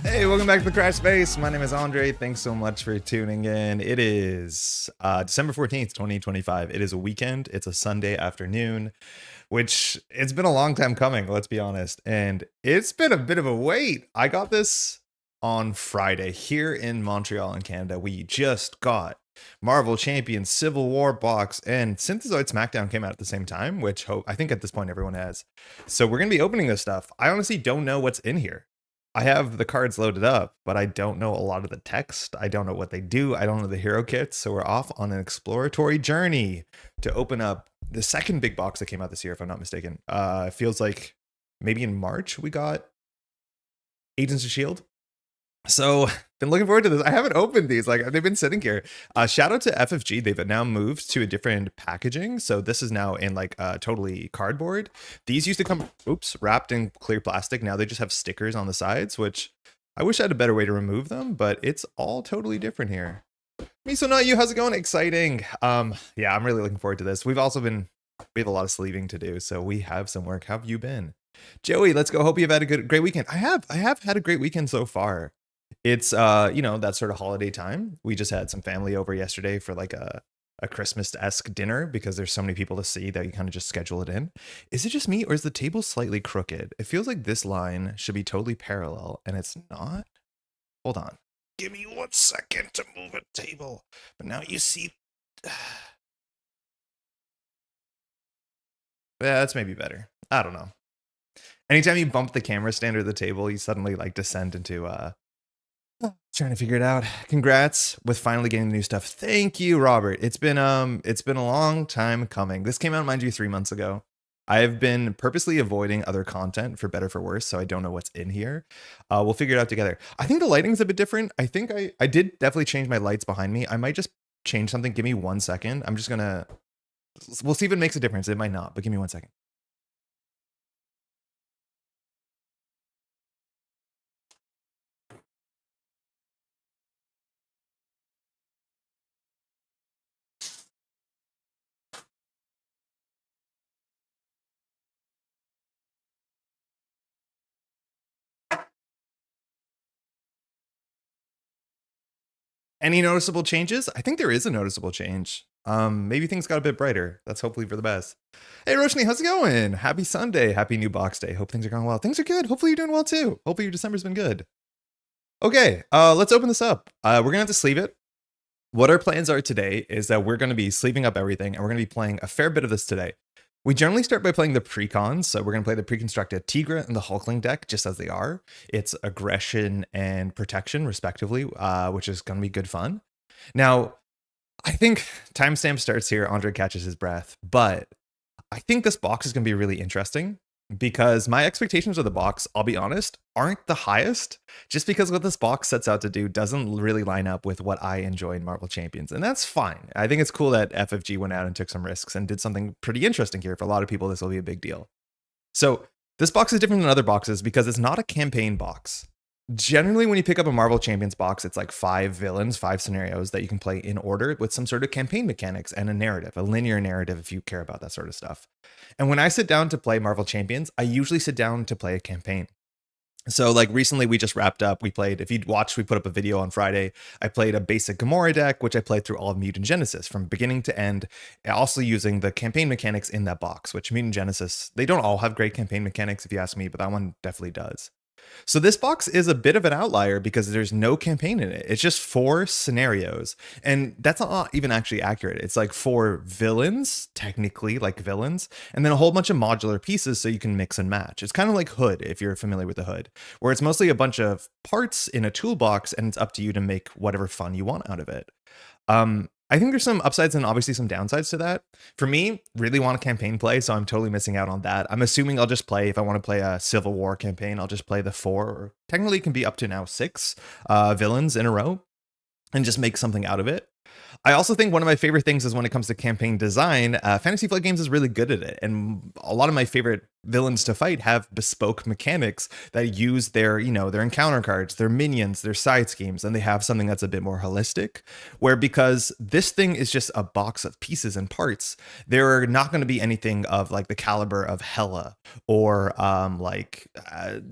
Hey, welcome back to the Crash Space. My name is Andre. Thanks so much for tuning in. It is December 14th, 2025. It is a weekend. It's a Sunday afternoon, which it's been a long time coming, let's be honest. And it's been a bit of a wait. I got this on Friday here in Montreal in Canada. We just got Marvel Champions Civil War box, and Synthezoid SmackDown came out at the same time, which I think at this point everyone has. So we're going to be opening this stuff. I honestly don't know what's in here. I have the cards loaded up, but I don't know a lot of the text. I don't know what they do. I don't know the hero kits. So we're off on an exploratory journey to open up the second big box that came out this year, if I'm not mistaken. It feels like maybe in March we got Agents of S.H.I.E.L.D. So been looking forward to this. I haven't opened these, like they've been sitting here. Shout out to FFG. They've now moved to a different packaging. So this is now in like totally cardboard. These used to come, wrapped in clear plastic. Now they just have stickers on the sides, which I wish I had a better way to remove them, but it's all totally different here. Me, so not you. How's it going? Exciting. Yeah, I'm really looking forward to this. We have a lot of sleeving to do, so we have some work. How have you been? Joey, let's go. Hope you've had a great weekend. I have had a great weekend so far. It's that sort of holiday time. We just had some family over yesterday for like a Christmas-esque dinner because there's so many people to see that you kind of just schedule it in. Is it just me, or is the table slightly crooked? It feels like this line should be totally parallel and it's not. Hold on. Give me 1 second to move a table. But now you see. Yeah, that's maybe better. I don't know. Anytime you bump the camera stand or the table, you suddenly like descend into trying to figure it out. Congrats with finally getting the new stuff. Thank you, Robert. It's been a long time coming. This came out, mind you, 3 months ago. I've been purposely avoiding other content for better for worse, so I don't know what's in here. We'll figure it out together. I think the lighting's a bit different. I think I did definitely change my lights behind me. I might just change something. Give me 1 second. I'm just gonna. We'll see if it makes a difference. It might not, but give me 1 second. Any noticeable changes? I think there is a noticeable change. Maybe things got a bit brighter. That's hopefully for the best. Hey Roshni, how's it going? Happy Sunday. Happy new box day. Hope things are going well. Things are good. Hopefully you're doing well too. Hopefully your December's been good. Okay, let's open this up. We're gonna have to sleeve it. What our plans are today is that we're going to be sleeving up everything and we're going to be playing a fair bit of this today. We generally start by playing the Precons, so we're going to play the pre-constructed Tigra and the Hulkling deck just as they are. It's aggression and protection, respectively, which is going to be good fun. Now, I think timestamp starts here. Andre catches his breath, but I think this box is going to be really interesting because my expectations of the box, I'll be honest, aren't the highest, just because what this box sets out to do doesn't really line up with what I enjoy in Marvel Champions, and that's fine. I think it's cool that FFG went out and took some risks and did something pretty interesting here. For a lot of people, this will be a big deal. So this box is different than other boxes because it's not a campaign box. Generally, when you pick up a Marvel Champions box, it's like 5 villains, 5 scenarios that you can play in order with some sort of campaign mechanics and a narrative, a linear narrative if you care about that sort of stuff. And when I sit down to play Marvel Champions, I usually sit down to play a campaign. So like recently we just wrapped up, we played, if you'd watched, we put up a video on Friday, I played a basic Gamora deck, which I played through all of Mutant Genesis from beginning to end, also using the campaign mechanics in that box, which Mutant Genesis, they don't all have great campaign mechanics if you ask me, but that one definitely does. So this box is a bit of an outlier because there's no campaign in it. It's just 4 scenarios. And that's not even actually accurate. It's like 4 villains, technically like villains, and then a whole bunch of modular pieces so you can mix and match. It's kind of like Hood, if you're familiar with the Hood, where it's mostly a bunch of parts in a toolbox and it's up to you to make whatever fun you want out of it. I think there's some upsides and obviously some downsides to that. For me, really want a campaign play, so I'm totally missing out on that. I'm assuming I'll just play, if I want to play a Civil War campaign, I'll just play the 4, or technically it can be up to now 6 villains in a row and just make something out of it. I also think one of my favorite things is when it comes to campaign design, Fantasy Flight Games is really good at it. And a lot of my favorite villains to fight have bespoke mechanics that use their, their encounter cards, their minions, their side schemes, and they have something that's a bit more holistic, where because this thing is just a box of pieces and parts, there are not going to be anything of like the caliber of Hela or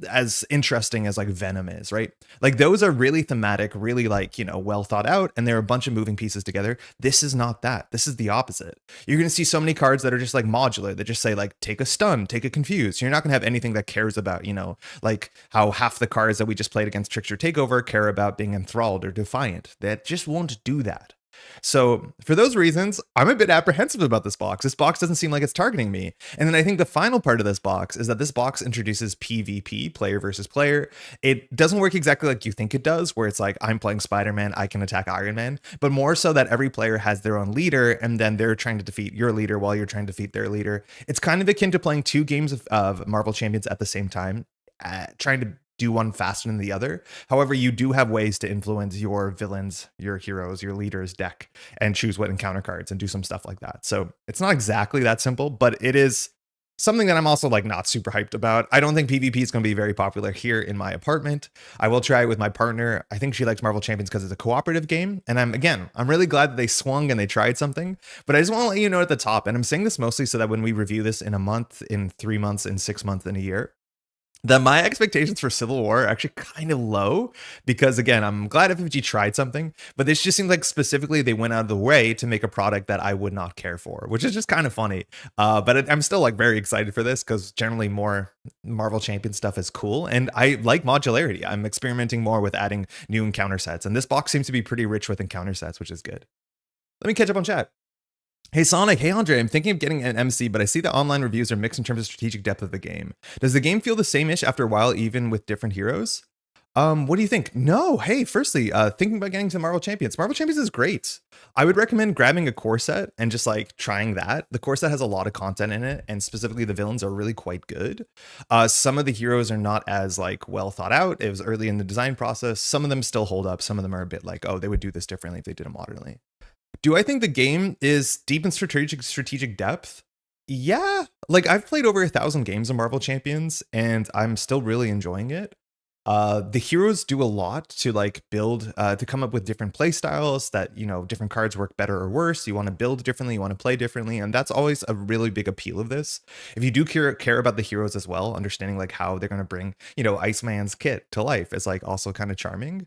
as interesting as like Venom is, right? Like those are really thematic, really like, well thought out, and there are a bunch of moving pieces together. This is not that. This is the opposite. You're going to see so many cards that are just like modular, that just say like, take a stun, take a confused. You're not going to have anything that cares about, like how half the cards that we just played against Trickster Takeover care about being enthralled or defiant. That just won't do that. So for those reasons, I'm a bit apprehensive about this box. This box doesn't seem like it's targeting me. And then I think the final part of this box is that this box introduces PvP, player versus player. It doesn't work exactly like you think it does, where it's like, I'm playing Spider-Man, I can attack Iron Man, but more so that every player has their own leader, and then they're trying to defeat your leader while you're trying to defeat their leader. It's kind of akin to playing 2 games of Marvel Champions at the same time, trying to do one faster than the other. However, you do have ways to influence your villains, your heroes, your leaders deck and choose what encounter cards and do some stuff like that. So it's not exactly that simple, but it is something that I'm also like not super hyped about. I don't think PvP is going to be very popular here in my apartment. I will try it with my partner. I think she likes Marvel Champions because it's a cooperative game. And I'm really glad that they swung and they tried something, but I just want to let you know at the top, and I'm saying this mostly so that when we review this in a month, in 3 months, in 6 months, in a year, that my expectations for Civil War are actually kind of low, because again, I'm glad FFG tried something, but this just seems like specifically they went out of the way to make a product that I would not care for, which is just kind of funny. But I'm still like very excited for this because generally more Marvel Champion stuff is cool, and I like modularity. I'm experimenting more with adding new encounter sets, and this box seems to be pretty rich with encounter sets, which is good. Let me catch up on chat. Hey Sonic, hey Andre, I'm thinking of getting an MC, but I see the online reviews are mixed in terms of strategic depth of the game. Does the game feel the same-ish after a while, even with different heroes? What do you think? No, hey, firstly, thinking about getting to Marvel Champions. Marvel Champions is great. I would recommend grabbing a core set and just like trying that. The core set has a lot of content in it, and specifically the villains are really quite good. Some of the heroes are not as like well thought out. It was early in the design process. Some of them still hold up. Some of them are a bit like, oh, they would do this differently if they did it modernly. Do I think the game is deep in strategic depth? Yeah, like I've played over 1,000 games of Marvel Champions and I'm still really enjoying it. The heroes do a lot to like build, to come up with different play styles that, different cards work better or worse. You want to build differently, you want to play differently. And that's always a really big appeal of this. If you do care about the heroes as well, understanding like how they're going to bring, Iceman's kit to life is like also kind of charming.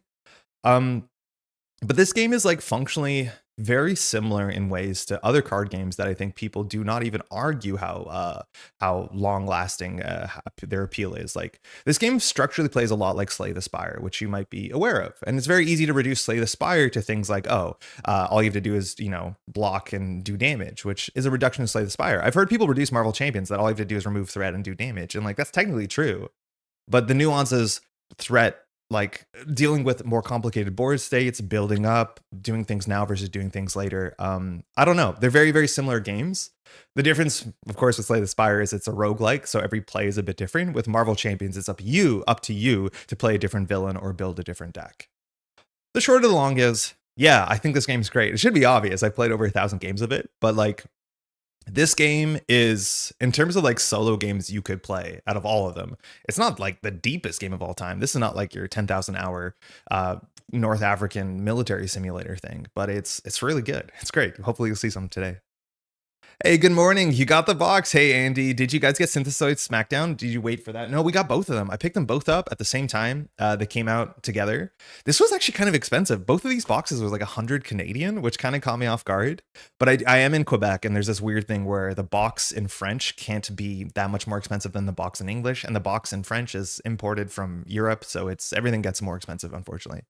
But this game is like functionally very similar in ways to other card games that I think people do not even argue how long lasting their appeal is. Like this game structurally plays a lot like Slay the Spire, which you might be aware of, and it's very easy to reduce Slay the Spire to things like all you have to do is block and do damage, which is a reduction in Slay the Spire. I've heard people reduce Marvel Champions that all you have to do is remove threat and do damage, and like that's technically true, but the nuances threat, like dealing with more complicated board states, building up, doing things now versus doing things later. I don't know. They're very, very similar games. The difference, of course, with Slay the Spire is it's a roguelike, so every play is a bit different. With Marvel Champions, it's up to you to play a different villain or build a different deck. The short of the long is, yeah, I think this game's great. It should be obvious. I've played over 1,000 games of it, but like this game is, in terms of like solo games you could play out of all of them, it's not like the deepest game of all time. This is not like your 10,000 hour North African military simulator thing, but it's really good. It's great. Hopefully you'll see some today. Hey, good morning. You got the box. Hey, Andy, did you guys get Synthesoid Smackdown? Did you wait for that? No, we got both of them. I picked them both up at the same time. They came out together. This was actually kind of expensive. Both of these boxes was like 100 Canadian, which kind of caught me off guard. But I am in Quebec, and there's this weird thing where the box in French can't be that much more expensive than the box in English, and the box in French is imported from Europe, so everything gets more expensive, unfortunately.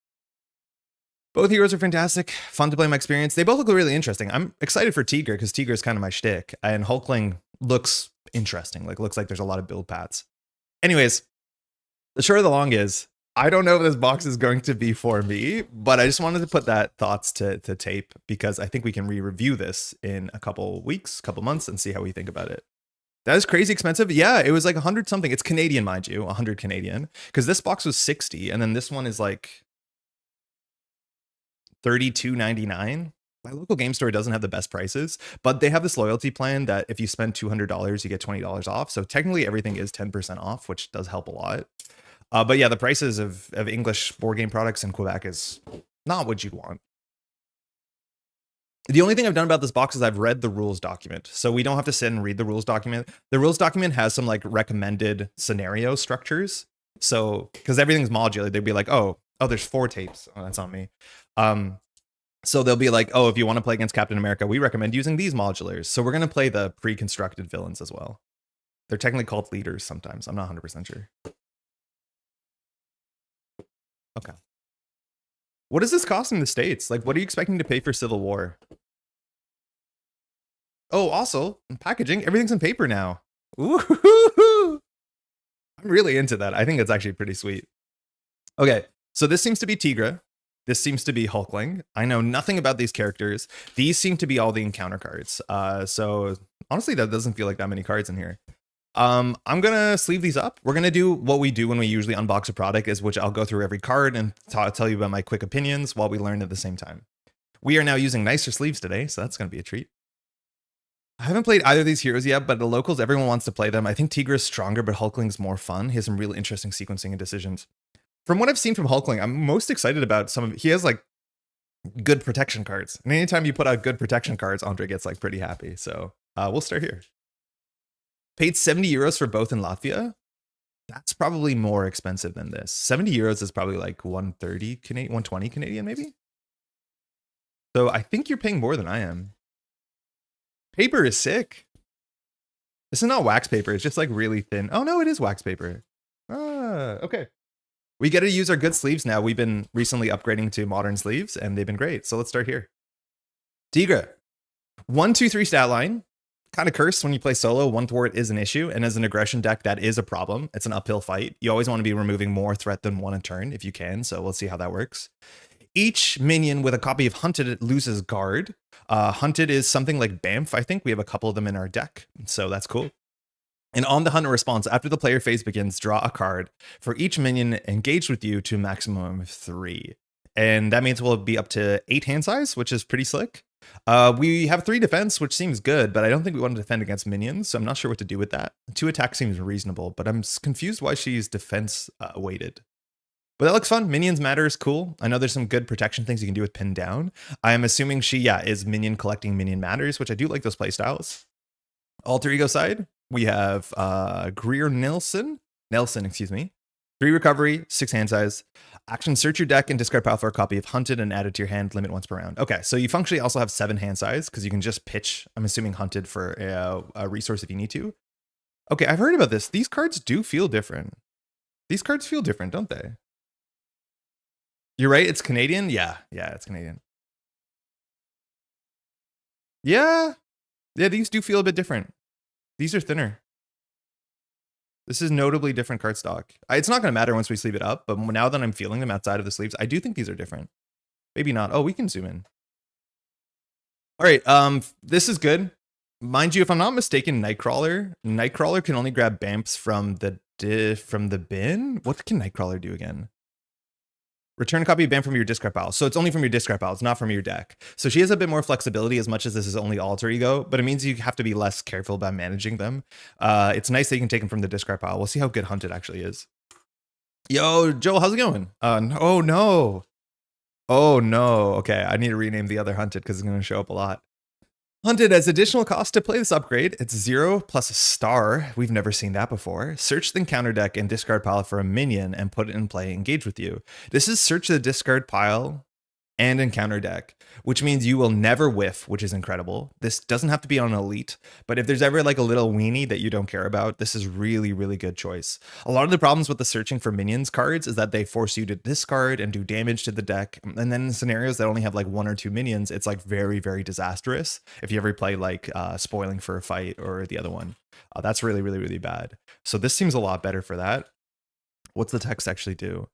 Both heroes are fantastic, fun to play my experience. They both look really interesting. I'm excited for Tigra because Tigra is kind of my shtick, and Hulkling looks interesting. Like looks like there's a lot of build paths. Anyways, the short of the long is, I don't know if this box is going to be for me, but I just wanted to put that thoughts to tape because I think we can re-review this in a couple weeks, couple months, and see how we think about it. That is crazy expensive. Yeah, it was like 100 something. It's Canadian, mind you, 100 Canadian, because this box was 60, and then this one is like $32.99. My local game store doesn't have the best prices, but they have this loyalty plan that if you spend $200, you get $20 off. So technically everything is 10% off, which does help a lot. But yeah, the prices of English board game products in Quebec is not what you'd want. The only thing I've done about this box is I've read the rules document. So we don't have to sit and read the rules document. The rules document has some like recommended scenario structures. So, because everything's modular, they'd be like, oh, there's 4 tapes. Oh, that's on me. So they'll be like, oh, if you want to play against Captain America, we recommend using these modulars. So we're going to play the pre-constructed villains as well. They're technically called leaders sometimes. I'm not 100% sure. Okay. What does this cost in the States? Like, what are you expecting to pay for Civil War? Oh, also, packaging. Everything's in paper now. Ooh, I'm really into that. I think it's actually pretty sweet. Okay, so this seems to be Tigra. This seems to be Hulkling. I know nothing about these characters. These seem to be all the encounter cards. So honestly, that doesn't feel like that many cards in here. I'm gonna sleeve these up. We're gonna do what we do when we usually unbox a product, is which I'll go through every card and tell you about my quick opinions while we learn at the same time. We are now using nicer sleeves today, so that's gonna be a treat. I haven't played either of these heroes yet, but the locals, everyone wants to play them. I think Tigra is stronger, but Hulkling's more fun. He has some really interesting sequencing and decisions. From what I've seen from Hulkling, I'm most excited about he has like good protection cards. And anytime you put out good protection cards, Andre gets like pretty happy. So we'll start here. Paid 70 euros for both in Latvia. That's probably more expensive than this. 70 euros is probably like 130 Canadian, 120 Canadian maybe. So I think you're paying more than I am. Paper is sick. This is not wax paper. It's just like really thin. Oh no, it is wax paper. Okay. We get to use our good sleeves now. We've been recently upgrading to modern sleeves, and they've been great. So let's start here. Tigra. 1, 2, 3 stat line. Kind of cursed when you play solo. 1 thwart is an issue, and as an aggression deck, that is a problem. It's an uphill fight. You always want to be removing more threat than 1 a turn if you can, so we'll see how that works. Each minion with a copy of Hunted loses guard. Hunted is something like Bamf, I think. We have a couple of them in our deck, so that's cool. And on the hunt response, after the player phase begins, draw a card for each minion engaged with you to a maximum of 3. And that means we'll be up to 8 hand size, which is pretty slick. We have 3 defense, which seems good, but I don't think we want to defend against minions, so I'm not sure what to do with that. 2 attack seems reasonable, but I'm confused why she's defense weighted. But that looks fun. Minions matter is cool. I know there's some good protection things you can do with pin down. I am assuming she, is minion collecting minion matters, which I do like those playstyles. Alter ego side, we have Greer Nelson, excuse me. 3 recovery, 6 hand size. Action, search your deck and discard pile for a copy of Hunted and add it to your hand, limit once per round. Okay, so you functionally also have 7 hand size because you can just pitch, I'm assuming Hunted for a resource if you need to. Okay, I've heard about this. These cards do feel different. These cards feel different, don't they? You're right, it's Canadian? Yeah, it's Canadian. Yeah, these do feel a bit different. These are thinner. This is notably different card stock. It's not going to matter once we sleeve it up, but now that I'm feeling them outside of the sleeves, I do think these are different. Maybe not. Oh, we can zoom in. All right, this is good. Mind you, if I'm not mistaken, Nightcrawler can only grab Bamps from the bin. What can Nightcrawler do again? Return a copy of Bamp from your discard pile. So it's only from your discard pile. It's not from your deck. So she has a bit more flexibility as much as this is only alter ego, but it means you have to be less careful about managing them. It's nice that you can take them from the discard pile. We'll see how good Hunted actually is. Yo, Joel, how's it going? Oh no. Oh no. Okay, I need to rename the other Hunted because it's going to show up a lot. Hunted as additional cost to play this upgrade. It's 0 plus a star. We've never seen that before. Search the encounter deck and discard pile for a minion and put it in play, engage with you. This is search the discard pile and encounter deck, which means you will never whiff, which is incredible. This doesn't have to be on elite, but if there's ever like a little weenie that you don't care about, this is really, really good choice. A lot of the problems with the searching for minions cards is that they force you to discard and do damage to the deck. And then in scenarios that only have like 1 or 2 minions, it's like very, very disastrous. If you ever play like spoiling for a fight or the other one, that's really, really, really bad. So this seems a lot better for that. What's the text actually do?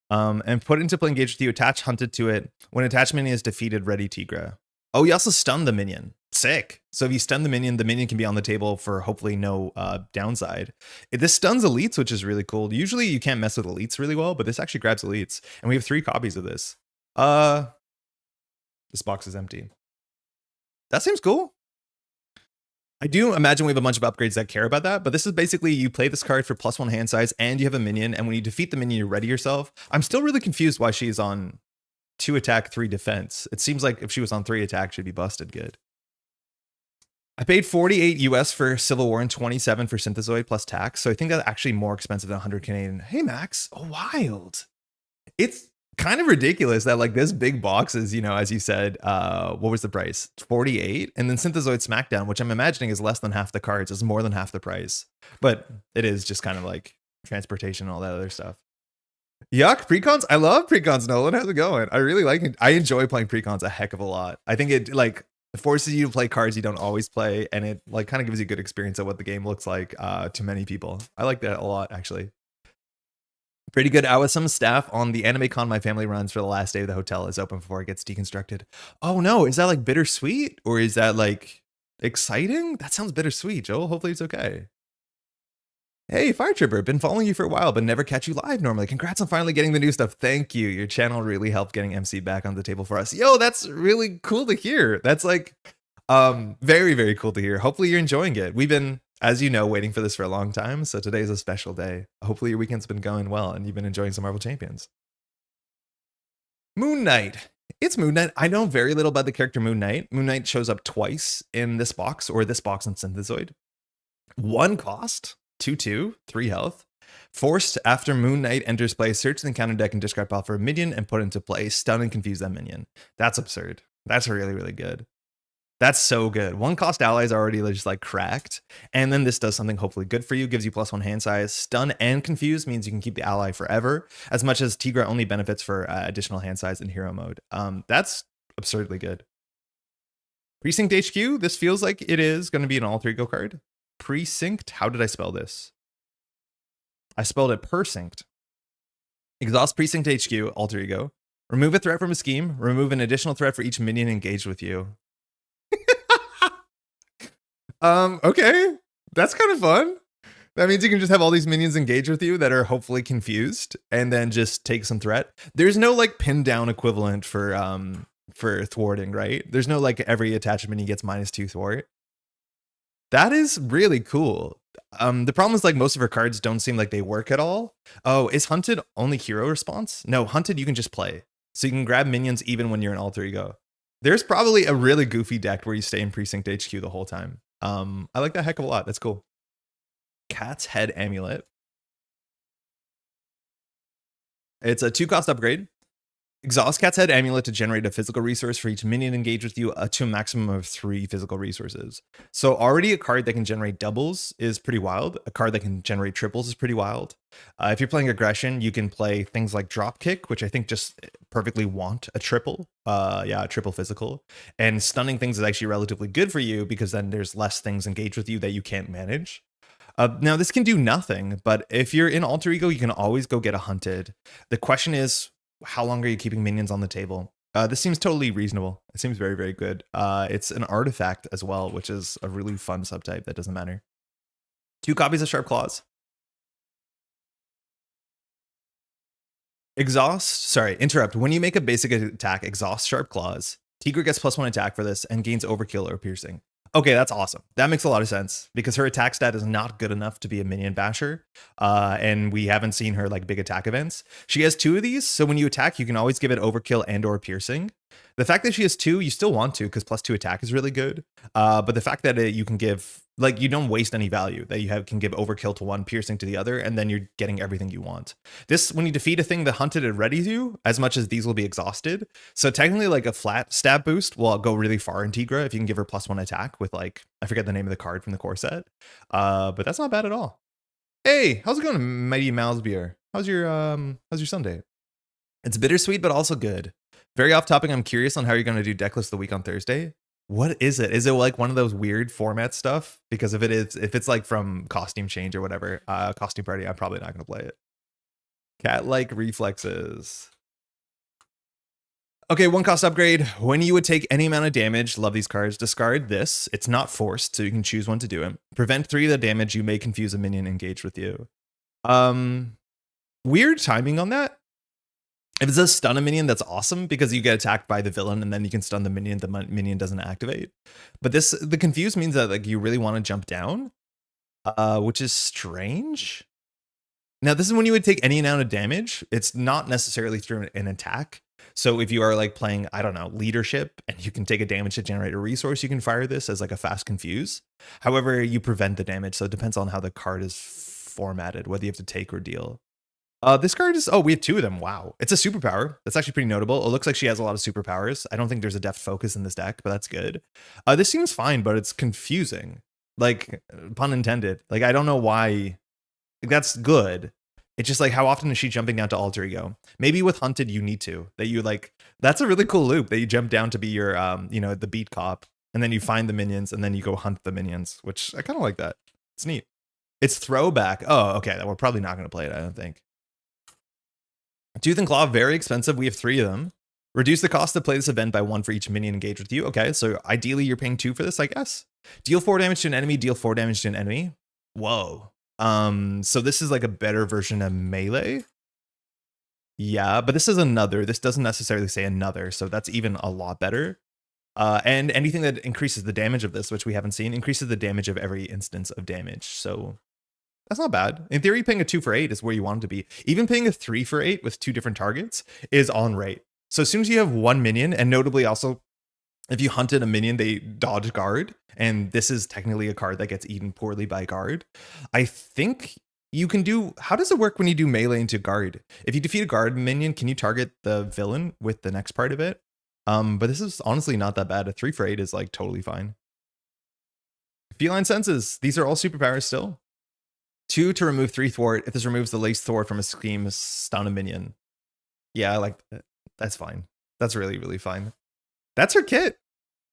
And put into play, engage with you, attach Hunted to it. When attached minion is defeated, ready Tigra. Oh, you also stun the minion. Sick. So if you stun the minion can be on the table for hopefully no downside. This stuns elites, which is really cool. Usually you can't mess with elites really well, but this actually grabs elites. And we have 3 copies of this. This box is empty. That seems cool. I do imagine we have a bunch of upgrades that care about that, but this is basically you play this card for +1 hand size and you have a minion, and when you defeat the minion, you ready yourself. I'm still really confused why she's on 2 attack, 3 defense. It seems like if she was on 3 attack, she'd be busted good. I paid 48 US for Civil War and 27 for Synthezoid plus tax, so I think that's actually more expensive than 100 Canadian. Hey Max, oh wild. It's kind of ridiculous that like this big box is, you know, as you said, what was the price? 48, and then Synthezoid Smackdown, which I'm imagining is less than half the cards, is more than half the price, but it is just kind of like transportation and all that other stuff. Yuck, Precons. I love Precons. Nolan, how's it going? I really like it. I enjoy playing Precons a heck of a lot. I think it like forces you to play cards you don't always play, and it like kind of gives you a good experience of what the game looks like to many people. I like that a lot actually. Pretty good. I was some staff on the anime con my family runs for the last day of the hotel is open before it gets deconstructed. Oh no, is that like bittersweet or is that like exciting? That sounds bittersweet, Joel. Hopefully it's okay. Hey, Fire Tripper, been following you for a while, but never catch you live normally. Congrats on finally getting the new stuff. Thank you. Your channel really helped getting MC back on the table for us. Yo, that's really cool to hear. That's like very, very cool to hear. Hopefully you're enjoying it. We've been, as you know, waiting for this for a long time, so today's a special day. Hopefully your weekend's been going well and you've been enjoying some Marvel Champions. Moon Knight. It's Moon Knight. I know very little about the character Moon Knight. Moon Knight shows up twice in this box, or this box on Synthezoid. 1 cost, 2/2, 3 health. Forced after Moon Knight enters play, search the encounter deck and discard pile for a minion and put into play. Stun and confuse that minion. That's absurd. That's really, really good. That's so good. 1 cost allies are already just like cracked. And then this does something hopefully good for you. Gives you +1 hand size. Stun and confuse means you can keep the ally forever. As much as Tigra only benefits for additional hand size in hero mode. That's absurdly good. Precinct HQ. This feels like it is going to be an all 3 go card. Precinct. How did I spell this? I spelled it percinct. Exhaust Precinct HQ. Alter ego. Remove a threat from a scheme. Remove an additional threat for each minion engaged with you. Okay, that's kind of fun. That means you can just have all these minions engage with you that are hopefully confused and then just take some threat. There's no like pin down equivalent for thwarting, right? There's no like every attached minion gets -2 thwart. That is really cool. The problem is like most of her cards don't seem like they work at all. Oh, is Hunted only hero response? No, Hunted you can just play. So you can grab minions even when you're in alter ego. There's probably a really goofy deck where you stay in Precinct HQ the whole time. I like that heck of a lot. That's cool. Cat's Head Amulet. It's a 2-cost upgrade. Exhaust Cat's Head Amulet to generate a physical resource for each minion engaged with you to a maximum of 3 physical resources. So already a card that can generate doubles is pretty wild. A card that can generate triples is pretty wild. If you're playing aggression, you can play things like Dropkick, which I think just perfectly want a triple. Yeah, a triple physical. And stunning things is actually relatively good for you because then there's less things engaged with you that you can't manage. Now, this can do nothing, but if you're in Alter Ego, you can always go get a Hunted. The question is, how long are you keeping minions on the table? This seems totally reasonable. It seems very, very good. It's an artifact as well, which is a really fun subtype that doesn't matter. 2 copies of Sharp Claws. Interrupt. When you make a basic attack, exhaust Sharp Claws. Tigra gets +1 attack for this and gains Overkill or Piercing. Okay, that's awesome. That makes a lot of sense because her attack stat is not good enough to be a minion basher. And we haven't seen her like big attack events. She has 2 of these, so when you attack, you can always give it Overkill and or Piercing. The fact that she has 2, you still want to because +2 attack is really good. But the fact that you can give, like, you don't waste any value, that you can give Overkill to one, Piercing to the other, and then you're getting everything you want. This, when you defeat a thing that Hunted and ready to, as much as these will be exhausted. So technically, like, a flat stab boost will go really far in Tigra if you can give her +1 attack with, like, I forget the name of the card from the core set. But that's not bad at all. Hey, how's it going, Mighty Malsbeer? How's your Sunday? It's bittersweet, but also good. Very off topic, I'm curious on how you're going to do Decklist of the Week on Thursday. What is it? Is it like one of those weird format stuff? Because if it's like from Costume Change or whatever, Costume Party, I'm probably not going to play it. Cat-like reflexes. Okay, 1-cost upgrade. When you would take any amount of damage, love these cards, discard this. It's not forced, so you can choose when to do it. Prevent 3 of the damage. You may confuse a minion engaged with you. Weird timing on that. If it says stun a minion, that's awesome because you get attacked by the villain and then you can stun the minion doesn't activate. But the confuse means that like you really want to jump down, which is strange. Now, this is when you would take any amount of damage. It's not necessarily through an attack. So if you are like playing, I don't know, leadership and you can take a damage to generate a resource, you can fire this as like a fast confuse. However, you prevent the damage. So it depends on how the card is formatted, whether you have to take or deal. This card is, we have 2 of them. Wow. It's a superpower. That's actually pretty notable. It looks like she has a lot of superpowers. I don't think there's a depth focus in this deck, but that's good. This seems fine, but it's confusing. Like, pun intended. Like, I don't know why. Like, that's good. It's just like, how often is she jumping down to Alter Ego? Maybe with Hunted, you need to. That you like, that's a really cool loop that you jump down to be your, the beat cop. And then you find the minions and then you go hunt the minions, which I kind of like that. It's neat. It's throwback. Oh, okay. We're probably not going to play it, I don't think. Tooth and Claw, very expensive. We have 3 of them. Reduce the cost to play this event by 1 for each minion engaged with you. Okay, so ideally you're paying 2 for this, I guess. Deal 4 damage to an enemy, deal 4 damage to an enemy. Whoa. So this is like a better version of melee. Yeah, but this is another. This doesn't necessarily say another, so that's even a lot better. And anything that increases the damage of this, which we haven't seen, increases the damage of every instance of damage. So that's not bad. In theory, paying a 2 for 8 is where you want it to be. Even paying a 3 for 8 with 2 different targets is on rate. So as soon as you have 1 minion, and notably also, if you hunted a minion, they dodge guard, and this is technically a card that gets eaten poorly by guard. I think you can do, how does it work when you do melee into guard? If you defeat a guard minion, can you target the villain with the next part of it? But this is honestly not that bad. A 3 for 8 is like totally fine. Feline Senses. These are all superpowers still. 2 to remove 3 thwart. If this removes the lace thwart from a scheme, stun a minion. Yeah, I like that. That's fine. That's really, really fine. That's her kit.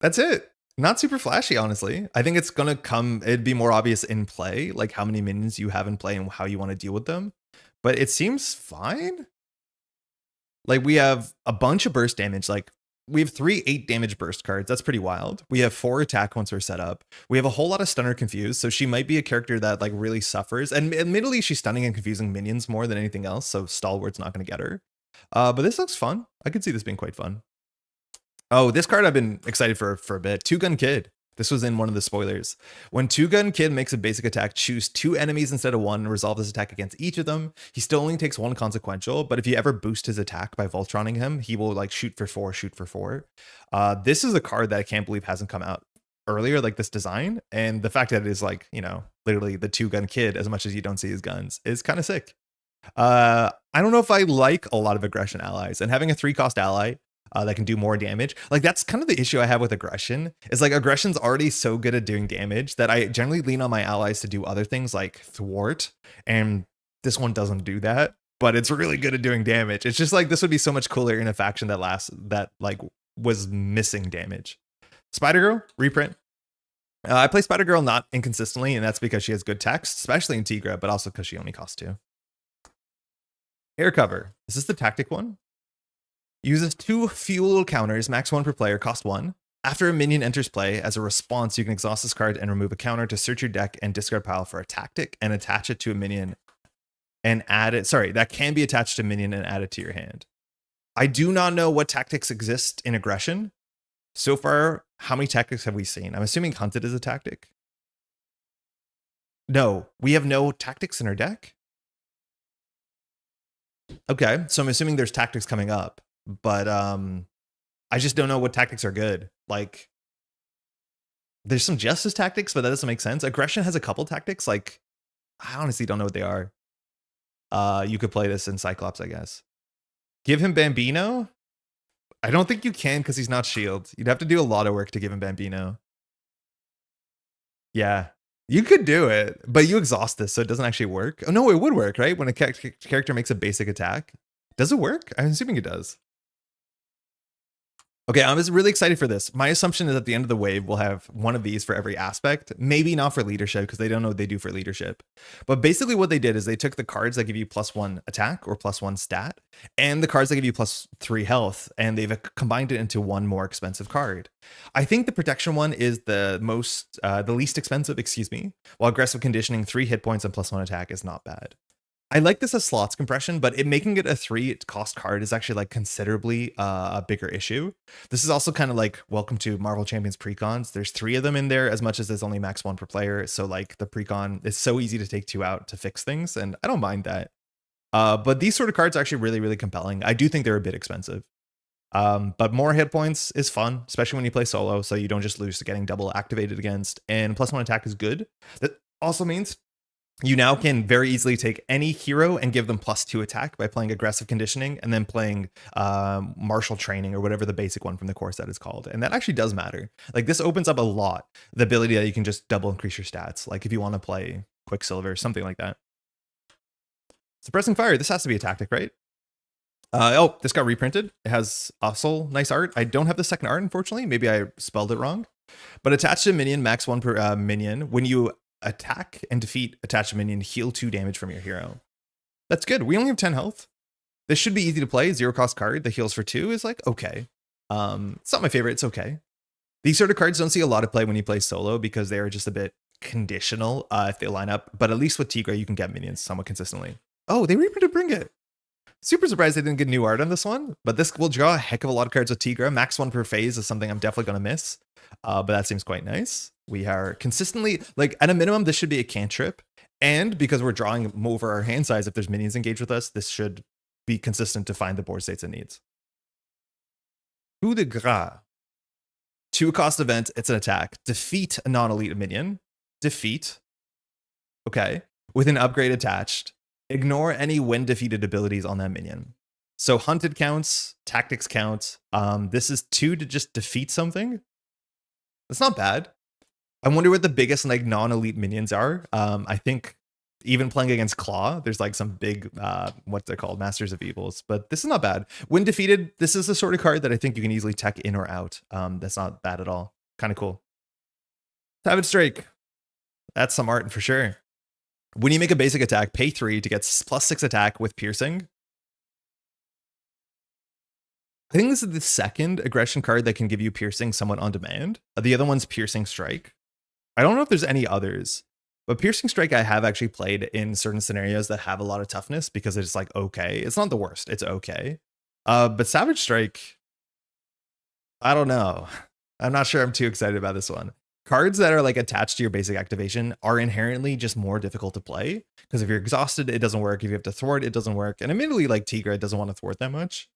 That's it. Not super flashy, honestly. I think it's gonna come, it'd be more obvious in play, like how many minions you have in play and how you want to deal with them. But it seems fine. Like we have a bunch of burst damage, like we have 3 8 damage burst cards. That's pretty wild. We have 4 attack once we're set up. We have a whole lot of stunner confuse. So she might be a character that like really suffers. And admittedly, she's stunning and confusing minions more than anything else. So Stalwart's not going to get her. But this looks fun. I could see this being quite fun. Oh, this card I've been excited for a bit. 2-Gun Kid. This was in one of the spoilers. When 2-Gun Kid makes a basic attack, choose 2 enemies instead of 1 and resolve this attack against each of them. He still only takes 1 consequential, but if you ever boost his attack by Voltroning him, he will like shoot for 4, shoot for 4. This is a card that I can't believe hasn't come out earlier, like this design. And the fact that it is like, literally the 2-Gun Kid, as much as you don't see his guns, is kind of sick. I don't know if I like a lot of aggression allies, and having a 3-cost ally that can do more damage, like that's kind of the issue I have with aggression. Is like aggression's already so good at doing damage that I generally lean on my allies to do other things like thwart, and this one doesn't do that, but it's really good at doing damage. It's just like this would be so much cooler in a faction that like was missing damage. Spider Girl reprint. I play Spider Girl not inconsistently, and that's because she has good text, especially in Tigra, but also because she only costs 2. Air cover. Is this the tactic one? Uses 2 fuel counters, max 1 per player, cost 1. After a minion enters play, as a response, you can exhaust this card and remove a counter to search your deck and discard pile for a tactic and attach it to a minion and add it. Sorry, that can be attached to a minion and add it to your hand. I do not know what tactics exist in aggression. So far, how many tactics have we seen? I'm assuming hunted is a tactic. No, we have no tactics in our deck. Okay, so I'm assuming there's tactics coming up, but I just don't know what tactics are good. Like, there's some justice tactics, but that doesn't make sense. Aggression has a couple tactics. Like, I honestly don't know what they are. You could play this in Cyclops, I guess. Give him Bambino? I don't think you can because he's not shield. You'd have to do a lot of work to give him Bambino. Yeah, you could do it, but you exhaust this, so it doesn't actually work. Oh, no, it would work, right? When a character makes a basic attack. Does it work? I'm assuming it does. Okay, I'm just really excited for this. My assumption is at the end of the wave, we'll have one of these for every aspect. Maybe not for leadership, because they don't know what they do for leadership. But basically what they did is they took the cards that give you +1 attack or +1 stat, and the cards that give you +3 health, and they've combined it into one more expensive card. I think the protection one is the least expensive, excuse me, while aggressive conditioning, 3 hit points and +1 attack is not bad. I like this as slots compression, but making it a 3-cost card is actually like considerably a bigger issue. This is also kind of like welcome to Marvel Champions Precons. There's 3 of them in there as much as there's only max 1 per player. So like the Precon is so easy to take 2 out to fix things, and I don't mind that. But these sort of cards are actually really, really compelling. I do think they're a bit expensive. But more hit points is fun, especially when you play solo, so you don't just lose to getting double activated against, and +1 attack is good. That also means you now can very easily take any hero and give them +2 attack by playing aggressive conditioning and then playing martial training or whatever the basic one from the core set is called. And that actually does matter. Like this opens up a lot, the ability that you can just double increase your stats. Like if you want to play Quicksilver, something like that. Suppressing fire, this has to be a tactic, right? Oh, this got reprinted. It has also nice art. I don't have the second art, unfortunately. Maybe I spelled it wrong. But attached to minion, max 1 per minion. When you attack and defeat attached minion, heal 2 damage from your hero. That's good. We only have 10 health. This should be easy to play. 0-cost card that heals for 2 is like, okay. It's not my favorite. It's okay. These sort of cards don't see a lot of play when you play solo because they are just a bit conditional if they line up. But at least with Tigra, you can get minions somewhat consistently. Oh, they reprinted Bring It. Super surprised they didn't get new art on this one, but this will draw a heck of a lot of cards with Tigra. Max 1 per phase is something I'm definitely going to miss, but that seems quite nice. We are consistently, like at a minimum, this should be a cantrip. And because we're drawing over our hand size, if there's minions engaged with us, this should be consistent to find the board states it needs. Coup de Gras. 2-cost event, it's an attack. Defeat a non-elite minion. Defeat. Okay. With an upgrade attached. Ignore any when defeated abilities on that minion. So hunted counts, tactics count. This is 2 to just defeat something. That's not bad. I wonder what the biggest like non-elite minions are. I think even playing against Claw, there's like some big, what they're called, Masters of Evils. But this is not bad. When defeated, this is the sort of card that I think you can easily tech in or out. That's not bad at all. Kind of cool. Savage Strike. That's some art for sure. When you make a basic attack, pay 3 to get +6 attack with piercing. I think this is the second aggression card that can give you piercing somewhat on demand. The other one's Piercing Strike. I don't know if there's any others, but Piercing Strike I have actually played in certain scenarios that have a lot of toughness because it's like, okay. It's not the worst. It's okay. But Savage Strike, I don't know. I'm not sure I'm too excited about this one. Cards that are like attached to your basic activation are inherently just more difficult to play because if you're exhausted, it doesn't work. If you have to thwart, it doesn't work. And admittedly, like Tigra doesn't want to thwart that much.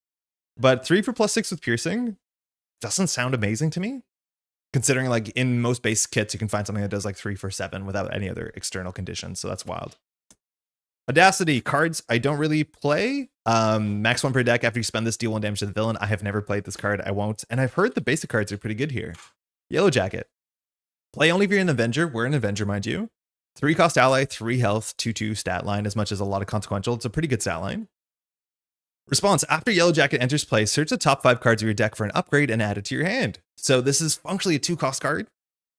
But 3 for +6 with piercing doesn't sound amazing to me. Considering like in most base kits, you can find something that does like 3 for 7 without any other external conditions. So that's wild. Audacity, cards I don't really play. Max 1 per deck. After you spend this, deal 1 damage to the villain. I have never played this card. I won't. And I've heard the basic cards are pretty good here. Yellow Jacket. Play only if you're an Avenger. We're an Avenger, mind you. 3 cost ally, 3 health, 2/2 stat line, as much as a lot of consequential. It's a pretty good stat line. Response, after Yellow Jacket enters play, search the top 5 cards of your deck for an upgrade and add it to your hand. So this is functionally a 2-cost card.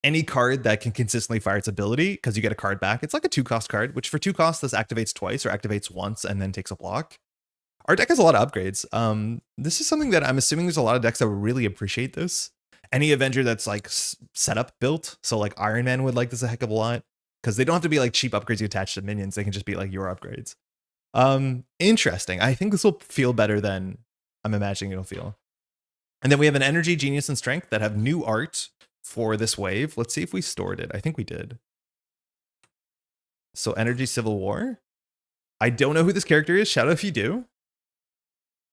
Any card that can consistently fire its ability, because you get a card back, it's like a 2-cost card, which for 2 costs, this activates twice or activates once and then takes a block. Our deck has a lot of upgrades. This is something that I'm assuming there's a lot of decks that would really appreciate this. Any Avenger that's like setup built, so like Iron Man would like this a heck of a lot, because they don't have to be like cheap upgrades you attach to minions. They can just be like your upgrades. Interesting. I think this will feel better than I'm imagining it'll feel. And then we have an Energy, Genius, and Strength that have new art for this wave. Let's see if we stored it. I think we did. So Energy, Civil War. I don't know who this character is. Shout out if you do.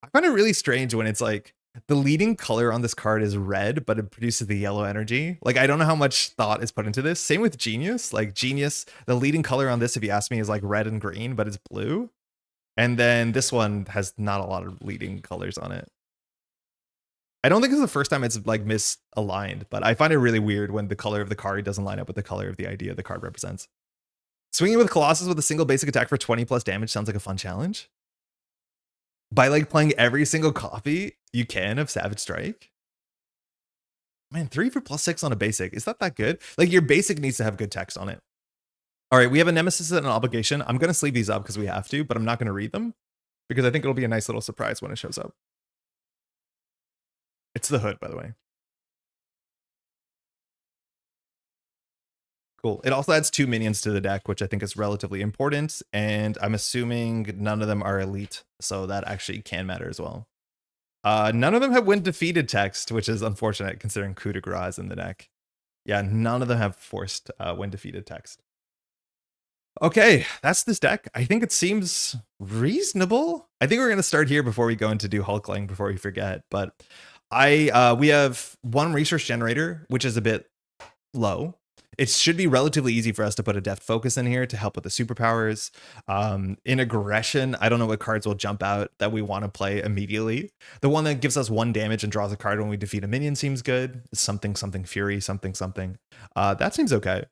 I find it really strange when it's like the leading color on this card is red, but it produces the yellow energy. Like, I don't know how much thought is put into this. Same with Genius. Like Genius, the leading color on this, if you ask me, is like red and green, but it's blue. And then this one has not a lot of leading colors on it. I don't think it's the first time it's like misaligned, but I find it really weird when the color of the card doesn't line up with the color of the idea the card represents. Swinging with Colossus with a single basic attack for 20 plus damage sounds like a fun challenge. By like playing every single copy you can of Savage Strike. Man, 3 for +6 on a basic. Is that good? Like, your basic needs to have good text on it. All right, we have a Nemesis and an Obligation. I'm going to sleeve these up because we have to, but I'm not going to read them because I think it'll be a nice little surprise when it shows up. It's the hood, by the way. Cool. It also adds 2 minions to the deck, which I think is relatively important, and I'm assuming none of them are elite, so that actually can matter as well. None of them have when defeated text, which is unfortunate considering coup de grace is in the deck. Yeah, none of them have forced when defeated text. Okay, that's this deck. I think it seems reasonable. I think we're going to start here before we go into do Hulkling before we forget. But we have 1 resource generator, which is a bit low. It should be relatively easy for us to put a deft focus in here to help with the superpowers. In aggression, I don't know what cards will jump out that we want to play immediately. The one that gives us 1 damage and draws a card when we defeat a minion seems good. Something fury, something. That seems okay.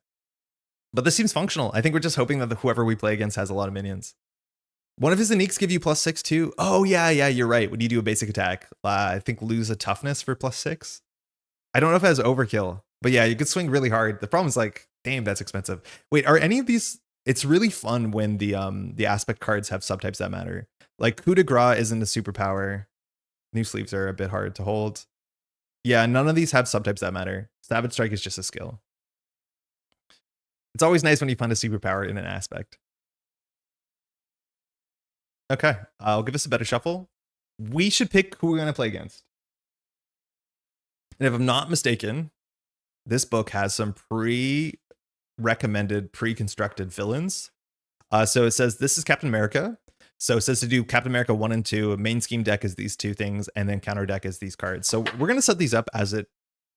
But this seems functional. I think we're just hoping that whoever we play against has a lot of minions. One of his uniques give you +6 too. Oh yeah, you're right. When you do a basic attack, I think lose a toughness for +6. I don't know if it has overkill, but yeah, you could swing really hard. The problem is like, damn, that's expensive. Wait, are any of these? It's really fun when the aspect cards have subtypes that matter. Like coup de grace isn't a superpower. New sleeves are a bit hard to hold. Yeah, none of these have subtypes that matter. Savage Strike is just a skill. It's always nice when you find a superpower in an aspect. Okay, I'll give us a better shuffle. We should pick who we're going to play against. And if I'm not mistaken, this book has some pre-recommended, pre-constructed villains. So it says this is Captain America. So it says to do Captain America 1 and 2. Main scheme deck is these 2 things, and then counter deck is these cards. So we're going to set these up as it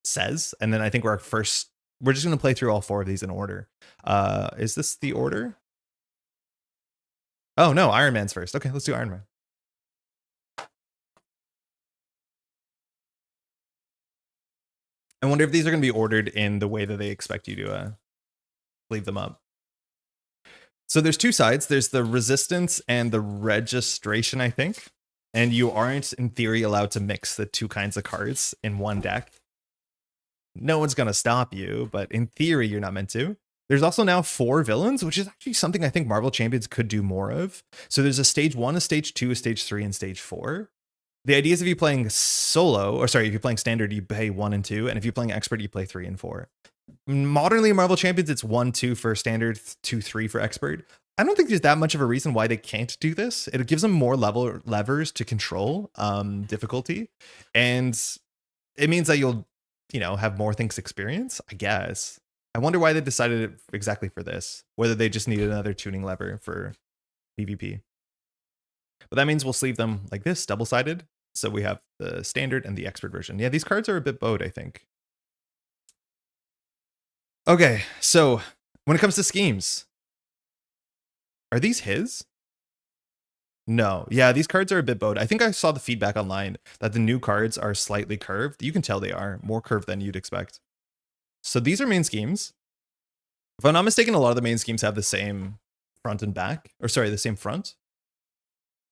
says, and then I think we're just going to play through all 4 of these in order. Is this the order? Oh, no, Iron Man's first. Okay, let's do Iron Man. I wonder if these are going to be ordered in the way that they expect you to leave them up. So there's 2 sides. There's the resistance and the registration, I think. And you aren't, in theory, allowed to mix the 2 kinds of cards in one deck. No one's going to stop you, but in theory, you're not meant to. There's also now 4 villains, which is actually something I think Marvel Champions could do more of. So there's a stage 1, a stage 2, a stage 3, and stage 4. The idea is if you're playing solo, or sorry, if you're playing standard, you play 1 and 2. And if you're playing expert, you play 3 and 4. Modernly in Marvel Champions, it's 1, 2 for standard, 2, 3 for expert. I don't think there's that much of a reason why they can't do this. It gives them more levers to control difficulty. And it means that you'll, have more things experience, I guess. I wonder why they decided it exactly for this, whether they just needed another tuning lever for PvP. But that means we'll sleeve them like this, double-sided. So we have the standard and the expert version. Yeah, these cards are a bit bowed, I think. Okay, so when it comes to schemes, are these his? No. Yeah, these cards are a bit bowed. I think I saw the feedback online that the new cards are slightly curved. You can tell they are more curved than you'd expect. So these are main schemes. If I'm not mistaken, a lot of the main schemes have the same front and back, or sorry, the same front.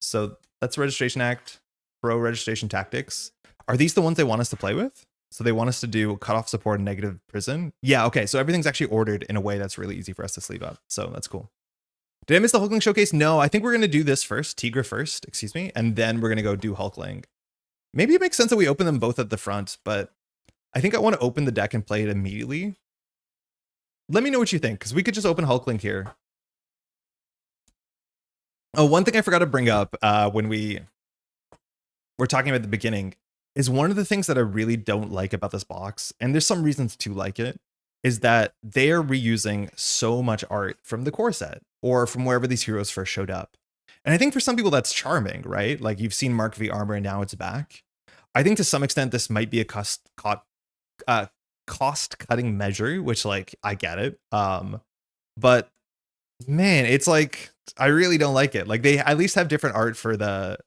So that's Registration Act, Pro Registration Tactics. Are these the ones they want us to play with? So they want us to do cutoff support and negative prison? Yeah, okay. So everything's actually ordered in a way that's really easy for us to sleeve up. So that's cool. Did I miss the Hulkling showcase? No, I think we're going to do this first, Tigra first, excuse me, and then we're going to go do Hulkling. Maybe it makes sense that we open them both at the front, but I think I want to open the deck and play it immediately. Let me know what you think, because we could just open Hulkling here. Oh, one thing I forgot to bring up when we were talking about the beginning is one of the things that I really don't like about this box, and there's some reasons to like it, is that they're reusing so much art from the core set or from wherever these heroes first showed up. And I think for some people that's charming, right? Like you've seen Mark V armor and now it's back. I think to some extent this might be a cost-cutting measure, which like I get it. But man, it's like I really don't like it. Like they at least have different art for the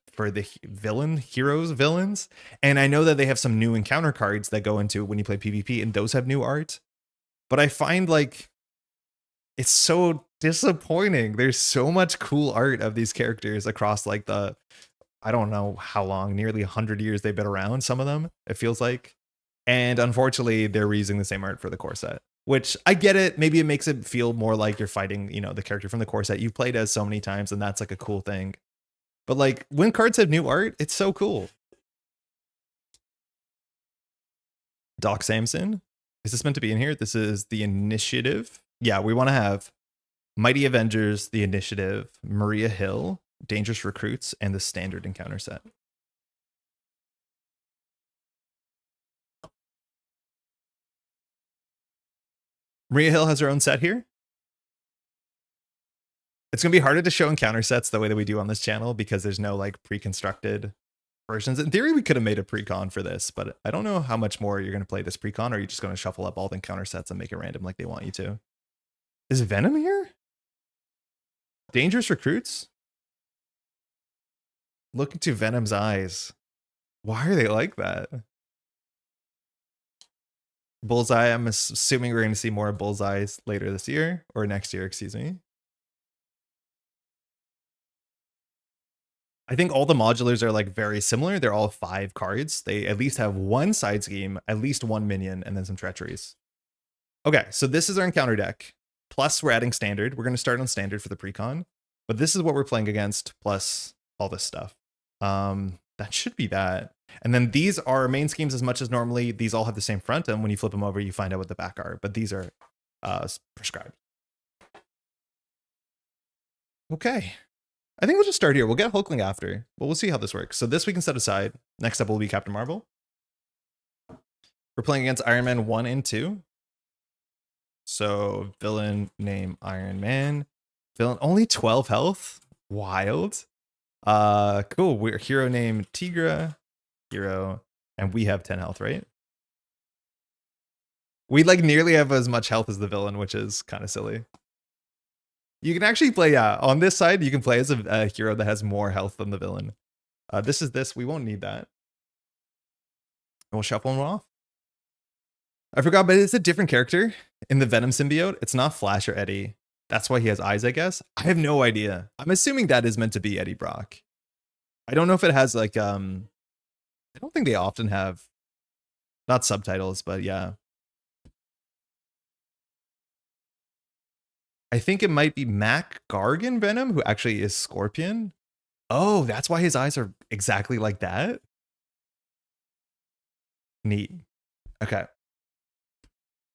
villains, and I know that they have some new encounter cards that go into when you play PvP, and those have new art. But I find like it's so disappointing. There's so much cool art of these characters across like the I don't know how long, nearly 100 years they've been around, some of them, it feels like. And unfortunately, they're reusing the same art for the core set, which I get it. Maybe it makes it feel more like you're fighting, you know, the character from the core set you've played as so many times, and that's like a cool thing. But like when cards have new art, it's so cool. Doc Samson. Is this meant to be in here? This is the initiative. Yeah, we want to have Mighty Avengers, the initiative, Maria Hill, Dangerous Recruits, and the standard encounter set. Maria Hill has her own set here. It's going to be harder to show encounter sets the way that we do on this channel because there's no like pre-constructed versions. In theory, we could have made a precon for this, but I don't know how much more you're going to play this precon, or are you just going to shuffle up all the encounter sets and make it random like they want you to? Is Venom here? Dangerous Recruits? Look into Venom's eyes. Why are they like that? Bullseye, I'm assuming we're going to see more Bullseyes later this year, or next year, excuse me. I think all the modulars are like very similar. They're all 5 cards. They at least have one side scheme, at least one minion, and then some treacheries. Okay, so this is our encounter deck. Plus we're adding standard. We're going to start on standard for the precon, but this is what we're playing against plus all this stuff. That should be that. And then these are main schemes as much as normally. These all have the same front, and when you flip them over, you find out what the back are, but these are prescribed. Okay. I think we'll just start here. We'll get Hulkling after, but we'll see how this works. So this we can set aside. Next up will be Captain Marvel. We're playing against Iron Man 1 and 2. So villain name Iron Man. Villain only 12 health. Wild. Cool. We're hero name Tigra. Hero. And we have 10 health, right? We like nearly have as much health as the villain, which is kind of silly. You can actually play, on this side, you can play as a hero that has more health than the villain. This is this. We won't need that. And we'll shuffle him off. I forgot, but it's a different character in the Venom symbiote. It's not Flash or Eddie. That's why he has eyes, I guess. I have no idea. I'm assuming that is meant to be Eddie Brock. I don't know if it has like, I don't think they often have, not subtitles, but yeah. I think it might be Mac Gargan Venom, who actually is Scorpion. Oh, that's why his eyes are exactly like that? Neat. Okay.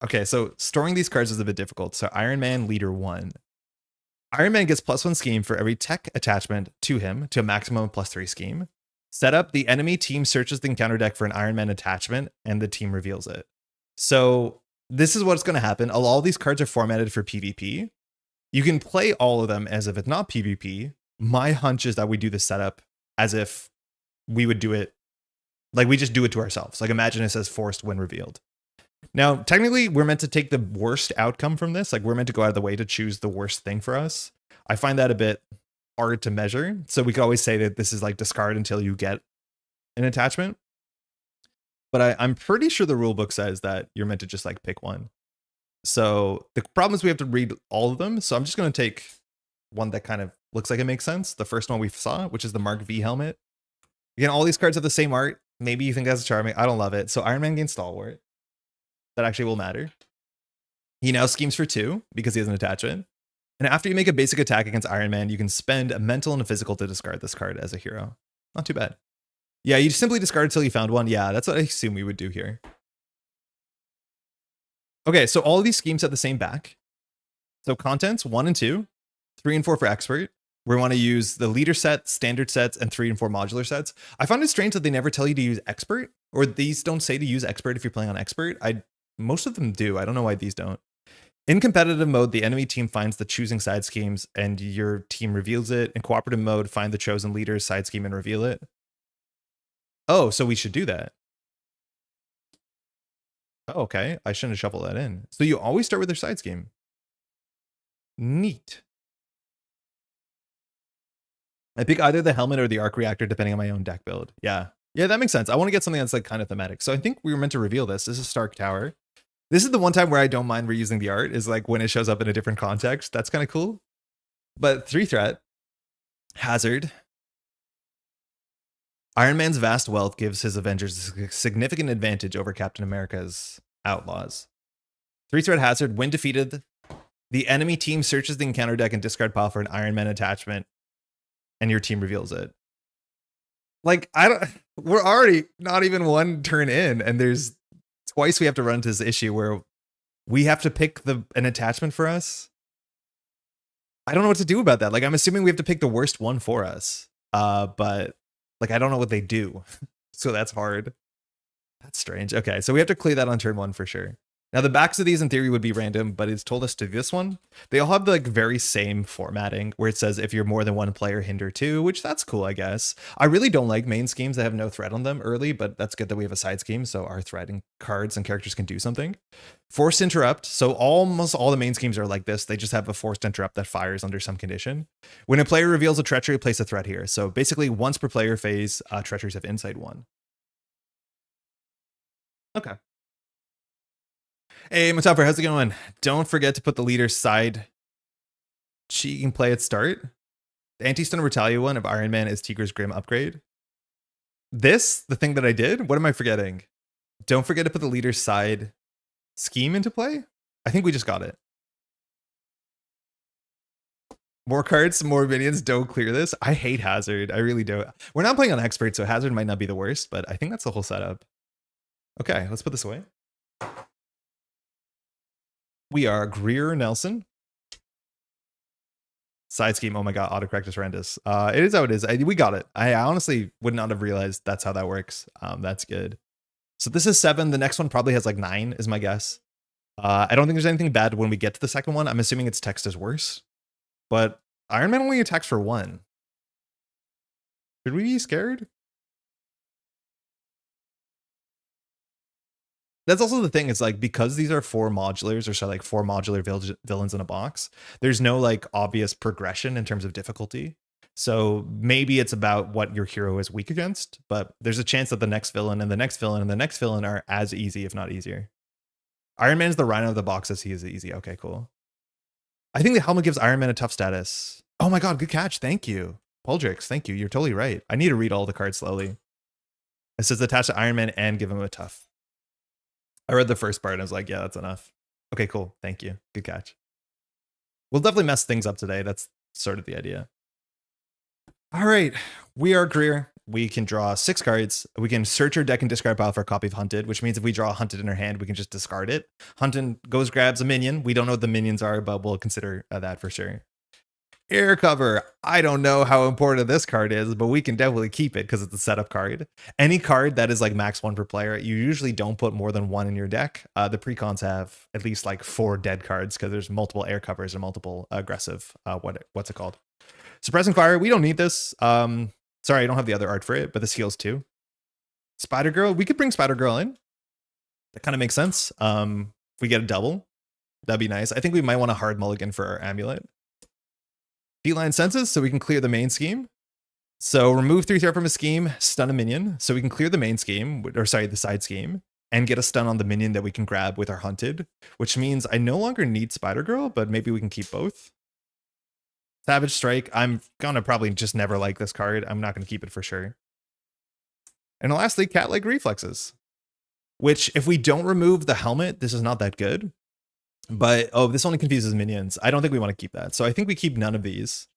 Okay, so storing these cards is a bit difficult. So Iron Man Leader 1. Iron Man gets +1 scheme for every tech attachment to him to a maximum of +3 scheme. Setup, the enemy team searches the encounter deck for an Iron Man attachment, and the team reveals it. So this is what's going to happen. All these cards are formatted for PvP. You can play all of them as if it's not PvP. My hunch is that we do the setup as if we would do it, like we just do it to ourselves. Like imagine it says forced when revealed. Now, technically, we're meant to take the worst outcome from this. Like we're meant to go out of the way to choose the worst thing for us. I find that a bit hard to measure. So we could always say that this is like discard until you get an attachment. But I'm pretty sure the rule book says that you're meant to just like pick one. So the problem is we have to read all of them. So I'm just going to take one that kind of looks like it makes sense. The first one we saw, which is the Mark V helmet. Again, all these cards have the same art. Maybe you think that's charming. I don't love it. So Iron Man gains Stalwart. That actually will matter. He now schemes for 2 because he has an attachment. And after you make a basic attack against Iron Man, you can spend a mental and a physical to discard this card as a hero. Not too bad. Yeah, you simply discard until you found one. Yeah, that's what I assume we would do here. Okay, so all of these schemes have the same back. So contents 1 and 2, 3 and 4 for expert. We want to use the leader set, standard sets, and 3 and 4 modular sets. I find it strange that they never tell you to use expert, or these don't say to use expert if you're playing on expert. Most of them do. I don't know why these don't. In competitive mode, the enemy team finds the choosing side schemes and your team reveals it. In cooperative mode, find the chosen leader's side scheme and reveal it. Oh, so we should do that. Oh, okay. I shouldn't have shuffled that in. So you always start with their side scheme. Neat. I pick either the helmet or the arc reactor depending on my own deck build. Yeah. Yeah, that makes sense. I want to get something that's like kind of thematic. So I think we were meant to reveal this. This is Stark Tower. This is the one time where I don't mind reusing the art, is like when it shows up in a different context. That's kind of cool. But 3 threat, hazard. Iron Man's vast wealth gives his Avengers a significant advantage over Captain America's outlaws. 3 threat hazard, when defeated, the enemy team searches the encounter deck and discard pile for an Iron Man attachment, and your team reveals it. Like, we're already not even one turn in, and there's twice we have to run into this issue where we have to pick an attachment for us. I don't know what to do about that. Like, I'm assuming we have to pick the worst one for us. But like, I don't know what they do. So that's hard. That's strange. Okay, so we have to clear that on turn 1 for sure. Now the backs of these in theory would be random, but it's told us to do this one. They all have the like very same formatting where it says if you're more than 1 player, hinder 2, which that's cool, I guess. I really don't like main schemes that have no threat on them early, but that's good that we have a side scheme so our threading cards and characters can do something. Forced interrupt. So almost all the main schemes are like this. They just have a forced interrupt that fires under some condition. When a player reveals a treachery, place a threat here. So basically once per player phase, treacheries have insight 1. Okay. Hey, Matopper, how's it going? Don't forget to put the leader's side cheating play at start. The Anti-Stun Retaliate one of Iron Man is Tigra's Grim upgrade. This, the thing that I did, what am I forgetting? Don't forget to put the leader's side scheme into play. I think we just got it. More cards, more minions, don't clear this. I hate Hazard. I really do. We're not playing on Expert, so Hazard might not be the worst, but I think that's the whole setup. Okay, let's put this away. We are Greer Nelson. Side scheme. Oh my god, autocorrect is horrendous. It is how it is. We got it. I honestly would not have realized that's how that works. That's good. So this is 7. The next one probably has like 9 is my guess. I don't think there's anything bad when we get to the second one. I'm assuming its text is worse. But Iron Man only attacks for 1. Should we be scared? That's also the thing. It's like, because these are 4 modulars, or so like 4 modular villains in a box, there's no like obvious progression in terms of difficulty. So maybe it's about what your hero is weak against, but there's a chance that the next villain and the next villain and the next villain are as easy, if not easier. Iron Man is the Rhino of the boxes. He is easy. Okay, cool. I think the helmet gives Iron Man a tough status. Oh my god, good catch. Thank you. Poldrix, thank you. You're totally right. I need to read all the cards slowly. It says attach to Iron Man and give him a tough. I read the first part and I was like, yeah, that's enough. Okay, cool. Thank you. Good catch. We'll definitely mess things up today. That's sort of the idea. All right. We are Greer. We can draw 6 cards. We can search our deck and discard pile for a copy of Hunted, which means if we draw Hunted in our hand, we can just discard it. Hunted goes, grabs a minion. We don't know what the minions are, but we'll consider that for sure. Air cover. I don't know how important this card is, but we can definitely keep it because it's a setup card. Any card that is like max 1 per player, you usually don't put more than 1 in your deck. The Precons have at least like 4 dead cards because there's multiple air covers and multiple aggressive, what's it called? Suppressing fire. We don't need this. Sorry, I don't have the other art for it, but this heals too. Spider Girl. We could bring Spider Girl in. That kind of makes sense. If we get a double, that'd be nice. I think we might want a hard mulligan for our amulet. Feline senses, so we can clear the main scheme. So remove 3 threat from a scheme, stun a minion, so we can clear the main scheme, or sorry, the side scheme, and get a stun on the minion that we can grab with our hunted, which means I no longer need Spider Girl, but maybe we can keep both. Savage Strike, I'm gonna probably just never like this card. I'm not gonna keep it for sure. And lastly, Cat-like Reflexes, which if we don't remove the helmet, this is not that good. But, oh, this only confuses minions. I don't think we want to keep that. So I think we keep none of these.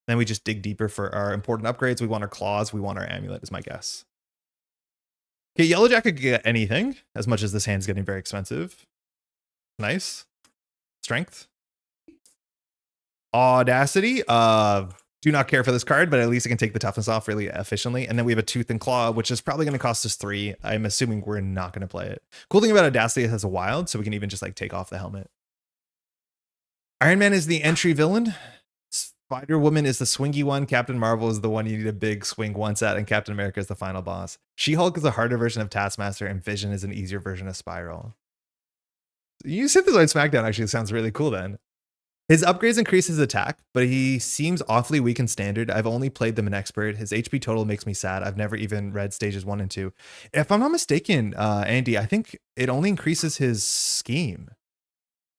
Then we just dig deeper for our important upgrades. We want our claws. We want our amulet is my guess. Okay, Yellow Jacket could get anything, as much as this hand's getting very expensive. Nice. Strength. Audacity. Do not care for this card, but at least it can take the toughness off really efficiently. And then we have a Tooth and Claw, which is probably going to cost us 3. I'm assuming we're not going to play it. Cool thing about Audacity, it has a wild, so we can even just like take off the helmet. Iron Man is the entry villain. Spider Woman is the swingy one. Captain Marvel is the one you need a big swing once at, and Captain America is the final boss. She-Hulk is a harder version of Taskmaster, and Vision is an easier version of Spiral. You said this on SmackDown, actually. It sounds really cool then. His upgrades increase his attack, but he seems awfully weak in standard. I've only played them in expert. His HP total makes me sad. I've never even read stages 1 and 2. If I'm not mistaken, Andy, I think it only increases his scheme.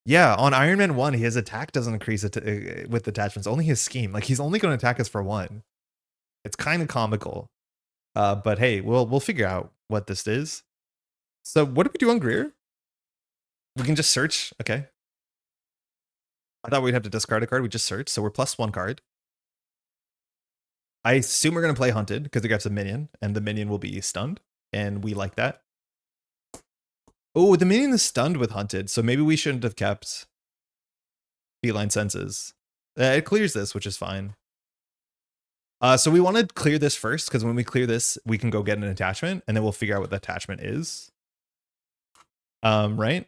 Yeah, on Iron Man 1, his attack doesn't increase it with attachments, only his scheme. Like, he's only going to attack us for 1. It's kind of comical. But hey, we'll figure out what this is. So what do we do on Greer? We can just search. Okay. I thought we'd have to discard a card. We just search. So we're +1 card. I assume we're going to play Hunted because it grabs a minion, and the minion will be stunned. And we like that. Oh, the minion is stunned with Hunted, so maybe we shouldn't have kept Feline Senses. It clears this, which is fine. So we want to clear this first, because when we clear this, we can go get an attachment, and then we'll figure out what the attachment is. Right?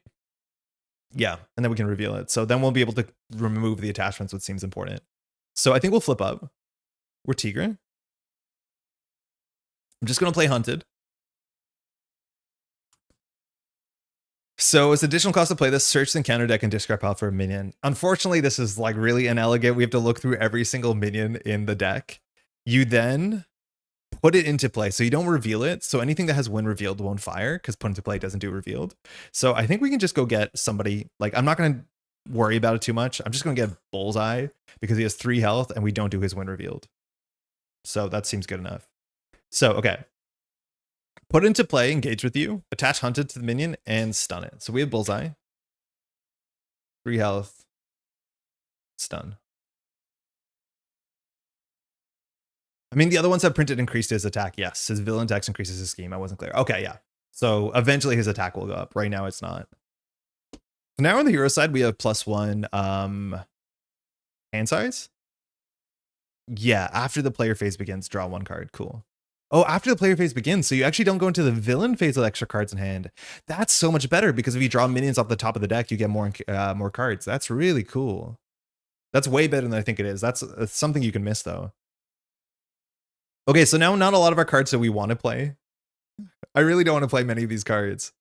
Yeah, and then we can reveal it. So then we'll be able to remove the attachments, which seems important. So I think we'll flip up. We're Tigra. I'm just going to play Hunted. So it's additional cost to play this, search the encounter deck and discard pile for a minion. Unfortunately, this is like really inelegant. We have to look through every single minion in the deck. You then put it into play. So you don't reveal it. So anything that has when revealed won't fire because put into play doesn't do revealed. So I think we can just go get somebody. Like, I'm not going to worry about it too much. I'm just going to get Bullseye because he has 3 health and we don't do his when revealed. So that seems good enough. So, okay. Put into play, engage with you, attach Hunted to the minion, and stun it. So we have Bullseye. 3 health. Stun. I mean, the other ones have printed increased his attack. Yes, his villain dex increases his scheme. I wasn't clear. Okay, yeah. So eventually his attack will go up. Right now it's not. So now on the hero side, we have +1 hand size. Yeah, after the player phase begins, draw 1 card. Cool. Oh, after the player phase begins, so you actually don't go into the villain phase with extra cards in hand. That's so much better because if you draw minions off the top of the deck, you get more cards. That's really cool. That's way better than I think it is. That's something you can miss though. Okay, so now not a lot of our cards that we want to play. I really don't want to play many of these cards.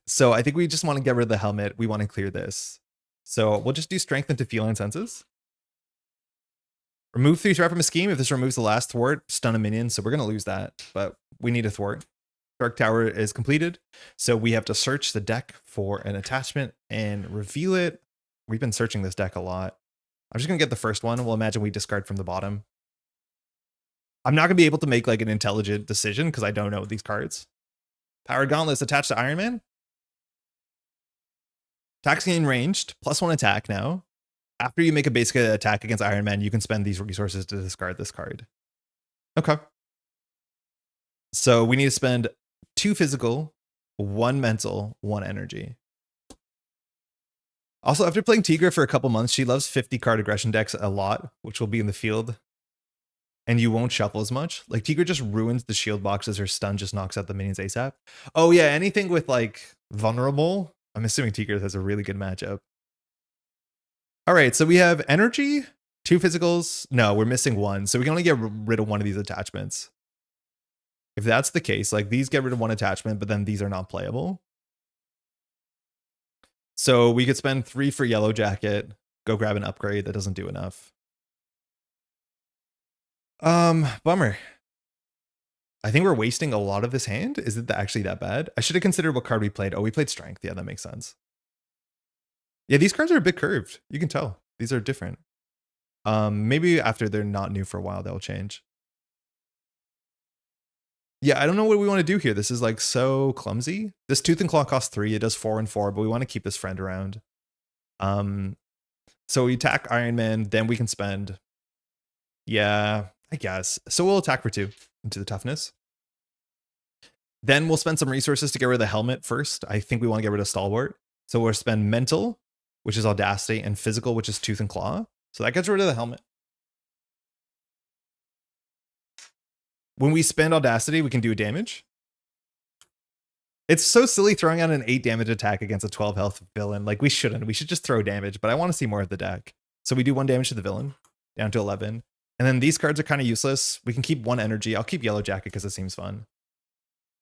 So I think we just want to get rid of the helmet. We want to clear this. So we'll just do strength into Feline Senses. Remove 3 threat from a scheme. If this removes the last thwart, stun a minion. So we're going to lose that, but we need a thwart. Dark Tower is completed. So we have to search the deck for an attachment and reveal it. We've been searching this deck a lot. I'm just going to get the first one. We'll imagine we discard from the bottom. I'm not going to be able to make like an intelligent decision because I don't know these cards. Power Gauntlets attached to Iron Man. Attacks gain ranged. +1 attack now. After you make a basic attack against Iron Man, you can spend these resources to discard this card. Okay. So we need to spend 2 physical, 1 mental, 1 energy. Also, after playing Tigra for a couple months, she loves 50 card aggression decks a lot, which will be in the field. And you won't shuffle as much. Like, Tigra just ruins the shield boxes. Her stun just knocks out the minions ASAP. Oh yeah, anything with like vulnerable. I'm assuming Tigra has a really good matchup. All right, so we have energy, 2 physicals. No, we're missing 1. So we can only get rid of 1 of these attachments. If that's the case, like these get rid of 1 attachment, but then these are not playable. So we could spend 3 for Yellow Jacket, go grab an upgrade that doesn't do enough. Bummer. I think we're wasting a lot of this hand. Is it actually that bad? I should have considered what card we played. Oh, we played Strength. Yeah, that makes sense. Yeah, these cards are a bit curved. You can tell. These are different. Maybe after they're not new for a while, they'll change. Yeah, I don't know what we want to do here. This is like so clumsy. This Tooth and Claw costs 3. It does 4 and 4, but we want to keep this friend around. So we attack Iron Man, then we can spend. Yeah, I guess. So we'll attack for 2 into the toughness. Then we'll spend some resources to get rid of the helmet first. I think we want to get rid of Stalwart. So we'll spend mental, which is audacity, and physical, which is tooth and claw. So that gets rid of the helmet. When we spend audacity, we can do damage. It's so silly throwing out an 8 damage attack against a 12 health villain. Like, we shouldn't. We should just throw damage, but I want to see more of the deck. So we do 1 damage to the villain, down to 11. And then these cards are kind of useless. We can keep 1 energy. I'll keep Yellow Jacket because it seems fun.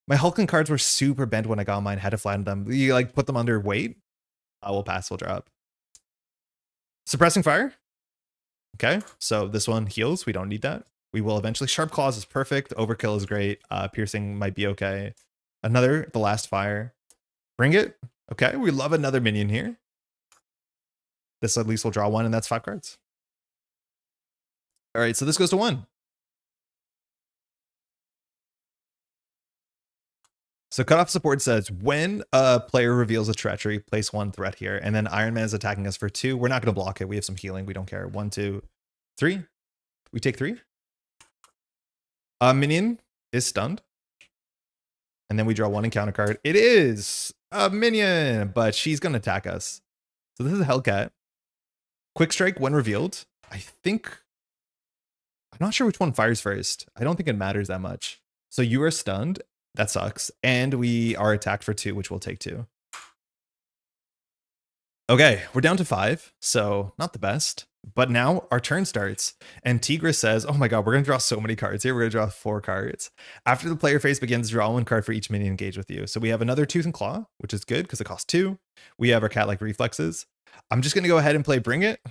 My Hulkling cards were super bent when I got mine. Had to flatten them. You like put them under weight. We'll pass. We'll drop. Suppressing Fire. Okay, so this one heals. We don't need that. We will eventually. Sharp Claws is perfect. Overkill is great. Piercing might be okay. Another, the last fire. Bring it. Okay, we love another minion here. This at least will draw 1, and that's 5 cards. All right, so this goes to 1. So cutoff support says, when a player reveals a treachery, place 1 threat here, and then Iron Man is attacking us for 2. We're not going to block it. We have some healing. We don't care. 1, 2, 3. We take 3. Minion is stunned. And then we draw 1 encounter card. It is a minion, but she's going to attack us. So this is a Hellcat. Quick Strike when revealed. I'm not sure which one fires first. I don't think it matters that much. So you are stunned. That sucks. And we are attacked for 2, which we'll take 2. Okay, we're down to 5. So not the best. But now our turn starts, and Tigra says, oh my god, we're going to draw so many cards here. We're going to draw 4 cards. After the player phase begins, draw 1 card for each minion engaged with you. So we have another Tooth and Claw, which is good because it costs 2. We have our cat-like reflexes. I'm just going to go ahead and play Bring It.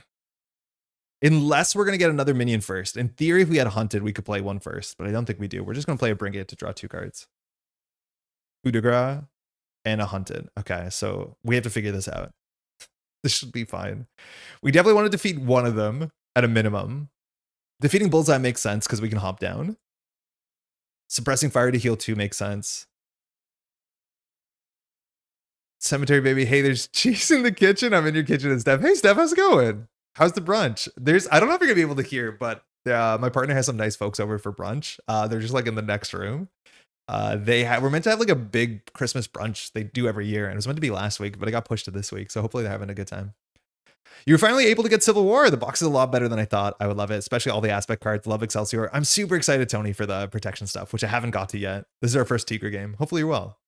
Unless we're going to get another minion first. In theory, if we had Hunted, we could play 1 first, but I don't think we do. We're just going to play a Bring It to draw 2 cards. Tigra and a Hunted. Okay, so we have to figure this out. This should be fine. We definitely want to defeat one of them at a minimum. Defeating Bullseye makes sense because we can hop down. Suppressing Fire to heal 2 makes sense. Cemetery Baby. Hey, there's cheese in the kitchen. I'm in your kitchen and Steph. Hey, Steph, how's it going? How's the brunch? I don't know if you're going to be able to hear, but my partner has some nice folks over for brunch. They're just like in the next room. We're meant to have like a big Christmas brunch they do every year, and it was meant to be last week, but it got pushed to this week, so hopefully they're having a good time. You're finally able to get Civil War. The box is a lot better than I thought. I would love it, especially all the aspect cards. Love Excelsior. I'm super excited, Tony, for the protection stuff, which I haven't got to yet. This is our first Tigra game. Hopefully you're well.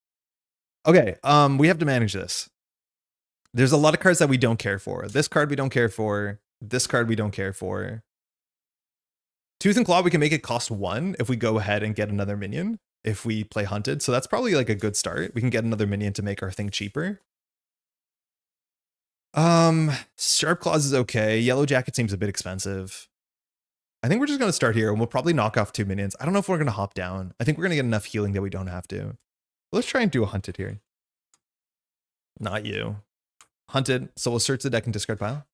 Okay, we have to manage this. There's a lot of cards that we don't care for. This card we don't care for. This card we don't care for. Tooth and Claw, we can make it cost 1 if we go ahead and get another minion. If we play Hunted, so that's probably like a good start. We can get another minion to make our thing cheaper. Sharp Claws is okay. Yellow Jacket seems a bit expensive. I think we're just going to start here, and we'll probably knock off 2 minions. I don't know if we're going to hop down. I think we're going to get enough healing that we don't have to. Let's try and do a Hunted here. Not you. Hunted, so we'll search the deck and discard pile.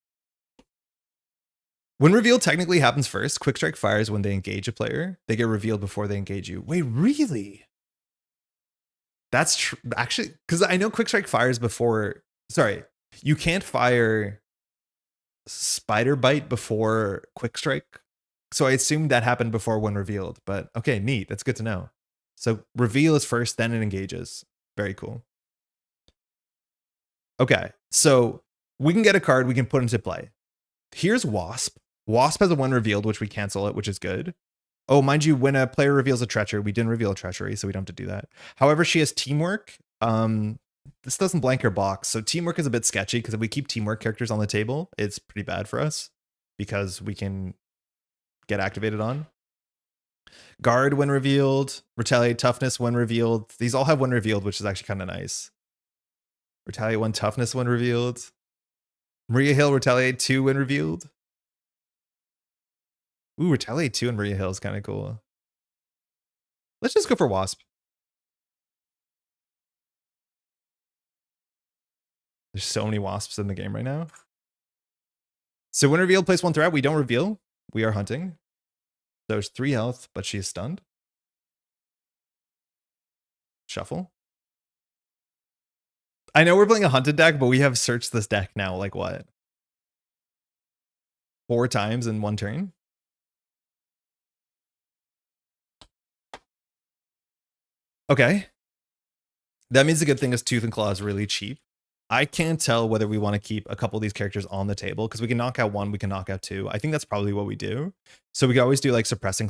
When reveal technically happens first, Quick Strike fires when they engage a player. They get revealed before they engage you. Wait, really? That's actually, because I know Quick Strike fires before. Sorry, you can't fire Spider Bite before Quick Strike. So I assumed that happened before when revealed, but okay, neat. That's good to know. So reveal is first, then it engages. Very cool. Okay, so we can get a card we can put into play. Here's Wasp. Wasp has a 1 revealed, which we cancel it, which is good. Oh, mind you, when a player reveals a treachery, we didn't reveal a treachery, so we don't have to do that. However, she has Teamwork. This doesn't blank her box, so Teamwork is a bit sketchy because if we keep Teamwork characters on the table, it's pretty bad for us because we can get activated on. Guard when revealed. Retaliate Toughness when revealed. These all have 1 revealed, which is actually kind of nice. Retaliate 1 Toughness when revealed. Maria Hill Retaliate 2 when revealed. Ooh, Retaliate 2 and Maria Hill is kind of cool. Let's just go for Wasp. There's so many Wasps in the game right now. So when revealed, place 1 threat. We don't reveal. We are hunting. So it's 3 health, but she is stunned. Shuffle. I know we're playing a hunted deck, but we have searched this deck now, like what? 4 times in 1 turn? Okay. That means the good thing is Tooth and Claw is really cheap. I can't tell whether we want to keep a couple of these characters on the table because we can knock out 1, we can knock out 2. I think that's probably what we do. So we can always do like suppressing,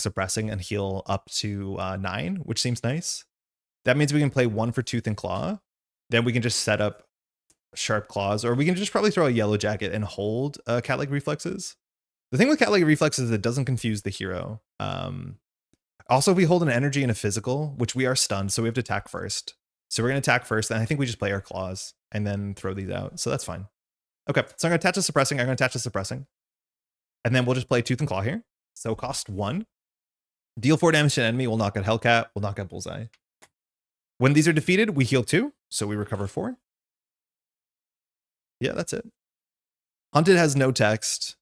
and heal up to 9, which seems nice. That means we can play 1 for Tooth and Claw. Then we can just set up Sharp Claws, or we can just probably throw a Yellow Jacket and hold Cat-like Reflexes. The thing with Cat-like Reflexes is it doesn't confuse the hero. Also, if we hold an energy and a physical, which we are stunned, so we have to attack first. So we're going to attack first, and I think we just play our claws and then throw these out. So that's fine. Okay, so I'm going to attach a suppressing. I'm going to attach a suppressing. And then we'll just play Tooth and Claw here. So cost 1. Deal 4 damage to an enemy. We'll knock out Hellcat. We'll knock out Bullseye. When these are defeated, we heal 2. So we recover 4. Yeah, that's it. Hunted has no text.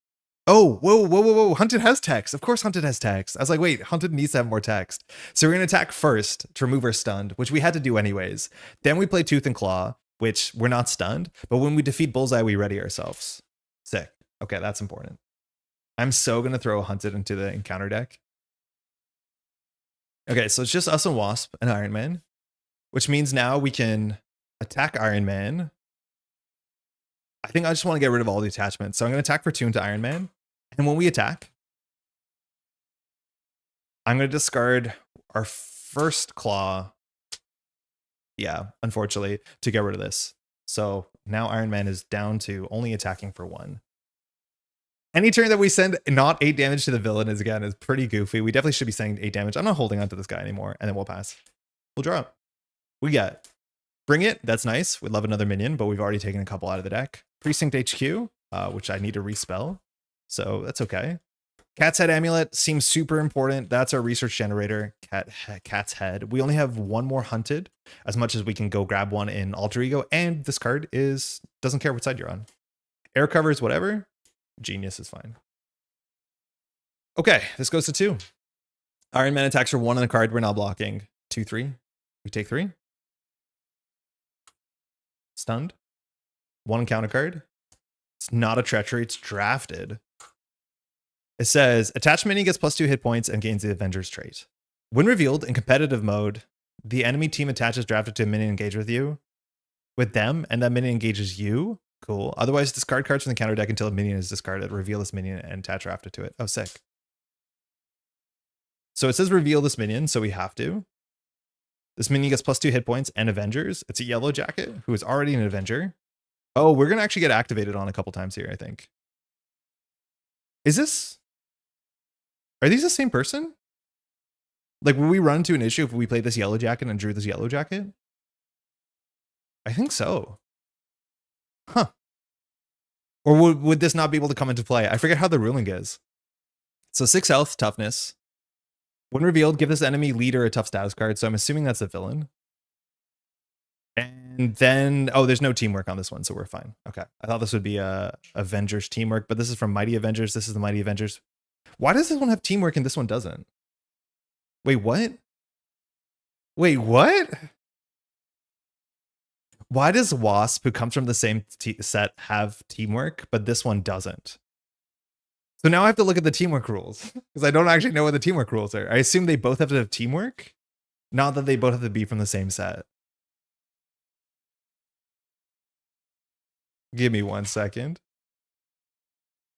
Oh, whoa. Hunted has text. Of course Hunted has text. I was like, wait, Hunted needs to have more text. So we're going to attack first to remove our stunned, which we had to do anyways. Then we play Tooth and Claw, which we're not stunned. But when we defeat Bullseye, we ready ourselves. Sick. Okay, that's important. I'm so going to throw Hunted into the encounter deck. Okay, so it's just us and Wasp and Iron Man, which means now we can attack Iron Man. I think I just want to get rid of all the attachments. So I'm going to attack for 2 into Iron Man. And when we attack, I'm going to discard our first claw. Yeah, unfortunately, to get rid of this. So now Iron Man is down to only attacking for 1. Any turn that we send not 8 damage to the villain is pretty goofy. We definitely should be sending 8 damage. I'm not holding on to this guy anymore. And then we'll pass. We'll draw. We got Bring It. That's nice. We'd love another minion, but we've already taken a couple out of the deck. Precinct HQ, which I need to respell. So that's okay. Cat's Head Amulet seems super important. That's our research generator. Cat's Head. We only have 1 more hunted, as much as we can go grab 1 in Alter Ego. And this card doesn't care what side you're on. Air covers, whatever. Genius is fine. Okay, this goes to 2. Iron Man attacks for 1 on a card we're not blocking. 2, 3. We take 3. Stunned. 1 counter card. It's not a treachery, it's drafted. It says, attached minion gets +2 hit points and gains the Avengers trait. When revealed in competitive mode, the enemy team attaches drafted to a minion engaged with them, and that minion engages you. Cool. Otherwise, discard cards from the counter deck until a minion is discarded. Reveal this minion and attach drafted to it. Oh, sick. So it says reveal this minion, so we have to. This minion gets +2 hit points and Avengers. It's a Yellow Jacket who is already an Avenger. Oh, we're going to actually get activated on a couple times here, I think. Are these the same person? Like, will we run into an issue if we played this Yellow Jacket and drew this Yellow Jacket? I think so. Huh. Or would this not be able to come into play? I forget how the ruling is. So 6 health, toughness. When revealed, give this enemy leader a tough status card. So I'm assuming that's a villain. And then, oh, there's no teamwork on this one, so we're fine. Okay. I thought this would be a Avengers teamwork, but this is from Mighty Avengers. This is the Mighty Avengers. Why does this one have teamwork and this one doesn't? Wait, what? Wait, what? Why does Wasp, who comes from the same set, have teamwork, but this one doesn't? So now I have to look at the teamwork rules because I don't actually know what the teamwork rules are. I assume they both have to have teamwork, not that they both have to be from the same set. Give me 1 second.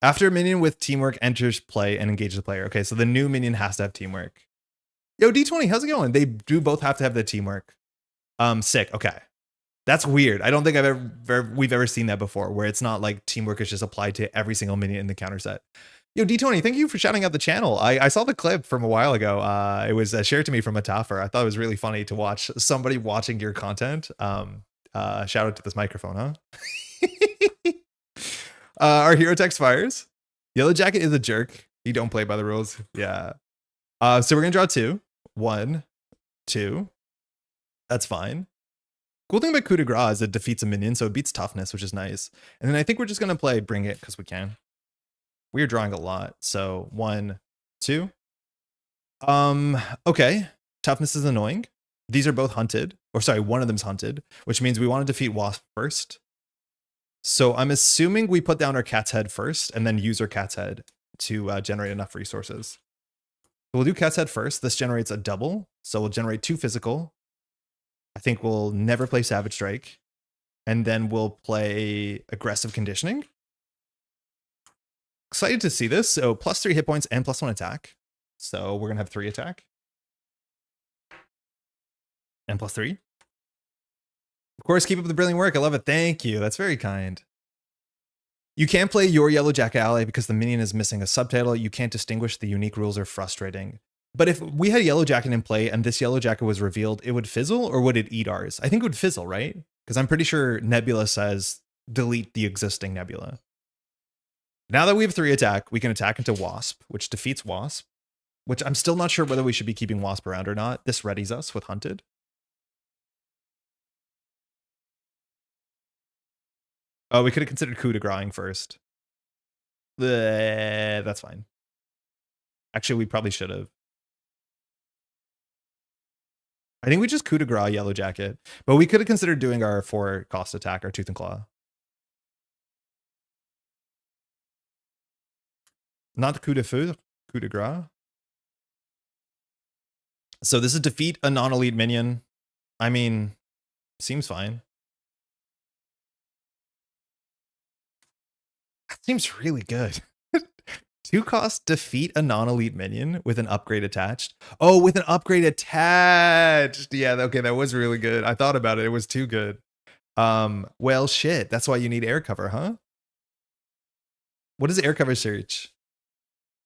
After a minion with teamwork enters play and engages the player. Okay, so the new minion has to have teamwork. Yo, D20, how's it going? They do both have to have the teamwork. Sick. Okay. That's weird. I don't think we've ever seen that before, where it's not like teamwork is just applied to every single minion in the counter set. Yo, D20, thank you for shouting out the channel. I saw the clip from a while ago. It was shared to me from a Taffer. I thought it was really funny to watch somebody watching your content. Shout out to this microphone, huh? Our hero text fires. Yellow Jacket is a jerk. You don't play by the rules. Yeah. So we're gonna draw 2. 1, 2. That's fine. Cool thing about coup de grace is it defeats a minion, so it beats toughness, which is nice. And then I think we're just gonna play bring it because we can. We're drawing a lot. So 1, 2. Okay. Toughness is annoying. These are both hunted. Or sorry, one of them's hunted, which means we want to defeat Wasp first. So I'm assuming we put down our cat's head first and then use our cat's head to generate enough resources. We'll do cat's head first. This generates a double. So we'll generate 2 physical. I think we'll never play Savage Strike. And then we'll play aggressive conditioning. Excited to see this. So +3 hit points and +1 attack. So we're going to have 3 attack. And +3. Of course, keep up the brilliant work. I love it. Thank you. That's very kind. You can't play your Yellow Jacket ally because the minion is missing a subtitle. You can't distinguish. The unique rules are frustrating. But if we had Yellow Jacket in play and this Yellow Jacket was revealed, it would fizzle or would it eat ours? I think it would fizzle, right? Because I'm pretty sure Nebula says delete the existing Nebula. Now that we have 3 attack, we can attack into Wasp, which defeats Wasp, which I'm still not sure whether we should be keeping Wasp around or not. This readies us with Hunted. Oh, we could have considered coup de grace first. That's fine. Actually, we probably should have. I think we just coup de grace Yellow Jacket, but we could have considered doing our 4 cost attack, our Tooth and Claw. Not the coup de feu, coup de grace. So this is defeat a non-elite minion. I mean, seems fine. That seems really good. 2 cost defeat a non-elite minion with an upgrade attached. Oh, with an upgrade attached. Yeah, okay, that was really good. I thought about it. It was too good. Well, shit. That's why you need air cover, huh? What does air cover search?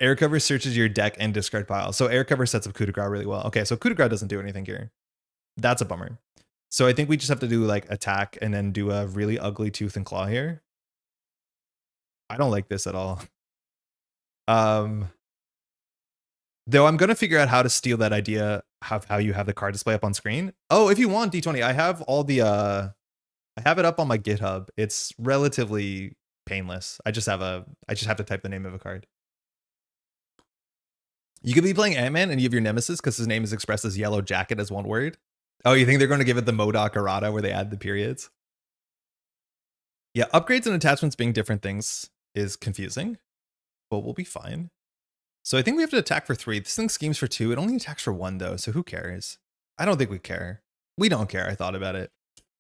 Air cover searches your deck and discard pile. So air cover sets up coup de grace really well. Okay, so coup de grace doesn't do anything here. That's a bummer. So I think we just have to do like attack and then do a really ugly Tooth and Claw here. I don't like this at all. Though I'm gonna figure out how to steal that idea of how you have the card display up on screen. Oh, if you want D20, I have all the I have it up on my GitHub. It's relatively painless. I just have to type the name of a card. You could be playing Ant-Man and you have your nemesis because his name is expressed as Yellow Jacket as one word. Oh, you think they're going to give it the MODOK errata where they add the periods? Yeah, upgrades and attachments being different things is confusing, but we'll be fine. So I think we have to attack for 3. This thing schemes for 2. It only attacks for 1 though, so who cares? I don't think we care. We don't care. I thought about it.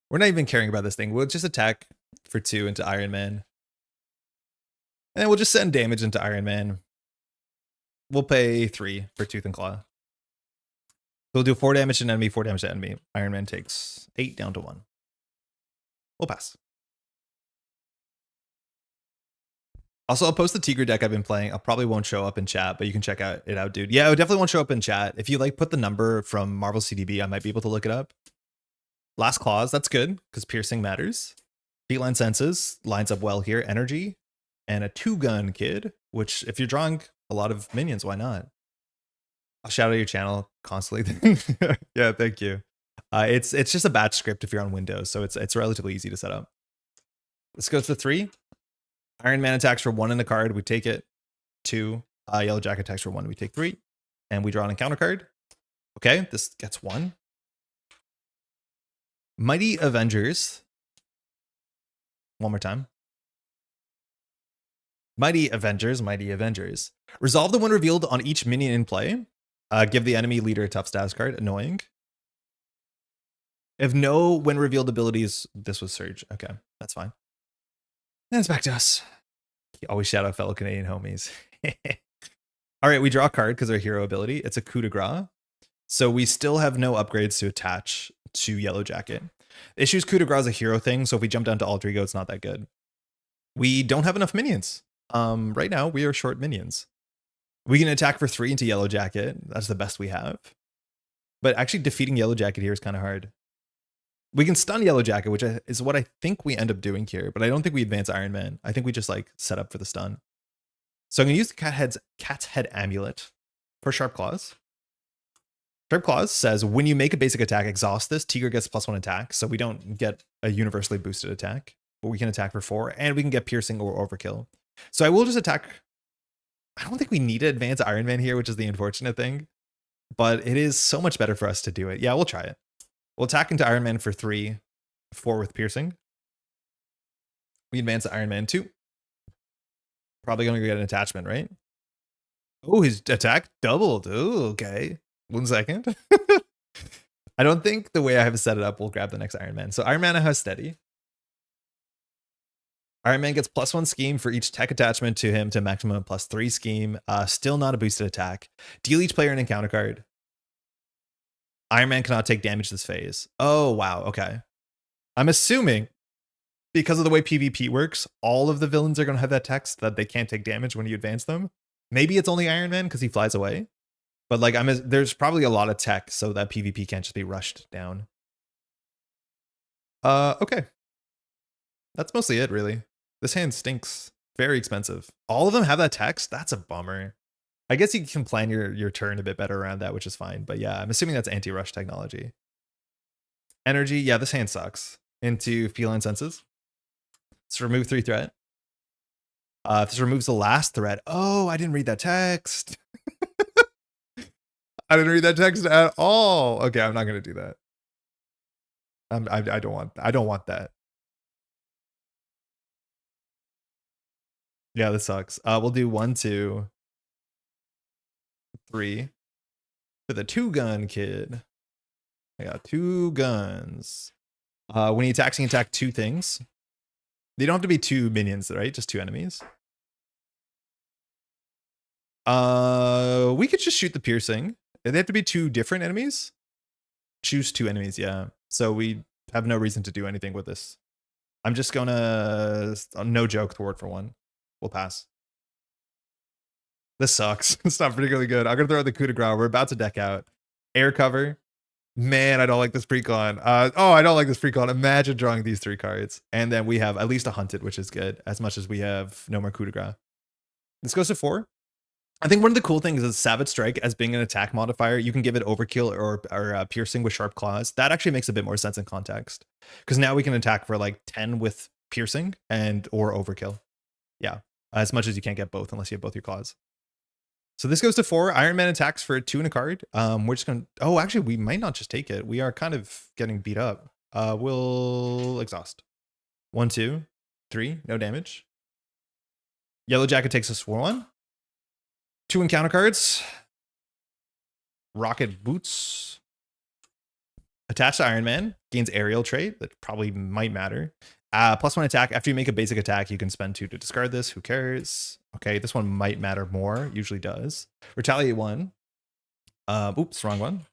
We're not even caring about this thing. We'll just attack for 2 into Iron Man. And then we'll just send damage into Iron Man. We'll pay 3 for Tooth and Claw. We'll do 4 damage to an enemy, 4 damage to enemy. Iron Man takes 8 down to 1. We'll pass. Also, I'll post the Tigra deck I've been playing. I probably won't show up in chat, but you can check it out, dude. Yeah, it definitely won't show up in chat. If you like put the number from Marvel CDB, I might be able to look it up. Last Claws, that's good, because piercing matters. Feline Senses lines up well here. Energy. And a 2-gun kid, which if you're drawing a lot of minions, why not? I'll shout out your channel constantly. Yeah, thank you. It's just a batch script if you're on Windows, so it's relatively easy to set up. This goes to 3. Iron Man attacks for 1 in the card. We take it. 2. Yellow Jacket attacks for 1. We take 3. And we draw an encounter card. Okay, this gets 1. Mighty Avengers. One more time. Mighty Avengers, Mighty Avengers. Resolve the one revealed on each minion in play. Give the enemy leader a tough status card. Annoying. If no when revealed abilities, this was Surge. Okay, that's fine. Then it's back to us. Always shout out fellow Canadian homies. All right, we draw a card because our hero ability. It's a coup de grace. So we still have no upgrades to attach to Yellow Jacket. Issues coup de grace is a hero thing, so if we jump down to Alter Ego, it's not that good. We don't have enough minions. Right now, we are short minions. We can attack for 3 into Yellow Jacket. That's the best we have. But actually defeating Yellow Jacket here is kind of hard. We can stun Yellow Jacket, which is what I think we end up doing here, but I don't think we advance Iron Man. I think we just like set up for the stun. So I'm going to use the cat's head amulet for Sharp Claws. Sharp Claws says when you make a basic attack, exhaust this. Tigra gets +1 attack, so we don't get a universally boosted attack, but we can attack for 4, and we can get piercing or overkill. So I will just attack. I don't think we need to advance Iron Man here, which is the unfortunate thing, but it is so much better for us to do it. Yeah, we'll try it. We'll attack into Iron Man for 3, 4 with piercing. We advance to Iron Man 2. Probably going to get an attachment, right? Oh, his attack doubled. Oh, okay. 1 second. I don't think the way I have set it up will grab the next Iron Man. So Iron Man has steady. Iron Man gets +1 scheme for each tech attachment to him to maximum +3 scheme. Still not a boosted attack. Deal each player an encounter card. Iron Man cannot take damage this phase. Oh, wow. Okay. I'm assuming because of the way PvP works, all of the villains are going to have that text that they can't take damage when you advance them. Maybe it's only Iron Man because he flies away. But like, there's probably a lot of tech so that PvP can't just be rushed down. Okay. That's mostly it, really. This hand stinks. Very expensive. All of them have that text? That's a bummer. I guess you can plan your turn a bit better around that, which is fine. But yeah, I'm assuming that's anti-rush technology. Energy, yeah, this hand sucks. Into Feline Senses. Let's remove 3 threat. This removes the last threat. Oh, I didn't read that text. I didn't read that text at all. Okay, I'm not gonna do that. I don't want that. Yeah, this sucks. We'll do 1, 2, 3 for the 2-gun kid. I got 2 guns. When he attacks, he can attack 2 things. They don't have to be 2 minions, right? Just 2 enemies. We could just shoot the piercing. They have to be 2 different enemies. Choose 2 enemies, yeah. So we have no reason to do anything with this. I'm just gonna no joke thwart for 1. We'll pass. This sucks. It's not particularly good. I'm gonna throw out the coup de grace. We're about to deck out. Air cover. Man, I don't like this precon. I don't like this precon. Imagine drawing these 3 cards. And then we have at least a hunted, which is good, as much as we have no more coup de grace. This goes to 4. I think one of the cool things is Savage Strike as being an attack modifier. You can give it overkill or piercing with Sharp Claws. That actually makes a bit more sense in context. Because now we can attack for like 10 with piercing or overkill. Yeah, as much as you can't get both unless you have both your claws. So this goes to 4. Iron Man attacks for 2 and a card. We're just going to... Oh, actually, we might not just take it. We are kind of getting beat up. We'll exhaust. 1, 2, 3. No damage. Yellow Jacket takes us for 1. 2 encounter cards. Rocket Boots. Attached to Iron Man. Gains aerial trait. That probably might matter. +1 attack. After you make a basic attack, you can spend 2 to discard this. Who cares? Okay, this one might matter more. Usually does. Retaliate 1. Oops, wrong one.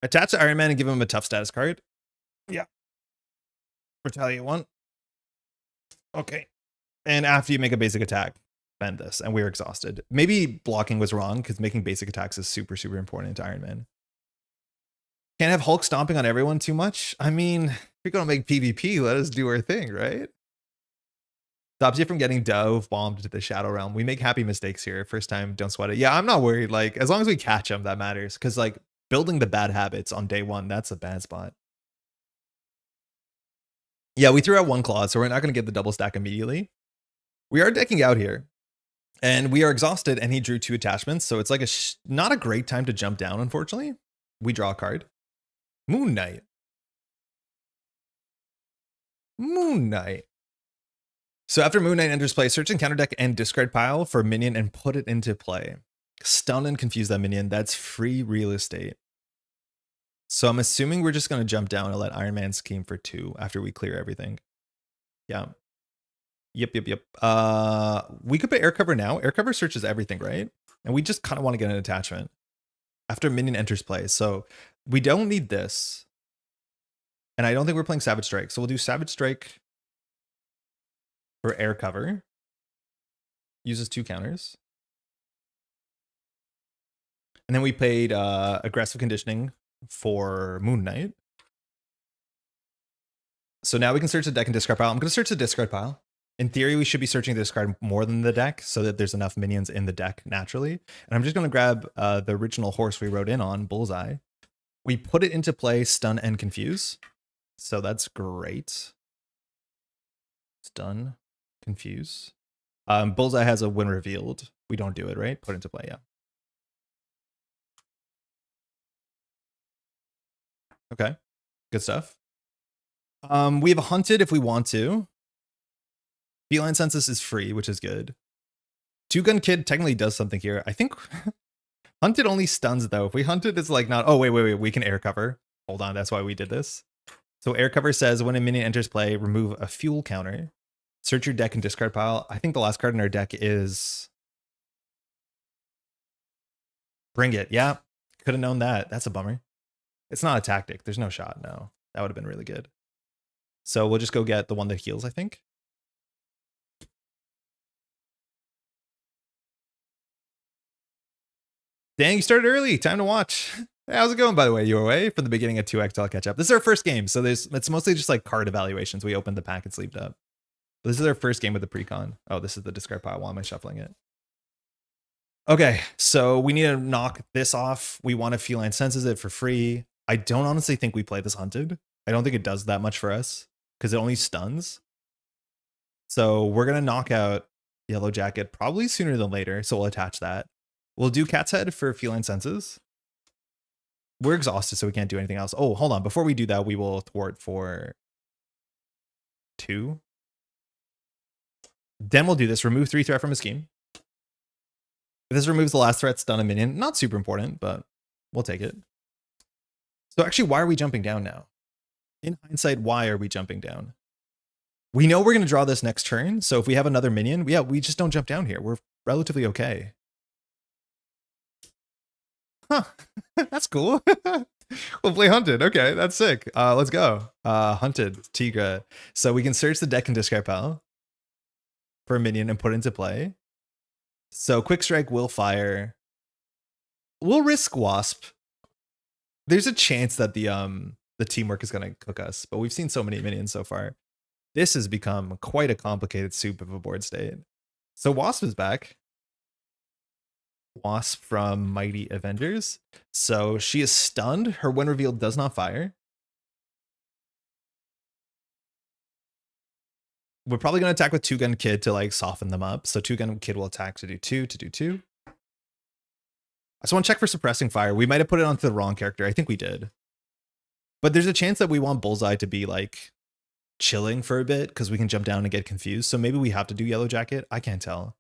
Attach to Iron Man and give him a tough status card. Yeah. Retaliate 1. Okay. And after you make a basic attack, spend this. And we're exhausted. Maybe blocking was wrong because making basic attacks is super, super important to Iron Man. Can't have Hulk stomping on everyone too much. I mean, if you're going to make PvP, let us do our thing, right? Stops you from getting dove bombed to the Shadow Realm. We make happy mistakes here. First time, don't sweat it. Yeah, I'm not worried. Like, as long as we catch them, that matters. Because, like, building the bad habits on day 1, that's a bad spot. Yeah, we threw out 1 claw, so we're not going to get the double stack immediately. We are decking out here. And we are exhausted, and he drew 2 attachments. So it's like not a great time to jump down, unfortunately. We draw a card. Moon Knight. Moon Knight. So after Moon Knight enters play, search encounter deck and discard pile for a minion and put it into play. Stun and confuse that minion. That's free real estate. So I'm assuming we're just going to jump down and let Iron Man scheme for 2 after we clear everything. Yeah. Yep. We could put air cover now. Air cover searches everything, right? And we just kind of want to get an attachment after minion enters play. So we don't need this. And I don't think we're playing Savage Strike. So we'll do Savage Strike for air cover. Uses 2 counters. And then we played aggressive conditioning for Moon Knight. So now we can search the deck and discard pile. I'm going to search the discard pile In theory, we should be searching this card more than the deck so that there's enough minions in the deck naturally. And I'm just going to grab the original horse we wrote in on, Bullseye. We put it into play, stun and confuse. So that's great. Stun, confuse. Bullseye has a when revealed. We don't do it, right? Put into play, yeah. Okay, good stuff. We have a hunted if we want to. Feline Census is free, which is good. Two Gun Kid technically does something here. I think hunted only stuns though. If we hunted, it's like not, oh, wait, we can air cover. Hold on, that's why we did this. So air cover says when a minion enters play, remove a fuel counter. Search your deck and discard pile. I think the last card in our deck is Bring It. Yeah, could have known that. That's a bummer. It's not a tactic. There's no shot, no. That would have been really good. So we'll just go get the one that heals, I think. Dang, you started early. Time to watch. Hey, how's it going, by the way? You were away from the beginning of 2X. I'll catch up. This is our first game, so it's mostly just like card evaluations. We opened the pack and sleeved up. This is our first game with the Precon. Oh, this is the discard pile. Why am I shuffling it? Okay, so we need to knock this off. We want to Feline Senses it for free. I don't honestly think we play this hunted. I don't think it does that much for us because it only stuns. So we're going to knock out Yellow Jacket probably sooner than later. So we'll attach that. We'll do Cat's Head for Feline Senses. We're exhausted, so we can't do anything else. Oh, hold on. Before we do that, we will thwart for 2. Then we'll do this. Remove 3 threat from a scheme. If this removes the last threat, stun a minion. Not super important, but we'll take it. So actually, why are we jumping down now? In hindsight, why are we jumping down? We know we're going to draw this next turn, so if we have another minion, yeah, we just don't jump down here. We're relatively okay. Huh, that's cool. We'll play Hunted. Okay, that's sick. Let's go. Hunted, Tigra. So we can search the deck and discard pile for a minion and put it into play. So Quick Strike will fire. We'll risk Wasp. There's a chance that the teamwork is going to cook us, but we've seen so many minions so far. This has become quite a complicated soup of a board state. So Wasp is back. Wasp from Mighty Avengers. So she is stunned. Her when revealed does not fire. We're probably going to attack with 2 Gun Kid to like soften them up. So 2 Gun Kid will attack to do 2. I just want to check for suppressing fire. We might have put it onto the wrong character. I think we did. But there's a chance that we want Bullseye to be like chilling for a bit because we can jump down and get confused. So maybe we have to do Yellow Jacket. I can't tell.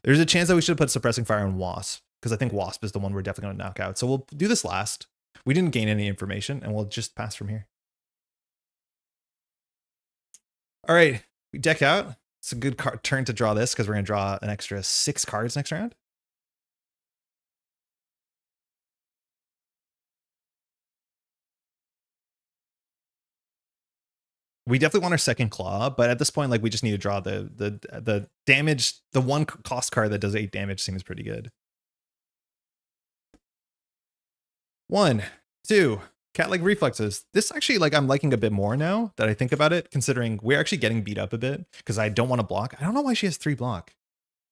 There's a chance that we should have put suppressing fire on Wasp because I think Wasp is the one we're definitely going to knock out. So we'll do this last. We didn't gain any information and we'll just pass from here. All right, we deck out. It's a good turn to draw this because we're going to draw an extra 6 cards next round. We definitely want our second claw, but at this point, like we just need to draw the damage. The one cost card that does 8 damage seems pretty good. 1, 2, cat-like reflexes. This actually, like, I'm liking a bit more now that I think about it, considering we're actually getting beat up a bit because I don't want to block. I don't know why she has 3 block.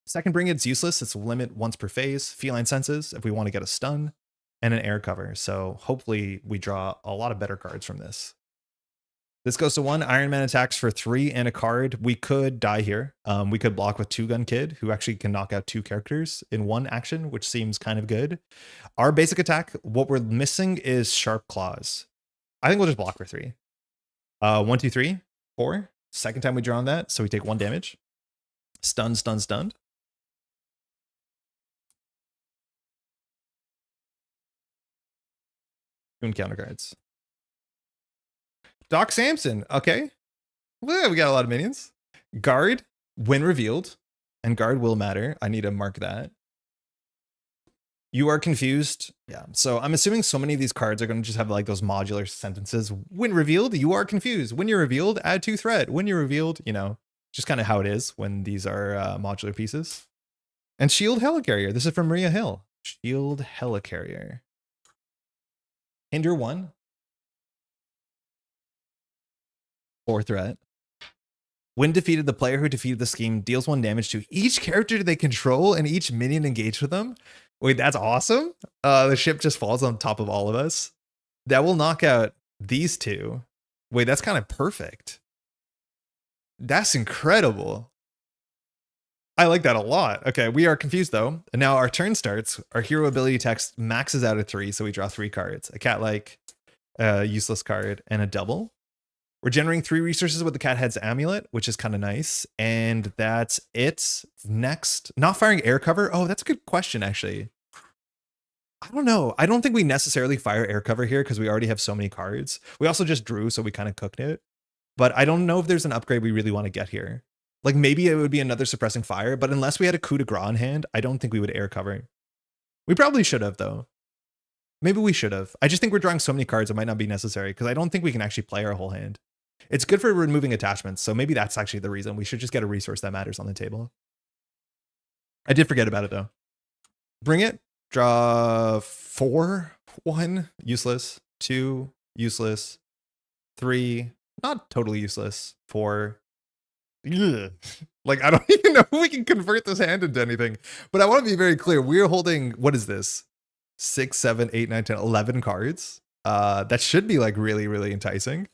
Second Bring It's useless. It's limit once per phase. Feline Senses if we want to get a stun, and an air cover. So hopefully we draw a lot of better cards from this. This goes to 1. Iron Man attacks for 3 and a card. We could die here. We could block with 2 Gun Kid, who actually can knock out 2 characters in 1 action, which seems kind of good. Our basic attack, what we're missing is Sharp Claws. I think we'll just block for 3. 1, 2, 3, 4. Second time we draw on that, so we take 1 damage. Stunned, stunned, stunned. Counter cards. Doc Samson. Okay. Well, we got a lot of minions. Guard, when revealed, and guard will matter. I need to mark that. You are confused. Yeah. So I'm assuming so many of these cards are going to just have like those modular sentences. When revealed, you are confused. When you're revealed, add 2 threat. When you're revealed, you know, just kind of how it is when these are modular pieces. And Shield Helicarrier. This is from Maria Hill. Shield Helicarrier. Hinder 1. 4 threat. When defeated, the player who defeated the scheme deals 1 damage to each character they control and each minion engaged with them. Wait, that's awesome. The ship just falls on top of all of us. That will knock out these two. Wait, that's kind of perfect. That's incredible. I like that a lot. Okay, we are confused though. And now our turn starts. Our hero ability text maxes out at 3, so we draw 3 cards. A cat-like, useless card, and a double. We're generating 3 resources with the cat head's amulet, which is kind of nice. And that's it. Next, not firing air cover. Oh, that's a good question, actually. I don't know. I don't think we necessarily fire air cover here because we already have so many cards. We also just drew, so we kind of cooked it. But I don't know if there's an upgrade we really want to get here. Like maybe it would be another suppressing fire, but unless we had a coup de grace in hand, I don't think we would air cover. We probably should have though. Maybe we should have. I just think we're drawing so many cards it might not be necessary because I don't think we can actually play our whole hand. It's good for removing attachments, so maybe that's actually the reason. We should just get a resource that matters on the table. I did forget about it though. Bring it. Draw 4. 1, useless. 2, useless. 3, not totally useless. 4. Ugh. Like, I don't even know if we can convert this hand into anything. But I want to be very clear. We're holding, what is this? 6, 7, 8, 9, 10, 11 cards. That should be like really, really enticing.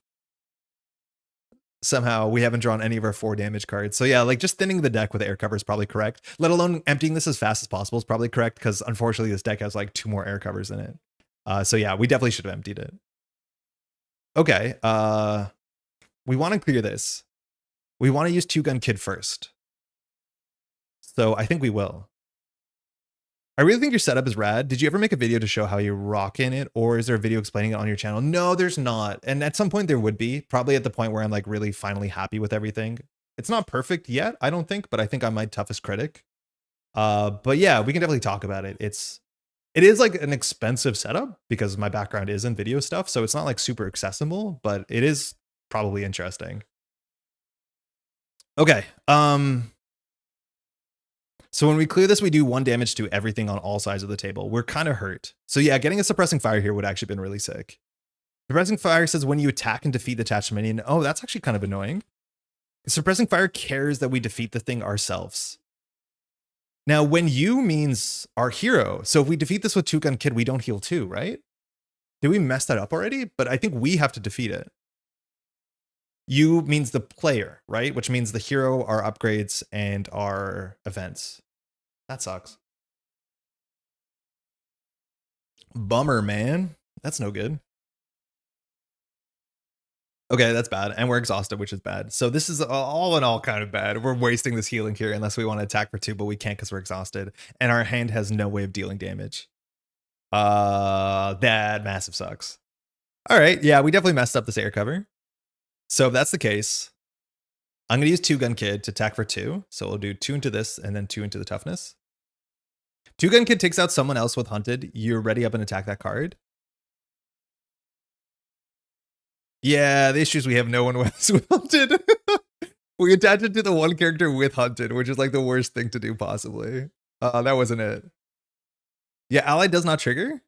Somehow we haven't drawn any of our 4 damage cards. So yeah, like just thinning the deck with air cover is probably correct. Let alone emptying this as fast as possible is probably correct because unfortunately this deck has like 2 more air covers in it. So yeah, we definitely should have emptied it. Okay, we want to clear this. We want to use 2-Gun Kid first. So I think we will. I really think your setup is rad. Did you ever make a video to show how you rock in it? Or is there a video explaining it on your channel? No, there's not. And at some point there would be. Probably at the point where I'm like really finally happy with everything. It's not perfect yet, I don't think. But I think I'm my toughest critic. But yeah, we can definitely talk about it. It is like an expensive setup because my background is in video stuff. So it's not like super accessible. But it is probably interesting. Okay, so when we clear this, we do 1 damage to everything on all sides of the table. We're kind of hurt. So yeah, getting a suppressing fire here would actually been really sick. Suppressing fire says when you attack and defeat the attached minion. Oh, that's actually kind of annoying. Suppressing fire cares that we defeat the thing ourselves. Now, when you means our hero. So if we defeat this with 2-Gun Kid, we don't heal 2, right? Did we mess that up already? But I think we have to defeat it. You means the player, right? Which means the hero, our upgrades, and our events. That sucks. Bummer, man. That's no good. Okay, that's bad. And we're exhausted, which is bad. So this is all in all kind of bad. We're wasting this healing here unless we want to attack for 2, but we can't because we're exhausted. And our hand has no way of dealing damage. That massive sucks. All right, yeah, we definitely messed up this air cover. So if that's the case, I'm going to use 2-Gun Kid to attack for 2. So we'll do 2 into this and then 2 into the toughness. 2-Gun Kid takes out someone else with Hunted. You're ready up and attack that card. Yeah, the issue is we have no one with Hunted. We attach it to the one character with Hunted, which is like the worst thing to do possibly. That wasn't it. Yeah, ally does not trigger.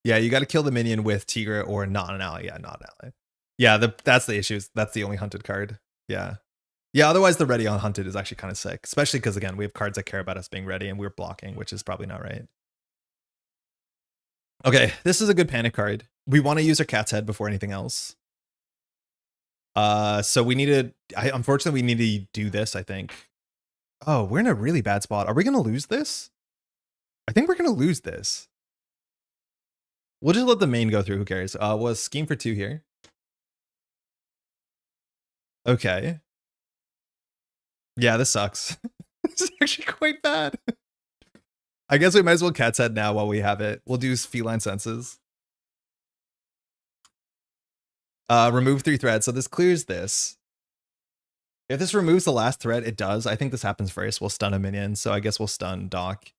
Yeah, you got to kill the minion with Tigra or not an ally. Yeah, not an ally. Yeah, that's the issue. That's the only Hunted card. Yeah. Yeah, otherwise the ready on Hunted is actually kind of sick. Especially because, again, we have cards that care about us being ready and we're blocking, which is probably not right. Okay, this is a good panic card. We want to use our cat's head before anything else. So we need to... unfortunately, we need to do this, I think. Oh, we're in a really bad spot. Are we going to lose this? I think we're going to lose this. We'll just let the main go through. Who cares? We'll scheme for 2 here. Okay. Yeah, this sucks. This is actually quite bad. I guess we might as well cat's head now while we have it. We'll do feline senses. Remove 3 threads. So this clears this. If this removes the last thread, it does. I think this happens first. We'll stun a minion. So I guess we'll stun Doc.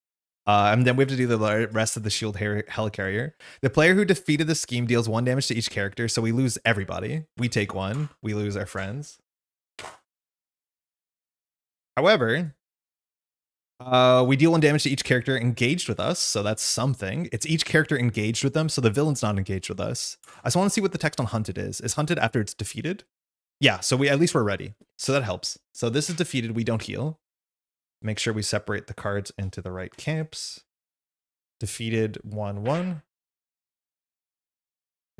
And then we have to do the rest of the shield helicarrier. The player who defeated the scheme deals 1 damage to each character. So we lose everybody. We take 1. We lose our friends. However, we deal 1 damage to each character engaged with us. So that's something. It's each character engaged with them. So the villain's not engaged with us. I just want to see what the text on Hunted is. Is Hunted after it's defeated? Yeah, so we at least we're ready. So that helps. So this is defeated. We don't heal. Make sure we separate the cards into the right camps. Defeated 1-1.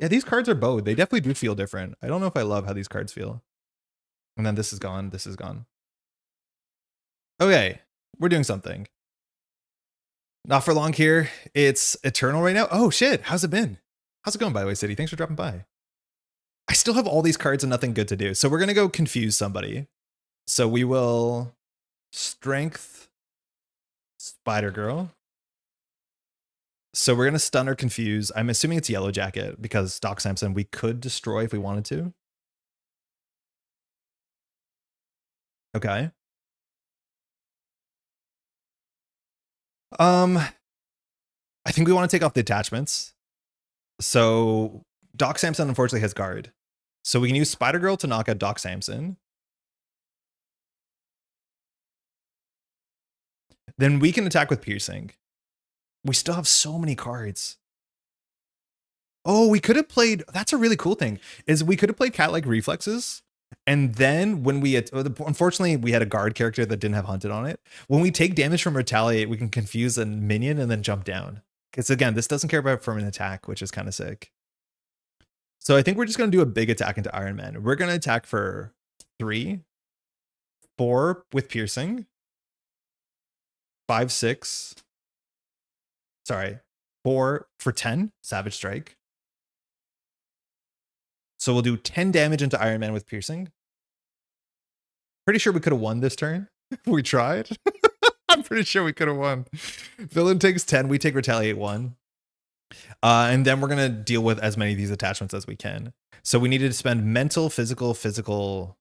Yeah, these cards are bowed. They definitely do feel different. I don't know if I love how these cards feel. And then this is gone. This is gone. Okay, we're doing something. Not for long here. It's Eternal right now. Oh shit, how's it been? How's it going, by the way, City? Thanks for dropping by. I still have all these cards and nothing good to do. So we're going to go confuse somebody. So we will Strength Spider Girl. So we're going to stun or confuse. I'm assuming it's Yellow Jacket because Doc Samson we could destroy if we wanted to. Okay. I think we want to take off the attachments. So Doc Samson unfortunately has guard. So we can use Spider Girl to knock out Doc Samson. Then we can attack with piercing. We still have so many cards. Oh, we could have played, that's a really cool thing, is we could have played cat-like reflexes. And then when we, unfortunately, we had a guard character that didn't have hunted on it. When we take damage from retaliate, we can confuse a minion and then jump down. Because again, this doesn't care about from an attack, which is kind of sick. So I think we're just going to do a big attack into Iron Man. We're going to attack for 3, 4 with piercing, 5, 6. Sorry, 4 for 10, Savage Strike. So we'll do 10 damage into Iron Man with piercing. Pretty sure we could have won this turn. We tried. I'm pretty sure we could have won. Villain takes 10. We take retaliate 1. And then we're going to deal with as many of these attachments as we can. So we needed to spend mental, physical, physical.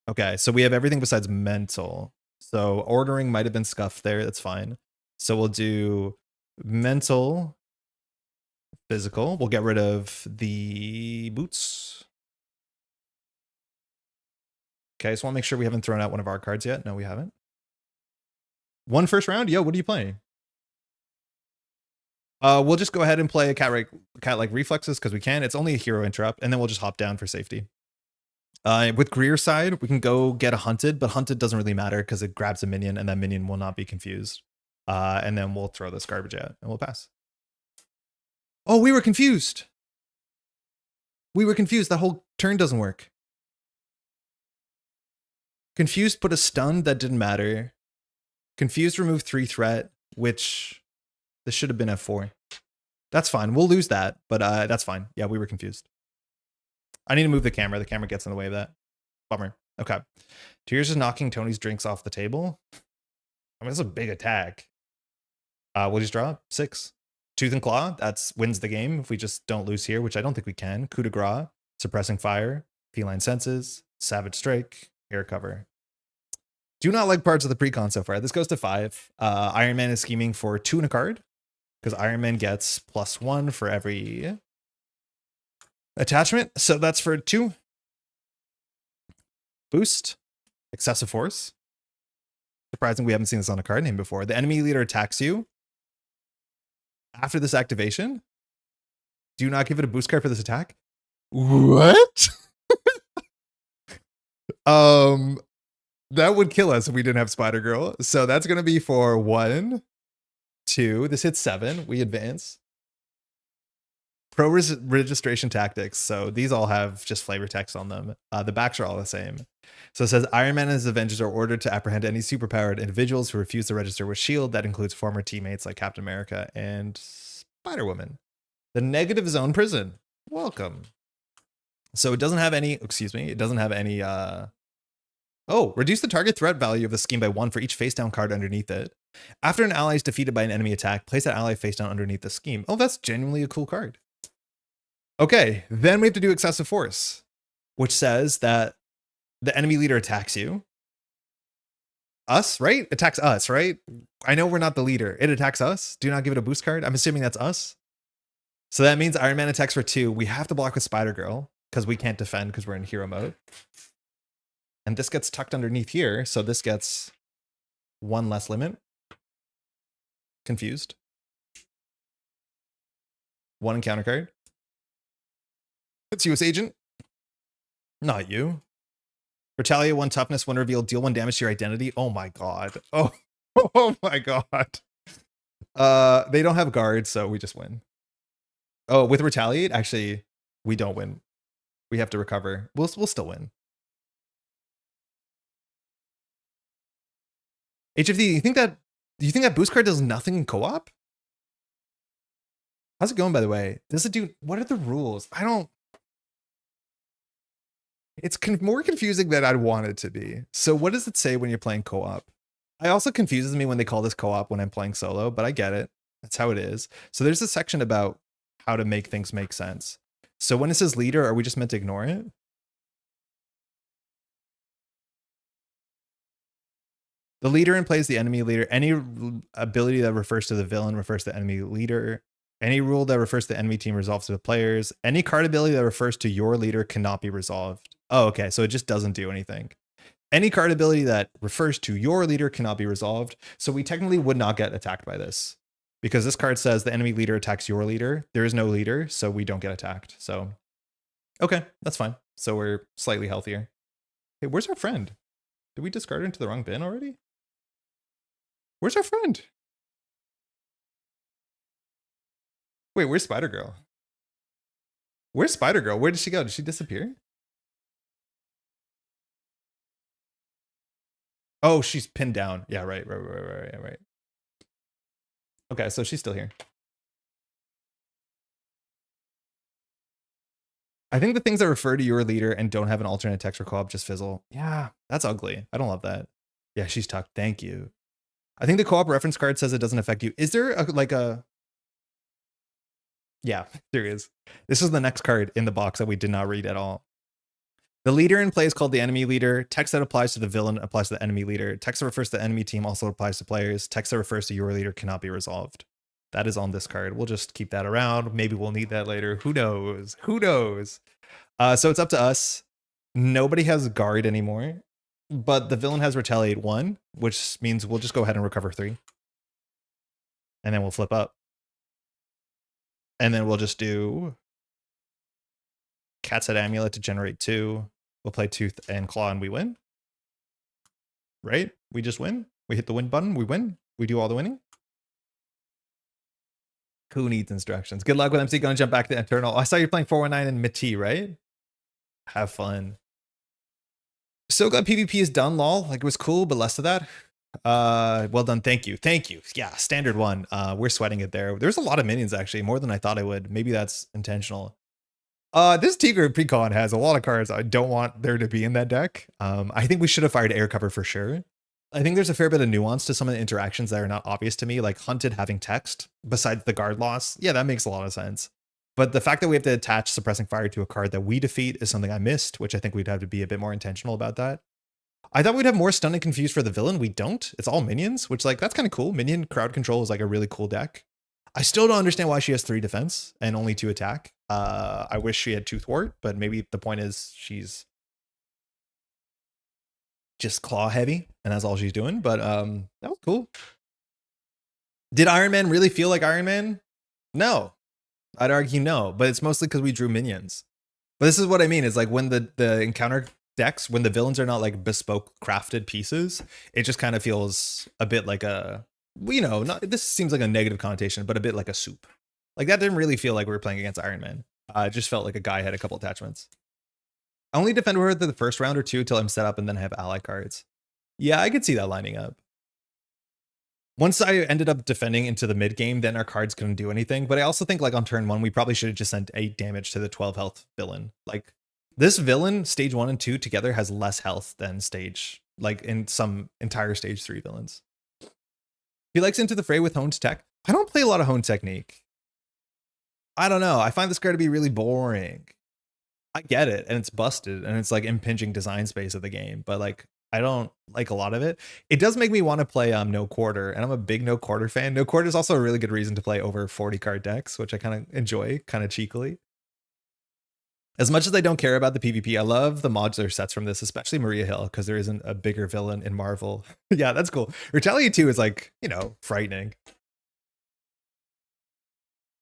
Okay, so we have everything besides mental. So ordering might have been scuffed there. That's fine. So we'll do mental, physical. We'll get rid of the boots. Okay, I just want to make sure we haven't thrown out one of our cards yet. No, we haven't. 1 first round? Yo, what are you playing? We'll just go ahead and play a cat-like reflexes because we can. It's only a hero interrupt, and then we'll just hop down for safety. With Greer's side, we can go get a hunted, but hunted doesn't really matter because it grabs a minion, and that minion will not be confused. And then we'll throw this garbage out, and we'll pass. Oh, we were confused. We were confused. The whole turn doesn't work. Confused put a stun that didn't matter. Confused removed 3 threat, which this should have been F4. That's fine. We'll lose that, but that's fine. Yeah, we were confused. I need to move the camera. The camera gets in the way of that. Bummer. Okay. Tears is knocking Tony's drinks off the table. I mean, that's a big attack. We'll just draw 6. Tooth and Claw, that wins the game if we just don't lose here, which I don't think we can. Coup de grace, suppressing fire, feline senses, savage strike, air cover. Do not like parts of the precon so far. This goes to 5. Iron Man is scheming for 2 in a card because Iron Man gets +1 for every attachment. So that's for 2. Boost, excessive force. Surprising we haven't seen this on a card name before. The enemy leader attacks you. After this activation, do not give it a boost card for this attack. What? That would kill us if we didn't have Spider Girl. So that's going to be for 1, 2. This hits 7. We advance. Pro registration tactics. So these all have just flavor text on them. The backs are all the same. So it says Iron Man and his Avengers are ordered to apprehend any superpowered individuals who refuse to register with S.H.I.E.L.D. That includes former teammates like Captain America and Spider-Woman. The negative zone prison. Welcome. So it doesn't have any, excuse me, it doesn't have any, reduce the target threat value of the scheme by 1 for each face down card underneath it. After an ally is defeated by an enemy attack, place that ally face down underneath the scheme. Oh, that's genuinely a cool card. Okay, then we have to do excessive force, which says that the enemy leader attacks you. Us, right? Attacks us, right? I know we're not the leader. It attacks us. Do not give it a boost card. I'm assuming that's us. So that means Iron Man attacks for 2. We have to block with Spider Girl because we can't defend because we're in hero mode. And this gets tucked underneath here. So this gets 1 less limit. Confused. 1 encounter card. It's US Agent. Not you. Retaliate 1 toughness, 1 reveal, deal 1 damage to your identity. Oh my god. Oh, oh my god. They don't have guards, so we just win. Oh, with retaliate, actually, we don't win. We have to recover. We'll still win. HFD, do you think that boost card does nothing in co-op? How's it going, by the way? Does it do, what are the rules? I don't, it's more confusing than I'd want it to be. So what does it say when you're playing co-op? It also confuses me when they call this co-op when I'm playing solo, but I get it. That's how it is. So there's a section about how to make things make sense. So when it says leader, are we just meant to ignore it? The leader in play is the enemy leader. Any ability that refers to the villain refers to the enemy leader. Any rule that refers to the enemy team resolves to the players. Any card ability that refers to your leader cannot be resolved. Oh, okay. So it just doesn't do anything. Any card ability that refers to your leader cannot be resolved. So we technically would not get attacked by this because this card says the enemy leader attacks your leader. There is no leader, so we don't get attacked. So, okay, that's fine. So we're slightly healthier. Hey, where's our friend? Did we discard her into the wrong bin already? Where's our friend? Wait, where's Spider-Girl? Where's Spider-Girl? Where did she go? Did she disappear? Oh, she's pinned down. Yeah, right. Okay, so she's still here. I think the things that refer to your leader and don't have an alternate text for co-op just fizzle. Yeah, that's ugly. I don't love that. Yeah, she's tucked. Thank you. I think the co-op reference card says it doesn't affect you. Is there Yeah, there is. This is the next card in the box that we did not read at all. The leader in play is called the enemy leader. Text that applies to the villain applies to the enemy leader. Text that refers to the enemy team also applies to players. Text that refers to your leader cannot be resolved. That is on this card. We'll just keep that around. Maybe we'll need that later. Who knows? Who knows? So it's up to us. Nobody has guard anymore, but the villain has retaliate 1, which means we'll just go ahead and recover 3. And then we'll flip up. And then we'll just do Cat's Head Amulet to generate 2. We'll play Tooth and Claw and we win. Right? We just win. We hit the win button. We win. We do all the winning. Who needs instructions? Good luck with MC. Gonna jump back to Eternal. I saw you're playing 419 and Mati, right? Have fun. So glad PvP is done, lol. Like it was cool, but less of that. Well done. Thank you. Thank you. Yeah, standard 1. We're sweating it there. There's a lot of minions actually, more than I thought I would. Maybe that's intentional. This Tigra Precon has a lot of cards I don't want there to be in that deck. I think we should have fired air cover for sure. I think there's a fair bit of nuance to some of the interactions that are not obvious to me, like Hunted having text besides the guard loss. Yeah, that makes a lot of sense. But the fact that we have to attach suppressing fire to a card that we defeat is something I missed, which I think we'd have to be a bit more intentional about that. I thought we'd have more stun and confuse for the villain. We don't. It's all minions, which like that's kind of cool. Minion crowd control is like a really cool deck. I still don't understand why she has 3 defense and only 2 attack. I wish she had 2 thwart, but maybe the point is she's just claw heavy and that's all she's doing. But that was cool. Did Iron Man really feel like Iron Man? No. I'd argue no, but it's mostly because we drew minions. But this is what I mean is like when the encounter decks, when the villains are not like bespoke crafted pieces, it just kind of feels a bit like a, you know, not, this seems like a negative connotation, but a bit like a soup. Like that didn't really feel like we were playing against Iron Man. It just felt like a guy had a couple attachments. I only defend her the first round or 2 till I'm set up and then have ally cards. Yeah, I could see that lining up. Once I ended up defending into the mid game, then our cards couldn't do anything. But I also think like on turn 1, we probably should have just sent 8 damage to the 12 health villain. Like this villain, stage 1 and 2 together has less health than stage, like in some entire stage 3 villains. He likes Into the Fray with honed tech. I don't play a lot of honed technique. I don't know. I find this card to be really boring. I get it, and it's busted, and it's like impinging design space of the game, but like I don't like a lot of it. It does make me want to play No Quarter, and I'm a big No Quarter fan. No Quarter is also a really good reason to play over 40 card decks, which I kind of enjoy, kind of cheekily. As much as I don't care about the PvP, I love the modular sets from this, especially Maria Hill, because there isn't a bigger villain in Marvel. Yeah, that's cool. Retaliate 2 is like, you know, frightening.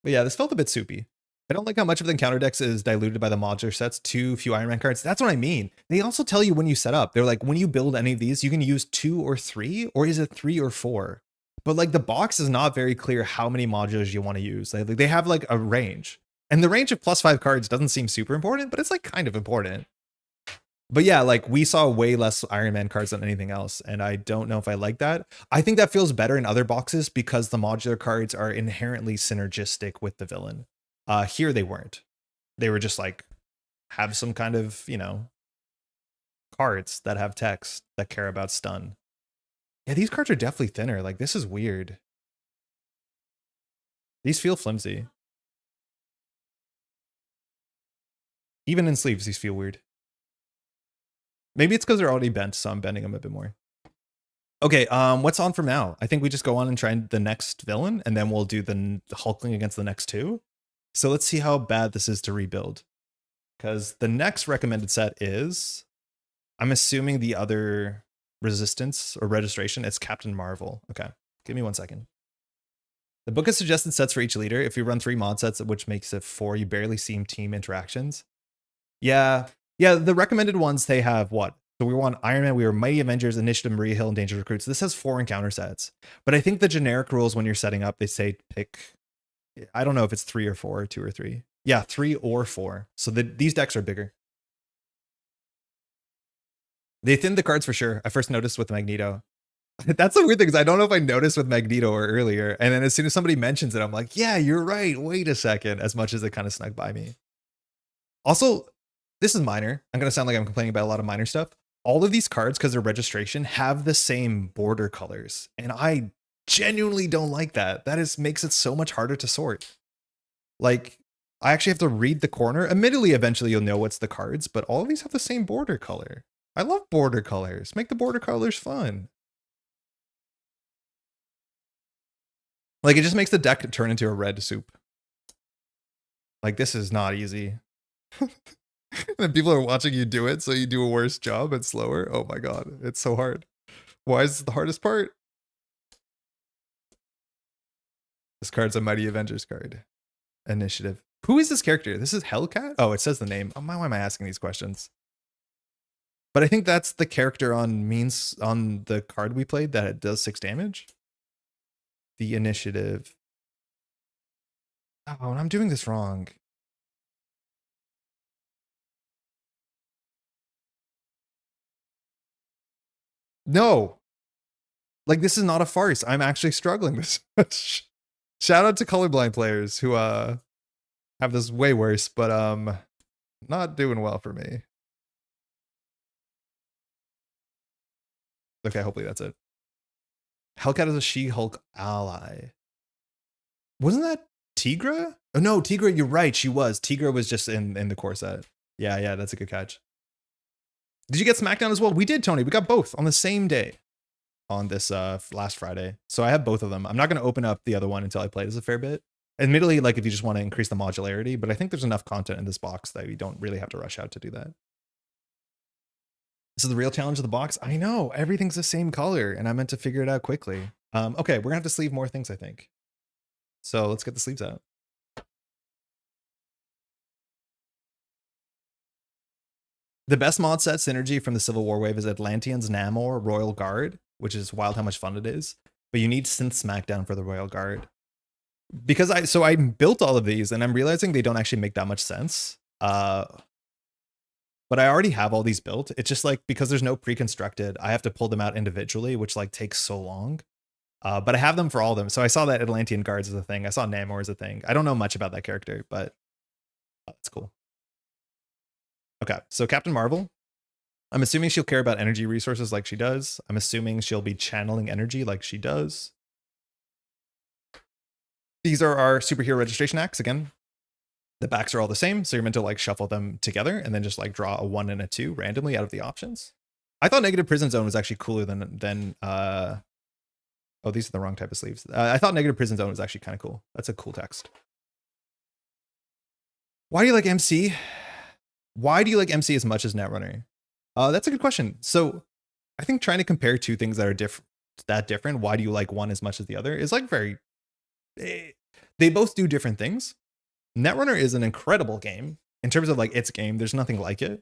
But yeah, this felt a bit soupy. I don't like how much of the encounter decks is diluted by the modular sets, too few Iron Man cards. That's what I mean. They also tell you when you set up. They're like, when you build any of these, you can use 2 or 3, or is it 3 or 4? But like the box is not very clear how many modulars you want to use. They have like a range. And the range of +5 cards doesn't seem super important, but it's like kind of important. But yeah, like we saw way less Iron Man cards than anything else, and I don't know if I like that. I think that feels better in other boxes because the modular cards are inherently synergistic with the villain. Here they weren't. They were just like, have some kind of, you know, cards that have text that care about stun. Yeah, these cards are definitely thinner. Like, this is weird. These feel flimsy. Even in sleeves, these feel weird. Maybe it's because they're already bent, so I'm bending them a bit more. Okay, what's on from now? I think we just go on and try the next villain, and then we'll do the Hulkling against the next 2. So let's see how bad this is to rebuild. Because the next recommended set is, I'm assuming the other resistance or registration, it's Captain Marvel. Okay, give me 1 second. The book has suggested sets for each leader. If you run 3 mod sets, which makes it 4, you barely see team interactions. Yeah, the recommended ones, they have what? So we want Iron Man, we were Mighty Avengers, Initiative, Maria Hill, and Dangerous Recruits. This has 4 encounter sets. But I think the generic rules when you're setting up, they say pick, I don't know if it's 3 or 4, 2 or 3. Yeah, 3 or 4. So these decks are bigger. They thinned the cards for sure. I first noticed with Magneto. That's the weird thing, because I don't know if I noticed with Magneto or earlier. And then as soon as somebody mentions it, I'm like, yeah, you're right. Wait a second. As much as it kind of snuck by me. Also, this is minor. I'm going to sound like I'm complaining about a lot of minor stuff. All of these cards, because they're registration, have the same border colors. And I genuinely don't like that. That makes it so much harder to sort. Like, I actually have to read the corner. Admittedly, eventually you'll know what's the cards, but all of these have the same border color. I love border colors. Make the border colors fun. Like, it just makes the deck turn into a red soup. Like, this is not easy. And people are watching you do it, so you do a worse job and slower. Oh my god, it's so hard. Why is this the hardest part? This card's a Mighty Avengers card. Initiative. Who is this character? This is Hellcat? Oh, it says the name. Why am I asking these questions? But I think that's the character on the card we played that it does 6 damage. The Initiative. Oh, and I'm doing this wrong. No. Like, this is not a farce. I'm actually struggling this much. Shout out to colorblind players who have this way worse, but not doing well for me. Okay, hopefully that's it. Hellcat is a She-Hulk ally. Wasn't that Tigra? Oh no, Tigra, you're right, she was. Tigra was just in the core set. Yeah, that's a good catch. Did you get SmackDown as well? We did, Tony. We got both on the same day on this last Friday. So I have both of them. I'm not going to open up the other one until I play this a fair bit. Admittedly, like if you just want to increase the modularity, but I think there's enough content in this box that we don't really have to rush out to do that. This is the real challenge of the box. I know, everything's the same color and I meant to figure it out quickly. Okay, we're gonna have to sleeve more things, I think. So let's get the sleeves out. The best mod set synergy from the Civil War wave is Atlanteans, Namor, Royal Guard, which is wild how much fun it is. But you need Synth Smackdown for the Royal Guard. Because I built all of these and I'm realizing they don't actually make that much sense. But I already have all these built. It's just like, because there's no pre-constructed, I have to pull them out individually, which like takes so long. But I have them for all of them. So I saw that Atlantean Guards is a thing. I saw Namor is a thing. I don't know much about that character, but that's cool. Okay, so Captain Marvel. I'm assuming she'll care about energy resources like she does. I'm assuming she'll be channeling energy like she does. These are our superhero registration acts again. The backs are all the same, so you're meant to like shuffle them together and then just like draw a 1 and a 2 randomly out of the options. I thought Negative Prison Zone was actually cooler than oh, these are the wrong type of sleeves. I thought Negative Prison Zone was actually kind of cool. That's a cool text. Why do you like MC? Why do you like MC as much as Netrunner? That's a good question. So I think trying to compare two things that are different, why do you like one as much as the other, is like very, they both do different things. Netrunner is an incredible game. In terms of like its game, there's nothing like it.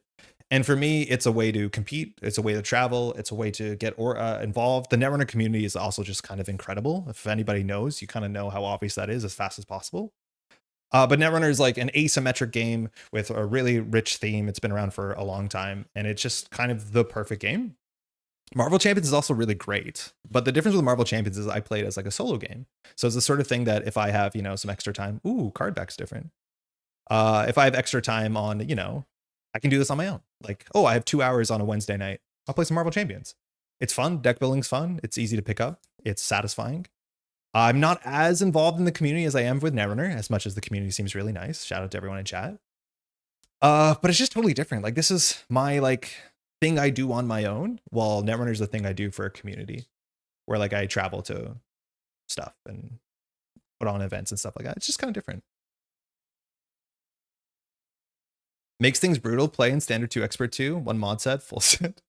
And for me, it's a way to compete. It's a way to travel. It's a way to get involved. The Netrunner community is also just kind of incredible. If anybody knows, you kind of know how obvious that is as fast as possible. But Netrunner is like an asymmetric game with a really rich theme. It's been around for a long time, and it's just kind of the perfect game. Marvel Champions is also really great, but the difference with Marvel Champions is I play it as like a solo game. So it's the sort of thing that if I have, some extra time, card back's different. If I have extra time on, I can do this on my own. Like, I have 2 hours on a Wednesday night. I'll play some Marvel Champions. It's fun. Deck building's fun. It's easy to pick up. It's satisfying. I'm not as involved in the community as I am with Netrunner, as much as the community seems really nice. Shout out to everyone in chat. But it's just totally different. Like, this is my thing I do on my own, while Netrunner is the thing I do for a community, where like I travel to stuff and put on events and stuff like that. It's just kind of different. Makes things brutal. Play in Standard 2, Expert 2, 1 mod set, full set.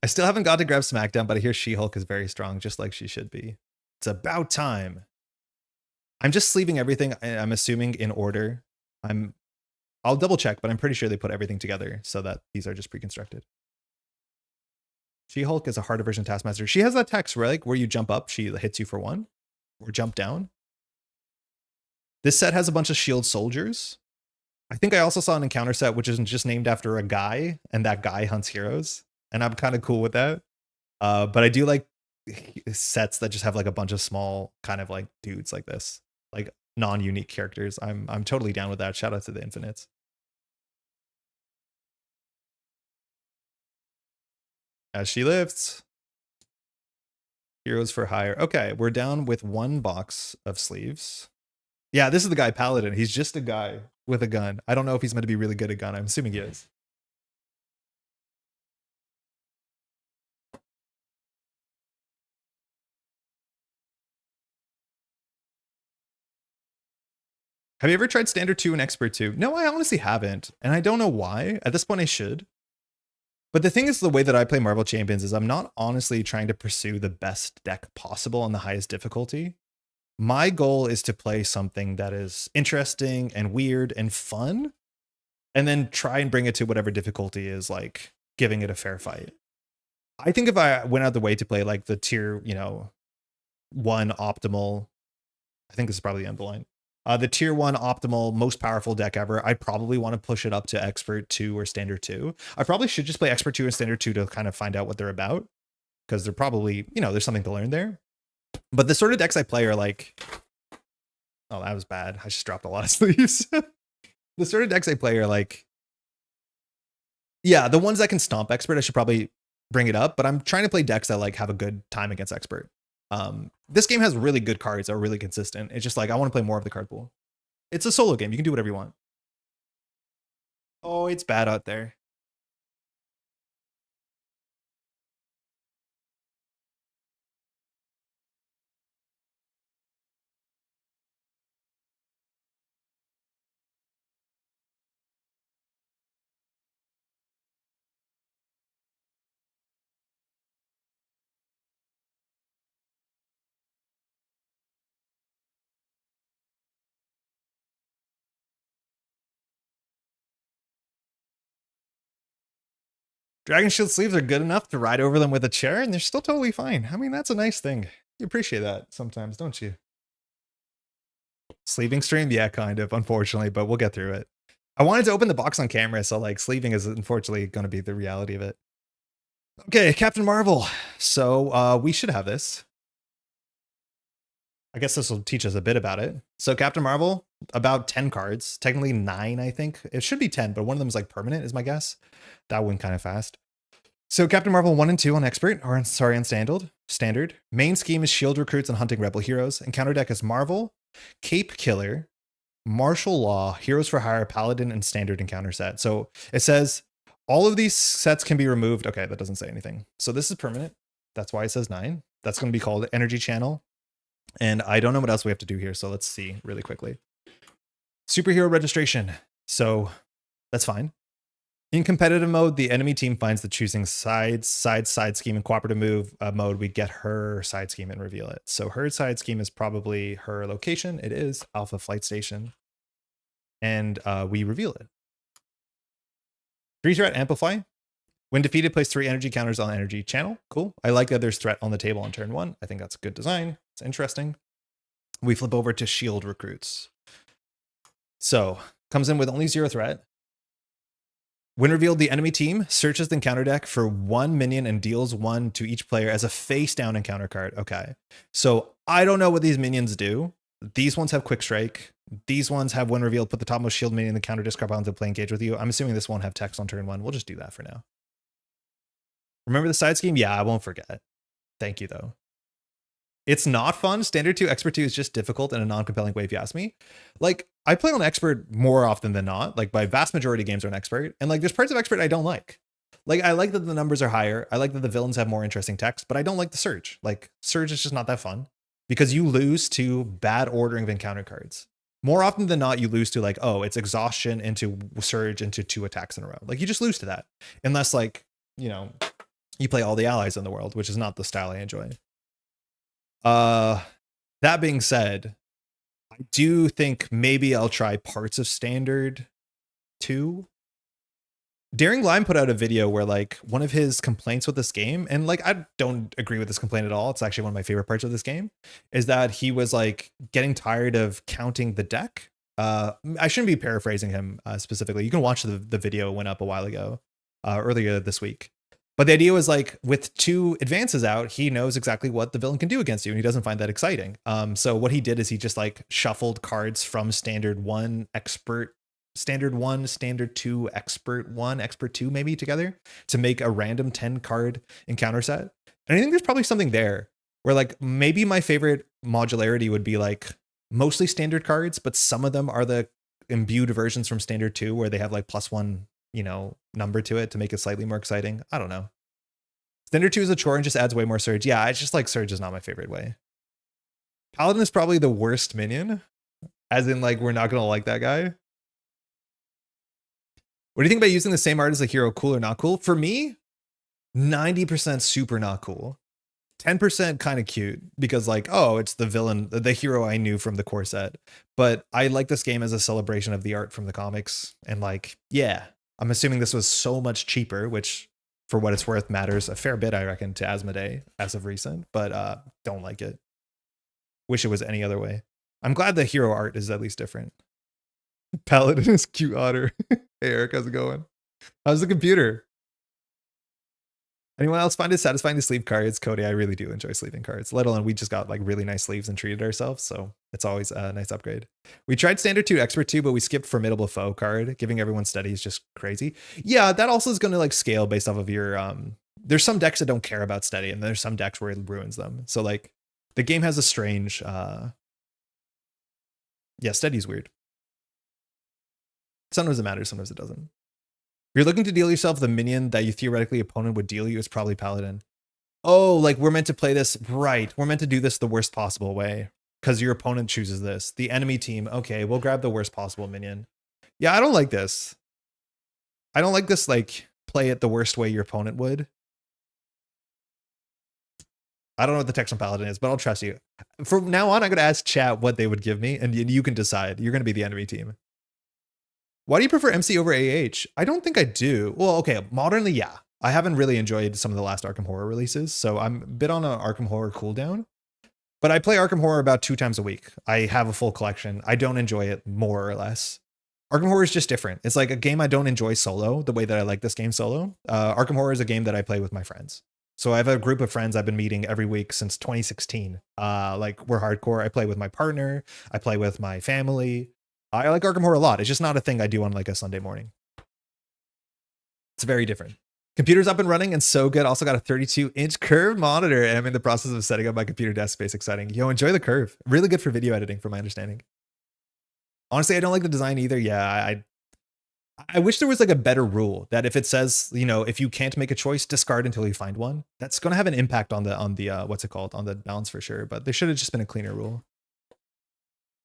I still haven't got to grab SmackDown, but I hear She-Hulk is very strong, just like she should be. It's about time. I'm just sleeving everything, I'm assuming, in order. I'll double check, but I'm pretty sure they put everything together so that these are just pre-constructed. She-Hulk is a harder version of Taskmaster. She has that text where where you jump up, she hits you for 1, or jump down. This set has a bunch of shield soldiers. I think I also saw an encounter set which isn't just named after a guy, and that guy hunts heroes, and I'm kind of cool with that. But I do like sets that just have like a bunch of small kind of like dudes like this, like non-unique characters. I'm totally down with that. Shout out to the Infinites. As she lifts. Heroes for hire. Okay, we're down with 1 box of sleeves. Yeah, this is the guy Paladin. He's just a guy with a gun. I don't know if he's meant to be really good at gun. I'm assuming he is. Have you ever tried Standard 2 and Expert 2? No, I honestly haven't. And I don't know why. At this point, I should. But the thing is, the way that I play Marvel Champions is I'm not honestly trying to pursue the best deck possible on the highest difficulty. My goal is to play something that is interesting and weird and fun, and then try and bring it to whatever difficulty is like giving it a fair fight. I think if I went out the way to play like the tier, 1 optimal, I think this is probably the end of the line. The tier 1 optimal, most powerful deck ever, I'd probably want to push it up to Expert 2 or Standard 2. I probably should just play Expert 2 and Standard 2 to kind of find out what they're about, because they're probably, there's something to learn there. But the sort of decks I play are like, oh, that was bad. I just dropped a lot of sleeves. The sort of decks I play are like, yeah, the ones that can stomp Expert, I should probably bring it up, but I'm trying to play decks that like have a good time against Expert. This game has really good cards that are really consistent. It's just like, I want to play more of the card pool. It's a solo game. You can do whatever you want. Oh, it's bad out there. Dragon Shield sleeves are good enough to ride over them with a chair, and they're still totally fine. I mean, that's a nice thing. You appreciate that sometimes, don't you? Sleeving stream? Yeah, kind of, unfortunately, but we'll get through it. I wanted to open the box on camera, so like sleeving is unfortunately going to be the reality of it. Okay, Captain Marvel. So we should have this. I guess this will teach us a bit about it. So Captain Marvel, about 10 cards, technically 9, I think. It should be 10, but one of them is like permanent, is my guess. That went kind of fast. So Captain Marvel 1 and 2 on Expert, or sorry, on Standard. Main scheme is shield recruits and hunting rebel heroes. Encounter deck is Marvel, Cape Killer, Martial Law, Heroes for Hire, Paladin, and Standard encounter set. So it says all of these sets can be removed. Okay, that doesn't say anything. So this is permanent. That's why it says 9. That's going to be called Energy Channel. And I don't know what else we have to do here, so let's see really quickly. Superhero registration. So that's fine. In competitive mode, the enemy team finds the choosing side scheme, and cooperative mode, we get her side scheme and reveal it. So her side scheme is probably her location. It is Alpha Flight Station. and we reveal it. 3 threat amplify. When defeated, place 3 energy counters on energy channel. Cool. I like that there's threat on the table on turn 1. I think that's a good design. It's interesting. We flip over to shield recruits. So comes in with only 0 threat. When revealed, the enemy team searches the encounter deck for 1 minion and deals 1 to each player as a face down encounter card. Okay. So I don't know what these minions do. These ones have quick strike. These ones have when revealed, put the topmost shield minion in the counter discard pile into play engage with you. I'm assuming this won't have text on turn 1. We'll just do that for now. Remember the side scheme? Yeah, I won't forget. Thank you, though. It's not fun. Standard 2, Expert 2 is just difficult in a non-compelling way, if you ask me. Like, I play on Expert more often than not. Like, my vast majority of games are on Expert. And, like, there's parts of Expert I don't like. Like, I like that the numbers are higher. I like that the villains have more interesting text, but I don't like the Surge. Like, Surge is just not that fun. Because you lose to bad ordering of encounter cards. More often than not, you lose to, like, oh, it's Exhaustion into Surge into 2 attacks in a row. Like, you just lose to that. Unless, like, you know, you play all the allies in the world, which is not the style I enjoy. That being said, I do think maybe I'll try parts of Standard 2. Daring Lime put out a video where, like, one of his complaints with this game, and, like, I don't agree with this complaint at all. It's actually one of my favorite parts of this game, is that he was, like, getting tired of counting the deck. I shouldn't be paraphrasing him specifically. You can watch the video went up a while ago, earlier this week. But the idea was, like, with 2 advances out, he knows exactly what the villain can do against you, and he doesn't find that exciting. So what he did is he just, like, shuffled cards from Standard 1, Expert, Standard 1, Standard 2, Expert 1, Expert 2 maybe together to make a random 10 card encounter set. And I think there's probably something there where, like, maybe my favorite modularity would be, like, mostly Standard cards, but some of them are the imbued versions from Standard 2 where they have, like, +1, you know, number to it to make it slightly more exciting. I don't know. Standard 2 is a chore and just adds way more Surge. Yeah, it's just like Surge is not my favorite way. Paladin is probably the worst minion. As in, like, we're not going to like that guy. What do you think about using the same art as a hero? Cool or not cool? For me, 90% super not cool. 10% kind of cute because, like, oh, it's the villain, the hero I knew from the core set. But I like this game as a celebration of the art from the comics. And, like, yeah, I'm assuming this was so much cheaper, which for what it's worth matters a fair bit, I reckon, to Asmodee as of recent, but don't like it. Wish it was any other way. I'm glad the hero art is at least different. Paladin is cute otter. Hey Eric, how's it going? How's the computer? Anyone else find it satisfying to sleeve cards? Cody, I really do enjoy sleeving cards, let alone we just got, like, really nice sleeves and treated ourselves, so it's always a nice upgrade. We tried Standard 2, Expert 2, but we skipped Formidable Foe card. Giving everyone steady is just crazy. Yeah, that also is going to, like, scale based off of your... There's some decks that don't care about steady, and there's some decks where it ruins them. So, like, the game has a strange... Yeah, steady's weird. Sometimes it matters, sometimes it doesn't. If you're looking to deal yourself the minion that you theoretically opponent would deal you, it's probably Paladin. Oh, like, we're meant to play this, right. We're meant to do this the worst possible way because your opponent chooses this. The enemy team, okay, we'll grab the worst possible minion. Yeah, I don't like this. I don't like this, like, play it the worst way your opponent would. I don't know what the text on Paladin is, but I'll trust you. From now on, I'm going to ask chat what they would give me, and you can decide. You're going to be the enemy team. Why do you prefer MC over AH? I don't think I do. Well, okay, modernly, yeah. I haven't really enjoyed some of the last Arkham Horror releases, so I'm a bit on an Arkham Horror cooldown. But I play Arkham Horror about 2 times a week. I have a full collection. I don't enjoy it more or less. Arkham Horror is just different. It's like a game I don't enjoy solo the way that I like this game solo. Arkham Horror is a game that I play with my friends. So I have a group of friends I've been meeting every week since 2016. Like, we're hardcore. I play with my partner. I play with my family. I like Arkham Horror a lot. It's just not a thing I do on, like, a Sunday morning. It's very different. Computer's up and running and so good. Also got a 32-inch curved monitor, and I'm in the process of setting up my computer desk space. Exciting. Yo, enjoy the curve. Really good for video editing, from my understanding. Honestly, I don't like the design either. Yeah, I wish there was, like, a better rule that if it says, you know, if you can't make a choice, discard until you find one. That's going to have an impact on the what's it called, on the balance for sure. But there should have just been a cleaner rule.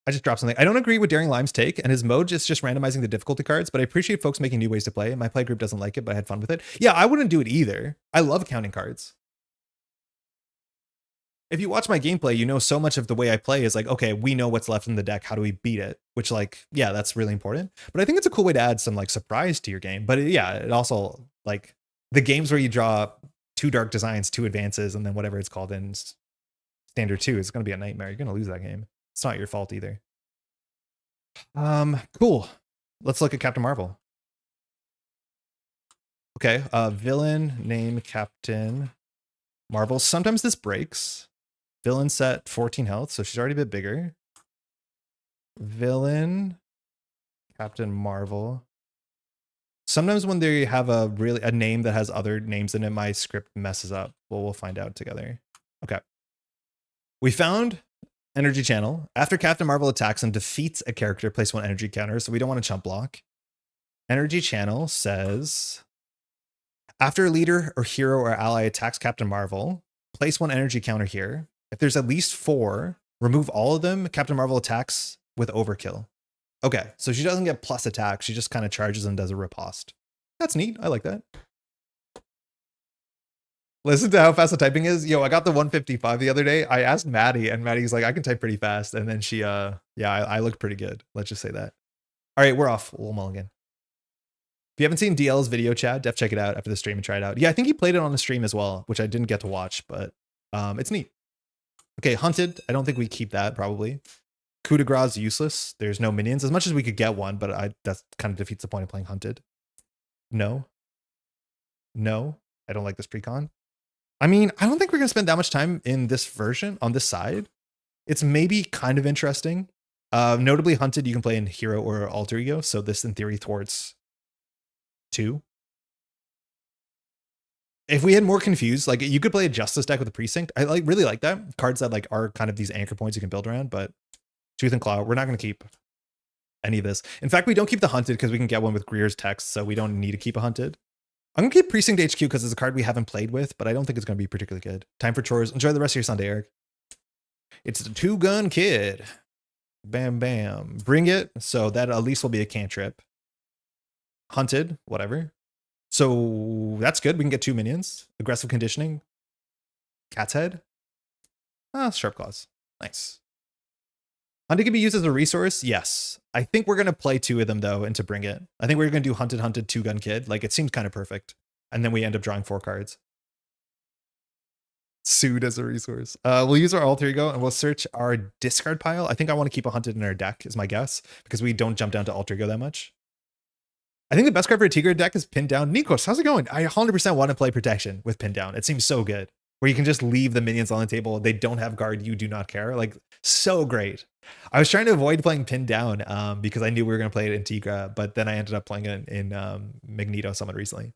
I just dropped something. I don't agree with Daring Lime's take, and his mode is just randomizing the difficulty cards, but I appreciate folks making new ways to play. My play group doesn't like it, but I had fun with it. Yeah, I wouldn't do it either. I love counting cards. if you watch my gameplay, you know so much of the way I play is like, okay, we know what's left in the deck. How do we beat it? Which, like, yeah, that's really important. But I think it's a cool way to add some like surprise to your game. But yeah, it also like the games where you draw 2 dark designs, 2 advances, and then whatever it's called in standard 2 is going to be a nightmare. You're going to lose that game. It's not your fault either. Cool. Let's look at Captain Marvel. Okay, villain name Captain Marvel. Sometimes this breaks. Villain set 14 health, so she's already a bit bigger. Villain Captain Marvel. Sometimes when they have a name that has other names in it, my script messes up. Well, we'll find out together. Okay. We found energy channel. After Captain Marvel attacks and defeats a character, place 1 energy counter, so we don't want to chump block. Energy channel says, after a leader or hero or ally attacks Captain Marvel, place 1 energy counter here. If there's at least 4, remove all of them. Captain Marvel attacks with overkill. Okay, so she doesn't get plus attack. She just kind of charges and does a riposte. That's neat. I like that. Listen to how fast the typing is. Yo, I got the 155 the other day. I asked Maddie, and Maddie's like, I can type pretty fast. And then she, yeah, I looked pretty good. Let's just say that. All right, we're off. We'll mulligan. If you haven't seen DL's video, Chad, def check it out after the stream and try it out. Yeah, I think he played it on the stream as well, which I didn't get to watch, but it's neat. Okay, hunted. I don't think we keep that, probably. Coup de grace is useless. There's no minions. As much as we could get one, but that kind of defeats the point of playing hunted. No. No. I don't like this precon. I mean, I don't think we're going to spend that much time in this version on this side. It's maybe kind of interesting. Notably, hunted, you can play in hero or alter ego. So this, in theory, thwarts 2. If we had more confused, like you could play a justice deck with a precinct. I really like that. Cards that like are kind of these anchor points you can build around, but Tooth and Claw, we're not going to keep any of this. In fact, we don't keep the hunted because we can get one with Greer's text, so we don't need to keep a hunted. I'm going to keep Precinct HQ because it's a card we haven't played with, but I don't think it's going to be particularly good. Time for chores. Enjoy the rest of your Sunday, Eric. It's the 2-gun kid. Bam, bam. Bring it. So that at least will be a cantrip. Hunted, whatever. So that's good. We can get 2 minions. Aggressive conditioning. Cat's head. Sharp claws. Nice. Hunted can be used as a resource. Yes. I think we're going to play 2 of them, though, and to bring it. I think we're going to do hunted, 2-gun kid. Like, it seems kind of perfect. And then we end up drawing 4 cards. Sued as a resource. We'll use our alter ego, and we'll search our discard pile. I think I want to keep a hunted in our deck, is my guess, because we don't jump down to alter ego that much. I think the best card for a Tigra deck is Pin Down. Nikos, how's it going? I 100% want to play Protection with Pin Down. It seems so good. Where you can just leave the minions on the table. They don't have guard. You do not care. Like, so great. I was trying to avoid playing Pin Down because I knew we were going to play it in Tigra, but then I ended up playing it in Magneto Summon recently.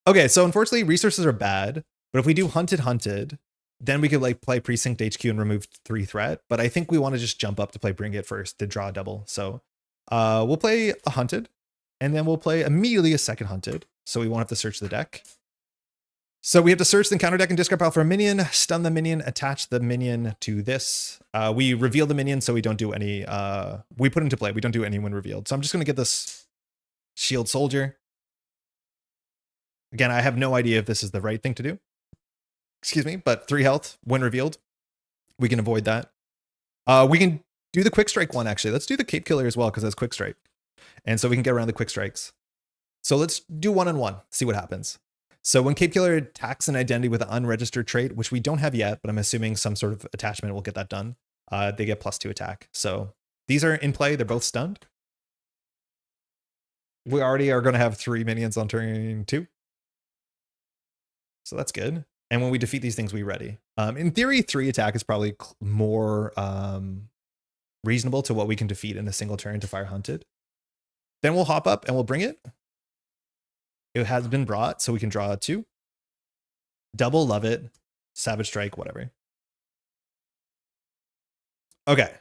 Okay, so unfortunately, resources are bad. But if we do hunted, then we could like play Precinct HQ and remove 3 threat. But I think we want to just jump up to play Bring It first to draw a double. So we'll play a hunted, and then we'll play immediately a second hunted. So we won't have to search the deck. So we have to search the counter deck and discard pile for a minion, stun the minion, attach the minion to this. We reveal the minion, so we don't do any, we put into play. We don't do any when revealed. So I'm just going to get this shield soldier. Again, I have no idea if this is the right thing to do. Excuse me, but 3 health when revealed. We can avoid that. We can do the quick strike one, actually. Let's do the cape killer as well, because that's quick strike. And so we can get around the quick strikes. So let's do 1-on-1, see what happens. So when Cape Killer attacks an identity with an unregistered trait, which we don't have yet, but I'm assuming some sort of attachment will get that done, they get +2 attack. So these are in play. They're both stunned. We already are going to have 3 minions on turn 2. So that's good. And when we defeat these things, we ready. In theory, 3 attack is probably more reasonable to what we can defeat in a single turn to fire hunted. Then we'll hop up and we'll bring it. It has been brought, so we can draw 2. Double, love it. Savage Strike, whatever. Okay.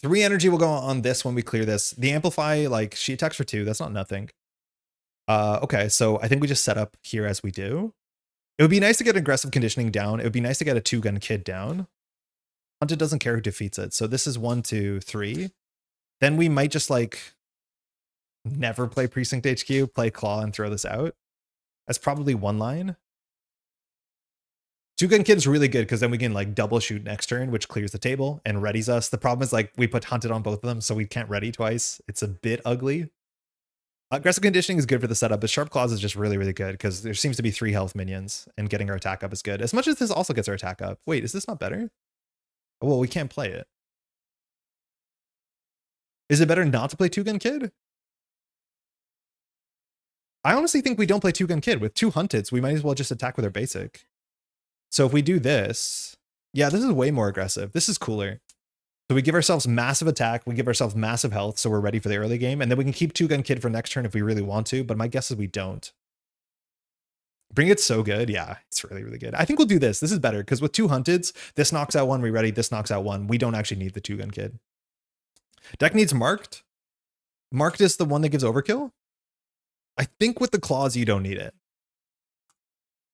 3 energy will go on this when we clear this. The Amplify, like, she attacks for 2. That's not nothing. Okay, so I think we just set up here as we do. It would be nice to get aggressive conditioning down. It would be nice to get a 2-gun kid down. Hunted doesn't care who defeats it. So this is 1, 2, 3. Then we might just, like, never play Precinct HQ, play Claw, and throw this out. That's probably 1 line. Two Gun Kid's really good because then we can like double shoot next turn, which clears the table and readies us. The problem is like we put Hunted on both of them, so we can't ready twice. It's a bit ugly. Aggressive Conditioning is good for the setup, but Sharp Claws is just really, really good because there seems to be 3 health minions and getting our attack up is good. As much as this also gets our attack up. Wait, is this not better? Well, we can't play it. Is it better not to play Two Gun Kid? I honestly think we don't play Two Gun Kid. With 2 Hunteds, we might as well just attack with our basic. So if we do this, yeah, this is way more aggressive. This is cooler. So we give ourselves massive attack, we give ourselves massive health, so we're ready for the early game, and then we can keep Two Gun Kid for next turn if we really want to, but my guess is we don't. Bring It's so good. Yeah, it's really, really good. I think we'll do this. This is better, because with 2 Hunteds, this knocks out 1, we ready, this knocks out 1. We don't actually need the Two Gun Kid. Deck needs Marked. Marked is the one that gives overkill. I think with the claws, you don't need it.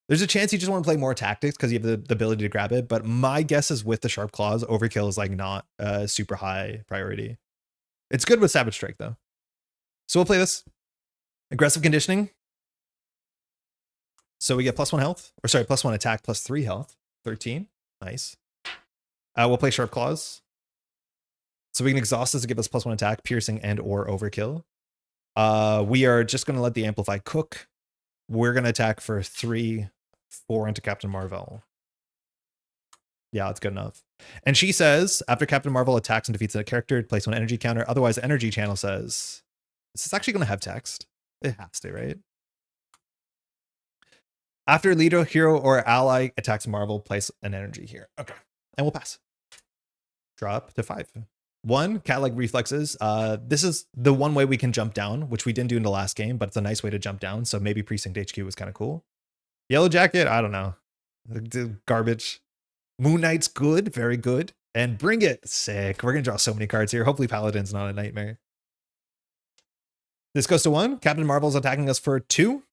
There's a chance you just want to play more tactics because you have the ability to grab it, but my guess is with the Sharp Claws, overkill is like not a super high priority. It's good with Savage Strike though. So we'll play this. Aggressive Conditioning. So we get +1 health, or sorry, +1 attack, +3 health, 13. Nice. We'll play Sharp Claws. So we can exhaust this to give us +1 attack, piercing, and or overkill. We are just going to let the Amplify cook. We're going to attack for 3, 4 into Captain Marvel. Yeah, that's good enough. And she says, after Captain Marvel attacks and defeats a character, place 1 energy counter. Otherwise, Energy Channel says, this is actually going to have text. It has to, right? After leader, hero, or ally attacks Marvel, place an energy here. Okay. And we'll pass. Drop to 5. 1, cat-like reflexes. This is the one way we can jump down, which we didn't do in the last game, but it's a nice way to jump down. So maybe Precinct HQ was kind of cool. Yellow Jacket, I don't know. Garbage. Moon Knight's good, very good. And Bring It, sick. We're going to draw so many cards here. Hopefully Paladin's not a nightmare. This goes to 1. Captain Marvel's attacking us for 2.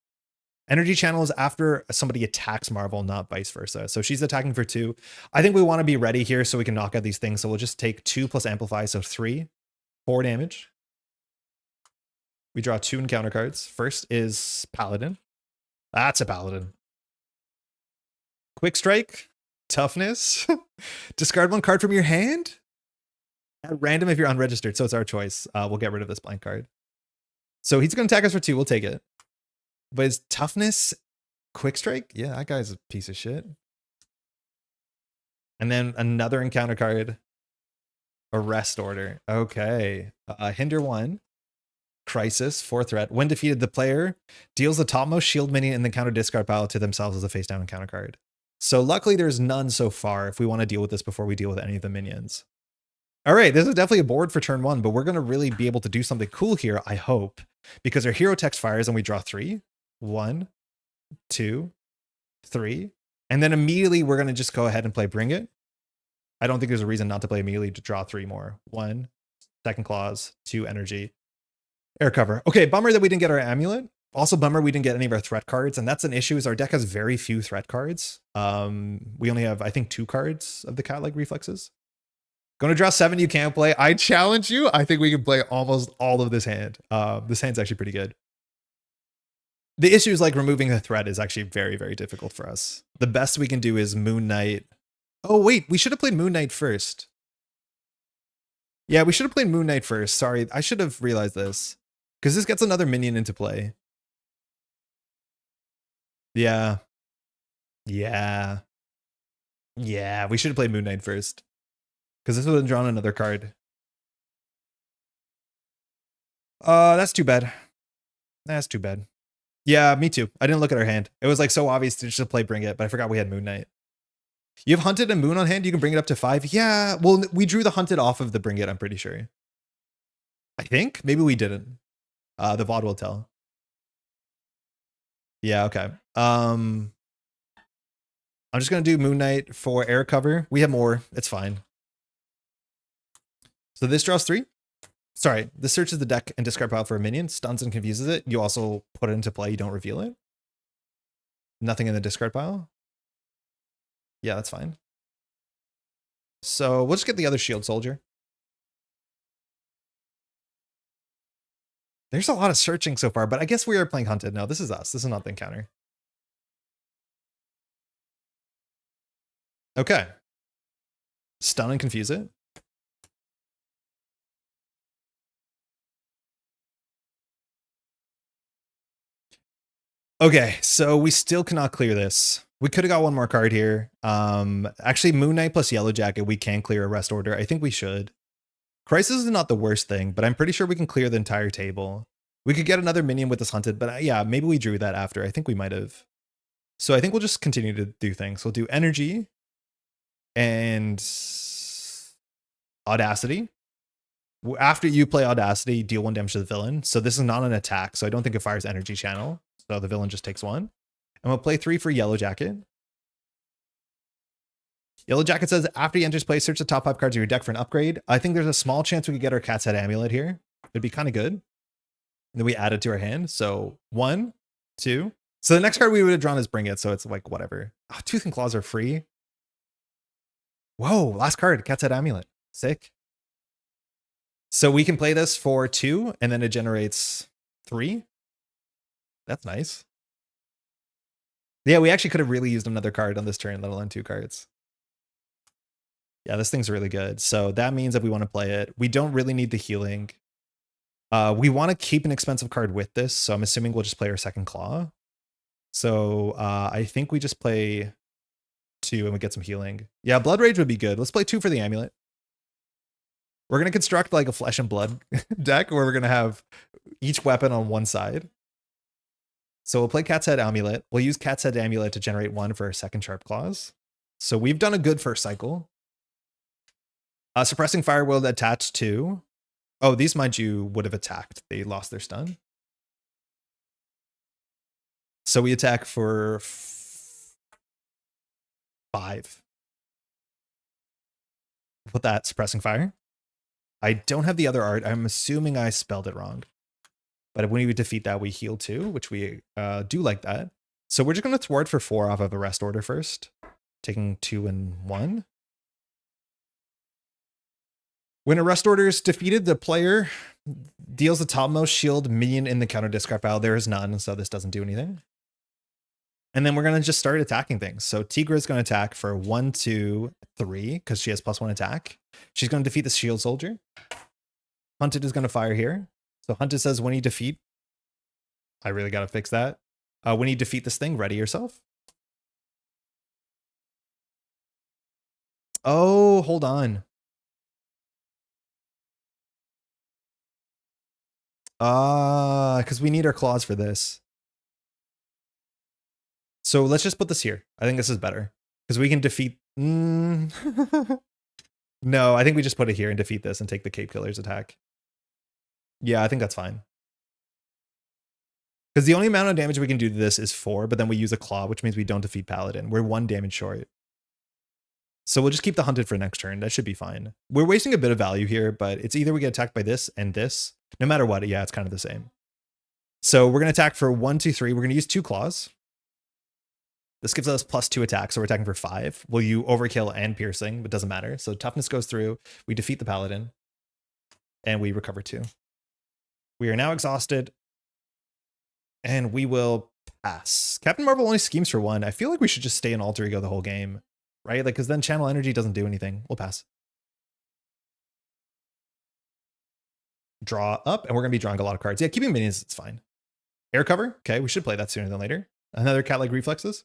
Energy Channel is after somebody attacks Marvel, not vice versa. So she's attacking for 2. I think we want to be ready here so we can knock out these things. So we'll just take 2 plus Amplify, so 3. 4 damage. We draw 2 encounter cards. First is Paladin. That's a Paladin. Quick Strike. Toughness. Discard 1 card from your hand. At random if you're unregistered, so it's our choice. We'll get rid of this blank card. So he's going to attack us for 2. We'll take it. But his toughness, Quick Strike? Yeah, that guy's a piece of shit. And then another encounter card. Arrest Order. Okay. Hinder 1. Crisis, 4 threat. When defeated, the player deals the topmost shield minion in the counter discard pile to themselves as a face down encounter card. So luckily there's none so far if we want to deal with this before we deal with any of the minions. All right, this is definitely a board for turn 1, but we're going to really be able to do something cool here, I hope. Because our hero text fires and we draw 3. 1, 2, 3. And then immediately we're going to just go ahead and play Bring It. I don't think there's a reason not to play immediately to draw 3 more. 1, second clause, 2 energy. Air cover. Okay, bummer that we didn't get our amulet. Also bummer we didn't get any of our threat cards, and that's an issue is our deck has very few threat cards. We only have, I think, 2 cards of the cat-like reflexes. Going to draw 7 you can't play. I challenge you. I think we can play almost all of this hand. This hand's actually pretty good. The issue is like removing the threat is actually very, very difficult for us. The best we can do is Moon Knight. Oh, wait, we should have played Moon Knight first. Yeah, we should have played Moon Knight first. Sorry, I should have realized this. Because this gets another minion into play. Yeah. Yeah. Yeah, we should have played Moon Knight first. Because this would have drawn another card. That's too bad. That's too bad. Yeah, me too. I didn't look at our hand. It was like so obvious to just play Bring It, but I forgot we had Moon Knight. You have Hunted and Moon on hand, you can bring it up to 5. Yeah, well, we drew the Hunted off of the Bring It, I'm pretty sure. I think. Maybe we didn't. The VOD will tell. Yeah, okay. I'm just going to do Moon Knight for air cover. We have more. It's fine. So this draws 3. Sorry, this searches the deck and discard pile for a minion, stuns and confuses it. You also put it into play, you don't reveal it. Nothing in the discard pile. Yeah, that's fine. So we'll just get the other shield soldier. There's a lot of searching so far, but I guess we are playing Hunted. No, this is us. This is not the encounter. Okay. Stun and confuse it. Okay, so we still cannot clear this. We could have got one more card here. Actually, Moon Knight plus Yellow Jacket, we can clear a rest order. I think we should. Crisis is not the worst thing, but I'm pretty sure we can clear the entire table. We could get another minion with this hunted, but yeah, maybe we drew that after. I think we might have. So I think we'll just continue to do things. We'll do energy and audacity. After you play audacity, deal 1 damage to the villain. So this is not an attack, so I don't think it fires energy channel. So the villain just takes 1. And we'll play 3 for Yellow Jacket. Yellow Jacket says, after he enters play, search the top 5 cards of your deck for an upgrade. I think there's a small chance we could get our Cat's Head Amulet here. It'd be kind of good. And then we add it to our hand. So 1, 2. So the next card we would have drawn is Bring It. So it's like whatever. Oh, Tooth and Claws are free. Whoa, last card, Cat's Head Amulet. Sick. So we can play this for 2, and then it generates 3. That's nice. Yeah, we actually could have really used another card on this turn, let alone 2 cards. Yeah, this thing's really good. So that means that we want to play it. We don't really need the healing. We want to keep an expensive card with this, so I'm assuming we'll just play our second claw. So I think we just play 2 and we get some healing. Yeah, Blood Rage would be good. Let's play 2 for the amulet. We're going to construct like a Flesh and Blood deck where we're going to have each weapon on one side. So we'll play Cat's Head Amulet. We'll use Cat's Head Amulet to generate 1 for our second Sharp Claws. So we've done a good first cycle. Suppressing Fire will attach to... Oh, these, mind you, would have attacked. They lost their stun. So we attack for 5. Put that Suppressing Fire. I don't have the other art. I'm assuming I spelled it wrong. But when we defeat that, we heal 2, which we do like that. So we're just going to thwart for 4 off of a rest order first. Taking 2 and 1. When a rest order is defeated, the player deals the topmost shield minion in the counter discard pile. There is none, so this doesn't do anything. And then we're going to just start attacking things. So Tigra is going to attack for 1, 2, 3, because she has +1 attack. She's going to defeat the shield soldier. Hunted is going to fire here. So Hunted says, when you defeat... I really got to fix that. When you defeat this thing, ready yourself. Oh, hold on. Because we need our claws for this. So let's just put this here. I think this is better. Because we can defeat... No, I think we just put it here and defeat this and take the Cape Killer's attack. Yeah, I think that's fine. Because the only amount of damage we can do to this is 4, but then we use a claw, which means we don't defeat Paladin. We're 1 damage short. So we'll just keep the Hunted for next turn. That should be fine. We're wasting a bit of value here, but it's either we get attacked by this and this. No matter what, yeah, it's kind of the same. So we're going to attack for 1, 2, 3. We're going to use 2 claws. This gives us +2 attack, so we're attacking for 5. Will you overkill and piercing? But doesn't matter. So toughness goes through. We defeat the Paladin. And we recover 2. We are now exhausted. And we will pass. Captain Marvel only schemes for 1. I feel like we should just stay in Alter Ego the whole game. Right? Like, because then Channel Energy doesn't do anything. We'll pass. Draw up, and we're going to be drawing a lot of cards. Yeah, keeping minions, it's fine. Air cover. Okay, we should play that sooner than later. Another cat-like reflexes.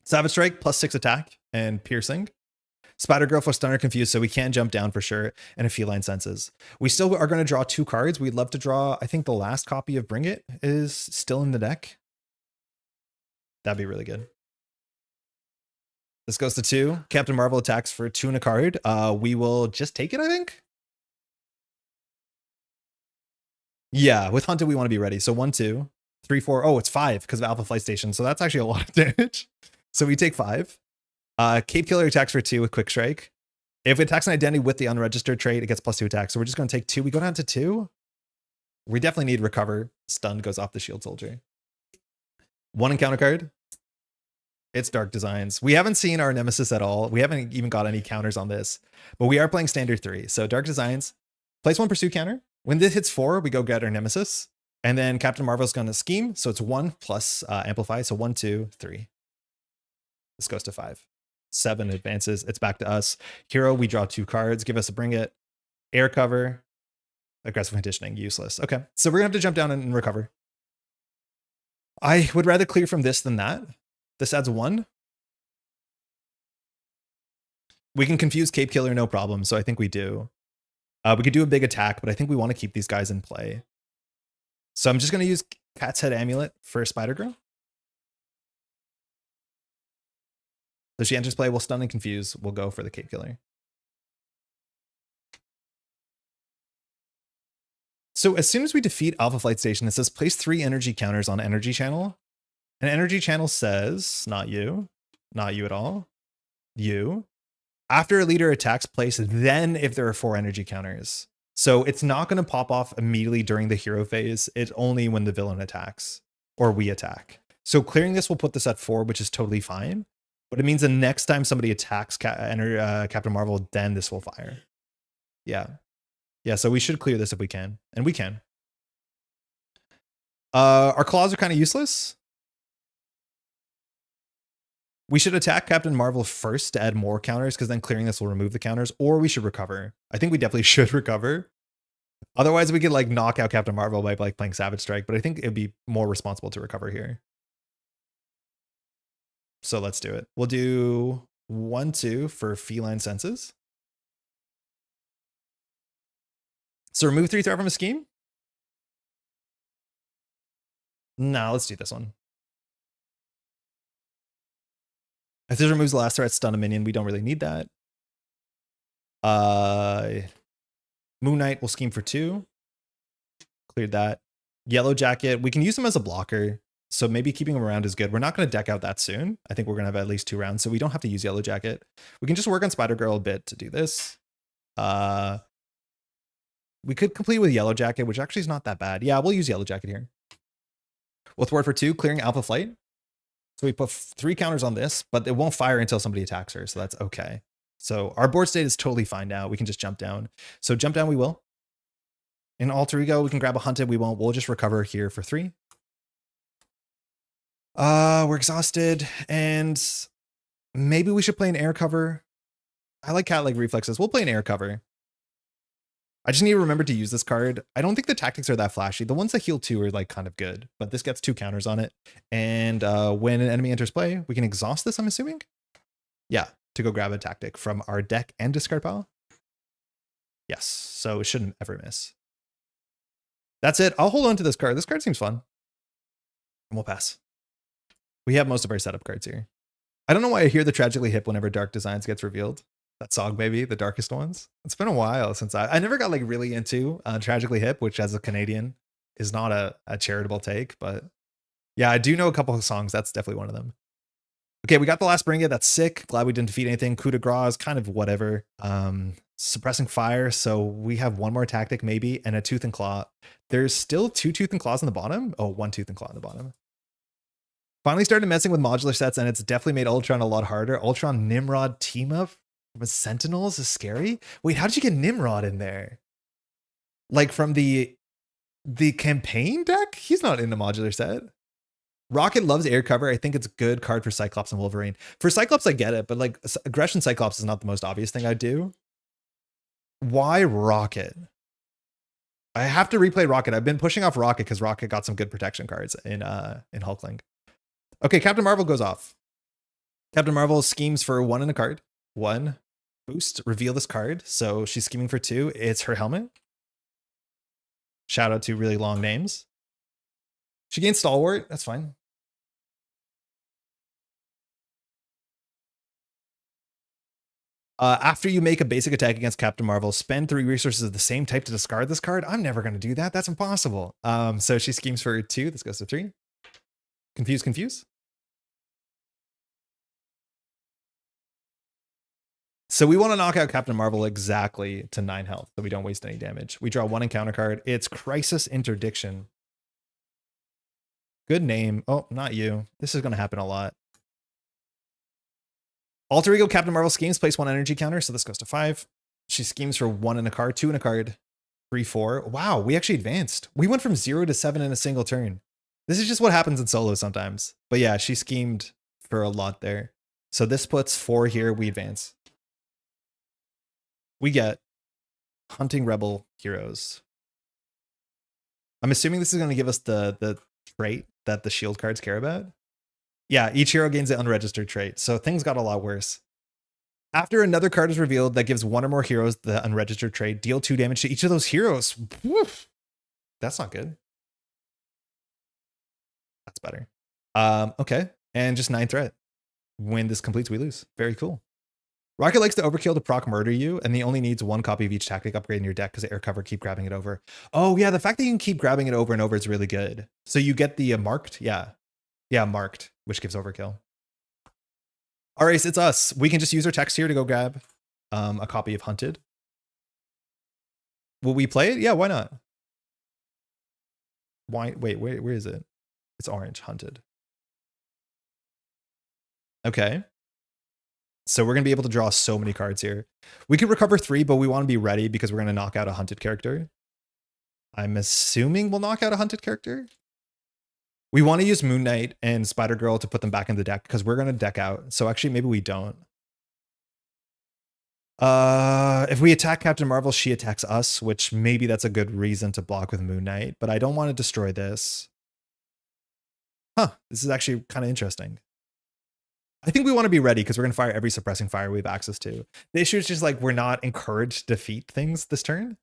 Savage Strike, +6 attack and piercing. Spider Girl for Stunner Confused, so we can jump down for sure. And a Feline Senses. We still are going to draw 2 cards. We'd love to draw, I think the last copy of Bring It is still in the deck. That'd be really good. This goes to 2. Captain Marvel attacks for 2 and a card. We will just take it, I think. Yeah, with Hunted, we want to be ready. So 1, 2, 3, 4. Oh, it's 5 because of Alpha Flight Station. So that's actually a lot of damage. So we take 5. Cape Killer attacks for 2 with Quick Strike. If it attacks an identity with the unregistered trait, it gets +2 attack. So we're just going to take 2. We go down to 2. We definitely need Recover. Stun goes off the Shield Soldier. 1 encounter card. It's Dark Designs. We haven't seen our Nemesis at all. We haven't even got any counters on this. But we are playing Standard 3. So Dark Designs. Place 1 Pursuit counter. When this hits 4, we go get our Nemesis. And then Captain Marvel's going to scheme. So it's 1 plus Amplify. So 1, 2, 3. This goes to 5. 7 advances. It's back to us. Hero, we draw 2 cards. Give us a bring it. Air cover. Aggressive conditioning, useless. Okay, so we're gonna have to jump down and recover. I would rather clear from this than that. This adds 1. We can confuse Cape Killer, no problem, so I think we do. We could do a big attack, but I think we want to keep these guys in play. So I'm just going to use Cat's Head Amulet for Spider Girl. So she enters play, we'll stun and confuse, we'll go for the Cape Killer. So as soon as we defeat Alpha Flight Station, it says place 3 energy counters on energy channel. And energy channel says, not you at all, you. After a leader attacks, place then if there are 4 energy counters. So it's not going to pop off immediately during the hero phase. It's only when the villain attacks or we attack. So clearing this will put this at 4, which is totally fine. But it means the next time somebody attacks Captain Marvel, then this will fire. Yeah. Yeah, so we should clear this if we can. And we can. Our claws are kind of useless. We should attack Captain Marvel first to add more counters, because then clearing this will remove the counters, or we should recover. I think we definitely should recover. Otherwise, we could like knock out Captain Marvel by like playing Savage Strike, but I think it'd be more responsible to recover here. So let's do it. We'll do 1-2 for Feline Senses. So remove 3 threat from a scheme? No, let's do this one. If this removes the last threat, stun a minion, we don't really need that. Moon Knight will scheme for 2. Cleared that. Yellow Jacket, we can use him as a blocker, so maybe keeping him around is good. We're not going to deck out that soon. I think we're going to have at least 2 rounds, so we don't have to use Yellow Jacket. We can just work on Spider Girl a bit to do this. We could complete with Yellow Jacket, which actually is not that bad. Yeah, we'll use Yellow Jacket here. We'll thwart for 2, clearing Alpha Flight. So we put 3 counters on this, but it won't fire until somebody attacks her, so that's okay. So our board state is totally fine now. We can just jump down. So jump down we will. In Alter Ego, we can grab a Hunted. We won't. We'll just recover here for 3. We're exhausted, and maybe we should play an air cover. I like cat-like reflexes. We'll play an air cover. I just need to remember to use this card. I don't think the tactics are that flashy. The ones that heal 2 are like kind of good, but this gets 2 counters on it. And when an enemy enters play, we can exhaust this, I'm assuming? Yeah, to go grab a tactic from our deck and discard pile. Yes, so it shouldn't ever miss. That's it. I'll hold on to this card. This card seems fun. And we'll pass. We have most of our setup cards here. I don't know why I hear the Tragically Hip whenever Dark Designs gets revealed. That song, maybe the darkest ones. It's been a while since I never got like really into Tragically Hip, which as a Canadian is not a charitable take, but yeah, I do know a couple of songs. That's definitely one of them. Okay, we got the last Bring It. That's sick. Glad we didn't defeat anything. Coup de Grace is kind of whatever. Suppressing fire. So we have 1 more tactic maybe, and a Tooth and Claw. There's still 2 Tooth and Claws on the bottom. Oh, 1 Tooth and Claw on the bottom. Finally started messing with modular sets, and it's definitely made Ultron a lot harder. Ultron Nimrod team up with Sentinels is scary. Wait, how did you get Nimrod in there? Like from the campaign deck? He's not in the modular set. Rocket loves air cover. I think it's a good card for Cyclops and Wolverine. For Cyclops, I get it, but like aggression Cyclops is not the most obvious thing I do. Why Rocket? I have to replay Rocket. I've been pushing off Rocket because Rocket got some good protection cards in Hulkling. Okay, Captain Marvel goes off. Captain Marvel schemes for 1 in a card. 1 boost, reveal this card. So she's scheming for 2. It's her helmet. Shout out to really long names. She gains Stalwart. That's fine. After you make a basic attack against Captain Marvel, spend 3 resources of the same type to discard this card. I'm never going to do that. That's impossible. So she schemes for 2. This goes to 3. Confuse, confuse. So we want to knock out Captain Marvel exactly to 9 health, so we don't waste any damage. We draw 1 encounter card. It's Crisis Interdiction. Good name. Oh, not you. This is going to happen a lot. Alter Ego Captain Marvel schemes, place 1 energy counter, so this goes to 5. She schemes for 1 in a card, 2 in a card, 3, 4. Wow, we actually advanced. We went from 0 to 7 in a single turn. This is just what happens in solo sometimes. But yeah, she schemed for a lot there. So this puts 4 here. We advance. We get Hunting Rebel Heroes. I'm assuming this is going to give us the trait that the shield cards care about. Yeah, each hero gains an unregistered trait. So things got a lot worse. After another card is revealed that gives 1 or more heroes the unregistered trait, deal 2 damage to each of those heroes. Woof. That's not good. That's better. Okay. And just 9 threat. When this completes, we lose. Very cool. Rocket likes to overkill to proc murder you, and he only needs 1 copy of each tactic upgrade in your deck because air cover, keep grabbing it over. Oh, yeah, the fact that you can keep grabbing it over and over is really good. So you get the marked, yeah. Yeah, marked, which gives overkill. All right, it's us. We can just use our text here to go grab a copy of Hunted. Will we play it? Yeah, why not? Why? Wait, where is it? It's orange, Hunted. Okay. So we're going to be able to draw so many cards here. We could recover 3, but we want to be ready because we're going to knock out a Hunted character. I'm assuming we'll knock out a Hunted character. We want to use Moon Knight and Spider-Girl to put them back in the deck because we're going to deck out. So actually, maybe we don't. If we attack Captain Marvel, she attacks us, which maybe that's a good reason to block with Moon Knight, but I don't want to destroy this. Huh, this is actually kind of interesting. I think we want to be ready because we're going to fire every suppressing fire we have access to. The issue is just like we're not encouraged to defeat things this turn.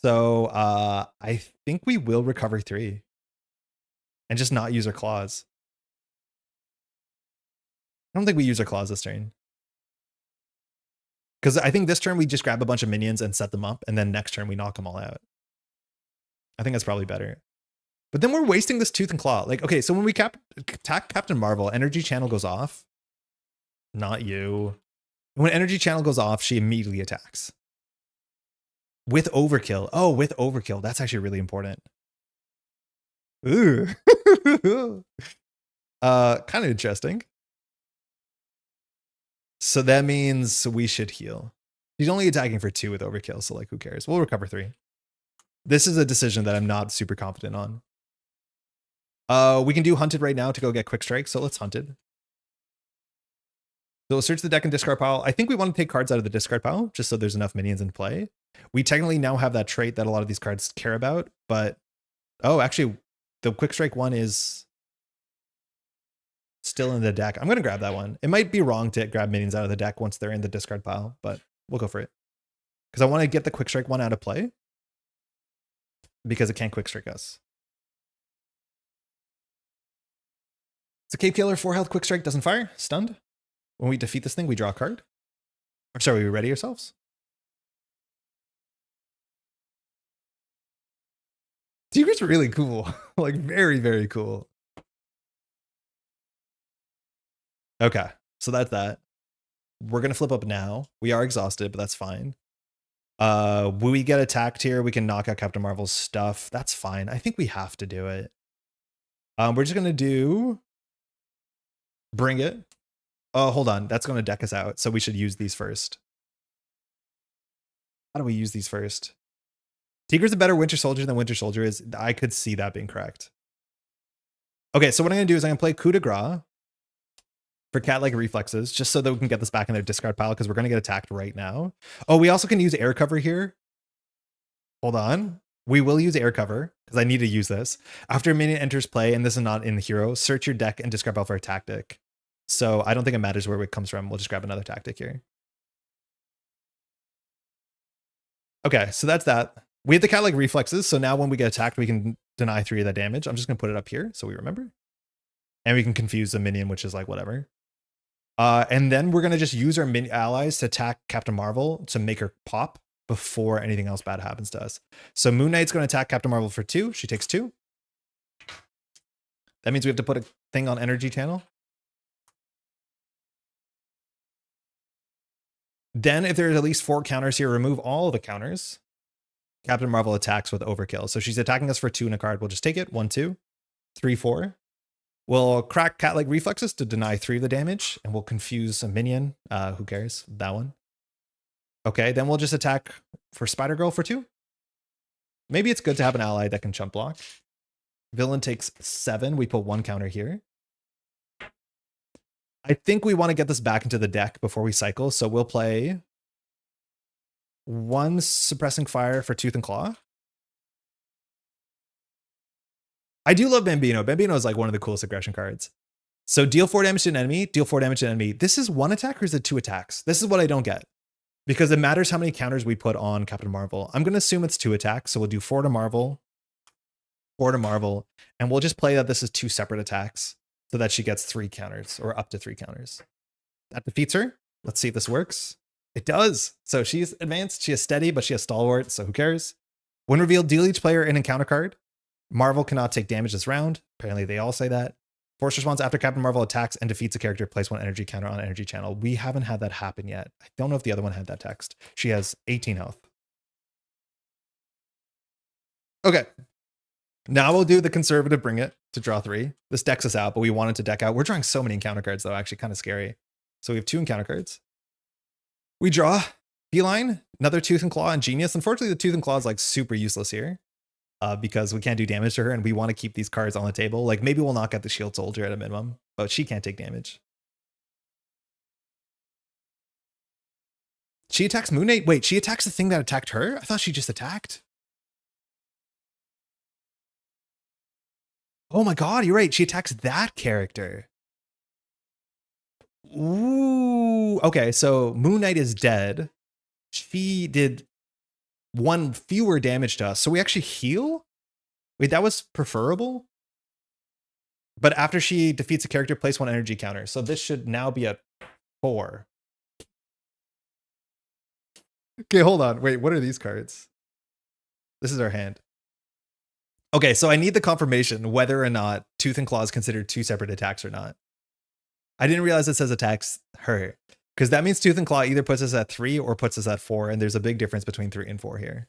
So I think we will recover 3 and just not use our claws. I don't think we use our claws this turn. Because I think this turn we just grab a bunch of minions and set them up, and then next turn we knock them all out. I think that's probably better. But then we're wasting this Tooth and Claw. Like, okay, so when we attack Captain Marvel, Energy Channel goes off. Not you. When Energy Channel goes off, she immediately attacks. With Overkill. Oh, with Overkill. That's actually really important. Ooh. Kind of interesting. So that means we should heal. He's only attacking for 2 with Overkill, so like, who cares? We'll recover 3. This is a decision that I'm not super confident on. We can do Hunted right now to go get Quick Strike, so let's Hunted. So we'll search the deck and discard pile. I think we want to take cards out of the discard pile, just so there's enough minions in play. We technically now have that trait that a lot of these cards care about, but... Oh, actually, the Quick Strike one is still in the deck. I'm going to grab that one. It might be wrong to grab minions out of the deck once they're in the discard pile, but we'll go for it. Because I want to get the Quick Strike one out of play. Because it can't Quick Strike us. It's a Cape Killer, 4 health, Quick Strike, doesn't fire, stunned. When we defeat this thing, we draw a card. Or sorry, we ready ourselves? Tigra's really cool. Like, very, very cool. Okay, so that's that. We're going to flip up now. We are exhausted, but that's fine. When we get attacked here, we can knock out Captain Marvel's stuff. That's fine. I think we have to do it. We're just going to do... Bring it. Oh, hold on. That's going to deck us out. So we should use these first. How do we use these first? Tigra's a better Winter Soldier than Winter Soldier is. I could see that being correct. Okay, so what I'm going to do is I'm going to play Coup de Grace for cat-like reflexes, just so that we can get this back in their discard pile, because we're going to get attacked right now. Oh, we also can use air cover here. Hold on. We will use air cover, because I need to use this. After a minion enters play, and this is not in the hero, search your deck and discard pile for a tactic. So I don't think it matters where it comes from. We'll just grab another tactic here. Okay, so that's that. We have the cat-like reflexes, so now when we get attacked, we can deny 3 of that damage. I'm just going to put it up here so we remember. And we can confuse the minion, which is like whatever. And then we're going to just use our allies to attack Captain Marvel to make her pop before anything else bad happens to us. So Moon Knight's going to attack Captain Marvel for 2. She takes 2. That means we have to put a thing on Energy Channel. Then if there's at least 4 counters here, remove all of the counters. Captain Marvel attacks with Overkill. So she's attacking us for 2 in a card. We'll just take it. 1, 2, 3, 4. We'll crack cat-like reflexes to deny 3 of the damage, and we'll confuse a minion. Who cares? That one. Okay, then we'll just attack for Spider-Girl for 2. Maybe it's good to have an ally that can chump block. Villain takes 7. We put 1 counter here. I think we want to get this back into the deck before we cycle. So we'll play 1 suppressing fire for Tooth and Claw. I do love Bambino. Bambino is like one of the coolest aggression cards. So deal 4 damage to an enemy, deal 4 damage to an enemy. This is 1 attack or is it 2 attacks? This is what I don't get. Because it matters how many counters we put on Captain Marvel. I'm going to assume it's 2 attacks. So we'll do 4 to Marvel, 4 to Marvel, and we'll just play that this is 2 separate attacks so that she gets 3 counters or up to 3 counters. That defeats her. Let's see if this works. It does. So she's advanced. She is steady, but she has stalwart. So who cares? When revealed, deal each player an encounter card. Marvel cannot take damage this round. Apparently they all say that. Force response after Captain Marvel attacks and defeats a character, place 1 energy counter on energy channel. We haven't had that happen yet. I don't know if the other one had that text. She has 18 health. Okay. Now we'll do the conservative bring it to draw 3. This decks us out, but we wanted to deck out. We're drawing so many encounter cards though, actually kind of scary. So we have 2 encounter cards. We draw Beeline, another Tooth and Claw, and Genius. Unfortunately, the Tooth and Claw is like super useless here. Because we can't do damage to her and we want to keep these cards on the table. Like maybe we'll knock out the Shield Soldier at a minimum, but she can't take damage. She attacks Moon Knight. Wait, she attacks the thing that attacked her? I thought she just attacked. Oh my god, you're right. She attacks that character. Ooh. Okay, so Moon Knight is dead. She did 1 fewer damage to us. So we actually heal? Wait, that was preferable? But after she defeats a character, place 1 energy counter. So this should now be a 4. Okay, hold on. Wait, what are these cards? This is our hand. Okay, so I need the confirmation whether or not Tooth and Claw is considered 2 separate attacks or not. I didn't realize it says attacks her. Because that means Tooth and Claw either puts us at 3 or puts us at 4, and there's a big difference between 3 and 4 here.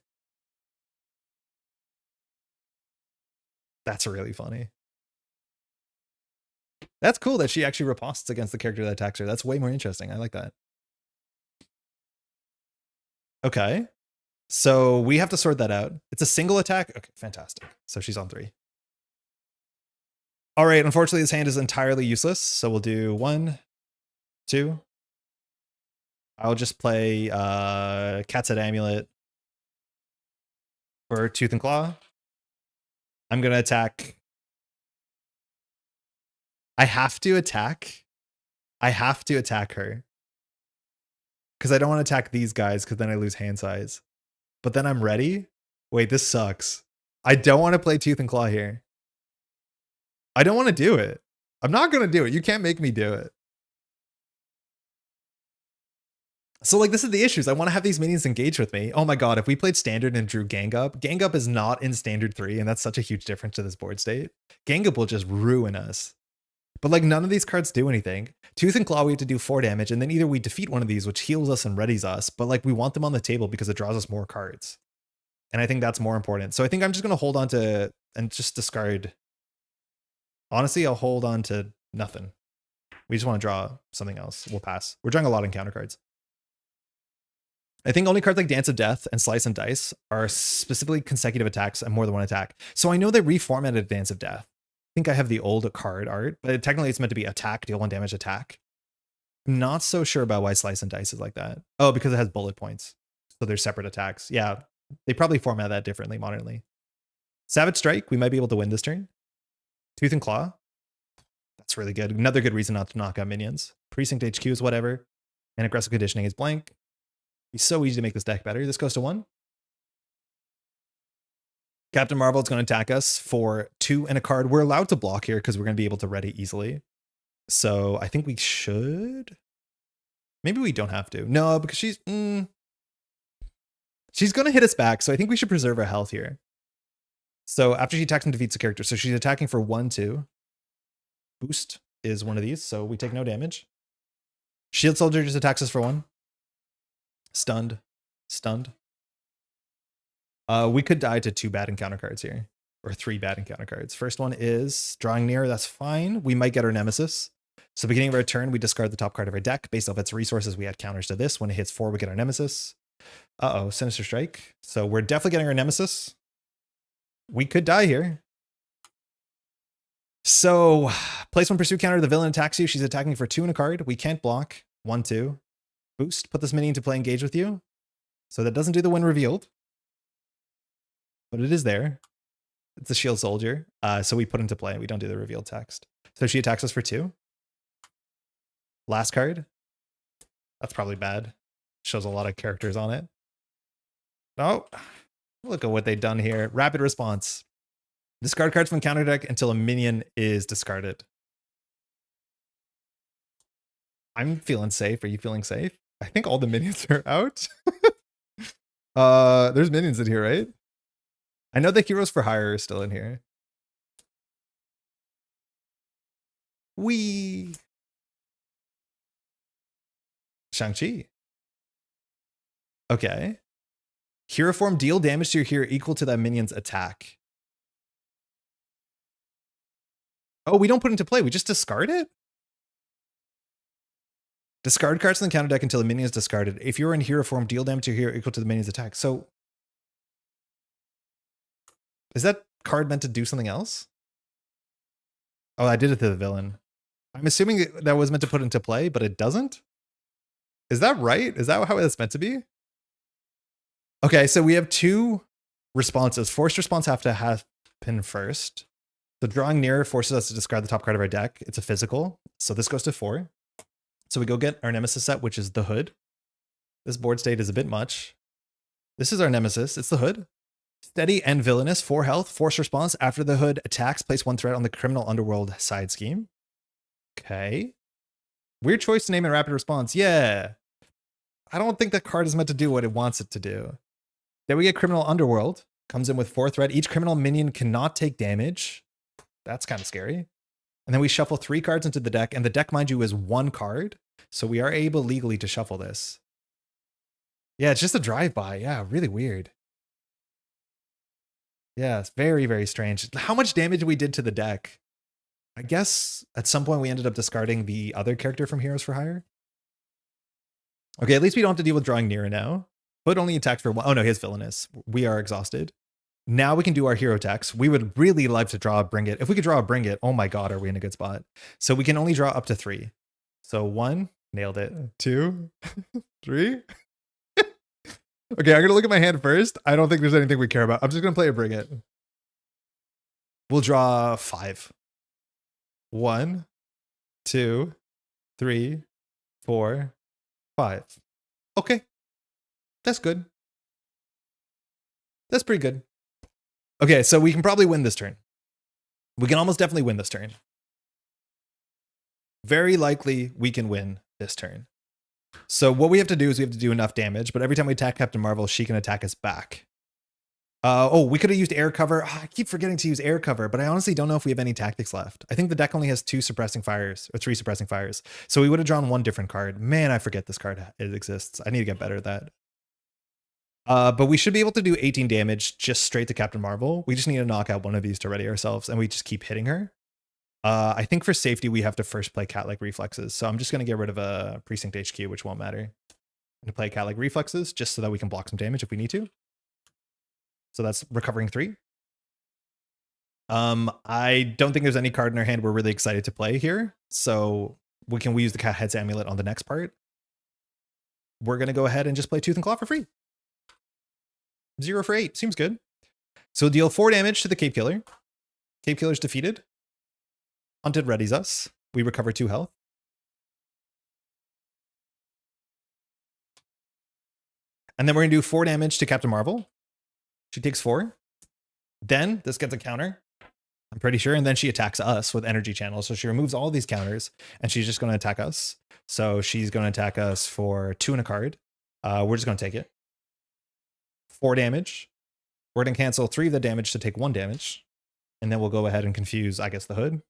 That's really funny. That's cool that she actually ripostes against the character that attacks her. That's way more interesting. I like that. Okay. So we have to sort that out. It's a single attack. Okay, fantastic. So she's on 3. All right, unfortunately, this hand is entirely useless. So we'll do 1, 2. I'll just play Cat's Head Amulet for Tooth and Claw. I'm going to attack. I have to attack her. Because I don't want to attack these guys because then I lose hand size. But then I'm ready. Wait, this sucks. I don't want to play Tooth and Claw here. I don't want to do it. I'm not going to do it. You can't make me do it. So like this is the issues. I want to have these minions engage with me. Oh my god, if we played standard and drew Gang Up is not in standard 3, and that's such a huge difference to this board state. Gang Up will just ruin us. But like none of these cards do anything. Tooth and Claw we have to do 4 damage, and then either we defeat one of these, which heals us and readies us, but like we want them on the table because it draws us more cards. And I think that's more important. So I think I'm just going to hold on to and just discard. Honestly, I'll hold on to nothing. We just want to draw something else. We'll pass. We're drawing a lot of encounter cards. I think only cards like Dance of Death and Slice and Dice are specifically consecutive attacks and more than 1 attack. So I know they reformatted Dance of Death. I think I have the old card art, but technically it's meant to be attack, deal 1 damage, attack. I'm not so sure about why Slice and Dice is like that. Oh, because it has bullet points. So they're separate attacks. Yeah, they probably format that differently modernly. Savage Strike, we might be able to win this turn. Tooth and Claw. That's really good. Another good reason not to knock out minions. Precinct HQ is whatever. And Aggressive Conditioning is blank. It's so easy to make this deck better. This goes to 1. Captain Marvel is going to attack us for 2 and a card. We're allowed to block here because we're going to be able to ready easily. So I think we should. Maybe we don't have to. No, because she's going to hit us back. So I think we should preserve our health here. So after she attacks and defeats a character. So she's attacking for 1, 2. Boost is one of these. So we take no damage. Shield Soldier just attacks us for 1. Stunned. We could die to 2 bad encounter cards here, or 3 bad encounter cards. First one is Drawing Near. That's fine. We might get our Nemesis. So beginning of our turn, we discard the top card of our deck. Based off its resources, we add counters to this. When it hits 4, we get our Nemesis. Sinister Strike. So we're definitely getting our Nemesis. We could die here. So, place one pursuit counter. The villain attacks you. She's attacking for 2 and a card. We can't block. 1, 2. Boost. Put this minion to play engage with you. So that doesn't do the when revealed. But it is there. It's a shield soldier. So we put into play. We don't do the revealed text. So she attacks us for 2. Last card. That's probably bad. Shows a lot of characters on it. Oh, look at what they've done here. Rapid response. Discard cards from counter deck until a minion is discarded. I'm feeling safe. Are you feeling safe? I think all the minions are out. There's minions in here, right? I know the heroes for hire are still in here. Wee. Shang-Chi. Okay. Hero form, deal damage to your hero equal to that minion's attack. Oh, we don't put into play. We just discard it? Discard cards in the counter deck until the minion is discarded. If you're in hero form, deal damage to your hero equal to the minion's attack. So, is that card meant to do something else? Oh, I did it to the villain. I'm assuming that was meant to put into play, but it doesn't? Is that right? Is that how it's meant to be? Okay, so we have 2 responses. Forced response have to happen first. So drawing nearer forces us to discard the top card of our deck. It's a physical. So this goes to 4. So we go get our nemesis set, which is the Hood. This board state is a bit much. This is our nemesis. It's the Hood. Steady and villainous, 4 health, force response. After the Hood attacks, place 1 threat on the criminal underworld side scheme. Okay. Weird choice to name it rapid response. Yeah. I don't think that card is meant to do what it wants it to do. Then we get criminal underworld. Comes in with 4 threat. Each criminal minion cannot take damage. That's kind of scary. And then we shuffle 3 cards into the deck. And the deck, mind you, is 1 card. So we are able legally to shuffle this. Yeah, it's just a drive-by. Yeah, really weird. Yeah, it's very, very strange. How much damage we did to the deck? I guess at some point we ended up discarding the other character from Heroes for Hire. Okay, at least we don't have to deal with drawing nearer now. Hood only attacks for 1. Oh no, he has villainous. We are exhausted. Now we can do our hero attacks. We would really love to draw a Bring It. If we could draw a Bring It, oh my god, are we in a good spot? So we can only draw up to 3. So 1, nailed it. 2, 3. Okay, I'm gonna look at my hand first. I don't think there's anything we care about. I'm just gonna play a Bring It. We'll draw 5. 1, 2, 3, 4, 5. Okay. That's good. That's pretty good. Okay, so we can probably win this turn. We can almost definitely win this turn. Very likely we can win this turn. So what we have to do is we have to do enough damage, but every time we attack Captain Marvel, she can attack us back. Oh, we could have used air cover. Oh, I keep forgetting to use air cover, but I honestly don't know if we have any tactics left. I think the deck only has 2 suppressing fires, or 3 suppressing fires. So we would have drawn 1 different card. Man, I forget this card it exists. I need to get better at that. But we should be able to do 18 damage just straight to Captain Marvel. We just need to knock out one of these to ready ourselves, and we just keep hitting her. I think for safety, we have to first play Cat-like Reflexes. So I'm just going to get rid of a Precinct HQ, which won't matter. I'm going to play Cat-like Reflexes just so that we can block some damage if we need to. So that's recovering 3. I don't think there's any card in our hand we're really excited to play here. So we use the Cat Head's Amulet on the next part. We're going to go ahead and just play Tooth and Claw for free. 0 for 8. Seems good. So deal 4 damage to the Cape Killer. Cape Killer's defeated. Hunted readies us. We recover 2 health. And then we're going to do 4 damage to Captain Marvel. She takes 4. Then this gets a counter, I'm pretty sure. And then she attacks us with Energy Channel. So she removes all these counters and she's just going to attack us. So she's going to attack us for 2 and a card. We're just going to take it. 4 damage. We're going to cancel 3 of the damage to take 1 damage. And then we'll go ahead and confuse, I guess, the Hood.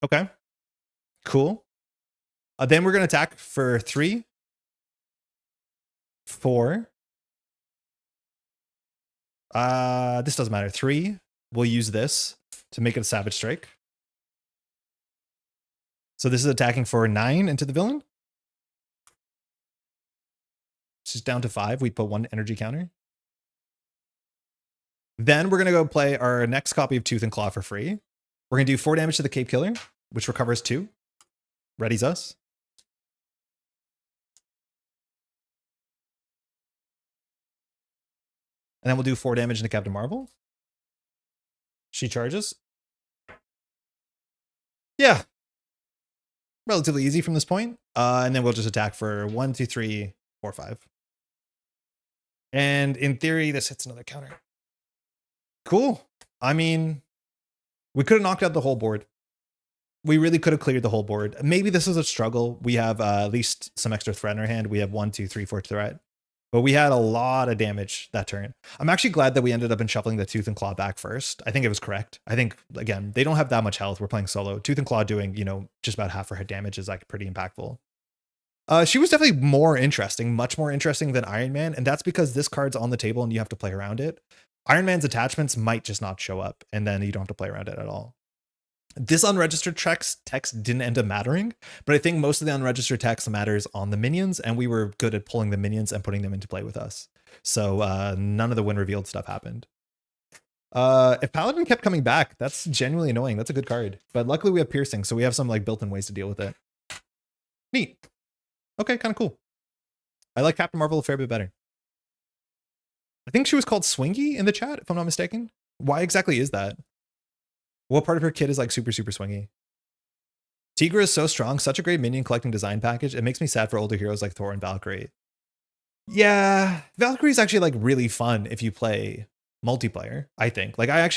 Okay. Cool. Then we're going to attack for 3, 4. This doesn't matter. 3. We'll use this to make it a Savage Strike. So this is attacking for 9 into the villain. She's down to 5. We put 1 energy counter. Then we're going to go play our next copy of Tooth and Claw for free. We're going to do 4 damage to the Cape Killer, which recovers 2. Readies us. And then we'll do 4 damage into Captain Marvel. She charges. Yeah. Relatively easy from this point. And then we'll just attack for 1, 2, 3, 4, 5. And in theory, this hits another counter. Cool. I mean, we could have knocked out the whole board. We really could have cleared the whole board. Maybe this is a struggle. We have at least some extra threat in our hand. We have 1, 2, 3, 4 threat. But we had a lot of damage that turn. I'm actually glad that we ended up in shuffling the Tooth and Claw back first. I think it was correct. I think, again, they don't have that much health. We're playing solo. Tooth and Claw doing, just about half her head damage is like pretty impactful. She was definitely more interesting, much more interesting than Iron Man. And that's because this card's on the table and you have to play around it. Iron Man's attachments might just not show up and then you don't have to play around it at all. This unregistered text didn't end up mattering, but I think most of the unregistered text matters on the minions, and we were good at pulling the minions and putting them into play with us. So none of the when revealed stuff happened. If Paladin kept coming back, that's genuinely annoying. That's a good card. But luckily we have Piercing, so we have some like built-in ways to deal with it. Neat. Okay, kind of cool. I like Captain Marvel a fair bit better. I think she was called Swingy in the chat, if I'm not mistaken. Why exactly is that? What part of her kit is like super, super swingy? Tigra is so strong, such a great minion collecting design package. It makes me sad for older heroes like Thor and Valkyrie. Yeah, Valkyrie is actually like really fun if you play multiplayer, I think. Like I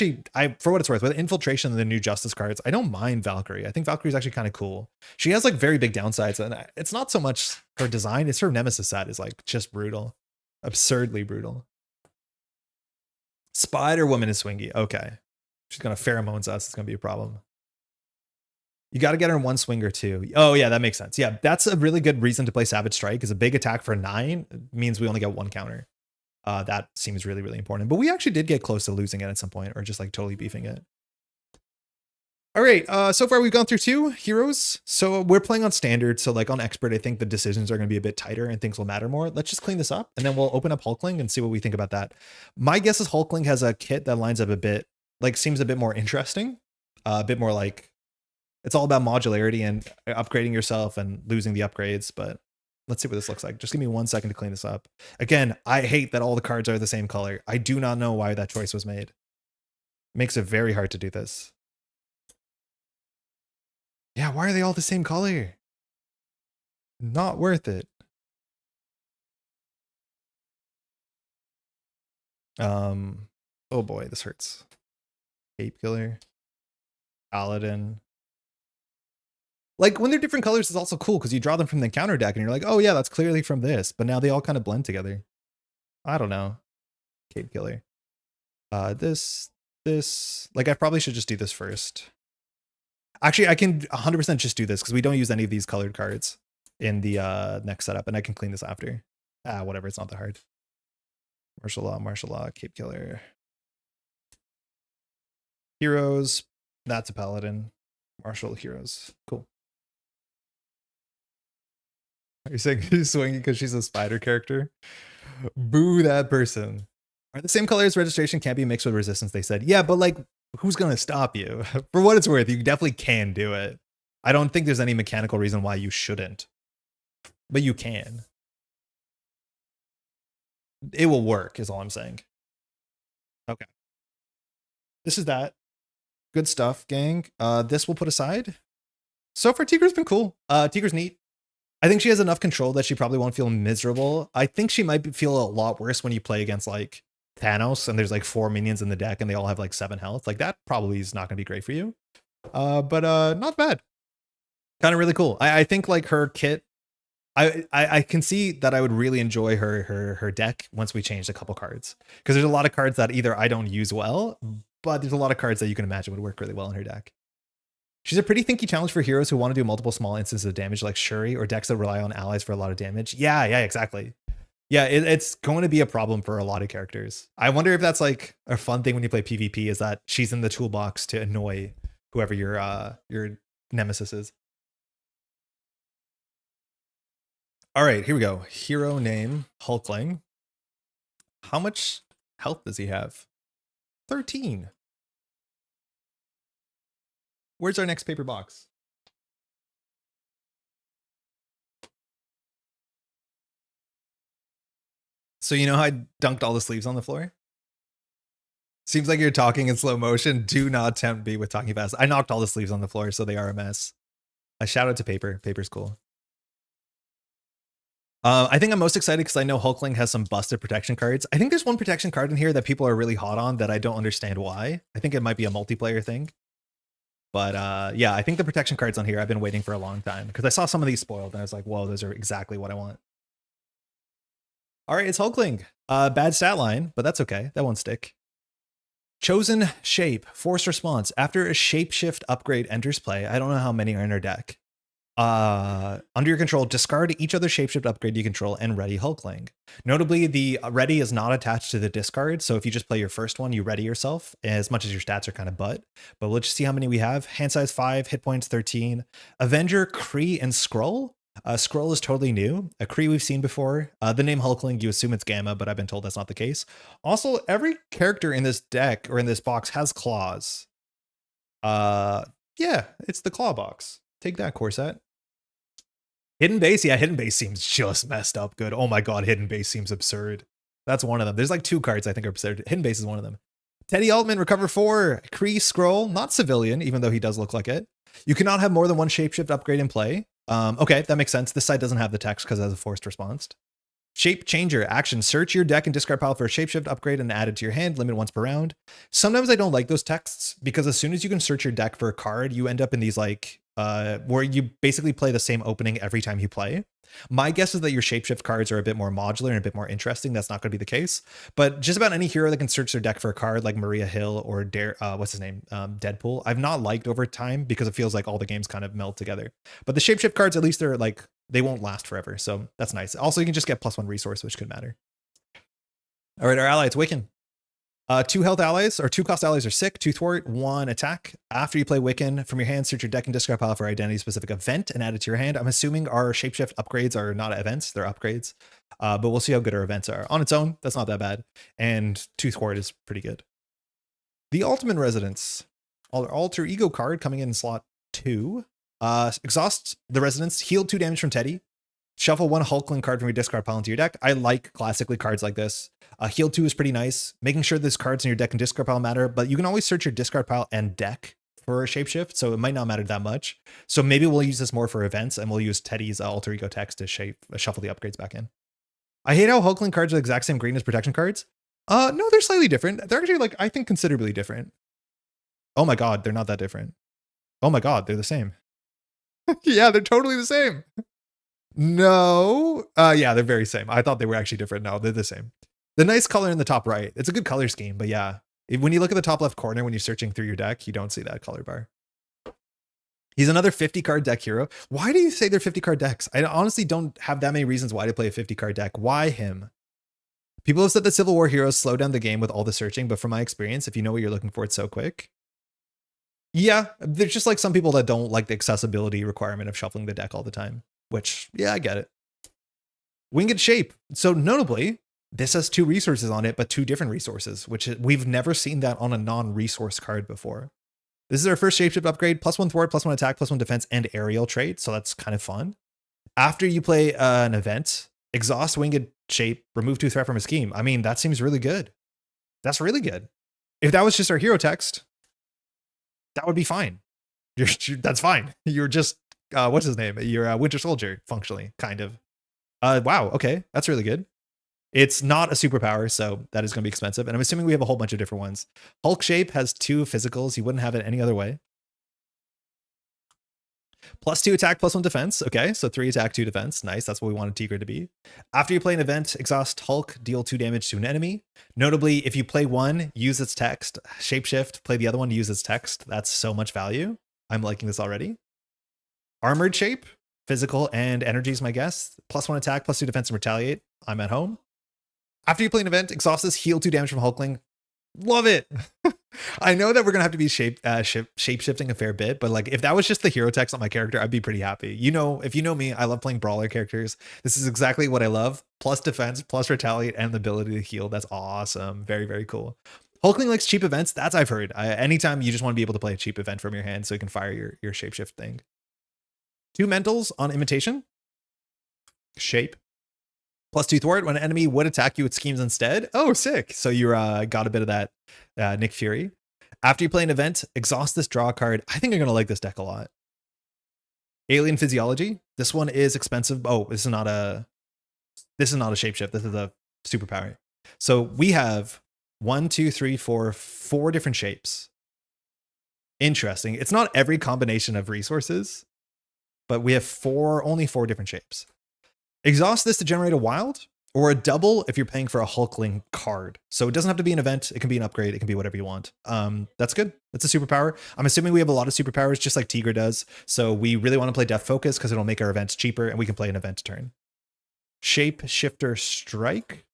for what it's worth, with Infiltration and the new Justice cards, I don't mind Valkyrie. I think Valkyrie is actually kind of cool. She has like very big downsides, and it's not so much her design, it's her Nemesis set is like just brutal. Absurdly brutal. Spider-Woman is swingy. Okay. She's going to pheromones us. It's going to be a problem. You got to get her in 1 swing or 2. Oh, yeah, that makes sense. Yeah, that's a really good reason to play Savage Strike, because a big attack for 9 means we only get 1 counter. That seems really, really important. But we actually did get close to losing it at some point, or just like totally beefing it. All right, so far we've gone through 2 heroes. So we're playing on standard. So like on expert, I think the decisions are going to be a bit tighter and things will matter more. Let's just clean this up, and then we'll open up Hulkling and see what we think about that. My guess is Hulkling has a kit that lines up a bit, like seems a bit more interesting, a bit more like it's all about modularity and upgrading yourself and losing the upgrades. But let's see what this looks like. Just give me 1 second to clean this up. Again, I hate that all the cards are the same color. I do not know why that choice was made. Makes it very hard to do this. Yeah, why are they all the same color? Not worth it. Oh boy, this hurts. Cape Killer. Paladin. Like when they're different colors is also cool because you draw them from the counter deck and you're like, oh yeah, that's clearly from this. But now they all kind of blend together. I don't know. Cape Killer. This. Like I probably should just do this first. Actually, I can 100% just do this because we don't use any of these colored cards in the next setup, and I can clean this after. Whatever, it's not that hard. Martial law, Cape Killer. Heroes. That's a Paladin. Martial heroes. Cool. Are you saying she's swinging because she's a spider character? Boo that person. Are the same colors registration can't be mixed with resistance, they said. Yeah, but like, who's going to stop you? For what it's worth, you definitely can do it. I don't think there's any mechanical reason why you shouldn't. But you can. It will work, is all I'm saying. Okay. This is that. Good stuff, gang. This we'll put aside. So far, Tigra's been cool. Tigra's neat. I think she has enough control that she probably won't feel miserable. I think she might feel a lot worse when you play against like Thanos and there's like 4 minions in the deck and they all have like 7 health. Like that probably is not going to be great for you. But not bad. Kind of really cool. I think like her kit, I can see that I would really enjoy her deck once we changed a couple cards, because there's a lot of cards that either I don't use well, but there's a lot of cards that you can imagine would work really well in her deck. She's a pretty thinky challenge for heroes who want to do multiple small instances of damage like Shuri, or decks that rely on allies for a lot of damage. Yeah, exactly. Yeah, it's going to be a problem for a lot of characters. I wonder if that's like a fun thing when you play PvP, is that she's in the toolbox to annoy whoever your nemesis is. All right, here we go. Hero name, Hulkling. How much health does he have? 13. Where's our next paper box? So you know how I dunked all the sleeves on the floor? Seems like you're talking in slow motion. Do not tempt me with talking fast. I knocked all the sleeves on the floor, so they are a mess. A shout out to Paper. Paper's cool. I think I'm most excited because I know Hulkling has some busted protection cards. I think there's one protection card in here that people are really hot on that I don't understand why. I think it might be a multiplayer thing. But yeah, I think the protection cards on here I've been waiting for a long time because I saw some of these spoiled and I was like, whoa, those are exactly what I want. All right, it's Hulkling. Bad stat line, but that's okay. That won't stick. Chosen shape, forced response. After a shapeshift upgrade enters play, I don't know how many are in our deck. Under your control, discard each other shapeshift upgrade you control and ready Hulkling. Notably, the ready is not attached to the discard, so if you just play your first one, you ready yourself, as much as your stats are kind of butt. But we'll just see how many we have. Hand size 5, hit points 13. Avenger, Kree, and Skrull. Skrull is totally new. A Kree we've seen before. The name Hulkling, you assume it's Gamma, but I've been told that's not the case. Also, every character in this deck or in this box has claws. Yeah, it's the claw box. Take that, Corset. Hidden Base, yeah, Hidden Base seems just messed up good. Oh my god, Hidden Base seems absurd. That's one of them. There's like 2 cards I think are absurd. Hidden Base is one of them. Teddy Altman, Recover 4. Kree, Skrull, not civilian, even though he does look like it. You cannot have more than one shapeshift upgrade in play. Okay, that makes sense. This side doesn't have the text because it has a forced response. Shape Changer, action. Search your deck and discard pile for a shapeshift upgrade and add it to your hand, limit once per round. Sometimes I don't like those texts because as soon as you can search your deck for a card, you end up in these like, where you basically play the same opening every time you play. My guess is that your shapeshift cards are a bit more modular and a bit more interesting. That's not going to be the case. But just about any hero that can search their deck for a card like Maria Hill or what's his name? Deadpool, I've not liked over time because it feels like all the games kind of meld together. But the shapeshift cards, at least they're like, they won't last forever. So that's nice. Also, you can just get +1 resource, which could matter. All right, our ally, it's Wiccan. 2 health allies or 2 cost allies are sick, 2 thwart, 1 attack. After you play Wiccan, from your hand, search your deck and discard pile for identity specific event and add it to your hand. I'm assuming our shapeshift upgrades are not events, they're upgrades. But we'll see how good our events are. On its own, that's not that bad. And 2 thwart is pretty good. The Ultimate Residence. Alter Ego card coming in slot 2. Exhaust the Residence, heal 2 damage from Teddy. Shuffle 1 Hulkling card from your discard pile into your deck. I like classically cards like this. Heal 2 is pretty nice. Making sure there's cards in your deck and discard pile matter, but you can always search your discard pile and deck for a shapeshift, so it might not matter that much. So maybe we'll use this more for events, and we'll use Teddy's alter ego text to shuffle the upgrades back in. I hate how Hulkling cards are the exact same green as protection cards. No, they're slightly different. They're actually like, I think considerably different. Oh my god, they're not that different. Oh my god, they're the same. Yeah, they're totally the same. No. Yeah, they're very same. I thought they were actually different. No, they're the same. The nice color in the top right. It's a good color scheme, but yeah. When you look at the top left corner, when you're searching through your deck, you don't see that color bar. He's another 50 card deck hero. Why do you say they're 50 card decks? I honestly don't have that many reasons why to play a 50 card deck. Why him? People have said that Civil War heroes slow down the game with all the searching, but from my experience, if you know what you're looking for, it's so quick. Yeah, there's just like some people that don't like the accessibility requirement of shuffling the deck all the time, which, yeah, I get it. Winged Shape. So notably, this has 2 resources on it, but 2 different resources, which we've never seen that on a non-resource card before. This is our first shapeshift upgrade, +1 thwart, +1 attack, +1 defense, and aerial trait. So that's kind of fun. After you play an event, exhaust Winged Shape, remove 2 threat from a scheme. I mean, that seems really good. That's really good. If that was just our hero text, that would be fine. That's fine. You're just, what's his name? You're a Winter Soldier, functionally, kind of. Wow, okay, that's really good. It's not a superpower, so that is going to be expensive. And I'm assuming we have a whole bunch of different ones. Hulk Shape has 2 physicals. You wouldn't have it any other way. +2 attack, +1 defense. Okay, so 3 attack, 2 defense. Nice, that's what we wanted Tigra to be. After you play an event, exhaust Hulk, deal 2 damage to an enemy. Notably, if you play one, use its text. Shapeshift, play the other one, use its text. That's so much value. I'm liking this already. Armored Shape, physical and energy is my guess. +1 attack, +2 defense and retaliate. I'm at home. After you play an event, exhaust this, heal 2 damage from Hulkling. Love it. I know that we're gonna have to be shape-shifting a fair bit, but like if that was just the hero text on my character, I'd be pretty happy. You know, if you know me, I love playing brawler characters. This is exactly what I love. Plus defense, plus retaliate, and the ability to heal. That's awesome. Very, very cool. Hulkling likes cheap events. That's I've heard. Anytime you just want to be able to play a cheap event from your hand so you can fire your shapeshift thing. 2 mentals on imitation. Shape. +2 thwart. When an enemy would attack you, it schemes instead. Oh, sick. So you got a bit of that Nick Fury. After you play an event, exhaust this, draw a card. I think you're going to like this deck a lot. Alien Physiology. This one is expensive. Oh, this is not a shapeshift. This is a superpower. So we have 4 different shapes. Interesting. It's not every combination of resources, but we have only 4 different shapes. Exhaust this to generate a wild or a double if you're paying for a Hulkling card. So it doesn't have to be an event. It can be an upgrade. It can be whatever you want. That's good. That's a superpower. I'm assuming we have a lot of superpowers just like Tigra does. So we really want to play Death Focus because it'll make our events cheaper and we can play an event turn. Shape Shifter Strike.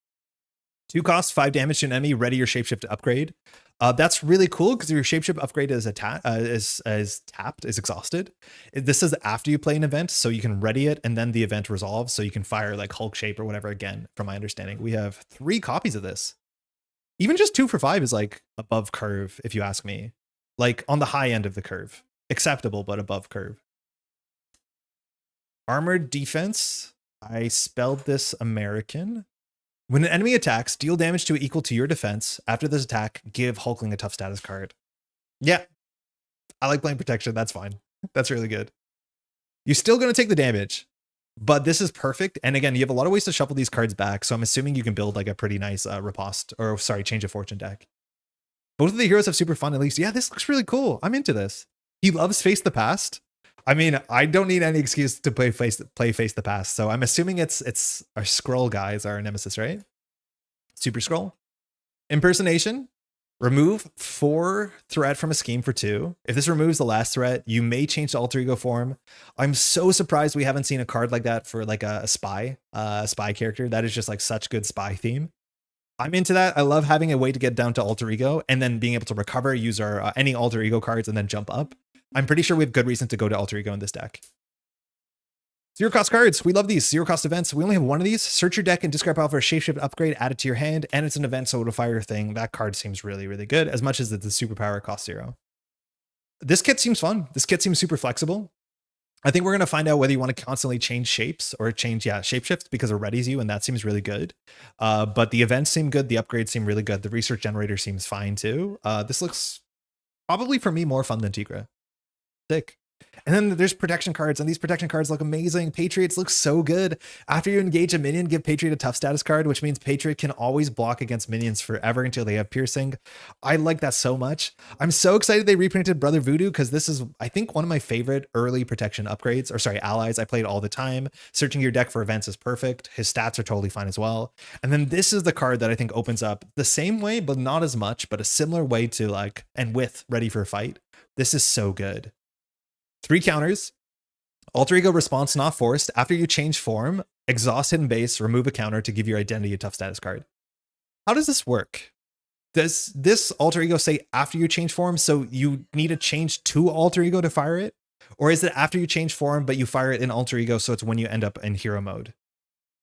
2 cost, 5 damage to an enemy. Ready your shapeshift to upgrade. That's really cool because your shapeshift upgrade is tapped, is exhausted. This is after you play an event, so you can ready it and then the event resolves, so you can fire like Hulk shape or whatever. Again, from my understanding, we have 3 copies of this. Even just 2 for 5 is like above curve, if you ask me. Like on the high end of the curve, acceptable but above curve. Armored Defense. I spelled this American. When an enemy attacks, deal damage to equal to your defense. After this attack, give Hulkling a tough status card. Yeah, I like playing protection. That's fine. That's really good. You're still going to take the damage, but this is perfect. And again, you have a lot of ways to shuffle these cards back. So I'm assuming you can build like a pretty nice Change of Fortune deck. Both of the heroes have super fun at least. Yeah, this looks really cool. I'm into this. He loves Face the Past. I mean, I don't need any excuse to play Face the Past. So I'm assuming it's our Skrull guys, our nemesis, right? Super Skrull. Impersonation. Remove 4 threat from a scheme for 2. If this removes the last threat, you may change to alter ego form. I'm so surprised we haven't seen a card like that for like a spy character. That is just like such good spy theme. I'm into that. I love having a way to get down to alter ego and then being able to recover, use our any alter ego cards and then jump up. I'm pretty sure we have good reason to go to alter ego in this deck. 0 cost cards. We love these 0 cost events. We only have 1 of these. Search your deck and discard pile for a shapeshift upgrade. Add it to your hand, and it's an event, so it'll fire your thing. That card seems really, really good. As much as the superpower costs 0. This kit seems fun. This kit seems super flexible. I think we're going to find out whether you want to constantly change shapes or change, shapeshift because it readies you, and that seems really good. But the events seem good. The upgrades seem really good. The research generator seems fine too. This looks probably for me more fun than Tigra. Sick. And then there's protection cards, and these protection cards look amazing. Patriots look so good. After you engage a minion, give Patriot a tough status card, which means Patriot can always block against minions forever until they have piercing. I like that so much. I'm so excited they reprinted Brother Voodoo because this is, I think, one of my favorite early protection upgrades, or sorry, allies I played all the time. Searching your deck for events is perfect. His stats are totally fine as well. And then this is the card that I think opens up the same way, but not as much, but a similar way to like, and with Ready for a Fight. This is so good. 3 counters. Alter ego response not forced. After you change form, exhaust hidden base, remove a counter to give your identity a tough status card. How does this work? Does this alter ego say after you change form, so you need to change to alter ego to fire it? Or is it after you change form, but you fire it in alter ego, so it's when you end up in hero mode?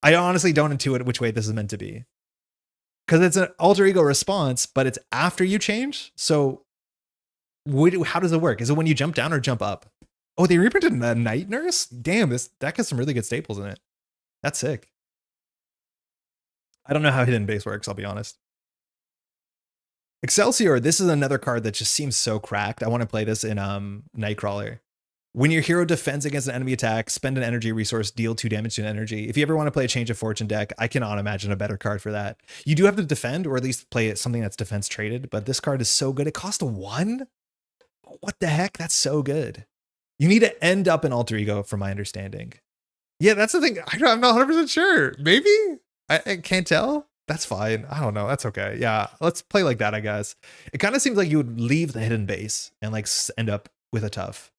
I honestly don't intuit which way this is meant to be. Because it's an alter ego response, but it's after you change. So how does it work? Is it when you jump down or jump up? Oh, they reprinted the Night Nurse? Damn, this deck has some really good staples in it. That's sick. I don't know how hidden base works, I'll be honest. Excelsior, this is another card that just seems so cracked. I want to play this in Nightcrawler. When your hero defends against an enemy attack, spend an energy resource, deal 2 damage to an energy. If you ever want to play a Change of Fortune deck, I cannot imagine a better card for that. You do have to defend, or at least play something that's defense traded, but this card is so good. It costs 1? What the heck? That's so good. You need to end up in alter ego, from my understanding. Yeah, that's the thing. I'm not 100% sure. Maybe? I can't tell. That's fine. I don't know. That's okay. Yeah, let's play like that, I guess. It kind of seems like you would leave the hidden base and like end up with a tough.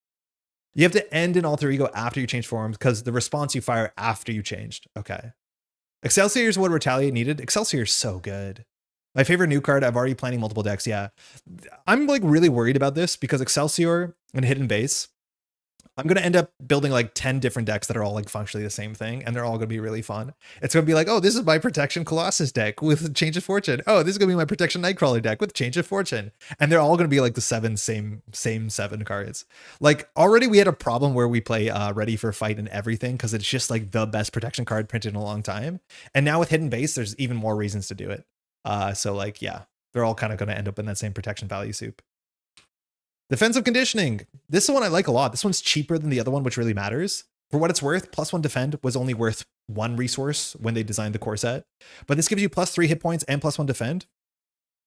You have to end in alter ego after you change forms because the response you fire after you changed. Okay. Excelsior is what Retaliate needed. Excelsior is so good. My favorite new card. I've already planning multiple decks. Yeah. I'm like really worried about this because Excelsior and Hidden Base I'm going to end up building like 10 different decks that are all like functionally the same thing, and they're all going to be really fun. It's going to be like, oh, this is my Protection Colossus deck with Change of Fortune. Oh, this is going to be my Protection Nightcrawler deck with Change of Fortune. And they're all going to be like the same 7 cards. Like already we had a problem where we play Ready for Fight and everything because it's just like the best protection card printed in a long time. And now with Hidden Base, there's even more reasons to do it. So like, yeah, they're all kind of going to end up in that same protection value soup. Defensive Conditioning. This is one I like a lot. This one's cheaper than the other one, which really matters. For what it's worth, +1 defend was only worth 1 resource when they designed the core set. But this gives you +3 hit points and +1 defend.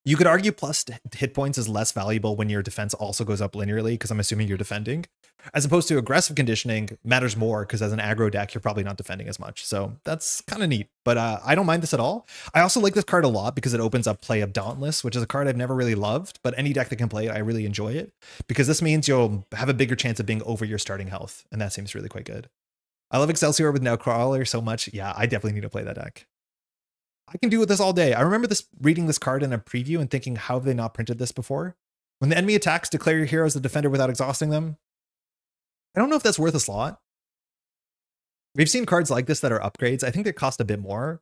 You could argue plus hit points is less valuable when your defense also goes up linearly, because I'm assuming you're defending. As opposed to Aggressive Conditioning matters more, because as an aggro deck, you're probably not defending as much. So that's kind of neat. But I don't mind this at all. I also like this card a lot because it opens up play of Dauntless, which is a card I've never really loved. But any deck that can play it, I really enjoy it. Because this means you'll have a bigger chance of being over your starting health. And that seems really quite good. I love Excelsior with Nightcrawler so much. Yeah, I definitely need to play that deck. I can do with this all day. I remember reading this card in a preview and thinking, how have they not printed this before? When the enemy attacks, declare your hero as the defender without exhausting them. I don't know if that's worth a slot. We've seen cards like this that are upgrades. I think they cost a bit more.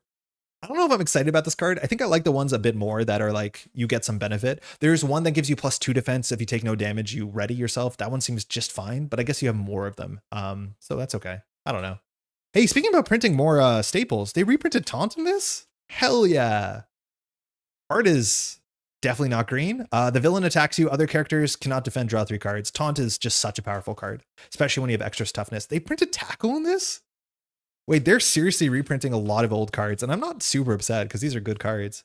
I don't know if I'm excited about this card. I think I like the ones a bit more that are like, you get some benefit. There's one that gives you +2 defense. If you take no damage, you ready yourself. That one seems just fine, but I guess you have more of them. So that's okay. I don't know. Hey, speaking about printing more staples, they reprinted Taunt in this? Hell yeah. Art is definitely not green. The villain attacks you. Other characters cannot defend, draw 3 cards. Taunt is just such a tough card, especially when you have extra toughness. They printed Tackle in this? Wait, they're seriously reprinting a lot of old cards, and I'm not super upset because these are good cards.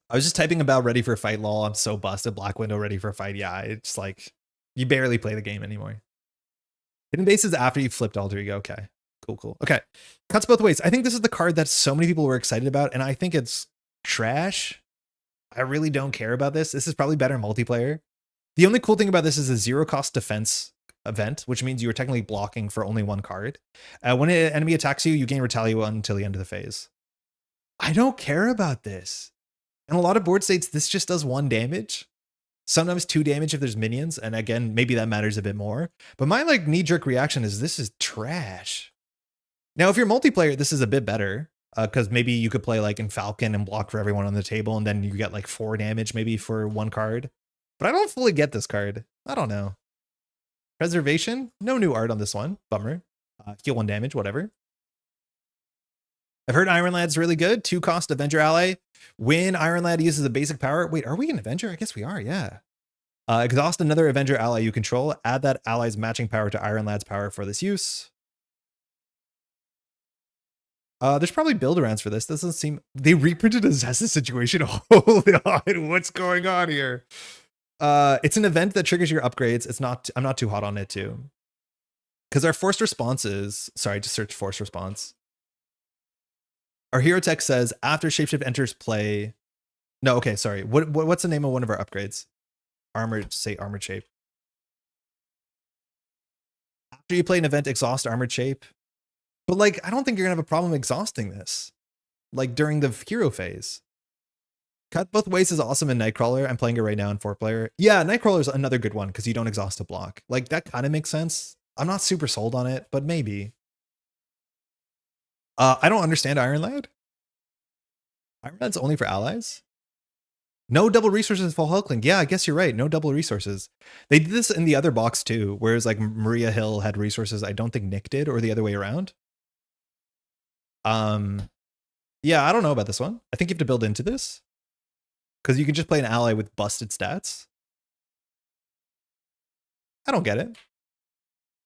I was just typing about Ready for Fight, lol. I'm so busted. Black Widow, Ready for Fight. Yeah, it's like, you barely play the game anymore. Hidden Base is after you've flipped Alter Ego. Okay. Cool. Okay. Cuts both ways. I think this is the card that so many people were excited about, and I think it's trash. I really don't care about this. This is probably better multiplayer. The only cool thing about this is a 0-cost defense event, which means you are technically blocking for only 1 card. When an enemy attacks you, you gain Retaliate until the end of the phase. I don't care about this. In a lot of board states, this just does 1 damage. Sometimes 2 damage if there's minions, and again, maybe that matters a bit more. But my like knee-jerk reaction is this is trash. Now, if you're multiplayer, this is a bit better, because maybe you could play like in Falcon and block for everyone on the table, and then you get like 4 damage maybe for 1 card. But I don't fully get this card. I don't know. Preservation? No new art on this one. Bummer. Heal 1 damage, whatever. I've heard Iron Lad's really good. 2-cost Avenger ally. When Iron Lad uses a basic power. Wait, are we an Avenger? I guess we are, yeah. Exhaust another Avenger ally you control. Add that ally's matching power to Iron Lad's power for this use. There's probably build-arounds for this. This doesn't seem... They reprinted a Zesta situation. Hold on, what's going on here? It's an event that triggers your upgrades. It's not... I'm not too hot on it, too. Because our forced responses... Sorry, just search forced response. Our hero tech says, after Shapeshift enters play... No, okay, sorry. What's the name of one of our upgrades? Armored Shape. After you play an event, exhaust Armored Shape. But like, I don't think you're gonna have a problem exhausting this. Like during the hero phase. Cut Both Ways is awesome in Nightcrawler. I'm playing it right now in 4-player. Yeah, Nightcrawler is another good one because you don't exhaust a block. Like that kind of makes sense. I'm not super sold on it, but maybe. I don't understand Iron Lad. Iron Lad's only for allies? No double resources for Hulkling. Yeah, I guess you're right. No double resources. They did this in the other box too, whereas like Maria Hill had resources I don't think Nick did, or the other way around. Yeah, I don't know about this one. I think you have to build into this because you can just play an ally with busted stats. I don't get it.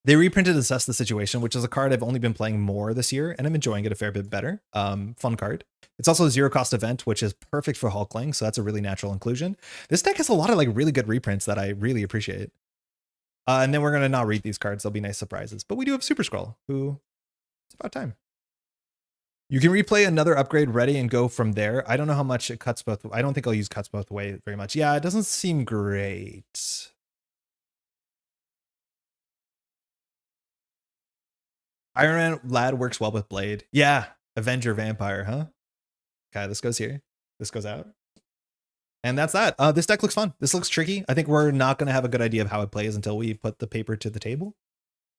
They reprinted Assess the Situation, which is a card I've only been playing more this year, and I'm enjoying it a fair bit better. Fun card. It's also a 0-cost event, which is perfect for Hulkling, so that's a really natural inclusion. This deck has a lot of like really good reprints that I really appreciate. And then we're going to not read these cards. They'll be nice surprises. But we do have Super Scroll, who it's about time. You can replay another upgrade ready and go from there. I don't know how much it cuts both. I don't think I'll use cuts both way very much. Yeah, it doesn't seem great. Iron Lad works well with Blade. Yeah, Avenger Vampire, huh? Okay, this goes here. This goes out. And that's that. This deck looks fun. This looks tricky. I think we're not going to have a good idea of how it plays until we put the paper to the table.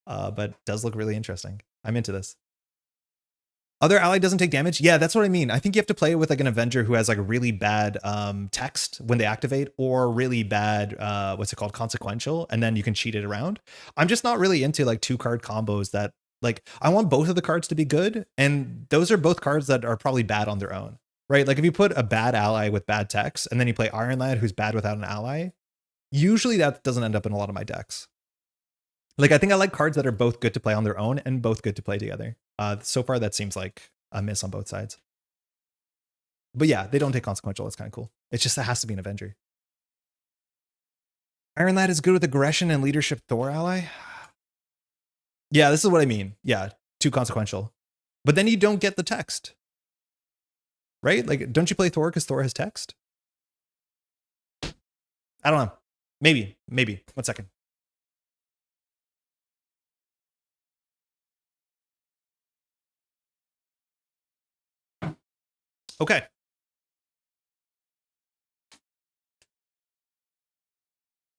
But it does look really interesting. I'm into this. Other ally doesn't take damage? Yeah, that's what I mean. I think you have to play with like an Avenger who has like a really bad text when they activate, or really bad, what's it called, consequential, and then you can cheat it around. I'm just not really into like 2-card combos that, like, I want both of the cards to be good, and those are both cards that are probably bad on their own, right? Like if you put a bad ally with bad text, and then you play Iron Lad who's bad without an ally, usually that doesn't end up in a lot of my decks. Like, I think I like cards that are both good to play on their own and both good to play together. So far, that seems like a miss on both sides. But yeah, they don't take consequential. It's kind of cool. It's just that has to be an Avenger. Iron Lad is good with aggression and leadership Thor ally. Yeah, this is what I mean. Yeah, too consequential. But then you don't get the text. Right? Like, don't you play Thor because Thor has text? I don't know. Maybe. 1 second. Okay.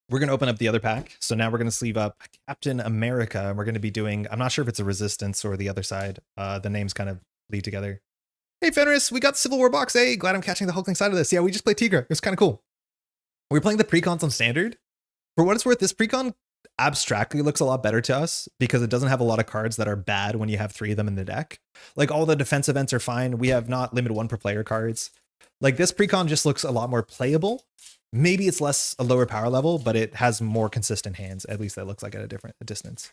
We're going to open up the other pack. So now we're going to sleeve up Captain America. And we're going to be doing, I'm not sure if it's a resistance or the other side. The names kind of lead together. Hey, Fenris, we got Civil War box. Hey, glad I'm catching the Hulkling side of this. Yeah, we just played Tigra. It was kind of cool. We're playing the Precons on standard. For what it's worth, this Precon abstractly looks a lot better to us because it doesn't have a lot of cards that are bad when you have 3 of them in the deck. Like, all the defense events are fine. We have not limited 1 per player cards. Like, this Precon just looks a lot more playable. Maybe it's a lower power level, but it has more consistent hands. At least that looks like at a distance.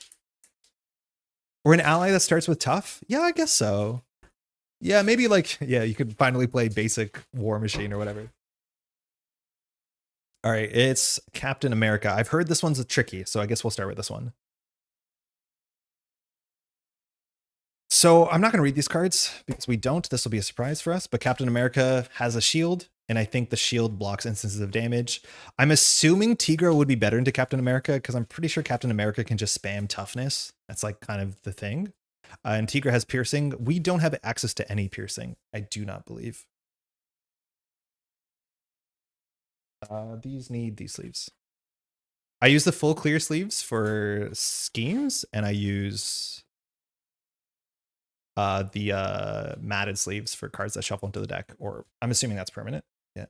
Or an ally that starts with tough? Yeah, I guess so. Yeah, maybe like, yeah, you could finally play basic War Machine or whatever. All right, it's Captain America. I've heard this one's tricky, so I guess we'll start with this one. So I'm not going to read these cards because we don't. This will be a surprise for us, but Captain America has a shield, and I think the shield blocks instances of damage. I'm assuming Tigra would be better into Captain America because I'm pretty sure Captain America can just spam toughness. That's like kind of the thing. And Tigra has piercing. We don't have access to any piercing, I do not believe. These need these sleeves. I use the full clear sleeves for schemes, and I use the matted sleeves for cards that shuffle into the deck, or I'm assuming that's permanent. Yeah.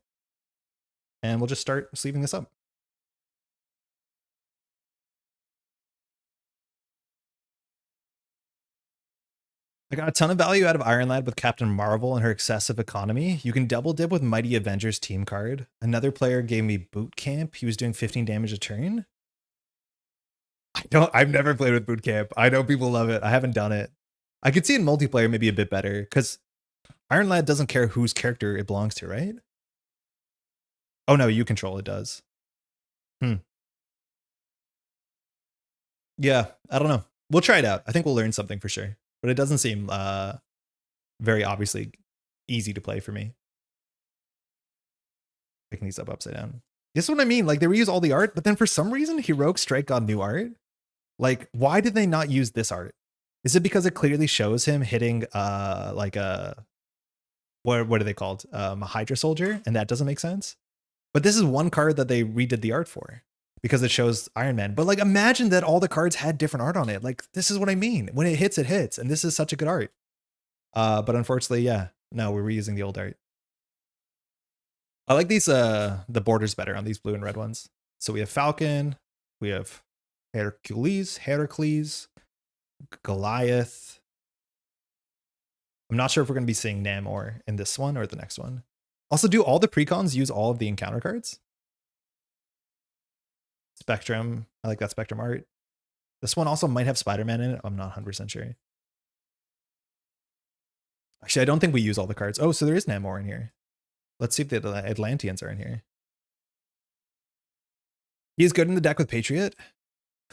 And we'll just start sleeving this up. I got a ton of value out of Iron Lad with Captain Marvel and her excessive economy. You can double dip with Mighty Avengers team card. Another player gave me Boot Camp. He was doing 15 damage a turn. I've never played with Boot Camp. I know people love it. I haven't done it. I could see in multiplayer maybe a bit better because Iron Lad doesn't care whose character it belongs to, right? Oh no, you control it does. Yeah, I don't know. We'll try it out. I think we'll learn something for sure. But it doesn't seem very obviously easy to play for me. Picking these up upside down. This is what I mean. Like, they reuse all the art, but then for some reason, Heroic Strike got new art. Like, why did they not use this art? Is it because it clearly shows him hitting like a what are they called? A Hydra Soldier, and that doesn't make sense? But this is one card that they redid the art for because it shows Iron Man. But like, imagine that all the cards had different art on it. Like, this is what I mean. When it hits, and this is such a good art. But unfortunately, yeah, no, we're reusing the old art. I like these the borders better on these blue and red ones. So we have Falcon, we have Hercules, Goliath. I'm not sure if we're going to be seeing Namor in this one or the next one. Also, do all the Precons use all of the encounter cards? Spectrum. I like that Spectrum art. This one also might have Spider-Man in it. I'm not 100% sure. Actually, I don't think we use all the cards. Oh, so there is Namor in here. Let's see if the Atlanteans are in here. He's good in the deck with Patriot.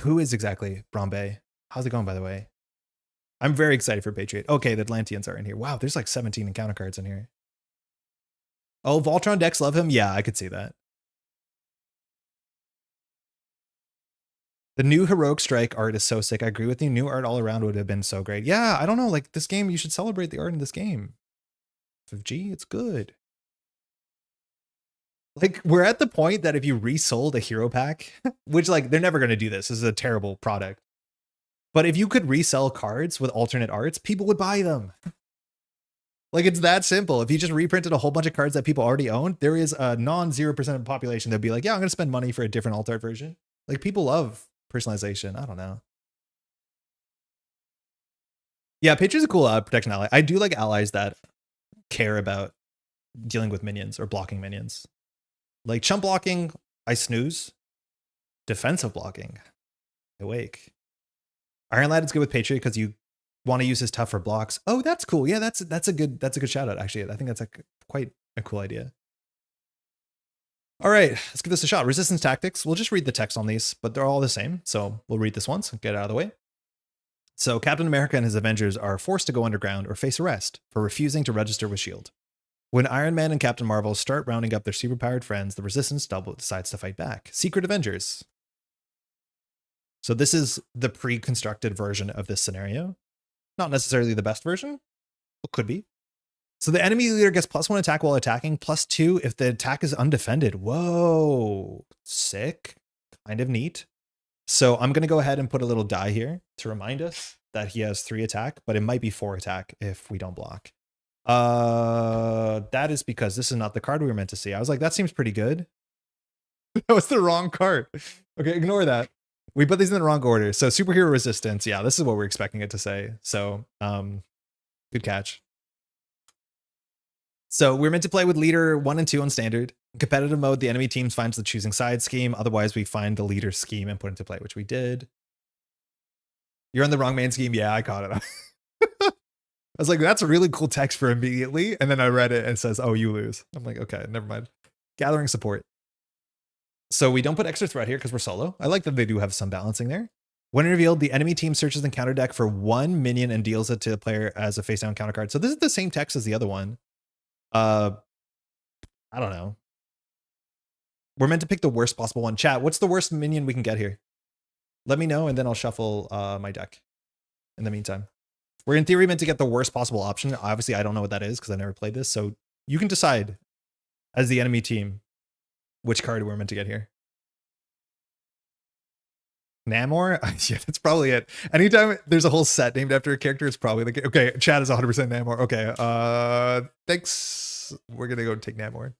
Who is exactly Brombe? How's it going, by the way? I'm very excited for Patriot. Okay, the Atlanteans are in here. Wow, there's like 17 encounter cards in here. Oh, Voltron decks love him? Yeah, I could see that. The new Heroic Strike art is so sick. I agree with you. New art all around would have been so great. Yeah, I don't know. Like, this game, you should celebrate the art in this game. 5G, it's good. Like, we're at the point that if you resold a hero pack, which, like, they're never going to do this. This is a terrible product. But if you could resell cards with alternate arts, people would buy them. Like, it's that simple. If you just reprinted a whole bunch of cards that people already own, there is a non-0% of the population that'd be like, yeah, I'm going to spend money for a different alt art version. Like, people love personalization. I don't know. Yeah, Patriot's a cool protection ally. I do like allies that care about dealing with minions or blocking minions. Like chump blocking, I snooze. Defensive blocking, I wake. Iron Lad is good with Patriot because you want to use his tough for blocks. Oh, that's cool. Yeah, that's a good shout out. Actually, I think that's quite a cool idea. All right, let's give this a shot. Resistance tactics. We'll just read the text on these, but they're all the same. So we'll read this once and get it out of the way. So Captain America and his Avengers are forced to go underground or face arrest for refusing to register with S.H.I.E.L.D. When Iron Man and Captain Marvel start rounding up their superpowered friends, the Resistance double decides to fight back. Secret Avengers. So this is the pre-constructed version of this scenario. Not necessarily the best version, but could be. So the enemy leader gets +1 attack while attacking, +2 if the attack is undefended. Whoa, sick, kind of neat. So I'm going to go ahead and put a little die here to remind us that he has 3 attack, but it might be 4 attack if we don't block. That is because this is not the card we were meant to see. I was like, that seems pretty good. That was the wrong card. Okay, ignore that. We put these in the wrong order. So superhero resistance. Yeah, this is what we're expecting it to say. So good catch. So we're meant to play with leader 1 and 2 on standard. In competitive mode, the enemy team finds the choosing side scheme. Otherwise, we find the leader scheme and put into play, which we did. You're on the wrong main scheme. Yeah, I caught it. I was like, that's a really cool text for immediately. And then I read it and it says, oh, you lose. I'm like, okay, never mind. Gathering support. So we don't put extra threat here because we're solo. I like that they do have some balancing there. When revealed, the enemy team searches the counter deck for 1 minion and deals it to the player as a face down counter card. So this is the same text as the other one. I don't know. We're meant to pick the worst possible one. Chat, what's the worst minion we can get here? Let me know, and then I'll shuffle my deck in the meantime. We're in theory meant to get the worst possible option. Obviously, I don't know what that is because I never played this. So you can decide as the enemy team which card we're meant to get here. Namor? Yeah, that's probably it. Anytime there's a whole set named after a character, it's probably the... Okay, chat is 100% Namor. Okay, thanks. We're going to go take Namor.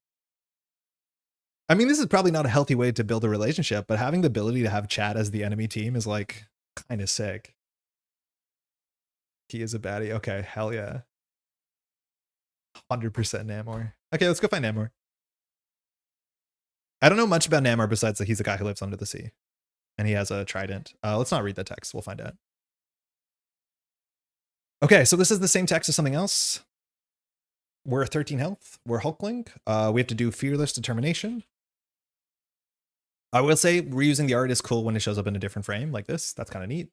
I mean, this is probably not a healthy way to build a relationship, but having the ability to have chat as the enemy team is like kind of sick. He is a baddie. Okay, hell yeah. 100% Namor. Okay, let's go find Namor. I don't know much about Namor besides that he's a guy who lives under the sea. And he has a trident. Let's not read the text. We'll find out. Okay, so this is the same text as something else. We're 13 health. We're Hulkling. We have to do Fearless Determination. I will say reusing the art is cool when it shows up in a different frame like this. That's kind of neat.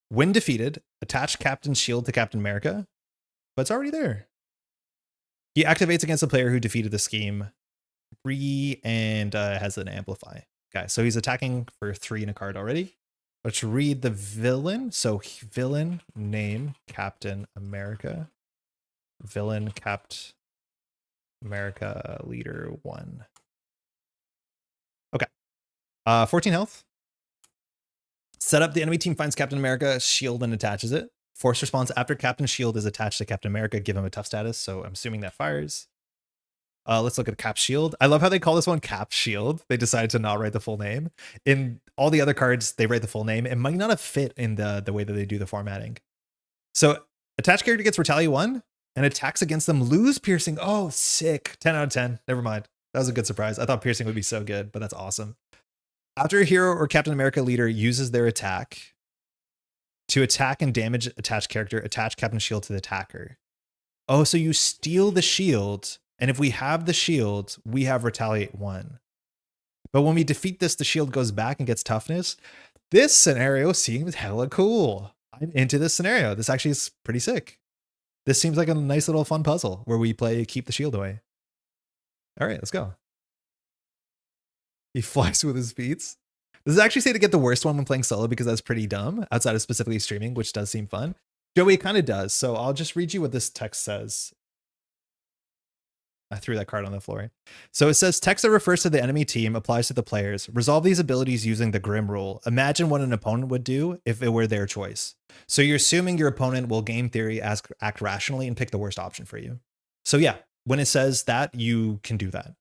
When defeated, attach Captain's shield to Captain America, but it's already there. He activates against the player who defeated the scheme 3 and has an amplify. Okay, so he's attacking for 3 in a card already. Let's read the villain. So villain name Captain America. Villain Capt America leader 1. Okay. 14 health. Set up the enemy team finds Captain America shield and attaches it. Force response after Captain's shield is attached to Captain America. Give him a tough status. So I'm assuming that fires. Let's look at Cap Shield. I love how they call this one Cap Shield. They decided to not write the full name. In all the other cards, they write the full name. It might not have fit in the way that they do the formatting. So attached character gets Retaliate 1 and attacks against them lose piercing. Oh, sick. 10 out of 10. Never mind. That was a good surprise. I thought piercing would be so good, but that's awesome. After a hero or Captain America leader uses their attack to attack and damage attached character, attach Captain Shield to the attacker. Oh, so you steal the shield. And if we have the shield, we have Retaliate 1. But when we defeat this, the shield goes back and gets toughness. This scenario seems hella cool. I'm into this scenario. This actually is pretty sick. This seems like a nice little fun puzzle where we play keep the shield away. All right, let's go. He flies with his feet. Does it actually say to get the worst one when playing solo because that's pretty dumb outside of specifically streaming, which does seem fun? Joey, it kind of does. So I'll just read you what this text says. I threw that card on the floor. So it says text that refers to the enemy team applies to the players. Resolve these abilities using the Grim rule. Imagine what an opponent would do if it were their choice. So you're assuming your opponent will game theory, act rationally, and pick the worst option for you. So yeah, when it says that, you can do that.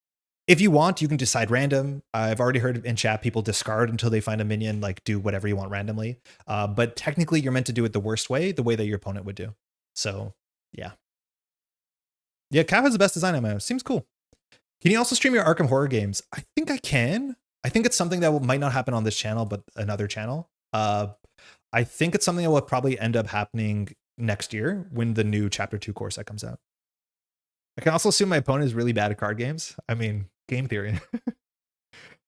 If you want, you can decide random. I've already heard in chat people discard until they find a minion, like do whatever you want randomly. But technically, you're meant to do it the worst way, the way that your opponent would do. So yeah. Yeah, Cow has the best design ammo. Seems cool. Can you also stream your Arkham horror games? I think I can. I think it's something that might not happen on this channel, but another channel. I think it's something that will probably end up happening next year when the new Chapter 2 core set comes out. I can also assume my opponent is really bad at card games. I mean, game theory.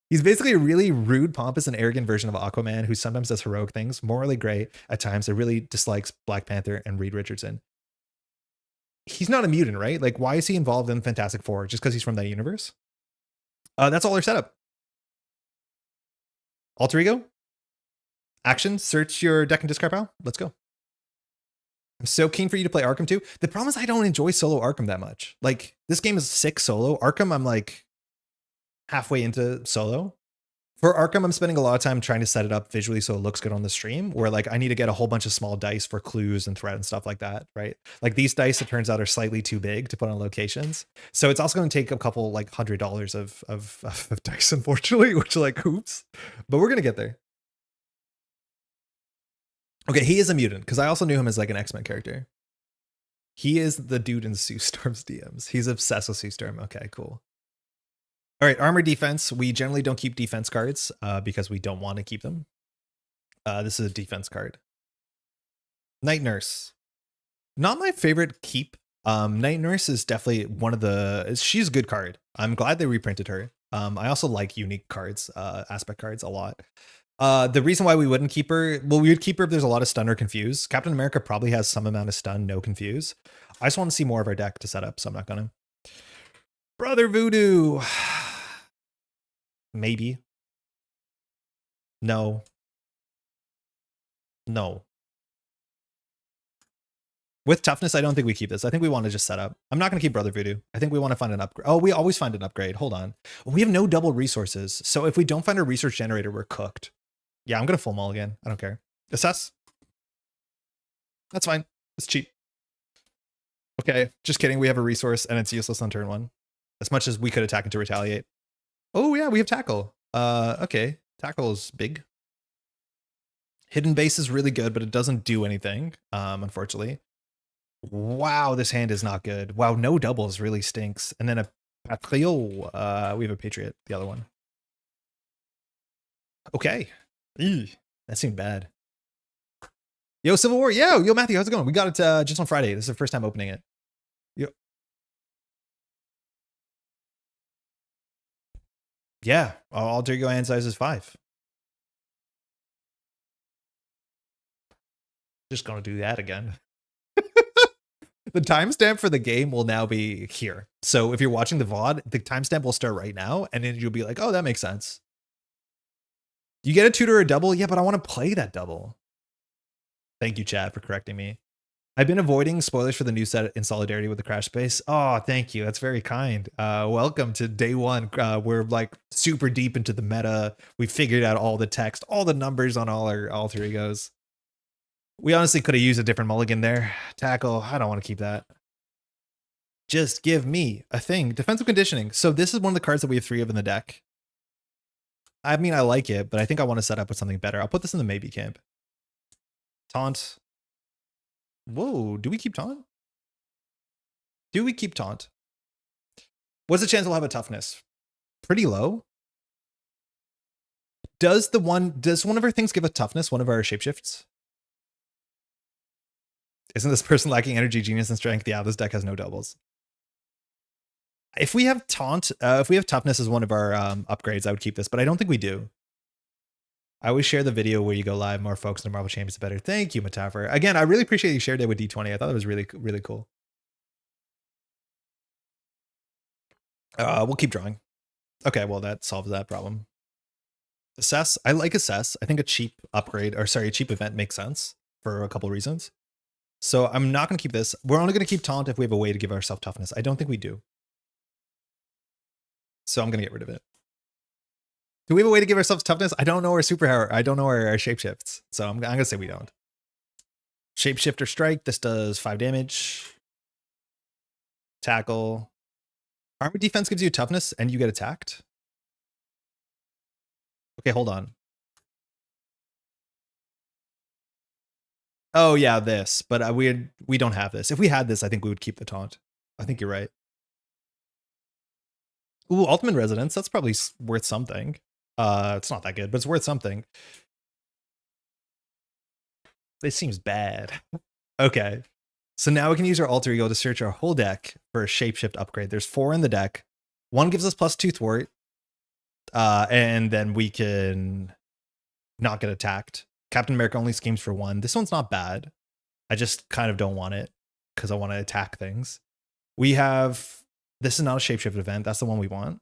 He's basically a really rude, pompous, and arrogant version of Aquaman who sometimes does heroic things, morally gray at times, that really dislikes Black Panther and Reed Richardson. He's not a mutant, right? Like, why is he involved in Fantastic Four? Just because he's from that universe? That's all our setup. Alter Ego? Action, search your deck and discard pile. Let's go. I'm so keen for you to play Arkham 2. The problem is I don't enjoy solo Arkham that much. Like, this game is sick solo. Arkham, I'm like halfway into solo. For Arkham, I'm spending a lot of time trying to set it up visually so it looks good on the stream, where like I need to get a whole bunch of small dice for clues and threat and stuff like that, right? Like these dice, it turns out, are slightly too big to put on locations. So it's also going to take a couple like $100 of dice, unfortunately, which like, oops. But we're going to get there. Okay, he is a mutant, because I also knew him as like an X-Men character. He is the dude in Sue Storm's DMs. He's obsessed with Sue Storm. Okay, cool. All right, armor defense. We generally don't keep defense cards because we don't want to keep them. This is a defense card. Night Nurse. Not my favorite keep. Night Nurse is definitely one of the... She's a good card. I'm glad they reprinted her. I also like unique cards, aspect cards a lot. The reason why we wouldn't keep her... Well, we would keep her if there's a lot of stun or confuse. Captain America probably has some amount of stun, no confuse. I just want to see more of our deck to set up, so I'm not going to. Brother Voodoo. Maybe. No. No. With toughness, I don't think we keep this. I think we want to just set up. I'm not going to keep Brother Voodoo. I think we want to find an upgrade. Oh, we always find an upgrade. Hold on. We have no double resources. So if we don't find a resource generator, we're cooked. Yeah, I'm going to full mulligan. I don't care. Assess. That's fine. It's cheap. Okay, just kidding. We have a resource and it's useless on turn 1. As much as we could attack it to retaliate. Oh yeah, we have tackle. Okay, tackle is big. Hidden base is really good, but it doesn't do anything, unfortunately. Wow, this hand is not good. Wow, no doubles really stinks. And then a Patriot. We have a Patriot, the other one. Okay. Eugh, that seemed bad. Yo, Civil War. Yo, Matthew, how's it going? We got it just on Friday. This is the first time opening it. Yo. Yeah, alter ego hand size is 5. Just gonna do that again. The timestamp for the game will now be here. So if you're watching the VOD, the timestamp will start right now, and then you'll be like, oh, that makes sense. You get a tutor or a double? Yeah, but I want to play that double. Thank you, Chad, for correcting me. I've been avoiding spoilers for the new set in solidarity with the Crash Space. Oh, thank you. That's very kind. Welcome to day 1. We're like super deep into the meta. We figured out all the text, all the numbers on all our alter egos. We honestly could have used a different mulligan there. Tackle. I don't want to keep that. Just give me a thing. Defensive conditioning. So this is one of the cards that we have 3 of in the deck. I mean, I like it, but I think I want to set up with something better. I'll put this in the maybe camp. Taunt. Whoa, do we keep taunt? Do we keep taunt? What's the chance we'll have a toughness? Pretty low. Does one of our things give a toughness, one of our shapeshifts? Isn't this person lacking energy, genius, and strength? Yeah, this deck has no doubles. If we have taunt, if we have toughness as one of our upgrades, I would keep this, but I don't think we do. I always share the video where you go live. More folks in the Marvel Champions, the better. Thank you, Metaphor. Again, I really appreciate you shared it with D20. I thought it was really, really cool. We'll keep drawing. Okay, well, that solves that problem. Assess. I like Assess. I think a cheap upgrade, or sorry, a cheap event makes sense for a couple of reasons. So I'm not going to keep this. We're only going to keep Taunt if we have a way to give ourselves toughness. I don't think we do. So I'm going to get rid of it. Do we have a way to give ourselves toughness? I don't know our superpower. I don't know our shapeshifts. So I'm going to say we don't. Shapeshifter strike. This does 5 damage. Tackle. Armor defense gives you toughness and you get attacked. Okay, hold on. Oh yeah, this. But we don't have this. If we had this, I think we would keep the taunt. I think you're right. Ooh, Ultimate Resonance. That's probably worth something. It's not that good, but it's worth something. This seems bad. Okay. So now we can use our alter ego to search our whole deck for a shapeshift upgrade. There's 4 in the deck. 1 gives us +2 thwart. And then we can not get attacked. Captain America only schemes for 1. This one's not bad. I just kind of don't want it because I want to attack things. We have, this is not a shapeshift event. That's the one we want.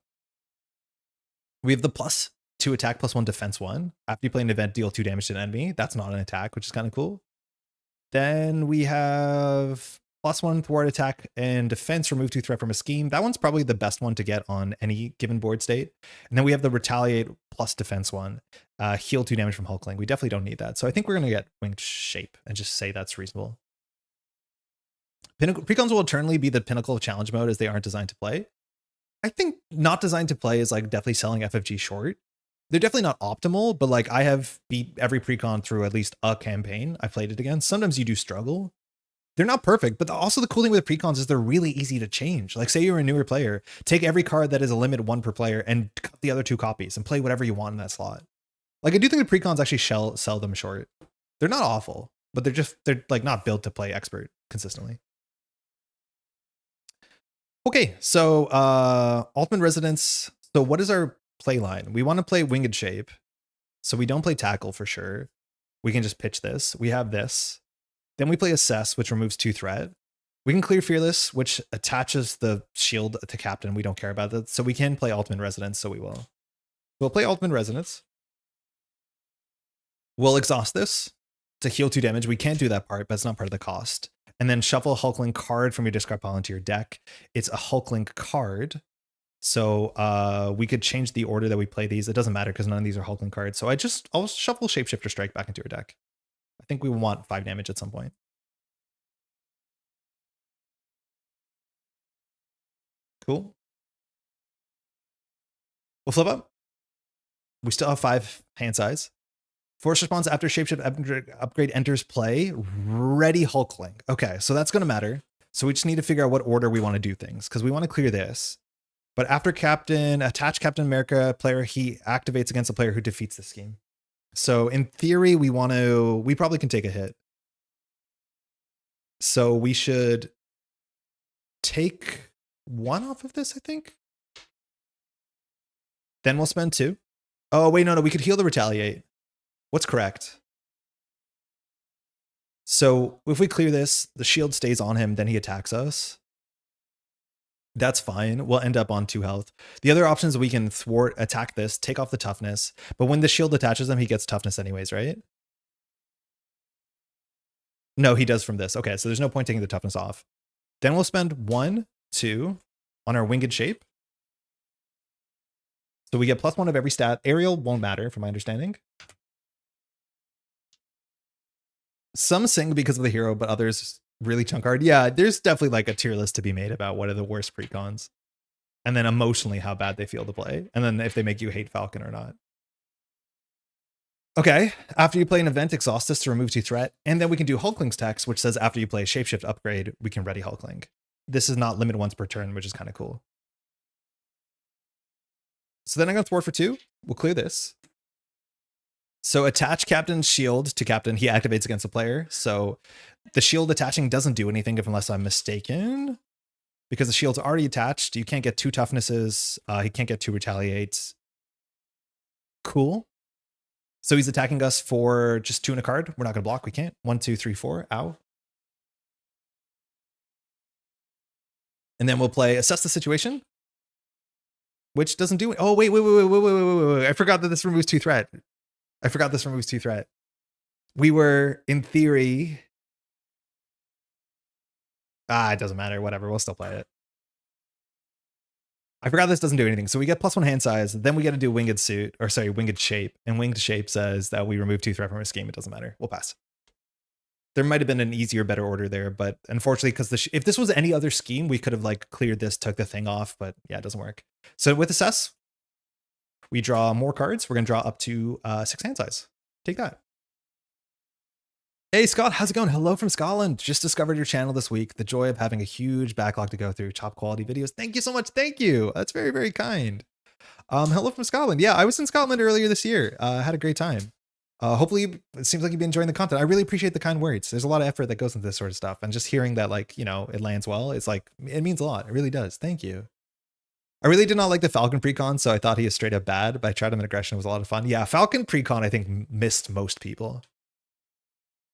We have the +2 attack, +1 defense 1. After you play an event, deal 2 damage to an enemy. That's not an attack, which is kind of cool. Then we have +1 thwart attack and defense, remove 2 threat from a scheme. That one's probably the best one to get on any given board state. And then we have the retaliate plus defense 1, heal 2 damage from Hulkling. We definitely don't need that. So I think we're going to get winged shape and just say that's reasonable. Precons will eternally be the pinnacle of challenge mode as they aren't designed to play. I think not designed to play is like definitely selling FFG short. They're definitely not optimal, but like I have beat every precon through at least a campaign I played it against. Sometimes you do struggle. They're not perfect, but also the cool thing with precons is they're really easy to change. Like say you're a newer player, take every card that is a limit 1 per player and cut the other 2 copies and play whatever you want in that slot. Like I do think the precons actually sell them short. They're not awful, but they're like not built to play expert consistently. Okay, so Ultimate Residence. So what is our play line? We want to play Winged Shape. So we don't play Tackle for sure. We can just pitch this. We have this. Then we play Assess, which removes 2 threat. We can clear Fearless, which attaches the shield to Captain. We don't care about that. So we can play Ultimate Residence, so we will. We'll play Ultimate Resonance. We'll exhaust this to heal 2 damage. We can't do that part, but it's not part of the cost. And then shuffle a Hulkling card from your discard pile into your deck. It's a Hulkling card. So we could change the order that we play these. It doesn't matter because none of these are Hulkling cards. So I'll shuffle Shapeshifter Strike back into your deck. I think we want 5 damage at some point. Cool. We'll flip up. We still have 5 hand size. Force response after Shapeshift upgrade enters play. Ready Hulkling. Okay, so that's going to matter. So we just need to figure out what order we want to do things because we want to clear this. But after attach Captain America player, he activates against a player who defeats the scheme. So in theory, we probably can take a hit. So we should take 1 off of this, I think. Then we'll spend 2. Oh, wait, no, we could heal the retaliate. What's correct? So if we clear this, the shield stays on him, then he attacks us. That's fine. We'll end up on 2 health. The other options, we can thwart, attack this, take off the toughness. But when the shield attaches him, he gets toughness anyways, right? No, he does from this. Okay, so there's no point taking the toughness off. Then we'll spend 1, 2 on our Winged Shape. So we get +1 of every stat. Aerial won't matter, from my understanding. Some sing because of the hero, but others really chunk hard. Yeah, there's definitely like a tier list to be made about what are the worst precons. And then emotionally how bad they feel to play. And then if they make you hate Falcon or not. Okay, after you play an event, exhaust this to remove 2 threat. And then we can do Hulkling's text, which says after you play a Shapeshift upgrade, we can ready Hulkling. This is not limit once per turn, which is kind of cool. So then I'm going to thwart for 2. We'll clear this. So attach Captain's shield to Captain. He activates against a player. So the shield attaching doesn't do anything unless I'm mistaken. Because the shield's already attached. You can't get 2 toughnesses. He can't get 2 retaliates. Cool. So he's attacking us for just 2 and a card. We're not going to block. We can't. 1, 2, 3, 4. Ow. And then we'll play Assess the Situation. Which doesn't do it. Oh, wait. I forgot that this removes 2 threat. We were, in theory... it doesn't matter. Whatever. We'll still play it. I forgot this doesn't do anything. So we get +1 hand size, then we got to do winged suit, or sorry, winged shape. And winged shape says that we remove 2 threat from our scheme. It doesn't matter. We'll pass. There might have been an easier, better order there, but unfortunately, because if this was any other scheme, we could have like cleared this, took the thing off, but yeah, it doesn't work. So with assess, we draw more cards. We're gonna draw up to 6 hand size. Take that. Hey Scott, how's it going? Hello from Scotland. Just discovered your channel this week. The joy of having a huge backlog to go through. Top quality videos. Thank you so much. Thank you. That's very, very kind. Hello from Scotland. Yeah, I was in Scotland earlier this year. Had a great time. Hopefully it seems like you've been enjoying the content. I really appreciate the kind words. There's a lot of effort that goes into this sort of stuff. And just hearing that, like, you know, it lands well, it's like, it means a lot. It really does. Thank you. I really did not like the Falcon Precon, so I thought he was straight up bad, but I tried him in aggression. It was a lot of fun. Yeah, Falcon Precon, I think, missed most people.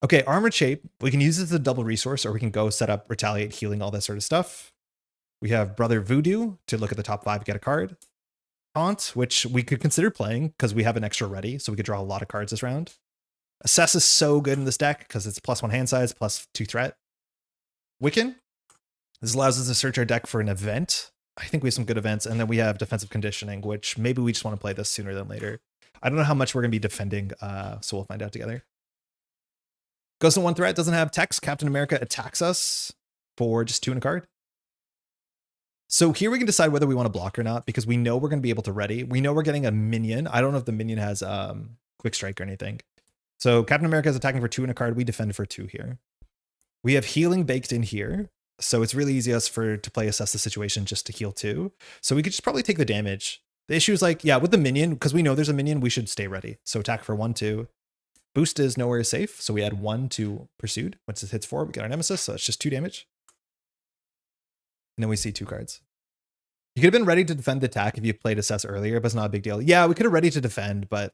Okay, Armored Shape. We can use this as a double resource, or we can go set up Retaliate, Healing, all that sort of stuff. We have Brother Voodoo to look at the top 5, get a card. Taunt, which we could consider playing because we have an extra ready, so we could draw a lot of cards this round. Assess is so good in this deck because it's +1 hand size, +2 threat. Wiccan. This allows us to search our deck for an event. I think we have some good events, and then we have Defensive Conditioning, which maybe we just want to play this sooner than later. I don't know how much we're going to be defending, so we'll find out together. Ghost in 1 threat doesn't have text. Captain America attacks us for just 2 and a card. So here we can decide whether we want to block or not, because we know we're going to be able to ready. We know we're getting a minion. I don't know if the minion has quick strike or anything. So Captain America is attacking for 2 and a card. We defend for 2 here. We have healing baked in here. So it's really easy to play assess the situation just to heal 2. So we could just probably take the damage. The issue is like, yeah, with the minion, because we know there's a minion, we should stay ready. So attack for 1, 2. Boost is nowhere safe. So we add 1 to Pursued. Once it hits 4, we get our Nemesis. So it's just 2 damage. And then we see 2 cards. You could have been ready to defend the attack if you played assess earlier, but it's not a big deal. Yeah, we could have ready to defend, but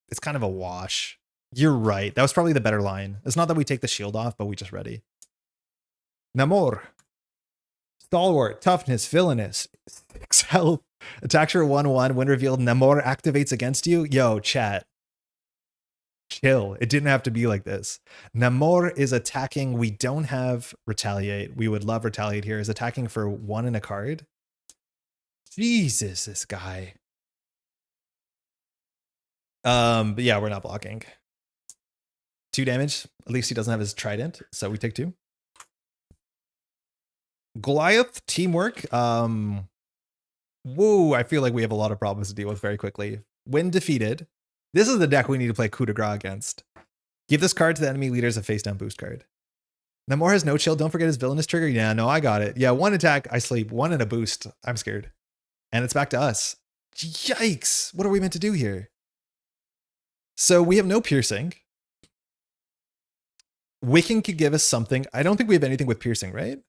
it's kind of a wash. You're right. That was probably the better line. It's not that we take the shield off, but we just ready. Namor. Stalwart, toughness, villainous, 6 health. Attacks for 1/1. When revealed, Namor activates against you. Yo, chat. Chill. It didn't have to be like this. Namor is attacking. We don't have Retaliate. We would love Retaliate here. Is attacking for 1 and a card. Jesus, this guy. But yeah, we're not blocking. 2 damage. At least he doesn't have his trident, so we take 2. Goliath, teamwork. Woo, I feel like we have a lot of problems to deal with very quickly. When defeated, this is the deck we need to play coup de grace against. Give this card to the enemy leader as a face down boost card. Namor has no chill. Don't forget his villainous trigger. Yeah, no, I got it. Yeah, 1 attack, I sleep. 1 and a boost. I'm scared. And it's back to us. Yikes. What are we meant to do here? So we have no piercing. Wiccan could give us something. I don't think we have anything with piercing, right?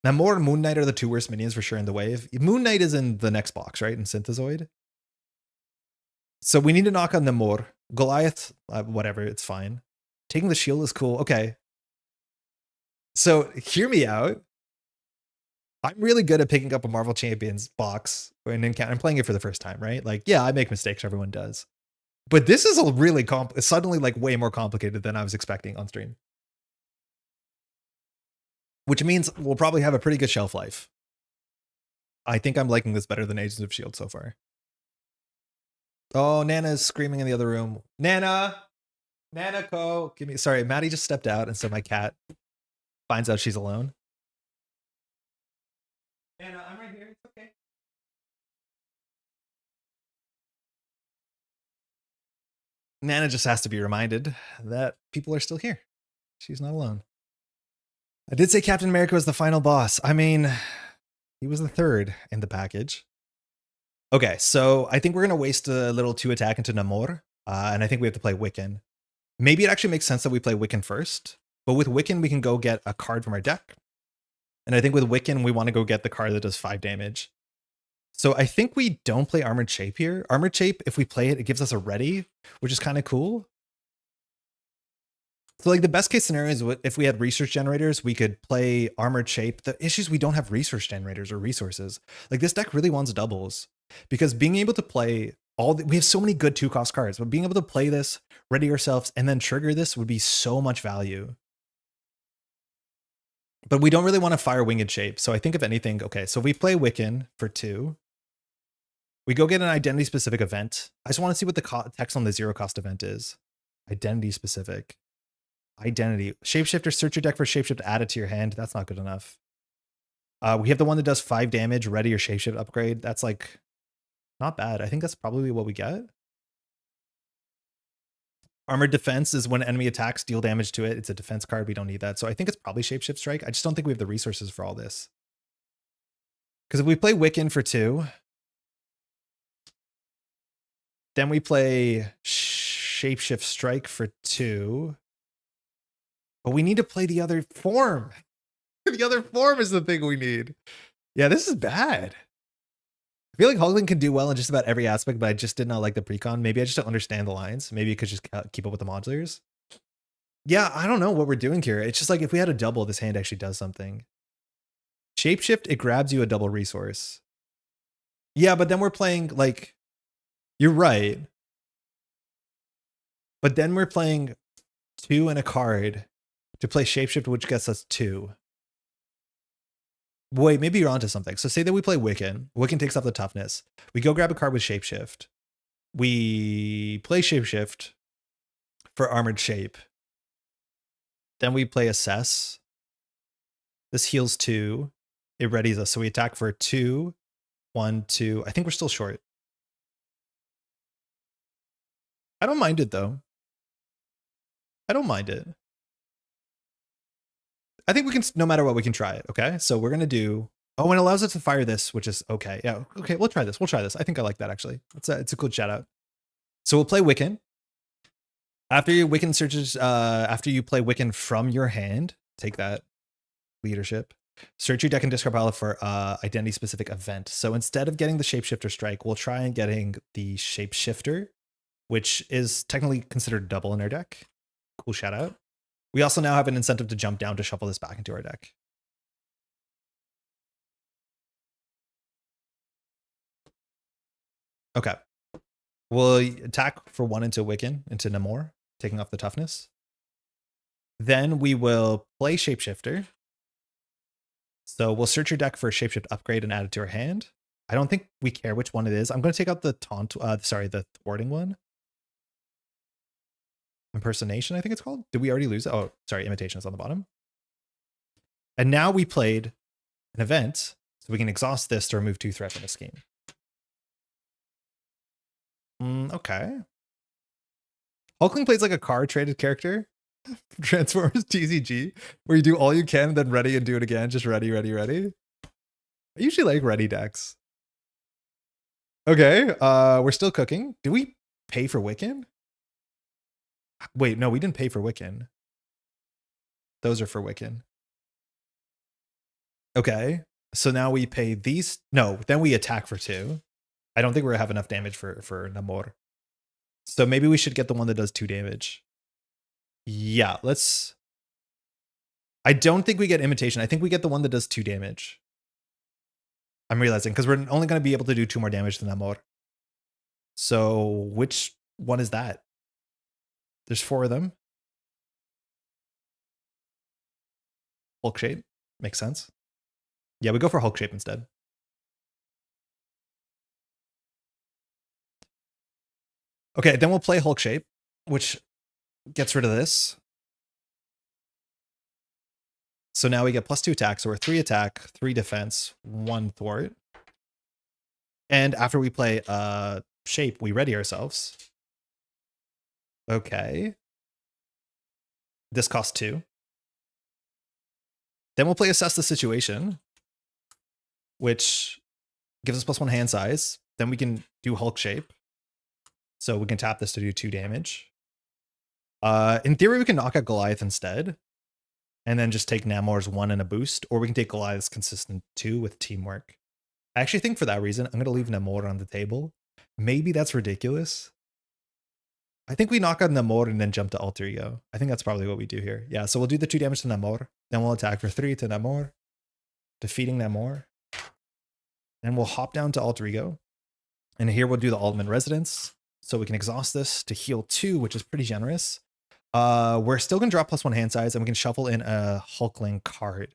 Namor and Moon Knight are the 2 worst minions for sure in the wave. Moon Knight is in the next box, right? In Synthezoid. So we need to knock on Namor. Goliath, whatever, it's fine. Taking the shield is cool. Okay. So hear me out. I'm really good at picking up a Marvel Champions box and I'm playing it for the first time, right? Like, yeah, I make mistakes. Everyone does. But this is a really suddenly like way more complicated than I was expecting on stream. Which means we'll probably have a pretty good shelf life. I think I'm liking this better than Agents of S.H.I.E.L.D. so far. Oh, Nana's screaming in the other room. Nana! Nana-ko! Give me... Sorry, Maddie just stepped out, and so my cat finds out she's alone. Nana, I'm right here. It's okay. Nana just has to be reminded that people are still here. She's not alone. I did say Captain America was the final boss. I mean, he was the 3rd in the package. Okay, so I think we're going to waste a little 2 attack into Namor, and I think we have to play Wiccan. Maybe it actually makes sense that we play Wiccan first, but with Wiccan, we can go get a card from our deck. And I think with Wiccan, we want to go get the card that does 5 damage. So I think we don't play Armored Shape here. Armored Shape, if we play it, it gives us a ready, which is kind of cool. So like the best case scenario is if we had research generators, we could play Armored Shape. The issue is we don't have research generators or resources. Like this deck really wants doubles because being able to play we have so many good 2-cost cards, but being able to play this, ready ourselves, and then trigger this would be so much value. But we don't really want to fire Winged Shape. So I think if anything, okay, so we play Wiccan for 2. We go get an identity specific event. I just want to see what the text on the 0 cost event is. Identity specific. Identity. Shapeshifter, search your deck for shapeshift, add it to your hand. That's not good enough. We have the one that does 5 damage, ready your shapeshift upgrade. That's like not bad. I think that's probably what we get. Armored defense is when enemy attacks, deal damage to it. It's a defense card. We don't need that. So I think it's probably shapeshift strike. I just don't think we have the resources for all this. Because if we play Wiccan for 2, then we play shapeshift strike for 2. But we need to play the other form. The other form is the thing we need. Yeah, this is bad. I feel like Hulkling can do well in just about every aspect, but I just did not like the precon. Maybe I just don't understand the lines. Maybe it could just keep up with the modulars. Yeah, I don't know what we're doing here. It's just like if we had a double, this hand actually does something. Shapeshift, it grabs you a double resource. Yeah, but then we're playing like, you're right. But then we're playing 2 and a card to play Shapeshift, which gets us 2. Wait, maybe you're onto something. So say that we play Wiccan. Wiccan takes off the toughness. We go grab a card with Shapeshift. We play Shapeshift for Armored Shape. Then we play Assess. This heals 2. It readies us. So we attack for 2, 1, 2. I think we're still short. I don't mind it though. I don't mind it. I think we can, no matter what, we can try it. Okay. So we're going to do, oh, and it allows us to fire this, which is okay. Yeah. Okay. We'll try this. We'll try this. I think I like that actually. It's a good shout out. So we'll play Wiccan. After your Wiccan searches, after you play Wiccan from your hand, take that leadership. Search your deck and discard pile for identity specific event. So instead of getting the shapeshifter strike, we'll try and getting the shapeshifter, which is technically considered double in our deck. Cool shout out. We also now have an incentive to jump down to shuffle this back into our deck. Okay. We'll attack for 1 into Wiccan, into Namor, taking off the toughness. Then we will play Shapeshifter. So we'll search your deck for a Shapeshift upgrade and add it to our hand. I don't think we care which one it is. I'm going to take out the the thwarting one. Impersonation, I think it's called. Did we already lose it? Oh, sorry, imitation is on the bottom. And now we played an event, so we can exhaust this to remove 2 threats in this game. Okay. Hulkling plays like a card traded character. Transformers TCG, where you do all you can, then ready and do it again. Just ready, ready, ready. I usually like ready decks. Okay, we're still cooking. Do we pay for Wiccan? Wait, no, we didn't pay for Wiccan. Those are for Wiccan. Okay, so now we pay these. No, then we attack for 2. I don't think we're gonna have enough damage for Namor. So maybe we should get the one that does 2 damage. Yeah, let's. I don't think we get imitation. I think we get the one that does 2 damage. I'm realizing because we're only going to be able to do 2 more damage than Namor. So which one is that? There's 4 of them. Hulk shape makes sense. Yeah, we go for Hulk shape instead. Okay, then we'll play Hulk shape, which gets rid of this. So now we get +2 attack. So we're 3 attack, 3 defense, 1 thwart. And after we play shape, we ready ourselves. Okay. This costs 2. Then we'll play assess the situation, which gives us +1 hand size. Then we can do Hulk shape. So we can tap this to do 2 damage. In theory, we can knock out Goliath instead. And then just take Namor's 1 and a boost. Or we can take Goliath's consistent 2 with teamwork. I actually think for that reason, I'm going to leave Namor on the table. Maybe that's ridiculous. I think we knock out Namor and then jump to Alter Ego. I think that's probably what we do here. Yeah, so we'll do the 2 damage to Namor. Then we'll attack for 3 to Namor. Defeating Namor. Then we'll hop down to Alter Ego. And here we'll do the Ultimate Residence. So we can exhaust this to heal 2, which is pretty generous. We're still going to drop +1 hand size, and we can shuffle in a Hulkling card.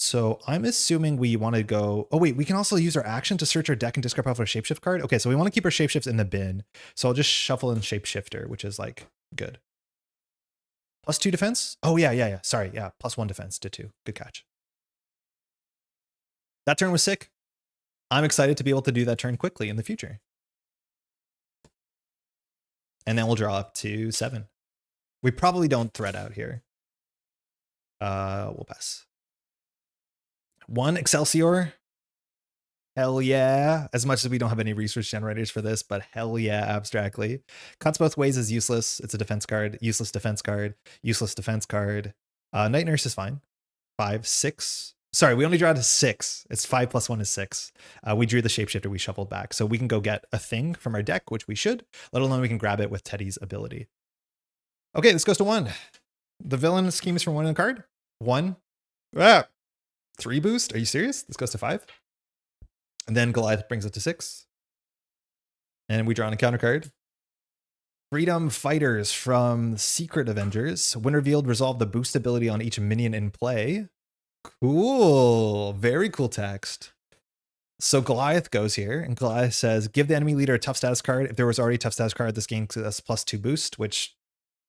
So I'm assuming we want to go. Oh, wait, we can also use our action to search our deck and discard pile for a shapeshift card. Okay, so we want to keep our shapeshifts in the bin. So I'll just shuffle in shapeshifter, which is like good. +2 defense. Oh, yeah. Sorry. Yeah. +1 defense to 2. Good catch. That turn was sick. I'm excited to be able to do that turn quickly in the future. And then we'll draw up to 7. We probably don't thread out here. We'll pass. 1 Excelsior. Hell yeah. As much as we don't have any resource generators for this, but hell yeah, abstractly. Cuts both ways is useless. It's a defense card. Useless defense card. Useless defense card. Night Nurse is fine. 5, 6. Sorry, we only draw to 6. It's 5 + 1 is 6. We drew the shapeshifter, we shuffled back. So we can go get a thing from our deck, which we should, let alone we can grab it with Teddy's ability. Okay, this goes to 1. The villain scheme is from 1 in the card. 1. 3 boost? Are you serious? This goes to 5. And then Goliath brings it to 6. And we draw on a counter card. Freedom Fighters from Secret Avengers. When revealed, resolve the boost ability on each minion in play. Cool. Very cool text. So Goliath goes here, and Goliath says, give the enemy leader a tough status card. If there was already a tough status card, this game has +2 boost, which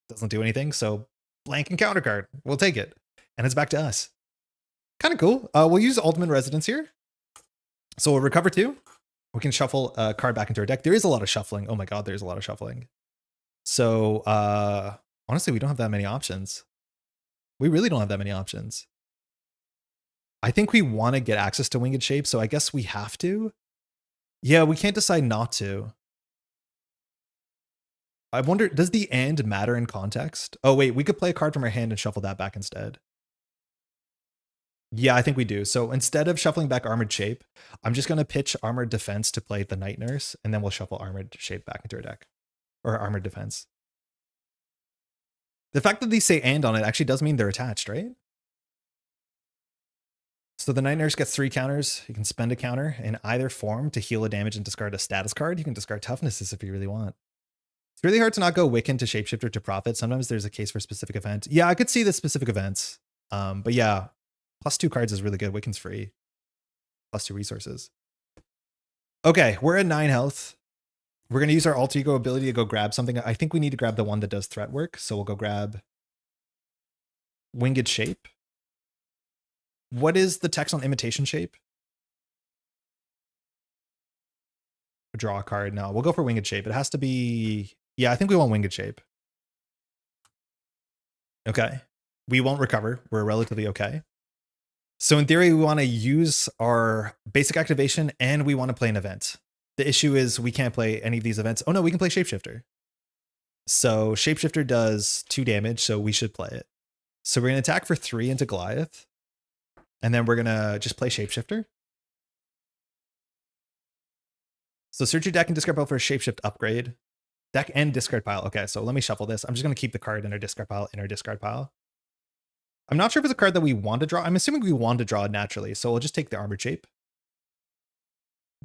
doesn't do anything. So blank and counter card. We'll take it. And it's back to us. Kind of cool. We'll use Ultimate Residence here. So we'll recover 2. We can shuffle a card back into our deck. There is a lot of shuffling. Oh my god, there's a lot of shuffling. So honestly, we don't have that many options. We really don't have that many options. I think we want to get access to Winged Shape, so I guess we have to. Yeah, we can't decide not to. I wonder, does the and matter in context? Oh wait, we could play a card from our hand and shuffle that back instead. Yeah, I think we do. So instead of shuffling back Armored Shape, I'm just going to pitch Armored Defense to play the Night Nurse, and then we'll shuffle Armored Shape back into our deck. Or Armored Defense. The fact that these say and on it actually does mean they're attached, right? So the Night Nurse gets 3 counters. You can spend a counter in either form to heal a damage and discard a status card. You can discard Toughnesses if you really want. It's really hard to not go Wiccan to Shapeshifter to profit. Sometimes there's a case for specific event. Yeah, I could see the specific events. But yeah, +2 cards is really good. Wiccan's free. +2 resources. Okay, we're at 9 health. We're going to use our alter ego ability to go grab something. I think we need to grab the one that does threat work. So we'll go grab Winged Shape. What is the text on Imitation Shape? Draw a card. No, we'll go for Winged Shape. It has to be... Yeah, I think we want Winged Shape. Okay. We won't recover. We're relatively okay. So in theory, we want to use our basic activation and we want to play an event. The issue is we can't play any of these events. Oh no, we can play Shapeshifter. So Shapeshifter does 2 damage, so we should play it. So we're going to attack for 3 into Goliath. And then we're going to just play Shapeshifter. So search your deck and discard pile for a Shapeshift upgrade. Deck and discard pile. Okay, so let me shuffle this. I'm just going to keep the card in our discard pile. I'm not sure if it's a card that we want to draw. I'm assuming we want to draw it naturally, so we'll just take the Armored Shape.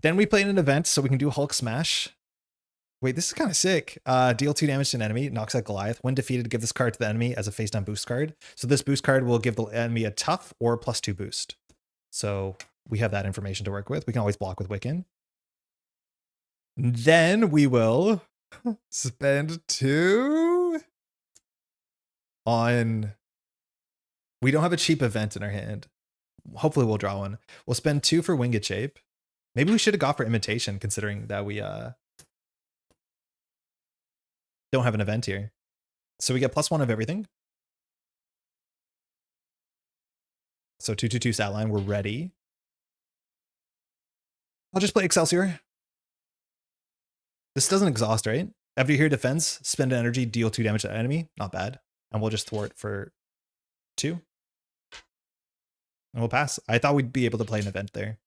Then we play in an event, so we can do Hulk Smash. Wait, this is kind of sick. Deal 2 damage to an enemy, knocks out Goliath. When defeated, give this card to the enemy as a face-down boost card. So this boost card will give the enemy a tough or +2 boost. So we have that information to work with. We can always block with Wiccan. Then we will spend 2 on... We don't have a cheap event in our hand. Hopefully we'll draw one. We'll spend 2 for Winged Shape. Maybe we should have got for Imitation, considering that we don't have an event here. So we get +1 of everything. So 2/2/2 stat line, we're ready. I'll just play Excelsior. This doesn't exhaust, right? After you hear defense, spend an energy, deal 2 damage to the enemy. Not bad. And we'll just thwart for 2. And we'll pass. I thought we'd be able to play an event there.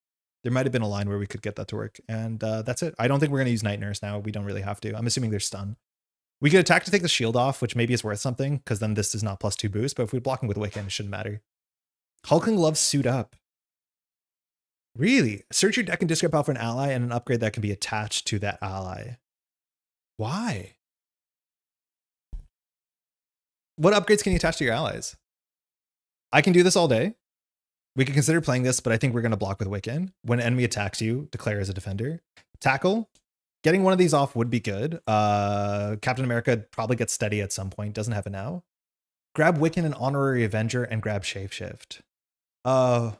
There might have been a line where we could get that to work. And that's it. I don't think we're going to use Night Nurse now. We don't really have to. I'm assuming there's stun. We could attack to take the shield off, which maybe is worth something, because then this is not +2 boost. But if we're blocking with Wiccan, it shouldn't matter. Hulkling loves Suit Up. Really? Search your deck and discard pile for an ally and an upgrade that can be attached to that ally. Why? What upgrades can you attach to your allies? I can do this all day. We could consider playing this, but I think we're going to block with Wiccan. When an enemy attacks you, declare as a defender. Tackle. Getting one of these off would be good. Captain America probably gets steady at some point. Doesn't have it now. Grab Wiccan and Honorary Avenger and grab Shapeshift. Yeah,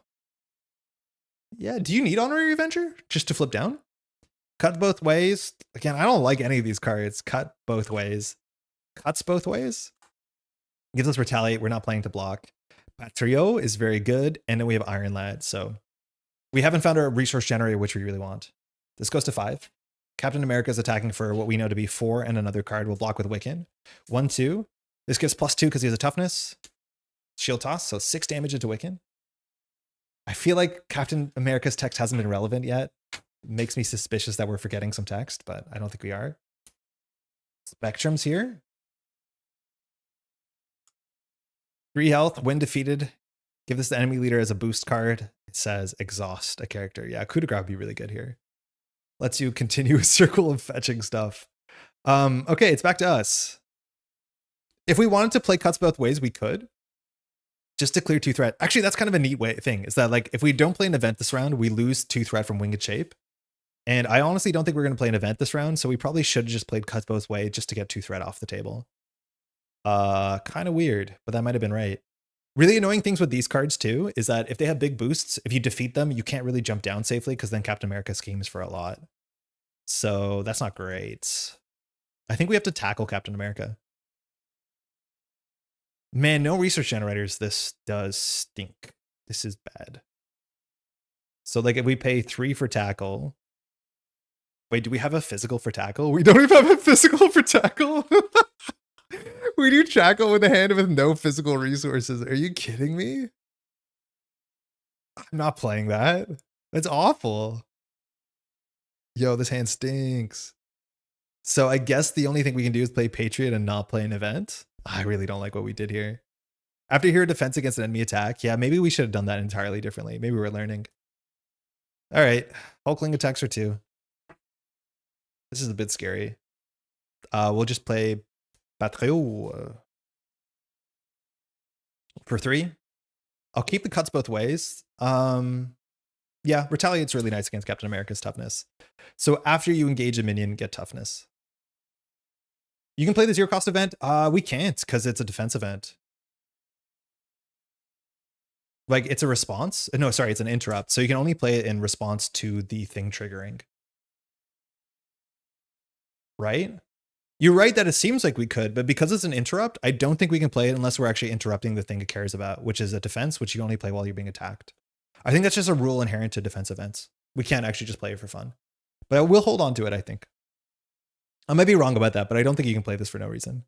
do you need Honorary Avenger just to flip down? Cut both ways. Again, I don't like any of these cards. Cut both ways. Cuts both ways. Gives us Retaliate. We're not playing to block. Patrio is very good. And then we have Iron Lad. So we haven't found our resource generator, which we really want. This goes to 5. Captain America is attacking for what we know to be 4 and another card. We'll block with Wiccan. 1, 2. This gives +2 because he has a toughness. Shield toss. So 6 damage into Wiccan. I feel like Captain America's text hasn't been relevant yet. Makes me suspicious that we're forgetting some text, but I don't think we are. Spectrum's here. 3 health, when defeated. Give this to the enemy leader as a boost card. It says exhaust a character. Yeah, coup de grace would be really good here. Lets you continue a circle of fetching stuff. Okay, it's back to us. If we wanted to play cuts both ways, we could. Just to clear 2 threat. Actually, that's kind of a neat thing. Is that like if we don't play an event this round, we lose 2 threat from Winged Shape. And I honestly don't think we're going to play an event this round, so we probably should have just played cuts both ways just to get 2 threat off the table. Kind of weird, but that might have been right. Really annoying things with these cards too is that if they have big boosts, if you defeat them, you can't really jump down safely because then Captain America schemes for a lot. So that's not great. I think we have to tackle Captain America. Man, no research generators. This does stink. This is bad. So like if we pay 3 for tackle. Wait, do we have a physical for tackle? We don't even have a physical for tackle. We do tackle with a hand with no physical resources. Are you kidding me? I'm not playing that. That's awful. Yo, this hand stinks. So I guess the only thing we can do is play Patriot and not play an event. I really don't like what we did here. After hero defense against an enemy attack, yeah, maybe we should have done that entirely differently. Maybe we're learning. All right, Hulkling attacks for 2. This is a bit scary. We'll just play betetr for 3. I'll keep the cuts both ways. Yeah, Retaliate's really nice against Captain America's toughness. So after you engage a minion, get toughness. You can play the 0 cost event. We can't because it's a defense event. Like it's a response. No, sorry, it's an interrupt. So you can only play it in response to the thing triggering. Right? You're right that it seems like we could, but because it's an interrupt, I don't think we can play it unless we're actually interrupting the thing it cares about, which is a defense, which you only play while you're being attacked. I think that's just a rule inherent to defense events. We can't actually just play it for fun. But we'll hold on to it, I think. I might be wrong about that, but I don't think you can play this for no reason.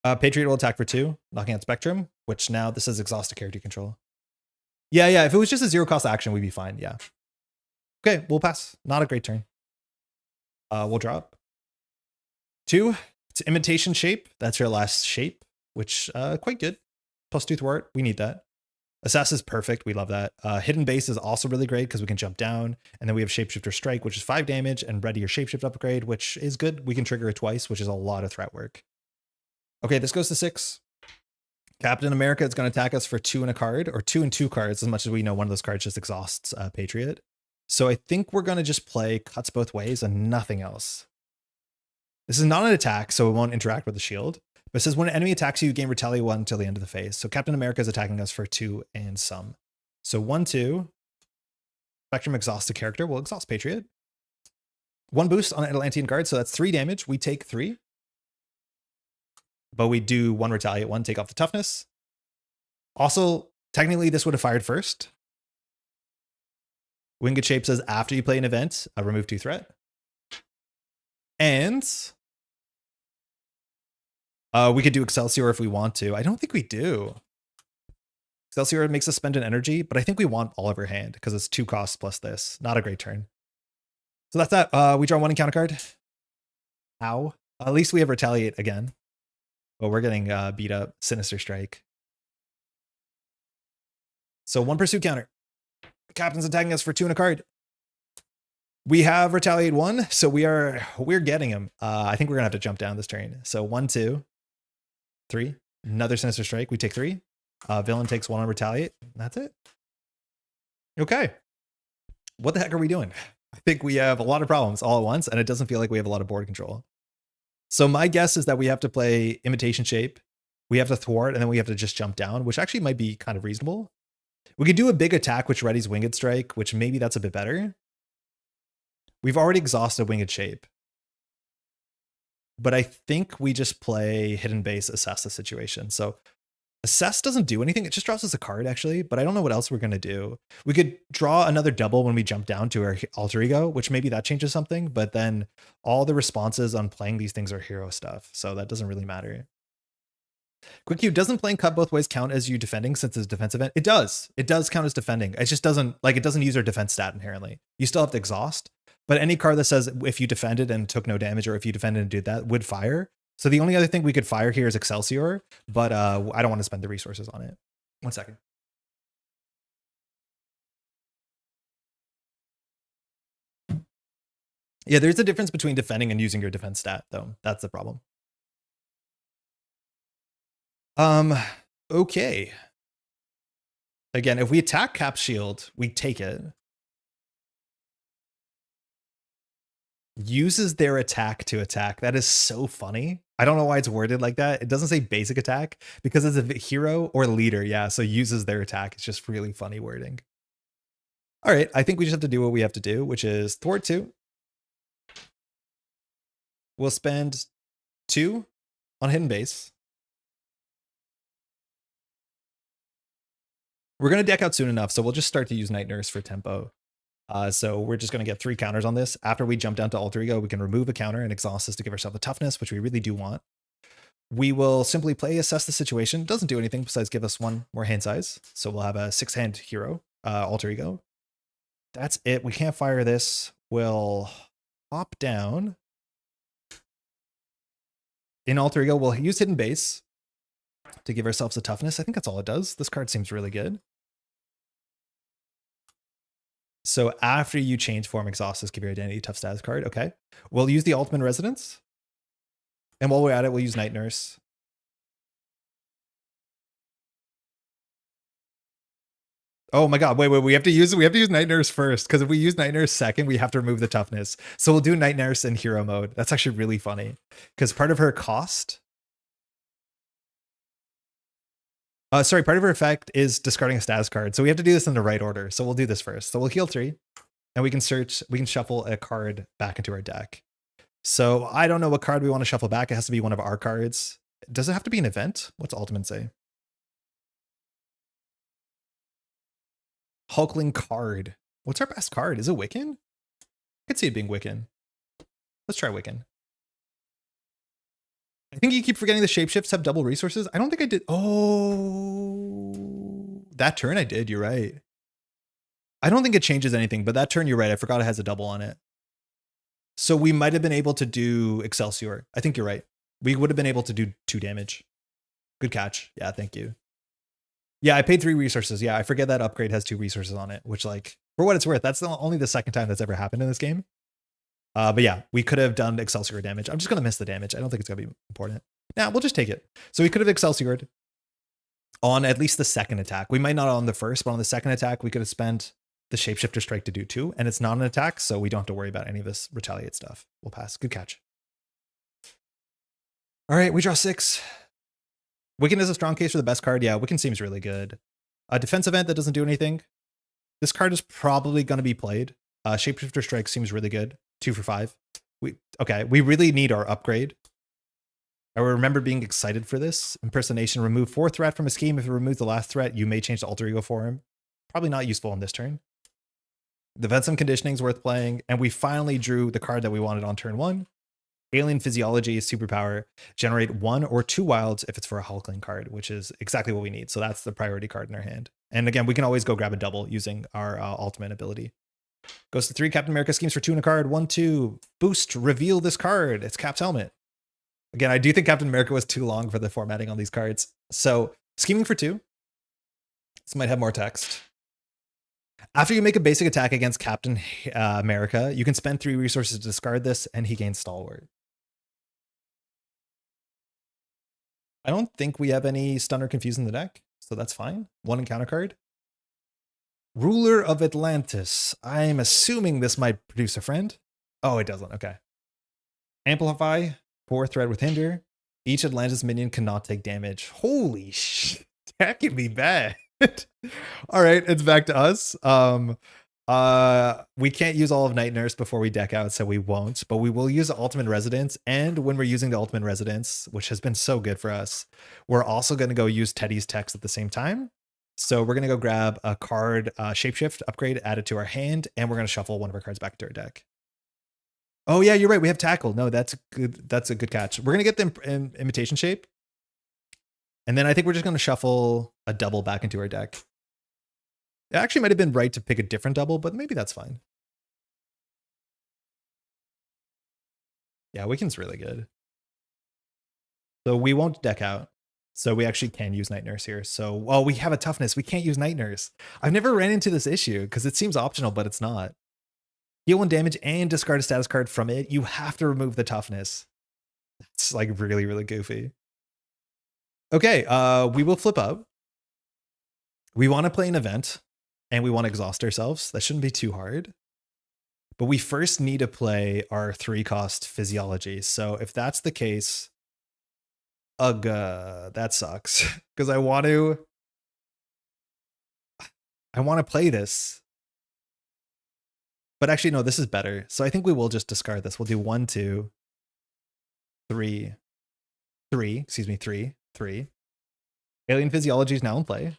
Patriot will attack for 2, knocking out Spectrum, which now this is exhaust a character control. Yeah, if it was just a 0 cost action, we'd be fine, yeah. Okay, we'll pass. Not a great turn. We'll drop. 2, it's Imitation Shape. That's your last shape, which quite good. +2 thwart, we need that. Assess is perfect, we love that. Hidden Base is also really great because we can jump down, and then we have Shapeshifter Strike, which is 5 damage, and Ready your Shapeshift upgrade, which is good. We can trigger it twice, which is a lot of threat work. Okay, this goes to 6. Captain America is going to attack us for 2 and a card, or 2 and 2 cards, as much as we know one of those cards just exhausts Patriot. So I think we're going to just play cuts both ways and nothing else. This is not an attack, so it won't interact with the shield. But it says when an enemy attacks you, you gain Retaliate 1 until the end of the phase. So Captain America is attacking us for 2 and some. So 1, 2. Spectrum exhausts a character. We'll exhaust Patriot. 1 boost on Atlantean guard, so that's 3 damage. We take 3. But we do 1 Retaliate 1, take off the toughness. Also, technically this would have fired first. Winged Shape says after you play an event, remove 2 threat. And we could do Excelsior if we want to. I don't think we do. Excelsior makes us spend an energy, but I think we want all of our hand because it's 2 costs plus this. Not a great turn. So that's that. We draw 1 encounter card. Ow. At least we have Retaliate again. But we're getting beat up. Sinister Strike. So 1 pursuit counter. The captain's attacking us for 2 and a card. We have Retaliate 1, so we're getting him. I think we're gonna have to jump down this turn. So 1, 2, 3. Another Sinister Strike. We take 3. Villain takes 1 on Retaliate. That's it. Okay. What the heck are we doing? I think we have a lot of problems all at once, and it doesn't feel like we have a lot of board control. So my guess is that we have to play Imitation Shape, we have to thwart, and then we have to just jump down, which actually might be kind of reasonable. We could do a big attack, which readies Winged Strike, which maybe that's a bit better. We've already exhausted Winged Shape. But I think we just play Hidden Base, assess the situation. So assess doesn't do anything. It just drops us a card, actually. But I don't know what else we're going to do. We could draw another double when we jump down to our alter ego, which maybe that changes something. But then all the responses on playing these things are hero stuff. So that doesn't really matter. Quick Q, doesn't playing cut both ways count as you defending since it's a defense event? It does. It does count as defending. It just doesn't, like, it doesn't use our defense stat inherently. You still have to exhaust. But any card that says if you defended and took no damage, or if you defended and did that, would fire. So the only other thing we could fire here is Excelsior, but I don't want to spend the resources on it. 1 second. Yeah, there's a difference between defending and using your defense stat, though. That's the problem. Okay. Again, if we attack Cap Shield, we take it. Uses their attack to attack. That is so funny. I don't know why it's worded like that. It doesn't say basic attack because it's a hero or leader. Yeah, so uses their attack. It's just really funny wording. All right, I think we just have to do what we have to do, which is thwart 2. We'll spend 2 on Hidden Base. We're going to deck out soon enough, so we'll just start to use Night Nurse for tempo. So we're just going to get 3 counters on this. After we jump down to alter ego, we can remove a counter and exhaust this to give ourselves a toughness, which we really do want. We will simply play assess the situation. Doesn't do anything besides give us 1 more hand size. So we'll have a 6-hand hero, alter ego. That's it. We can't fire this. We'll hop down. In alter ego, we'll use Hidden Base to give ourselves a toughness. I think that's all it does. This card seems really good. So after you change form, exhaust this, give your identity tough status card. Okay. We'll use the Ultimate Residence. And while we're at it, we'll use Night Nurse. Oh my god, wait, we have to use Night Nurse first, because if we use Night Nurse second, we have to remove the toughness. So we'll do Night Nurse in hero mode. That's actually really funny. Because part of her cost. Part of her effect is discarding a status card. So we have to do this in the right order. So we'll do this first. So we'll heal 3. And we can shuffle a card back into our deck. So I don't know what card we want to shuffle back. It has to be one of our cards. Does it have to be an event? What's Ultimate say? Hulkling card. What's our best card? Is it Wiccan? I could see it being Wiccan. Let's try Wiccan. I think you keep forgetting the shapeshifts have double resources. I don't think I did. Oh, that turn I did. You're right. I don't think it changes anything, but that turn, you're right. I forgot it has a double on it. So we might have been able to do Excelsior. I think you're right. We would have been able to do 2 damage. Good catch. Yeah, thank you. Yeah, I paid 3 resources. Yeah, I forget that upgrade has 2 resources on it, which, like, for what it's worth, that's only the second time that's ever happened in this game. But yeah, we could have done Excelsior damage. I'm just going to miss the damage. I don't think it's going to be important. Now, we'll just take it. So we could have Excelsiored on at least the second attack. We might not on the first, but on the second attack, we could have spent the Shapeshifter Strike to do 2. And it's not an attack, so we don't have to worry about any of this retaliate stuff. We'll pass. Good catch. All right, we draw 6. Wiccan is a strong case for the best card. Yeah, Wiccan seems really good. A defense event that doesn't do anything. This card is probably going to be played. Shapeshifter Strike seems really good. 2 for 5. We really need our upgrade. I remember being excited for this. Impersonation, remove 4 threat from a scheme. If it removes the last threat, you may change the alter ego for him. Probably not useful on this turn. The Vensum Conditioning is worth playing. And we finally drew the card that we wanted on turn 1. Alien Physiology is superpower. Generate 1 or 2 wilds if it's for a Hulkling card, which is exactly what we need. So that's the priority card in our hand. And again, we can always go grab a double using our ultimate ability. Goes to 3 Captain America schemes for 2 in a card. 1, 2. Boost, reveal this card. It's Cap's helmet. Again, I do think Captain America was too long for the formatting on these cards. So scheming for 2. This might have more text. After you make a basic attack against Captain America, you can spend 3 resources to discard this, and he gains Stalwart. I don't think we have any Stun or Confuse in the deck, so that's fine. 1 encounter card. Ruler of Atlantis. I'm assuming this might produce a friend. Oh, it doesn't. Okay. Amplify. 4 threat with hinder. Each Atlantis minion cannot take damage. Holy shit. That can be bad. All right, it's back to us. We can't use all of Night Nurse before we deck out, so we won't, but we will use the Ultimate Residence. And when we're using the Ultimate Residence, which has been so good for us, we're also going to go use Teddy's text at the same time. So we're going to go grab a card, Shapeshift upgrade, add it to our hand, and we're going to shuffle one of our cards back to our deck. Oh yeah, you're right. We have Tackle. No, that's good. That's a good catch. We're going to get the Imitation Shape. And then I think we're just going to shuffle a double back into our deck. It actually might have been right to pick a different double, but maybe that's fine. Yeah, Wiccan's really good. So we won't deck out. So we actually can use Night Nurse here. So, well, we have a toughness. We can't use Night Nurse. I've never ran into this issue because it seems optional, but it's not. Heal 1 damage and discard a status card from it. You have to remove the toughness. It's like really, really goofy. Okay, we will flip up. We want to play an event and we want to exhaust ourselves. That shouldn't be too hard. But we first need to play our 3-cost Physiology. So if that's the case, ugh, that sucks. Because I want to play this. But actually, no, this is better. So I think we will just discard this. We'll do 1, 2, 3, 3. Alien Physiology is now in play.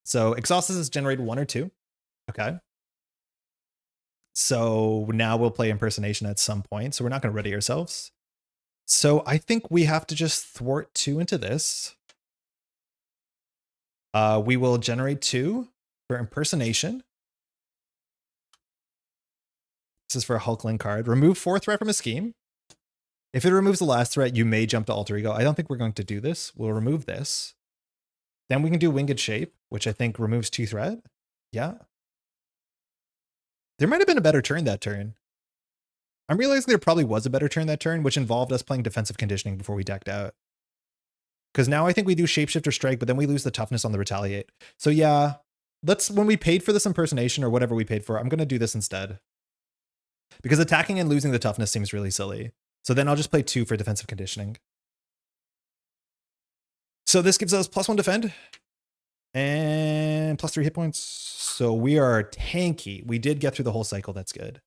So exhaust is generated 1 or 2. Okay. So now we'll play Impersonation at some point. So we're not going to ready ourselves. So I think we have to just thwart 2 into this. We will generate 2 for Impersonation. This is for a Hulkling card. Remove 4 threat from a scheme. If it removes the last threat, you may jump to Alter Ego. I don't think we're going to do this. We'll remove this. Then we can do Winged Shape, which I think removes 2 threat. Yeah. There might have been a better turn that turn. I'm realizing there probably was a better turn that turn, which involved us playing Defensive Conditioning before we decked out. Because now I think we do Shapeshift or Strike, but then we lose the toughness on the Retaliate. So yeah, when we paid for this Impersonation or whatever we paid for, I'm going to do this instead. Because attacking and losing the toughness seems really silly. So then I'll just play 2 for Defensive Conditioning. So this gives us +1 defend and +3 hit points. So we are tanky. We did get through the whole cycle. That's good.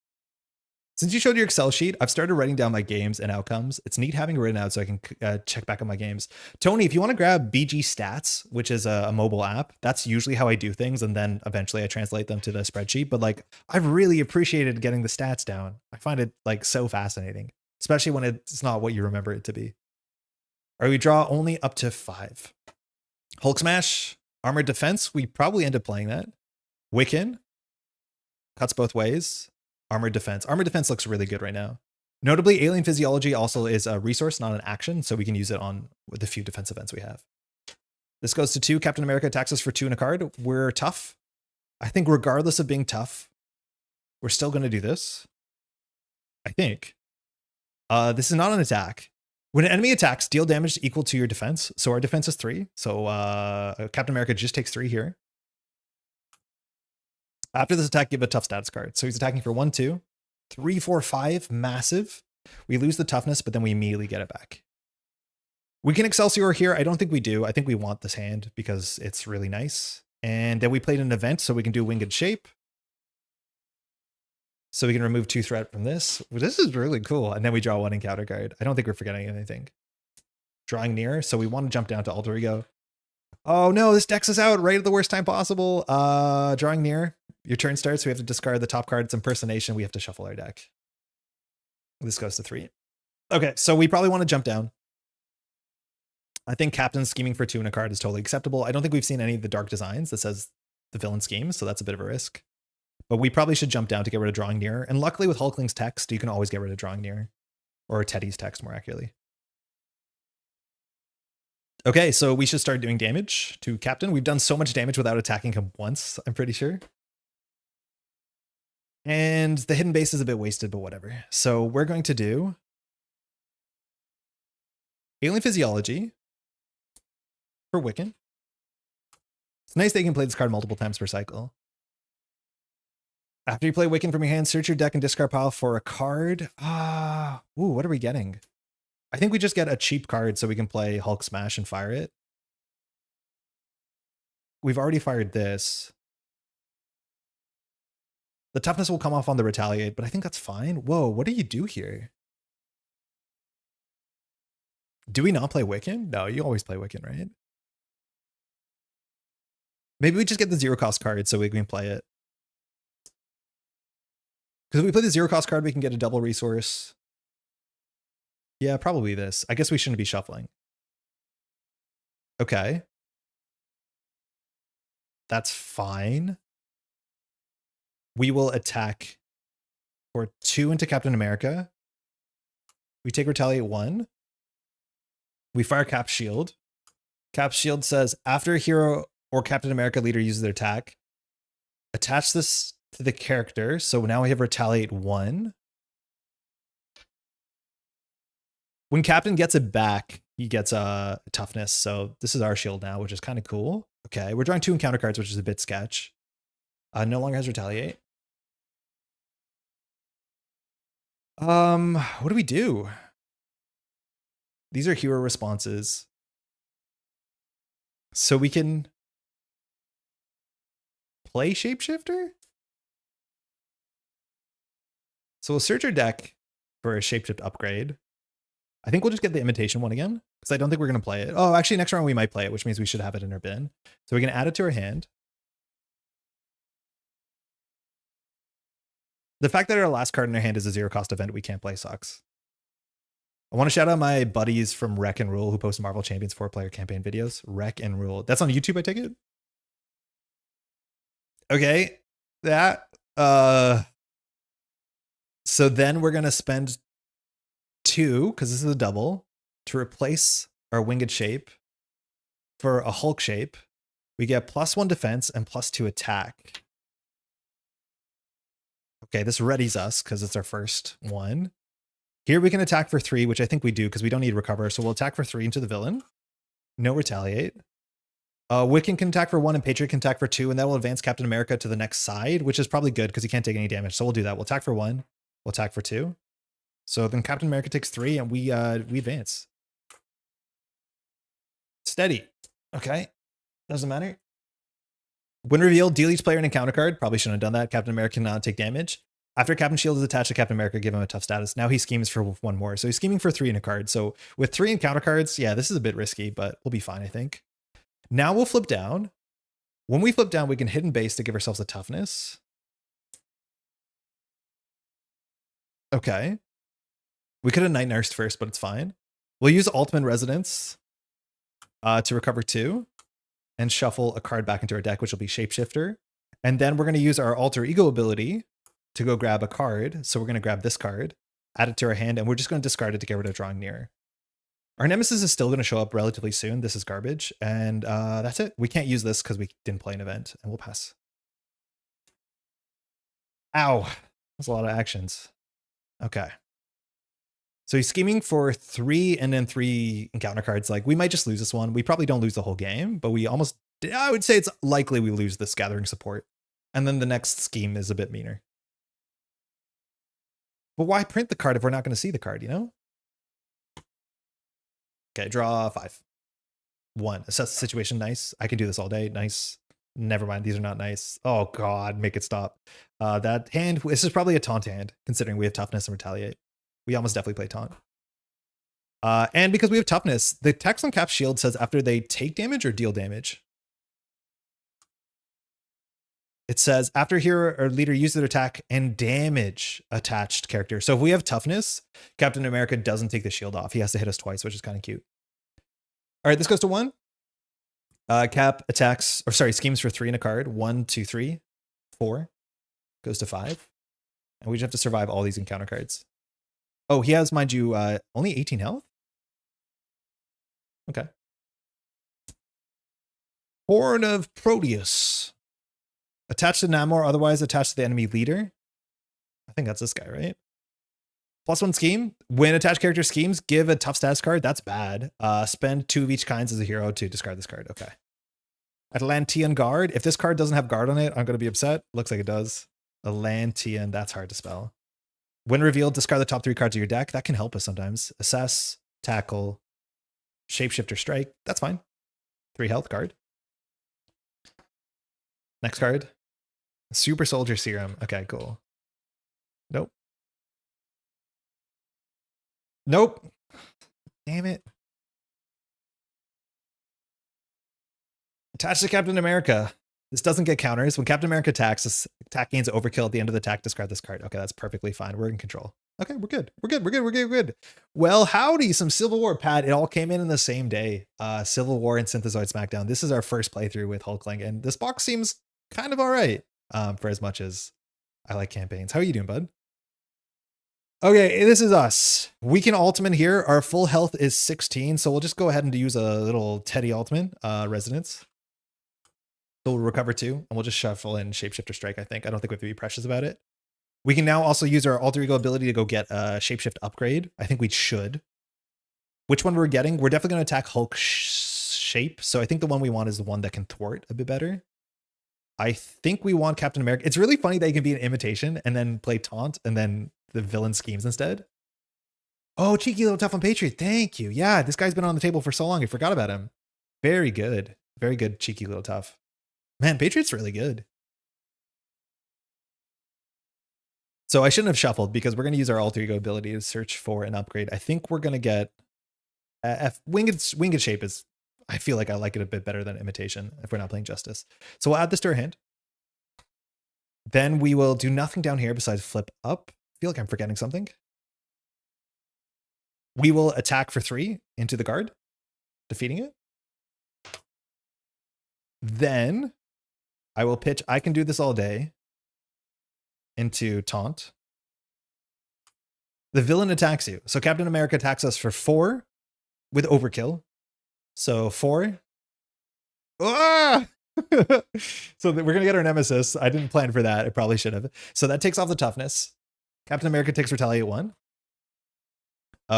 Since you showed your Excel sheet, I've started writing down my games and outcomes. It's neat having it written out so I can check back on my games. Tony, if you want to grab BG Stats, which is a mobile app, that's usually how I do things. And then eventually I translate them to the spreadsheet. But like, I've really appreciated getting the stats down. I find it like so fascinating, especially when it's not what you remember it to be. Or we draw only up to 5. Hulk Smash, Armored Defense. We probably end up playing that. Wiccan. Cuts both ways. Armored Defense. Armored Defense looks really good right now. Notably, Alien Physiology also is a resource, not an action, so we can use it on the few defense events we have. This goes to 2. Captain America attacks us for 2 and a card. We're tough. I think regardless of being tough, we're still going to do this. I think. This is not an attack. When an enemy attacks, deal damage equal to your defense. So our defense is 3. So Captain America just takes 3 here. After this attack, give a tough status card. So he's attacking for 1, 2, 3, 4, 5. Massive. We lose the toughness, but then we immediately get it back. We can Excelsior here. I don't think we do. I think we want this hand because it's really nice. And then we played an event, so we can do Winged Shape. So we can remove 2 threat from this. This is really cool. And then we draw 1 encounter card. I don't think we're forgetting anything. Drawing near. So we want to jump down to Alter Ego. Oh no, this decks us out right at the worst time possible. Drawing near. Your turn starts. We have to discard the top card. It's Impersonation. We have to shuffle our deck. This goes to 3. Okay, so we probably want to jump down. I think Captain scheming for 2 and a card is totally acceptable. I don't think we've seen any of the dark designs that says the villain schemes, so that's a bit of a risk. But we probably should jump down to get rid of Drawing Near. And luckily with Hulkling's text, you can always get rid of Drawing Near. Or Teddy's text, more accurately. Okay, so we should start doing damage to Captain. We've done so much damage without attacking him once, I'm pretty sure. And the hidden base is a bit wasted, but whatever. So we're going to do Alien Physiology for Wiccan. It's nice that you can play this card multiple times per cycle. After you play Wiccan from your hand, search your deck and discard pile for a card. Ooh, what are we getting? I think we just get a cheap card so we can play Hulk Smash and fire it. We've already fired this. The toughness will come off on the retaliate, but I think that's fine. Whoa, what do you do here? Do we not play Wiccan? No, you always play Wiccan, right? Maybe we just get the 0-cost card so we can play it. Because if we play the 0-cost card, we can get a double resource. Yeah, probably this. I guess we shouldn't be shuffling. Okay. That's fine. We will attack for 2 into Captain America. We take retaliate 1. We fire Cap Shield. Cap Shield says, after a hero or Captain America leader uses their attack, attach this to the character. So now we have retaliate 1. When Captain gets it back, he gets a toughness. So this is our shield now, which is kind of cool. Okay, we're drawing 2 encounter cards, which is a bit sketch. No longer has retaliate. What do we do? These are hero responses. So we can play Shapeshifter? So we'll search our deck for a Shapeshift upgrade. I think we'll just get the imitation one again, because I don't think we're going to play it. Oh, actually, next round we might play it, which means we should have it in our bin. So we can add it to our hand. The fact that our last card in our hand is a 0-cost event we can't play sucks. I want to shout out my buddies from Wreck and Rule who post Marvel Champions 4-player campaign videos. Wreck and Rule. That's on YouTube, I take it? Okay. That. So then we're going to spend 2, because this is a double, to replace our winged shape for a Hulk shape. We get +1 defense and +2 attack. Okay, this readies us because it's our first one. Here we can attack for 3, which I think we do because we don't need recover. So we'll attack for 3 into the villain. No retaliate. Wiccan can attack for 1 and Patriot can attack for 2, and that will advance Captain America to the next side, which is probably good because he can't take any damage. So we'll do that. We'll attack for 1. We'll attack for 2. So then Captain America takes 3 and we advance. Steady. Okay. Doesn't matter. When revealed, deal each player an encounter card. Probably shouldn't have done that. Captain America cannot take damage. After Captain Shield is attached to Captain America, give him a tough status. Now he schemes for 1 more. So he's scheming for 3 in a card. So with 3 encounter cards, yeah, this is a bit risky, but we'll be fine, I think. Now we'll flip down. When we flip down, we can hidden base to give ourselves a toughness. Okay. We could have night nursed first, but it's fine. We'll use Ultimate Residence to recover 2 and shuffle a card back into our deck, which will be Shapeshifter. And then we're going to use our Alter Ego ability to go grab a card. So we're going to grab this card, add it to our hand, and we're just going to discard it to get rid of Drawing Near. Our Nemesis is still going to show up relatively soon. This is garbage. And that's it. We can't use this because we didn't play an event, and we'll pass. Ow. That's a lot of actions. Okay. So he's scheming for 3 and then 3 encounter cards. Like, we might just lose this one. We probably don't lose the whole game, but we almost, I would say it's likely we lose this Gathering Support. And then the next scheme is a bit meaner. But why print the card if we're not going to see the card, you know? Okay, draw 5. 1. Assess the situation. Nice. I can do this all day. Nice. Never mind. These are not nice. Oh, God. Make it stop. That hand, this is probably a taunt hand, considering we have toughness and retaliate. We almost definitely play taunt. And because we have toughness, the text on Cap Shield says after they take damage or deal damage. It says after hero or leader uses their attack and damage attached character. So if we have toughness, Captain America doesn't take the shield off. He has to hit us twice, which is kind of cute. All right, this goes to 1. Cap attacks, or sorry, schemes for 3 in a card. 1, 2, 3, 4. Goes to 5. And we just have to survive all these encounter cards. Oh, he has, mind you, only 18 health? Okay. Horn of Proteus. Attached to Namor, otherwise attached to the enemy leader. I think that's this guy, right? +1 scheme. When attached character schemes, give a tough status card. That's bad. Spend 2 of each kinds as a hero to discard this card. Okay. Atlantean Guard. If this card doesn't have guard on it, I'm going to be upset. Looks like it does. Atlantean, that's hard to spell. When revealed, discard the top 3 cards of your deck. That can help us sometimes. Assess, tackle, shapeshifter strike. That's fine. 3 health card. Next card. Super Soldier Serum. Okay, cool. Nope. Nope. Damn it. Attached to Captain America. This doesn't get counters. When Captain America attacks, this attack gains overkill at the end of the attack. Discard this card. Okay, that's perfectly fine. We're in control. Okay, we're good. We're good. We're good. We're good. We're good. Well, howdy, some Civil War, Pat. It all came in the same day. Civil War and Synthezoid Smackdown. This is our first playthrough with Hulkling, and this box seems kind of all right for as much as I like campaigns. How are you doing, bud? Okay, this is us. We can Ultimate here. Our full health is 16, so we'll just go ahead and use a little Teddy Ultimate Resonance. So we'll recover 2, and we'll just shuffle in Shapeshifter Strike, I think. I don't think we have to be precious about it. We can now also use our Alter Ego ability to go get a Shapeshift upgrade. I think we should. Which one we're getting? We're definitely going to attack Hulk shape, so I think the one we want is the one that can thwart a bit better. I think we want Captain America. It's really funny that you can be an imitation and then play taunt and then the villain schemes instead. Oh, cheeky little tough on Patriot. Thank you. Yeah, this guy's been on the table for so long. I forgot about him. Very good. Very good, cheeky little tough. Man, Patriot's really good. So I shouldn't have shuffled because we're going to use our Alter Ego ability to search for an upgrade. I think we're going to get Winged Shape is, I feel like I like it a bit better than Imitation if we're not playing Justice. So we'll add this to our hand. Then we will do nothing down here besides flip up. I feel like I'm forgetting something. We will attack for 3 into the guard, defeating it. Then I will pitch I Can Do This All Day into taunt. The villain attacks you. So Captain America attacks us for 4 with overkill. So 4. Ah! So we're going to get our nemesis. I didn't plan for that. I probably should have. So that takes off the toughness. Captain America takes Retaliate 1.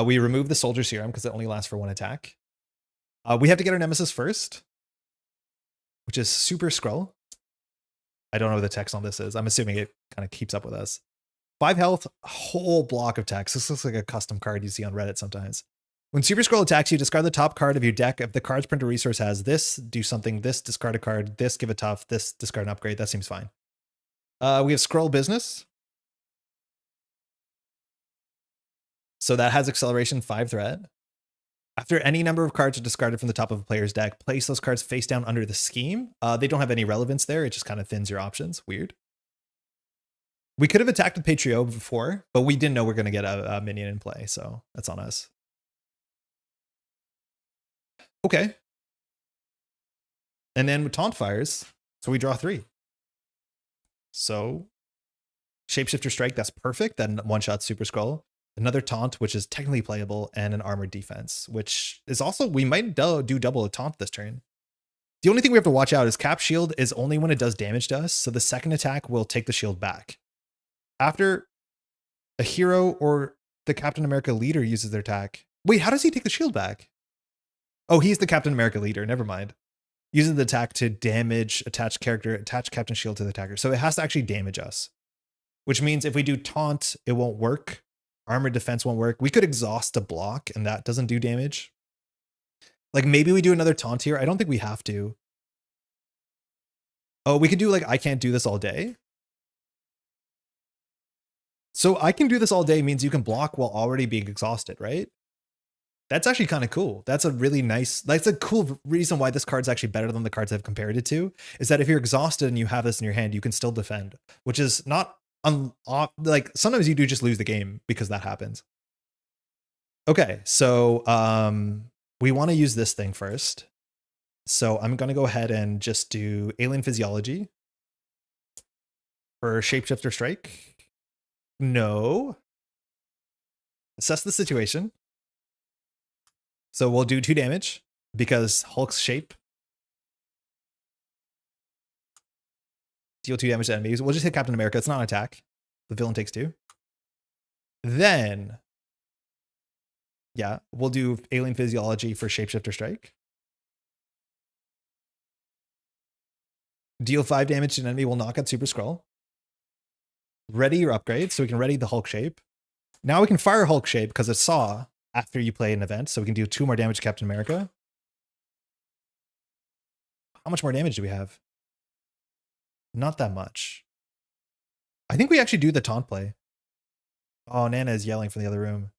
We remove the Soldier Serum because it only lasts for 1 attack. We have to get our nemesis first, which is Super Skrull. I don't know what the text on this is. I'm assuming it kind of keeps up with us. 5 health, a whole block of text. This looks like a custom card you see on Reddit sometimes. When Super Skrull attacks you, discard the top card of your deck. If the card's printer resource has this, do something, this, discard a card, this, give a tough, this, discard an upgrade. That seems fine. We have Skrull Business. So that has acceleration 5 threat. After any number of cards are discarded from the top of a player's deck, place those cards face down under the scheme. They don't have any relevance there. It just kind of thins your options. Weird. We could have attacked with Patrio before, but we didn't know we're going to get a minion in play, so that's on us. Okay. And then with Taunt fires, so we draw 3. So Shapeshifter Strike, that's perfect. Then one-shot Super Skrull. Another Taunt, which is technically playable, and an Armored Defense, which is also, we might do double a Taunt this turn. The only thing we have to watch out is Cap Shield is only when it does damage to us, so the second attack will take the shield back. After a hero or the Captain America leader uses their attack. Wait, how does he take the shield back? Oh, he's the Captain America leader. Never mind. Uses the attack to damage attached character, attach Captain Shield to the attacker. So it has to actually damage us, which means if we do Taunt, it won't work. Armored Defense won't work. We could exhaust a block and that doesn't do damage. Like maybe we do another Taunt here. I don't think we have to. Oh, we could do like I Can't Do This All Day. So I Can Do This All Day means you can block while already being exhausted, right? That's actually kind of cool. That's a really nice, that's a cool reason why this card's actually better than the cards I've compared it to, is that if you're exhausted and you have this in your hand, you can still defend, which is not like sometimes you do just lose the game because that happens. Okay, so we want to use this thing first. So I'm going to go ahead and just do Alien Physiology for Shapeshifter Strike. No. Assess the situation. So we'll do 2 damage because Hulk's shape. Deal 2 damage to enemies. We'll just hit Captain America. It's not an attack. The villain takes 2. Then, yeah, we'll do Alien Physiology for Shapeshifter Strike. Deal 5 damage to an enemy will knock out Super Scroll. Ready your upgrade, so we can ready the Hulk shape. Now we can fire Hulk shape because it's saw after you play an event, so we can do 2 more damage to Captain America. How much more damage do we have? Not that much. I think we actually do the taunt play. Oh, Nana is yelling from the other room.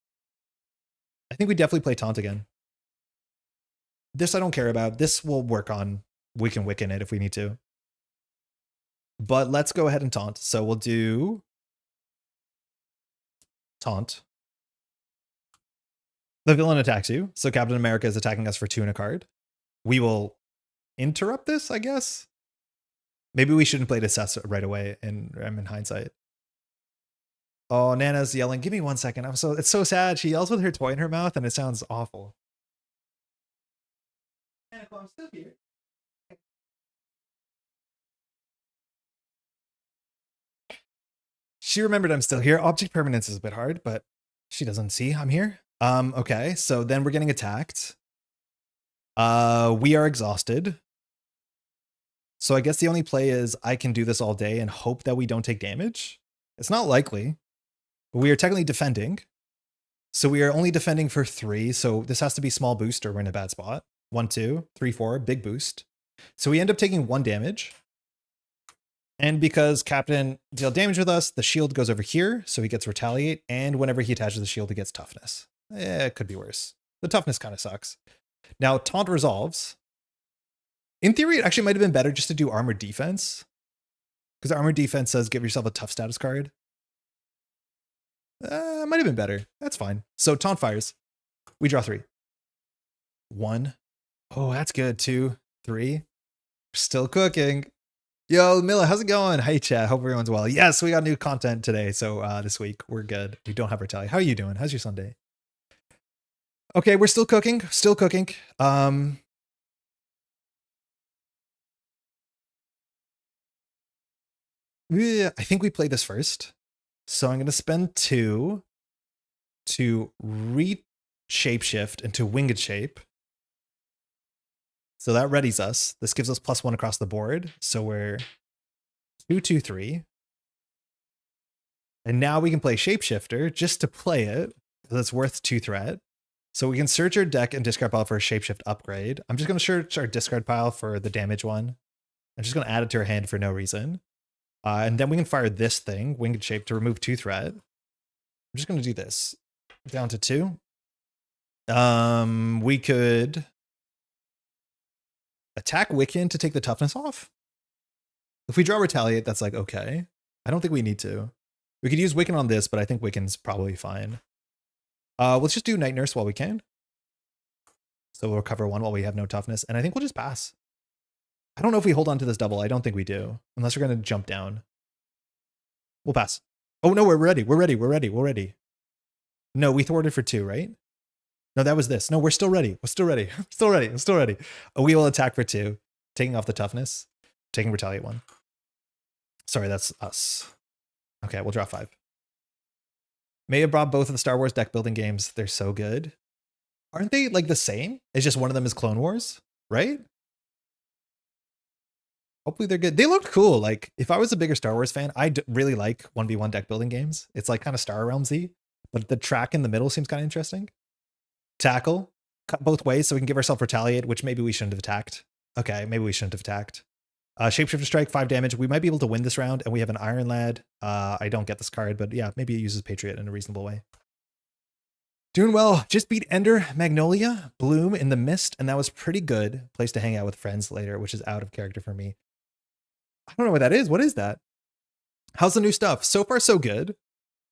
I think we definitely play taunt again. This I don't care about. This we'll work on. We can Wiccan it if we need to. But let's go ahead and taunt. So we'll do taunt. The villain attacks you. So Captain America is attacking us for 2 and a card. We will interrupt this, I guess. Maybe we shouldn't play Assess right away in hindsight. Oh, Nana's yelling, give me 1 second. It's so sad. She yells with her toy in her mouth and it sounds awful. Nana, I'm still here. She remembered I'm still here. Object permanence is a bit hard, but she doesn't see I'm here. Okay, so then we're getting attacked. We are exhausted. So I guess the only play is I can do this all day and hope that we don't take damage. It's not likely, but we are technically defending. So we are only defending for 3. So this has to be small boost or we're in a bad spot. 1, 2, 3, 4, big boost. So we end up taking 1 damage. And because Captain dealt damage with us, the shield goes over here, so he gets retaliate, and whenever he attaches the shield, he gets toughness. It could be worse. The toughness kind of sucks. Now, taunt resolves. In theory, it actually might have been better just to do armored defense, because armored defense says give yourself a tough status card. It might have been better. That's fine. So taunt fires. We draw 3. 1. Oh, that's good. 2, 3. We're still cooking. Yo, Mila, how's it going? Hey, chat. Hope everyone's well. Yes, we got new content today. So this week, we're good. We don't have retaliate. How are you doing? How's your Sunday? Okay, we're still cooking. Still cooking. Yeah, I think we play this first. So I'm going to spend 2 to shapeshift into winged shape. So that readies us. This gives us +1 across the board. So we're 2, 2, 3. And now we can play Shapeshifter just to play it, because it's worth 2 threat. So we can search our deck and discard pile for a Shapeshift upgrade. I'm just going to search our discard pile for the damage one. I'm just going to add it to our hand for no reason. And then we can fire this thing, Winged Shape, to remove 2 threat. I'm just going to do this. Down to 2. We could attack Wiccan to take the toughness off. If we draw Retaliate, that's like, okay. I don't think we need to. We could use Wiccan on this, but I think Wiccan's probably fine. Let's just do Night Nurse while we can. So we'll recover 1 while we have no toughness, and I think we'll just pass. I don't know if we hold on to this double. I don't think we do, unless we're going to jump down. We'll pass. Oh, no, we're ready. We're ready. We're ready. We're ready. No, we thwarted for 2, right? No, that was this. No, we're still ready. We're still ready. Still ready. I'm still ready. We will attack for 2, taking off the toughness, taking Retaliate 1. Sorry, that's us. Okay, we'll draw 5. May have brought both of the Star Wars deck building games. They're so good. Aren't they like the same? It's just one of them is Clone Wars, right? Hopefully they're good. They looked cool. Like if I was a bigger Star Wars fan, I'd really like 1v1 deck building games. It's like kind of Star Realms-y, but the track in the middle seems kind of interesting. Tackle, cut both ways so we can give ourselves Retaliate, which maybe we shouldn't have attacked. Okay, maybe we shouldn't have attacked. Shapeshifter Strike, 5 damage. We might be able to win this round, and we have an Iron Lad. I don't get this card, but yeah, maybe it uses Patriot in a reasonable way. Doing well. Just beat Ender, Magnolia, Bloom in the Mist, and that was pretty good. Place to hang out with friends later, which is out of character for me. I don't know what that is. What is that? How's the new stuff? So far, so good.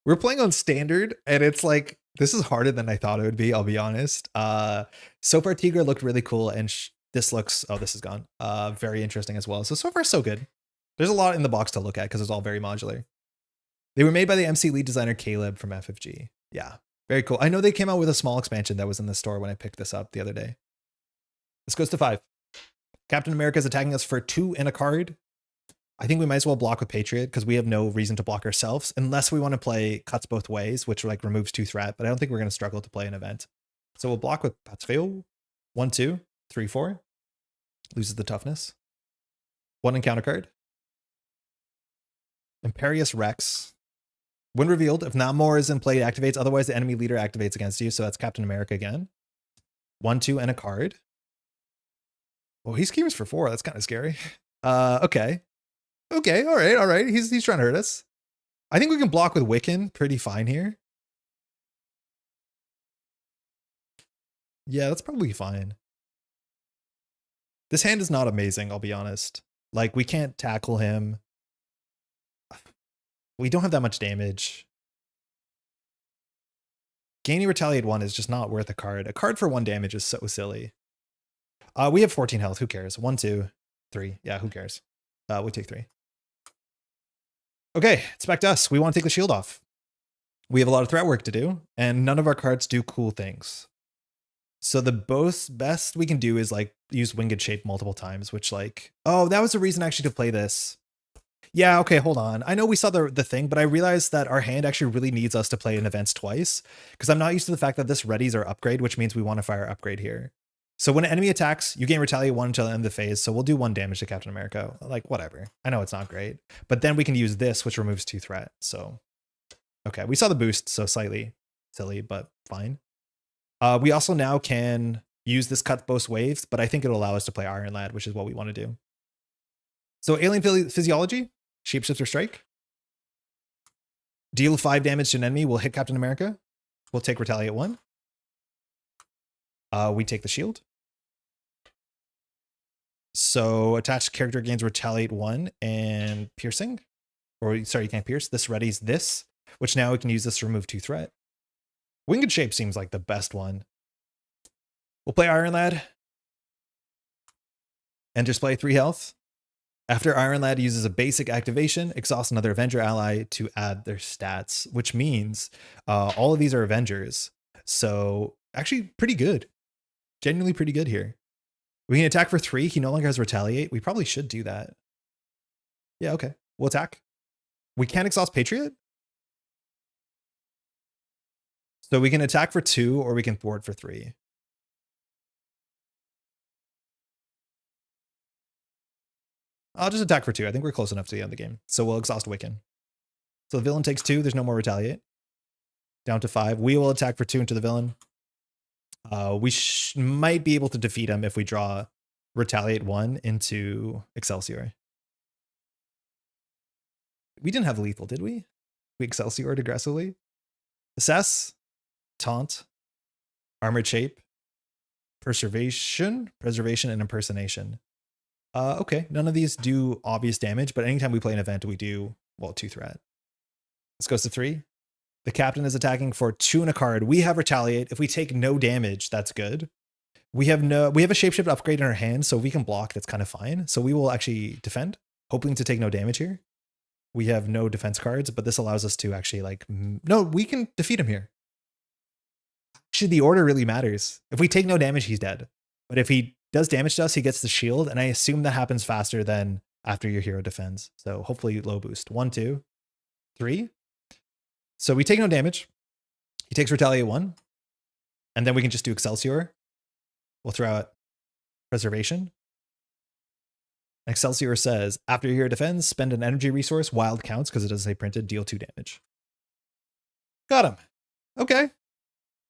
We're playing on Standard, and it's like, this is harder than I thought it would be, I'll be honest. So far, Tigra looked really cool, and this looks, oh, this is gone. Very interesting as well. So far, so good. There's a lot in the box to look at because it's all very modular. They were made by the MC lead designer Caleb from FFG. Yeah, very cool. I know they came out with a small expansion that was in the store when I picked this up the other day. This goes to 5. Captain America is attacking us for 2 and a card. I think we might as well block with Patriot because we have no reason to block ourselves unless we want to play cuts both ways, which like removes 2 threat, but I don't think we're going to struggle to play an event. So we'll block with Patriot. 1, 2, 3, 4. Loses the toughness. 1 encounter card. Imperious Rex. When revealed, if not more is in play, it activates. Otherwise, the enemy leader activates against you. So that's Captain America again. 1/2 and a card. Well, he schemes for 4. That's kind of scary. Okay. Okay, all right. He's trying to hurt us. I think we can block with Wiccan pretty fine here. Yeah, that's probably fine. This hand is not amazing, I'll be honest. Like, we can't tackle him. We don't have that much damage. Gaining Retaliate 1 is just not worth a card. A card for 1 damage is so silly. We have 14 health. Who cares? 1, 2, 3. Yeah, who cares? We take 3. Okay, it's back to us. We want to take the shield off. We have a lot of threat work to do, and none of our cards do cool things. So the best we can do is like use Winged Shape multiple times, which like, oh, that was the reason actually to play this. Yeah, okay, hold on. I know we saw the thing, but I realized that our hand actually really needs us to play in events twice, because I'm not used to the fact that this readies our upgrade, which means we want to fire upgrade here. So when an enemy attacks, you gain Retaliate 1 until the end of the phase, so we'll do 1 damage to Captain America. Like, whatever. I know it's not great. But then we can use this, which removes 2 threat, so... Okay, we saw the boost, so slightly silly, but fine. We also now can use this cut both waves, but I think it'll allow us to play Iron Lad, which is what we want to do. So Alien Physiology, Shapeshifter Strike. Deal 5 damage to an enemy, we'll hit Captain America. We'll take Retaliate 1. We take the shield. So attached character gains Retaliate 1 and Piercing. Or sorry, you can't pierce. This readies this, which now we can use this to remove 2 threat. Winged Shape seems like the best one. We'll play Iron Lad. And display 3 health. After Iron Lad uses a basic activation, exhaust another Avenger ally to add their stats, which means all of these are Avengers. So actually pretty good. Genuinely pretty good here. We can attack for 3. He no longer has Retaliate. We probably should do that. Yeah, okay. We'll attack. We can't exhaust Patriot. So we can attack for 2 or we can thwart for 3. I'll just attack for 2. I think we're close enough to the end of the game. So we'll exhaust Wiccan. So the villain takes 2. There's no more Retaliate. Down to 5. We will attack for 2 into the villain. We might be able to defeat him if we draw Retaliate 1 into Excelsior. We didn't have lethal, did we? We Excelsiored aggressively. Assess, Taunt, Armored Shape, Preservation, and Impersonation. Okay, none of these do obvious damage, but anytime we play an event, we do, well, 2 threat. This goes to 3. The captain is attacking for 2 and a card. We have Retaliate. If we take no damage, that's good. We have a shapeshift upgrade in our hand, so we can block. That's kind of fine. So we will actually defend, hoping to take no damage here. We have no defense cards, but this allows us to actually like, no, we can defeat him here. Actually, the order really matters. If we take no damage, he's dead. But if he does damage to us, he gets the shield, and I assume that happens faster than after your hero defends. So hopefully low boost. 1, 2, 3. So we take no damage. He takes Retaliate 1. And then we can just do Excelsior. We'll throw out Preservation. Excelsior says, after your hero defends, spend an energy resource, wild counts, because it doesn't say printed, deal 2 damage. Got him. Okay.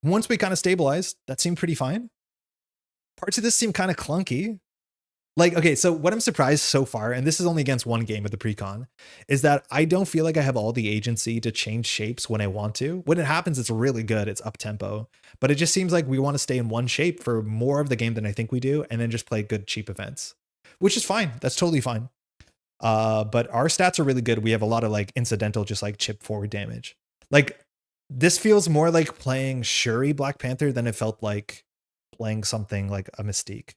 Once we kind of stabilized, that seemed pretty fine. Parts of this seem kind of clunky. Like, okay, so what I'm surprised so far, and this is only against 1 game of the Precon, is that I don't feel like I have all the agency to change shapes when I want to. When it happens, it's really good. It's up-tempo. But it just seems like we want to stay in one shape for more of the game than I think we do, and then just play good, cheap events. Which is fine. That's totally fine. But our stats are really good. We have a lot of like incidental, just like chip forward damage. Like, this feels more like playing Shuri Black Panther than it felt like playing something like a Mystique.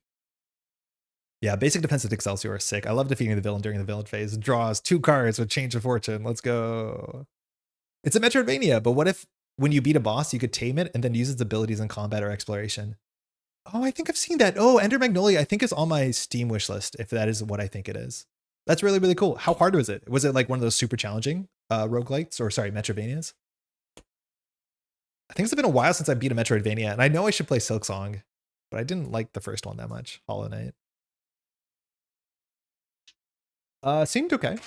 Yeah, basic defensive Excelsior is sick. I love defeating the villain during the villain phase. Draws 2 cards with Change of Fortune. Let's go. It's a Metroidvania, but what if when you beat a boss, you could tame it and then use its abilities in combat or exploration? Oh, I think I've seen that. Oh, Ender Magnolia, I think is on my Steam wish list, if that is what I think it is. That's really, really cool. How hard was it? Was it like one of those super challenging roguelites, or sorry, Metroidvanias? I think it's been a while since I beat a Metroidvania, and I know I should play Silksong, but I didn't like the first one that much, Hollow Knight. Seemed okay.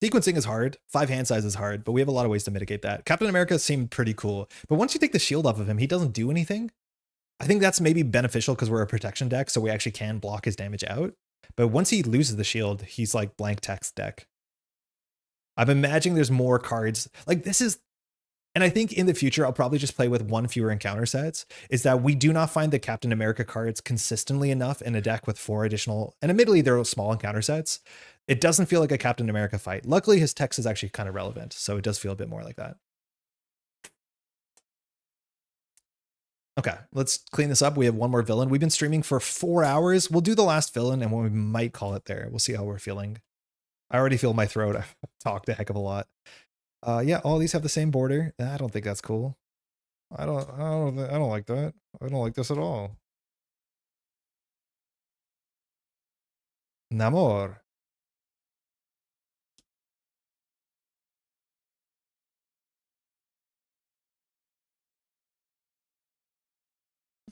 Sequencing is hard. 5 hand size is hard, but we have a lot of ways to mitigate that. Captain America seemed pretty cool, but once you take the shield off of him, he doesn't do anything. I think that's maybe beneficial because we're a protection deck, so we actually can block his damage out. But once he loses the shield, he's like blank text deck. I'm imagining there's more cards. Like this is, and I think in the future, I'll probably just play with one fewer encounter sets, is that we do not find the Captain America cards consistently enough in a deck with 4 additional, and admittedly, they're small encounter sets. It doesn't feel like a Captain America fight. Luckily, his text is actually kind of relevant, so it does feel a bit more like that. Okay, let's clean this up. We have one more villain. We've been streaming for 4 hours. We'll do the last villain, and we might call it there. We'll see how we're feeling. I already feel my throat. I've talked a heck of a lot. Yeah, all these have the same border. I don't think that's cool. I don't like that. I don't like this at all. Namor.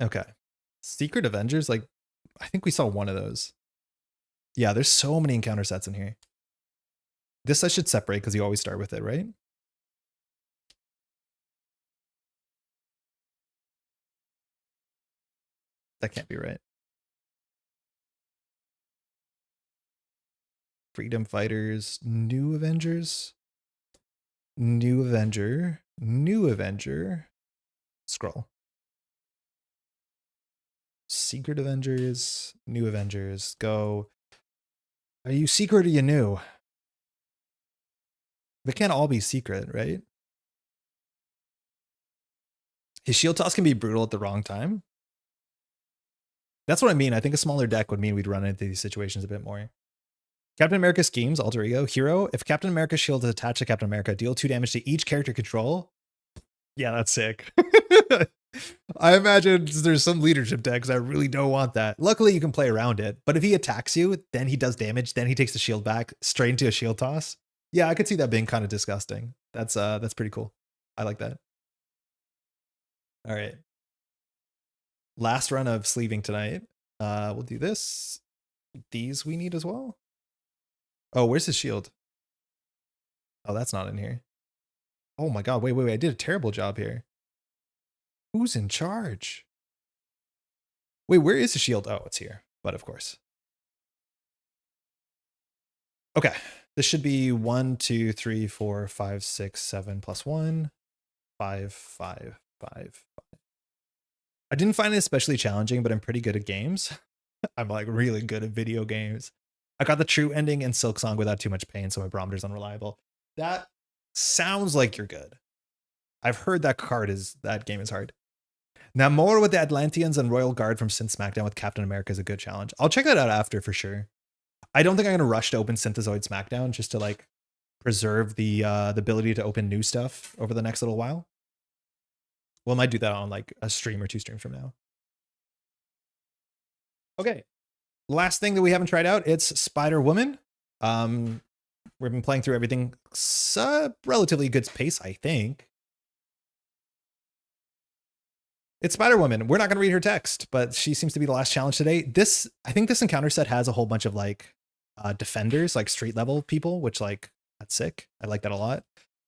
Okay. Secret Avengers, like, I think we saw one of those. Yeah, there's so many encounter sets in here. This I should separate because you always start with it, right? That can't be right. Freedom Fighters, New Avengers, New Avenger, New Avenger, scroll. Secret Avengers, New Avengers, go. Are you secret or you new? They can't all be secret, right? His shield toss can be brutal at the wrong time. That's what I mean. I think a smaller deck would mean we'd run into these situations a bit more. Captain America schemes, alter ego, hero. If Captain America's shield is attached to Captain America, deal 2 damage to each character control. Yeah, that's sick. I imagine there's some leadership decks that really don't want that. Luckily, you can play around it. But if he attacks you, then he does damage, then he takes the shield back straight into a shield toss. Yeah, I could see that being kind of disgusting. That's pretty cool. I like that. All right. Last run of sleeving tonight. We'll do this. These we need as well. Oh, where's his shield? Oh, that's not in here. Oh my god, wait. I did a terrible job here. Who's in charge? Wait, where is the shield? Oh, it's here. But of course. Okay. This should be 1, 2, 3, 4, 5, 6, 7 plus 1. 5, 5, 5. I didn't find it especially challenging, but I'm pretty good at games. I'm like really good at video games. I got the true ending in Silk Song without too much pain, so my barometer's unreliable. That sounds like you're good. I've heard that game is hard. Now, more with the Atlanteans and Royal Guard from Synth SmackDown with Captain America is a good challenge. I'll check that out after for sure. I don't think I'm gonna rush to open Synthezoid SmackDown just to like preserve the ability to open new stuff over the next little while. Well, I might do that on like a stream or 2 streams from now. Okay. Last thing that we haven't tried out, it's Spider-Woman. We've been playing through everything relatively good pace, I think. It's Spider-Woman. We're not going to read her text, but she seems to be the last challenge today. I think this encounter set has a whole bunch of like defenders, like street level people, which like, that's sick. I like that a lot.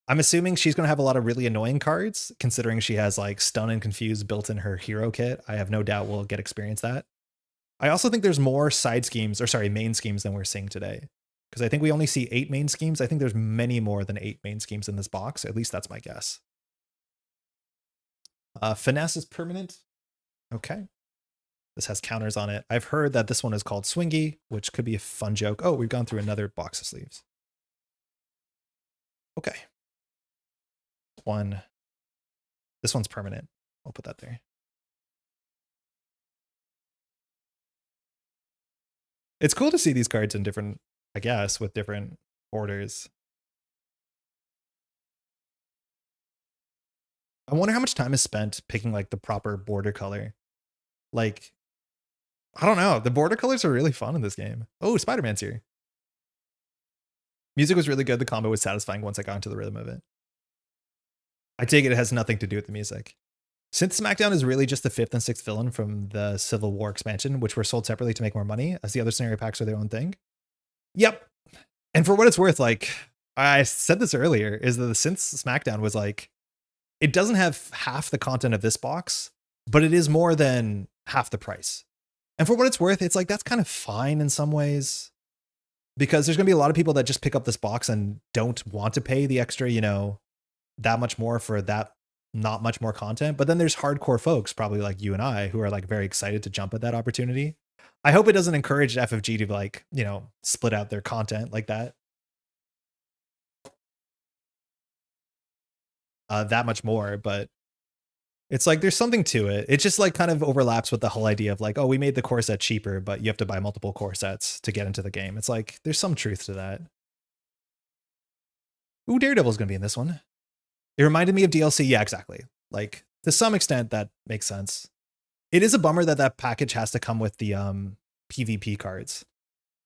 I'm assuming she's going to have a lot of really annoying cards, considering she has like Stun and Confuse built in her hero kit. I have no doubt we'll get experience that. I also think there's more main schemes than we're seeing today. Because I think we only see 8 main schemes. I think there's many more than 8 main schemes in this box. At least that's my guess. Finesse is permanent. Okay. This has counters on it. I've heard that this one is called Swingy, which could be a fun joke. Oh, we've gone through another box of sleeves. Okay. This one's permanent. I'll put that there. It's cool to see these cards in different, I guess, with different orders. I wonder how much time is spent picking like the proper border color. Like, I don't know. The border colors are really fun in this game. Oh, Spider-Man's here. Music was really good. The combo was satisfying once I got into the rhythm of it. I take it has nothing to do with the music. Synth SmackDown is really just the 5th and 6th villain from the Civil War expansion, which were sold separately to make more money, as the other scenario packs are their own thing. Yep. And for what it's worth, like I said this earlier, is that since SmackDown was like, it doesn't have half the content of this box, but it is more than half the price. And for what it's worth, it's like, that's kind of fine in some ways, because there's going to be a lot of people that just pick up this box and don't want to pay the extra, you know, that much more for that not much more content. But then there's hardcore folks, probably like you and I, who are like very excited to jump at that opportunity. I hope it doesn't encourage FFG to like, you know, split out their content like that. That much more, but it's like there's something to it. It just like kind of overlaps with the whole idea of like, oh, we made the core set cheaper, but you have to buy multiple core sets to get into the game. It's like there's some truth to that. Ooh, Daredevil's gonna be in this one. It reminded me of DLC. Yeah, exactly. Like to some extent that makes sense. It is a bummer that that package has to come with the PvP cards,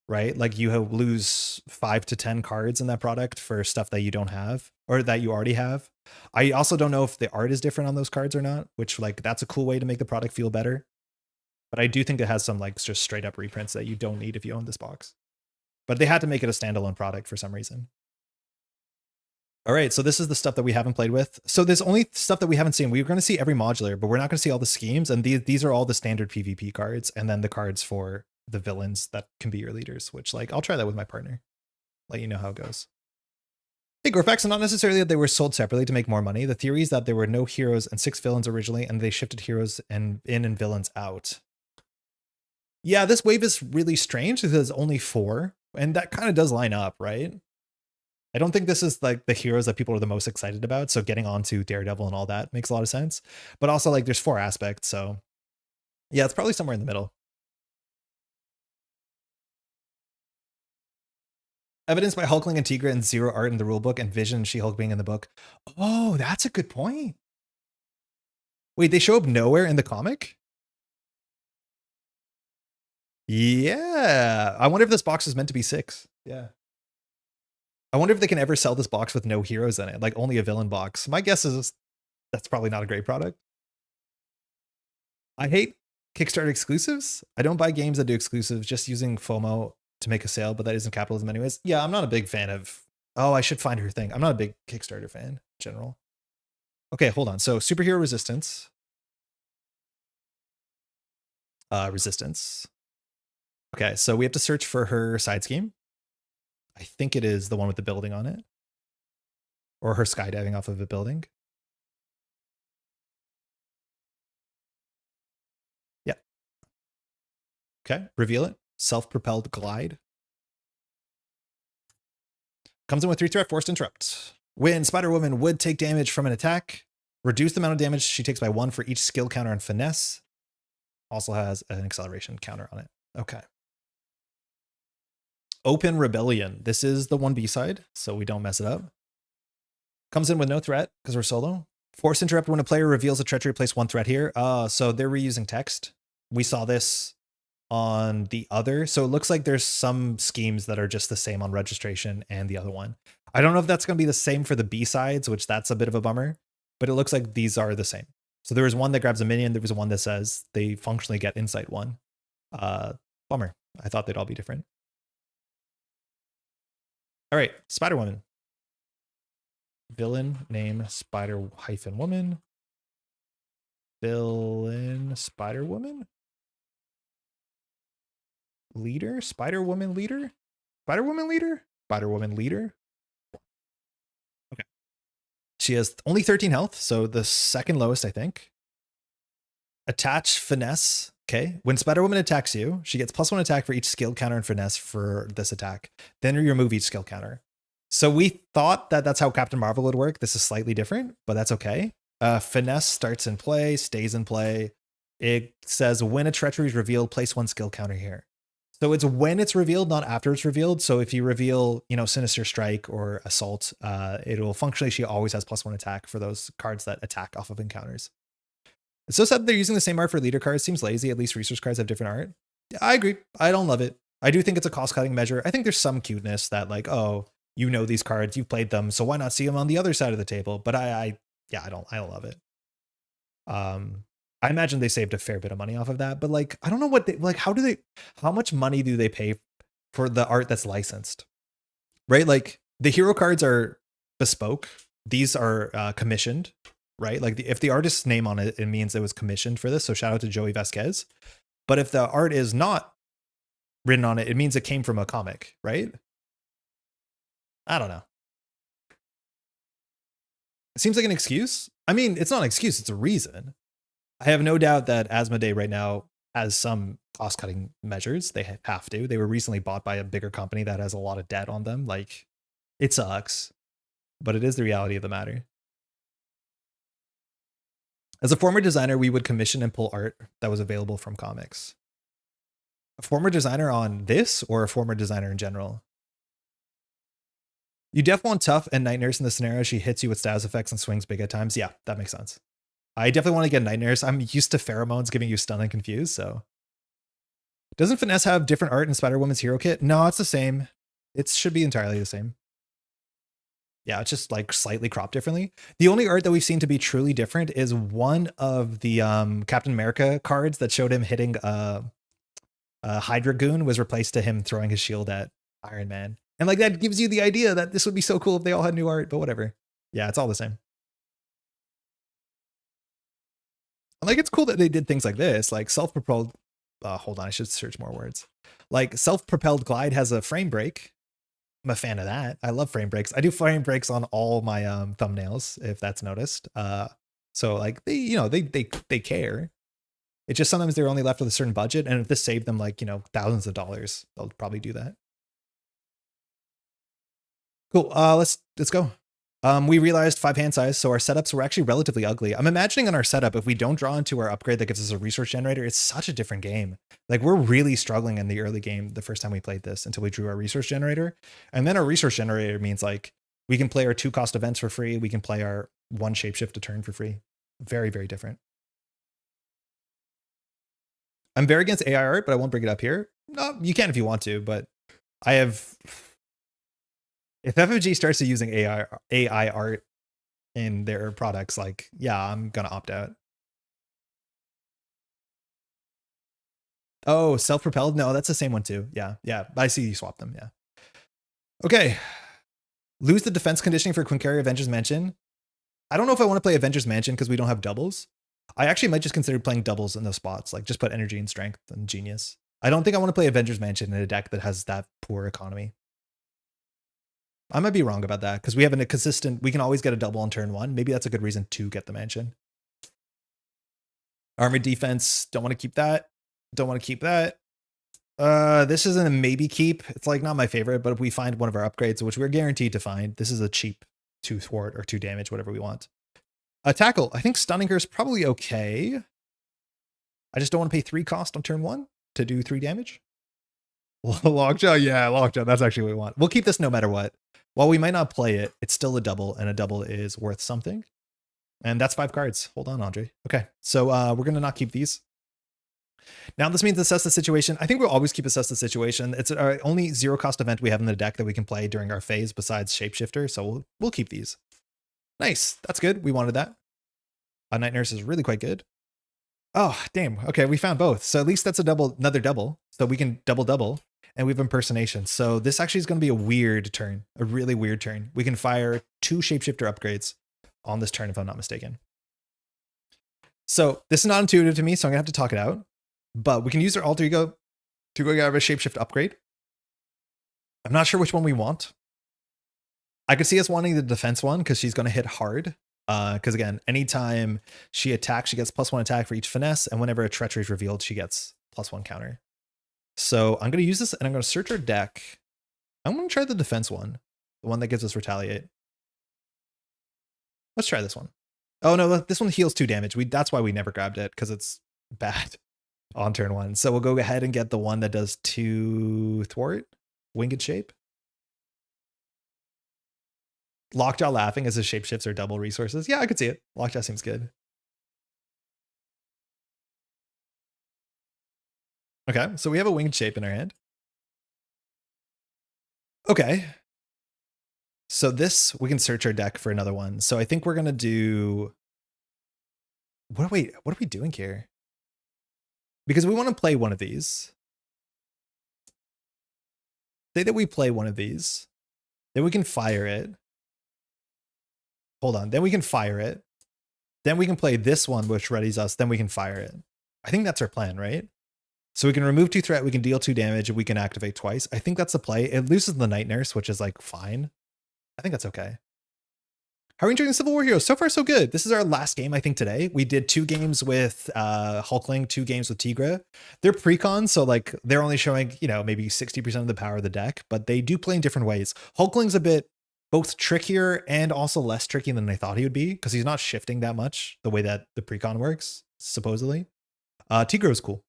right? Like you lose 5 to 10 cards in that product for stuff that you don't have or that you already have. I also don't know if the art is different on those cards or not, which like that's a cool way to make the product feel better. But I do think it has some like just straight up reprints that you don't need if you own this box. But they had to make it a standalone product for some reason. All right, so this is the stuff that we haven't played with. So there's only stuff that we haven't seen. We're going to see every modular, but we're not going to see all the schemes. And these are all the standard PvP cards, and then the cards for the villains that can be your leaders, which like I'll try that with my partner. Let you know how it goes. Hey, Gorfax, not necessarily that they were sold separately to make more money. The theory is that there were no heroes and 6 villains originally, and they shifted heroes in and villains out. Yeah, this wave is really strange because there's only 4, and that kind of does line up, right? I don't think this is like the heroes that people are the most excited about. So getting onto Daredevil and all that makes a lot of sense. But also like there's 4 aspects. So yeah, it's probably somewhere in the middle. Evidence by Hulkling and Tigra and 0 art in the rulebook and Vision and She-Hulk being in the book. Oh, that's a good point. Wait, they show up nowhere in the comic? Yeah. I wonder if this box is meant to be 6. Yeah. I wonder if they can ever sell this box with no heroes in it, like only a villain box. My guess is that's probably not a great product. I hate Kickstarter exclusives. I don't buy games that do exclusives just using FOMO to make a sale, but that isn't capitalism anyways. Yeah, I'm not a big fan of, oh, I should find her thing. I'm not a big Kickstarter fan in general. Okay, hold on. So superhero resistance. Resistance. Okay, so we have to search for her side scheme. I think it is the one with the building on it. Or her skydiving off of a building. Yeah. Okay, reveal it. Self-propelled glide. Comes in with 3 threat, forced interrupt. When Spider-Woman would take damage from an attack, reduce the amount of damage she takes by 1 for each skill counter on finesse. Also has an acceleration counter on it. Okay. Open Rebellion. This is the 1B side, so we don't mess it up. Comes in with no threat because we're solo. Force interrupt when a player reveals a treachery, place 1 threat here. So they're reusing text. We saw this on the other. So it looks like there's some schemes that are just the same on registration and the other one. I don't know if that's going to be the same for the B sides, which that's a bit of a bummer, but it looks like these are the same. So there was one that grabs a minion. There was one that says they functionally get insight 1. Bummer. I thought they'd all be different. All right, Spider-Woman. Villain name Spider-Woman. Villain Spider-Woman. Leader? Spider-Woman leader? Spider-Woman leader? Spider-Woman leader? Okay. She has only 13 health, so the second lowest, I think. Attach finesse. Okay. When Spider-Woman attacks you, she gets +1 attack for each skill counter and finesse for this attack. Then you remove each skill counter. So we thought that that's how Captain Marvel would work. This is slightly different, but that's okay. Finesse starts in play, stays in play. It says when a treachery is revealed, place 1 skill counter here. So it's when it's revealed, not after it's revealed. So if you reveal, you know, Sinister Strike or Assault, it'll functionally, she always has +1 attack for those cards that attack off of encounters. It's so sad that they're using the same art for leader cards. Seems lazy. At least resource cards have different art. I agree. I don't love it. I do think it's a cost-cutting measure. I think there's some cuteness that like, oh, you know these cards, you've played them, so why not see them on the other side of the table? But I don't love it. I imagine they saved a fair bit of money off of that, but like, I don't know what they like. How much money do they pay for the art that's licensed, right? Like the hero cards are bespoke. These are commissioned, right? Like if the artist's name on it, it means it was commissioned for this. So shout out to Joey Vasquez. But if the art is not written on it, it means it came from a comic, right? I don't know. It seems like an excuse. I mean, it's not an excuse, it's a reason. I have no doubt that Asmodee right now has some cost-cutting measures. They have to. They were recently bought by a bigger company that has a lot of debt on them. Like, it sucks, but it is the reality of the matter. As a former designer, we would commission and pull art that was available from comics. A former designer on this or a former designer in general? You def want tough and Night Nurse in the scenario. She hits you with status effects and swings big at times. Yeah, that makes sense. I definitely want to get Night Nurse. I'm used to pheromones giving you stun and confuse, so. Doesn't Finesse have different art in Spider-Woman's hero kit? No, it's the same. It should be entirely the same. Yeah, it's just like slightly cropped differently. The only art that we've seen to be truly different is one of the Captain America cards that showed him hitting a Hydra goon was replaced to him throwing his shield at Iron Man. And like that gives you the idea that this would be so cool if they all had new art, but whatever. Yeah, it's all the same. Like it's cool that they did things like this, like self-propelled. Hold on, I should search more words. Like self-propelled glide has a frame break. I'm a fan of that. I love frame breaks. I do frame breaks on all my thumbnails, if that's noticed. So like they care. It's just sometimes they're only left with a certain budget, and if this saved them like thousands of dollars, they'll probably do that. Cool. Let's go. We realized 5 hand size, so our setups were actually relatively ugly. I'm imagining on our setup, if we don't draw into our upgrade that gives us a resource generator, it's such a different game. Like we're really struggling in the early game the first time we played this until we drew our resource generator. And then our resource generator means like we can play our 2 cost events for free. We can play our 1 shapeshift a turn for free. Very, very different. I'm very against AI art, but I won't bring it up here. No, you can if you want to, but I have... If FFG starts to using AI art in their products, like, yeah, I'm gonna opt out. Oh, self-propelled? No, that's the same one too. Yeah, I see you swap them, yeah. Okay. Lose the defense conditioning for Quinkari Avengers Mansion. I don't know if I want to play Avengers Mansion because we don't have doubles. I actually might just consider playing doubles in those spots, like just put energy and strength and genius. I don't think I want to play Avengers Mansion in a deck that has that poor economy. I might be wrong about that because we have a consistent, we can always get a double on turn 1. Maybe that's a good reason to get the mansion. Armored defense, don't want to keep that. Don't want to keep that. This isn't a maybe keep. It's like not my favorite, but if we find one of our upgrades, which we're guaranteed to find, this is a cheap 2 thwart or 2 damage, whatever we want. A tackle. I think stunning her is probably okay. I just don't want to pay 3 cost on turn 1 to do 3 damage. Lockjaw, yeah, Lockjaw. That's actually what we want. We'll keep this no matter what. While we might not play it, it's still a double, and a double is worth something. And that's 5 cards. Hold on, Andre. Okay, so we're going to not keep these. Now, this means assess the situation. I think we'll always keep assess the situation. It's our only 0 cost event we have in the deck that we can play during our phase besides Shapeshifter, so we'll keep these. Nice. That's good. We wanted that. Night Nurse is really quite good. Oh, damn. Okay, we found both. So at least that's another double. So we can double. And we have impersonation. So this actually is going to be a weird turn, a really weird turn. We can fire 2 shapeshifter upgrades on this turn, if I'm not mistaken. So this is not intuitive to me, so I'm going to have to talk it out. But we can use our alter ego to go get a shapeshift upgrade. I'm not sure which one we want. I could see us wanting the defense one because she's going to hit hard. Because again, anytime she attacks, she gets +1 attack for each finesse. And whenever a treachery is revealed, she gets +1 counter. So I'm going to use this and I'm going to search our deck. I'm going to try the defense one, the one that gives us retaliate. Let's try this one. Oh no, this one heals 2 damage. That's why we never grabbed it, because it's bad on turn 1. So we'll go ahead and get the one that does 2 thwart, winged shape. Lockjaw laughing as his shapeshifts are double resources. Yeah, I could see it. Lockjaw seems good. Okay, so we have a winged shape in our hand. Okay. So this, we can search our deck for another one. So I think we're going to do... what are we doing here? Because we want to play one of these. Say that we play one of these. Then we can fire it. Hold on. Then we can fire it. Then we can play this one, which readies us. Then we can fire it. I think that's our plan, right? So we can remove 2 threat. We can deal 2 damage. And we can activate twice. I think that's the play. It loses the Night Nurse, which is like fine. I think that's okay. How are we enjoying Civil War Heroes? So far, so good. This is our last game, I think, today. We did 2 games with Hulkling, 2 games with Tigra. They're precons, so like they're only showing, you know, maybe 60% of the power of the deck, but they do play in different ways. Hulkling's a bit both trickier and also less tricky than I thought he would be, because he's not shifting that much the way that the precon works, supposedly. Tigra is cool.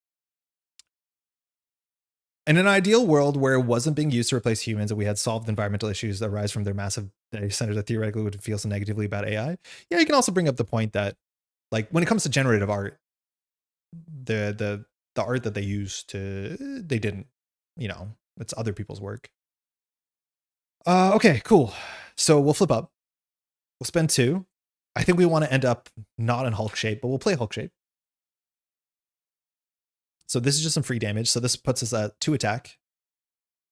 In an ideal world where it wasn't being used to replace humans and we had solved environmental issues that arise from their massive data centers that theoretically would feel so negatively about AI, yeah, you can also bring up the point that, like, when it comes to generative art, the art that they used they didn't, you know, it's other people's work. Okay, cool. So we'll flip up. We'll spend 2. I think we want to end up not in Hulk shape, but we'll play Hulk shape. So this is just some free damage. So this puts us at 2 attack.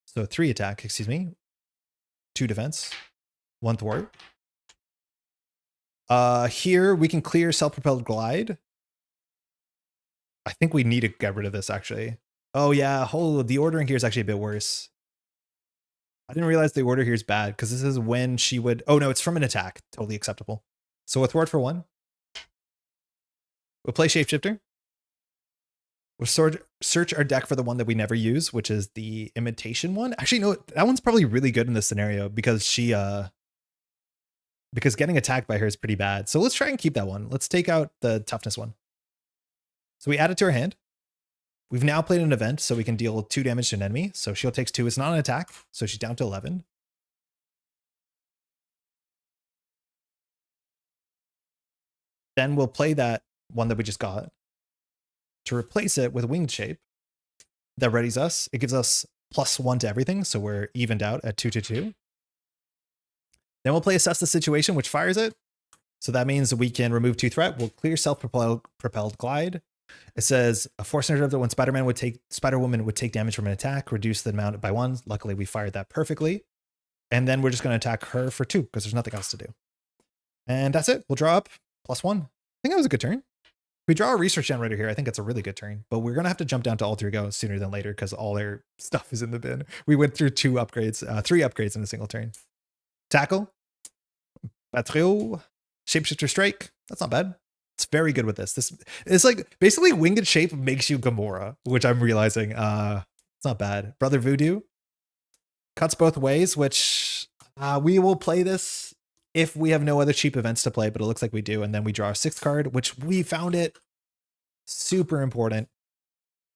So 3 attack, excuse me. 2 defense. 1 thwart. Here we can clear self-propelled glide. I think we need to get rid of this actually. Oh yeah, the ordering here is actually a bit worse. I didn't realize the order here is bad because this is when she would. Oh no, it's from an attack. Totally acceptable. So a thwart for 1. We'll play Shapeshifter. We'll search our deck for the one that we never use, which is the imitation one. Actually, no, that one's probably really good in this scenario because because getting attacked by her is pretty bad. So let's try and keep that one. Let's take out the toughness one. So we add it to our hand. We've now played an event, so we can deal 2 damage to an enemy. So shield takes 2. It's not an attack, so she's down to 11. Then we'll play that one that we just got to replace it with winged shape that readies us. It gives us +1 to everything, so we're evened out at 2/2. Then we'll play Assess the Situation, which fires it. So that means we can remove 2 threat. We'll clear self-propelled glide. It says a force center that when Spider-Woman would take damage from an attack, reduce the amount by 1. Luckily, we fired that perfectly. And then we're just going to attack her for 2 because there's nothing else to do. And that's it. We'll draw up +1. I think that was a good turn. If we draw a research generator here, I think it's a really good turn, but we're going to have to jump down to Alter Ego sooner than later because all their stuff is in the bin. We went through 3 upgrades in a single turn. Tackle, Betetr, Shapeshifter Strike. That's not bad. It's very good with this. This is like basically Winged Shape makes you Gamora, which I'm realizing. It's not bad. Brother Voodoo cuts both ways, which we will play this if we have no other cheap events to play, but it looks like we do. And then we draw our 6th card, which we found it super important.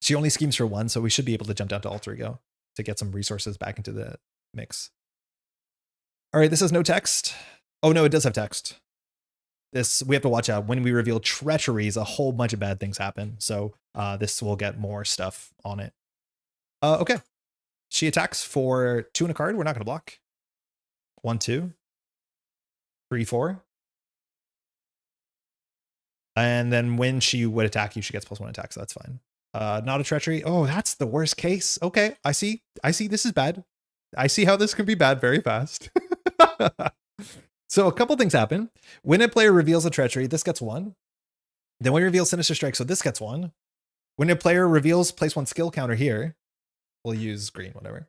She only schemes for 1, so we should be able to jump down to Alter Ego to get some resources back into the mix. All right, this has no text. Oh no, it does have text. This, we have to watch out. When we reveal treacheries, a whole bunch of bad things happen. So this will get more stuff on it. Okay. She attacks for 2 and a card. We're not going to block. 1, 2. 3, 4. And then when she would attack you, she gets +1 attack, so that's fine. Not a treachery. Oh, that's the worst case. Okay, I see. This is bad. I see how this can be bad very fast. So a couple things happen. When a player reveals a treachery, this gets 1. Then when we reveal Sinister Strike, so this gets 1. When a player reveals, place 1 skill counter here. We'll use green, whatever.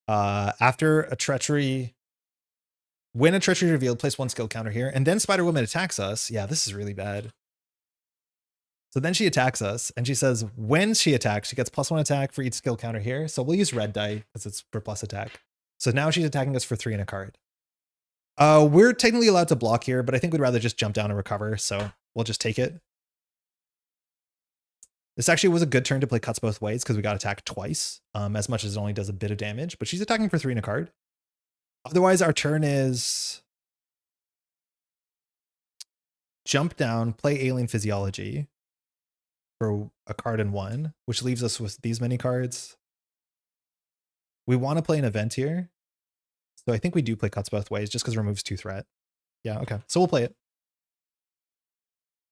After a treachery, when a treachery is revealed, place 1 skill counter here. And then Spider-Woman attacks us. Yeah, this is really bad. So then she attacks us, and she says when she attacks, she gets +1 attack for each skill counter here. So we'll use red die because it's for plus attack. So now she's attacking us for 3 and a card. We're technically allowed to block here, but I think we'd rather just jump down and recover. So we'll just take it. This actually was a good turn to play cuts both ways because we got attacked twice, as much as it only does a bit of damage, but she's attacking for 3 and a card. Otherwise, our turn is jump down, play Alien Physiology for a card and 1, which leaves us with these many cards. We want to play an event here. So I think we do play cuts both ways just because it removes 2 threat. Yeah, okay. So we'll play it.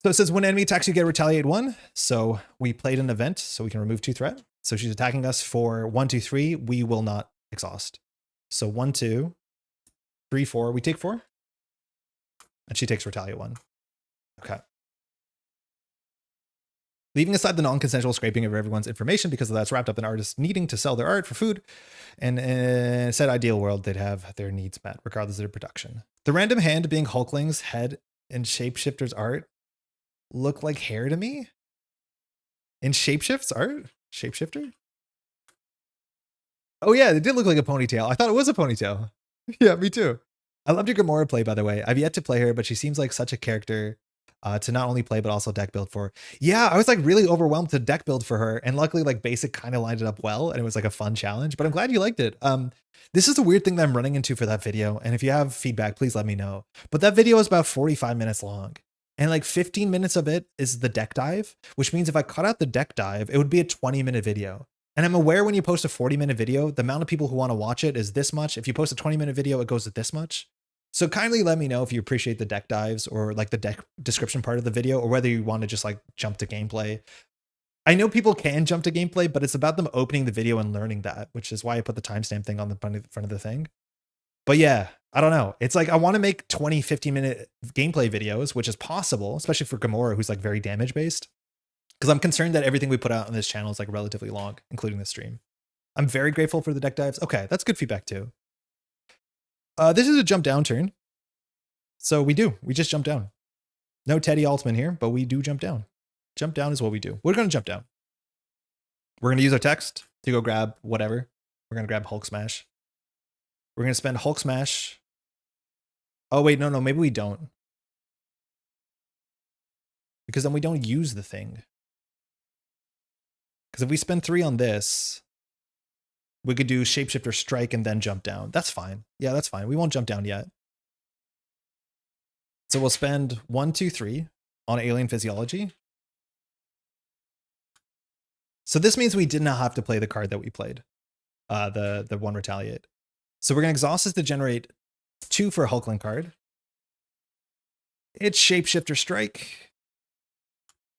So it says when enemy attacks, you get retaliate 1. So we played an event, so we can remove 2 threat. So she's attacking us for 1, 2, 3. We will not exhaust. So 1, 2, 3, 4. We take 4. And she takes retaliate 1. Okay. Leaving aside the non-consensual scraping of everyone's information because that's wrapped up in artists needing to sell their art for food, and in said ideal world, they'd have their needs met, regardless of their production. The random hand being Hulkling's head and Shapeshifter's art look like hair to me. In Shapeshift's art? Shapeshifter? Oh yeah, it did look like a ponytail. I thought it was a ponytail. Yeah, me too. I loved your Gamora play, by the way. I've yet to play her, but she seems like such a character to not only play, but also deck build for. Yeah, I was like really overwhelmed to deck build for her. And luckily like basic kind of lined it up well. And it was like a fun challenge, but I'm glad you liked it. This is a weird thing that I'm running into for that video. And if you have feedback, please let me know. But that video is about 45 minutes long. And like 15 minutes of it is the deck dive, which means if I cut out the deck dive, it would be a 20-minute video. And I'm aware when you post a 40-minute video, the amount of people who want to watch it is this much. If you post a 20-minute video, it goes to this much. So kindly let me know if you appreciate the deck dives or like the deck description part of the video, or whether you want to just like jump to gameplay. I know people can jump to gameplay, but it's about them opening the video and learning that, which is why I put the timestamp thing on the front of the thing. But yeah, I don't know. It's like I want to make 20, 15-minute gameplay videos, which is possible, especially for Gamora, who's like very damage based. Because I'm concerned that everything we put out on this channel is like relatively long, including the stream. I'm very grateful for the deck dives. Okay, that's good feedback too. This is a jump down turn. So we just jump down. No Teddy Altman here, but we do jump down. Jump down is what we do. We're going to jump down. We're going to use our text to go grab whatever. We're going to grab Hulk Smash. We're going to spend Hulk Smash. Oh, wait, no, maybe we don't. Because then we don't use the thing. Because if we spend 3 on this, we could do Shapeshifter Strike and then jump down. That's fine. Yeah, that's fine. We won't jump down yet. So we'll spend 1, 2, 3 on Alien Physiology. So this means we did not have to play the card that we played, the 1 Retaliate. So we're going to exhaust this to generate 2 for a Hulkling card. It's Shapeshifter Strike.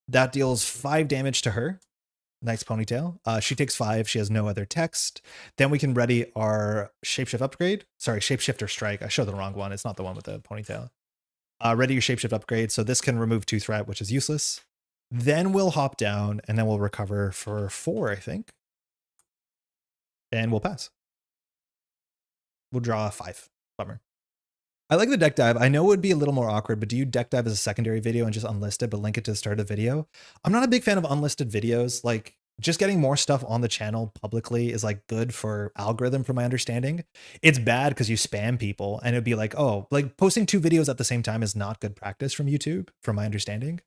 That deals 5 damage to her. Nice ponytail. She takes 5. She has no other text. Then we can ready our Shapeshift upgrade. Sorry, Shapeshifter Strike. I showed the wrong one. It's not the one with the ponytail. Ready your Shapeshift upgrade. So this can remove 2 threat, which is useless. Then we'll hop down and then we'll recover for 4, I think. And we'll pass. We'll draw 5. Bummer. I like the deck dive. I know it would be a little more awkward, but do you deck dive as a secondary video and just unlist it, but link it to the start of the video? I'm not a big fan of unlisted videos. Like just getting more stuff on the channel publicly is like good for algorithm from my understanding. It's bad because you spam people and it'd be like, oh, like posting 2 videos at the same time is not good practice from YouTube, from my understanding.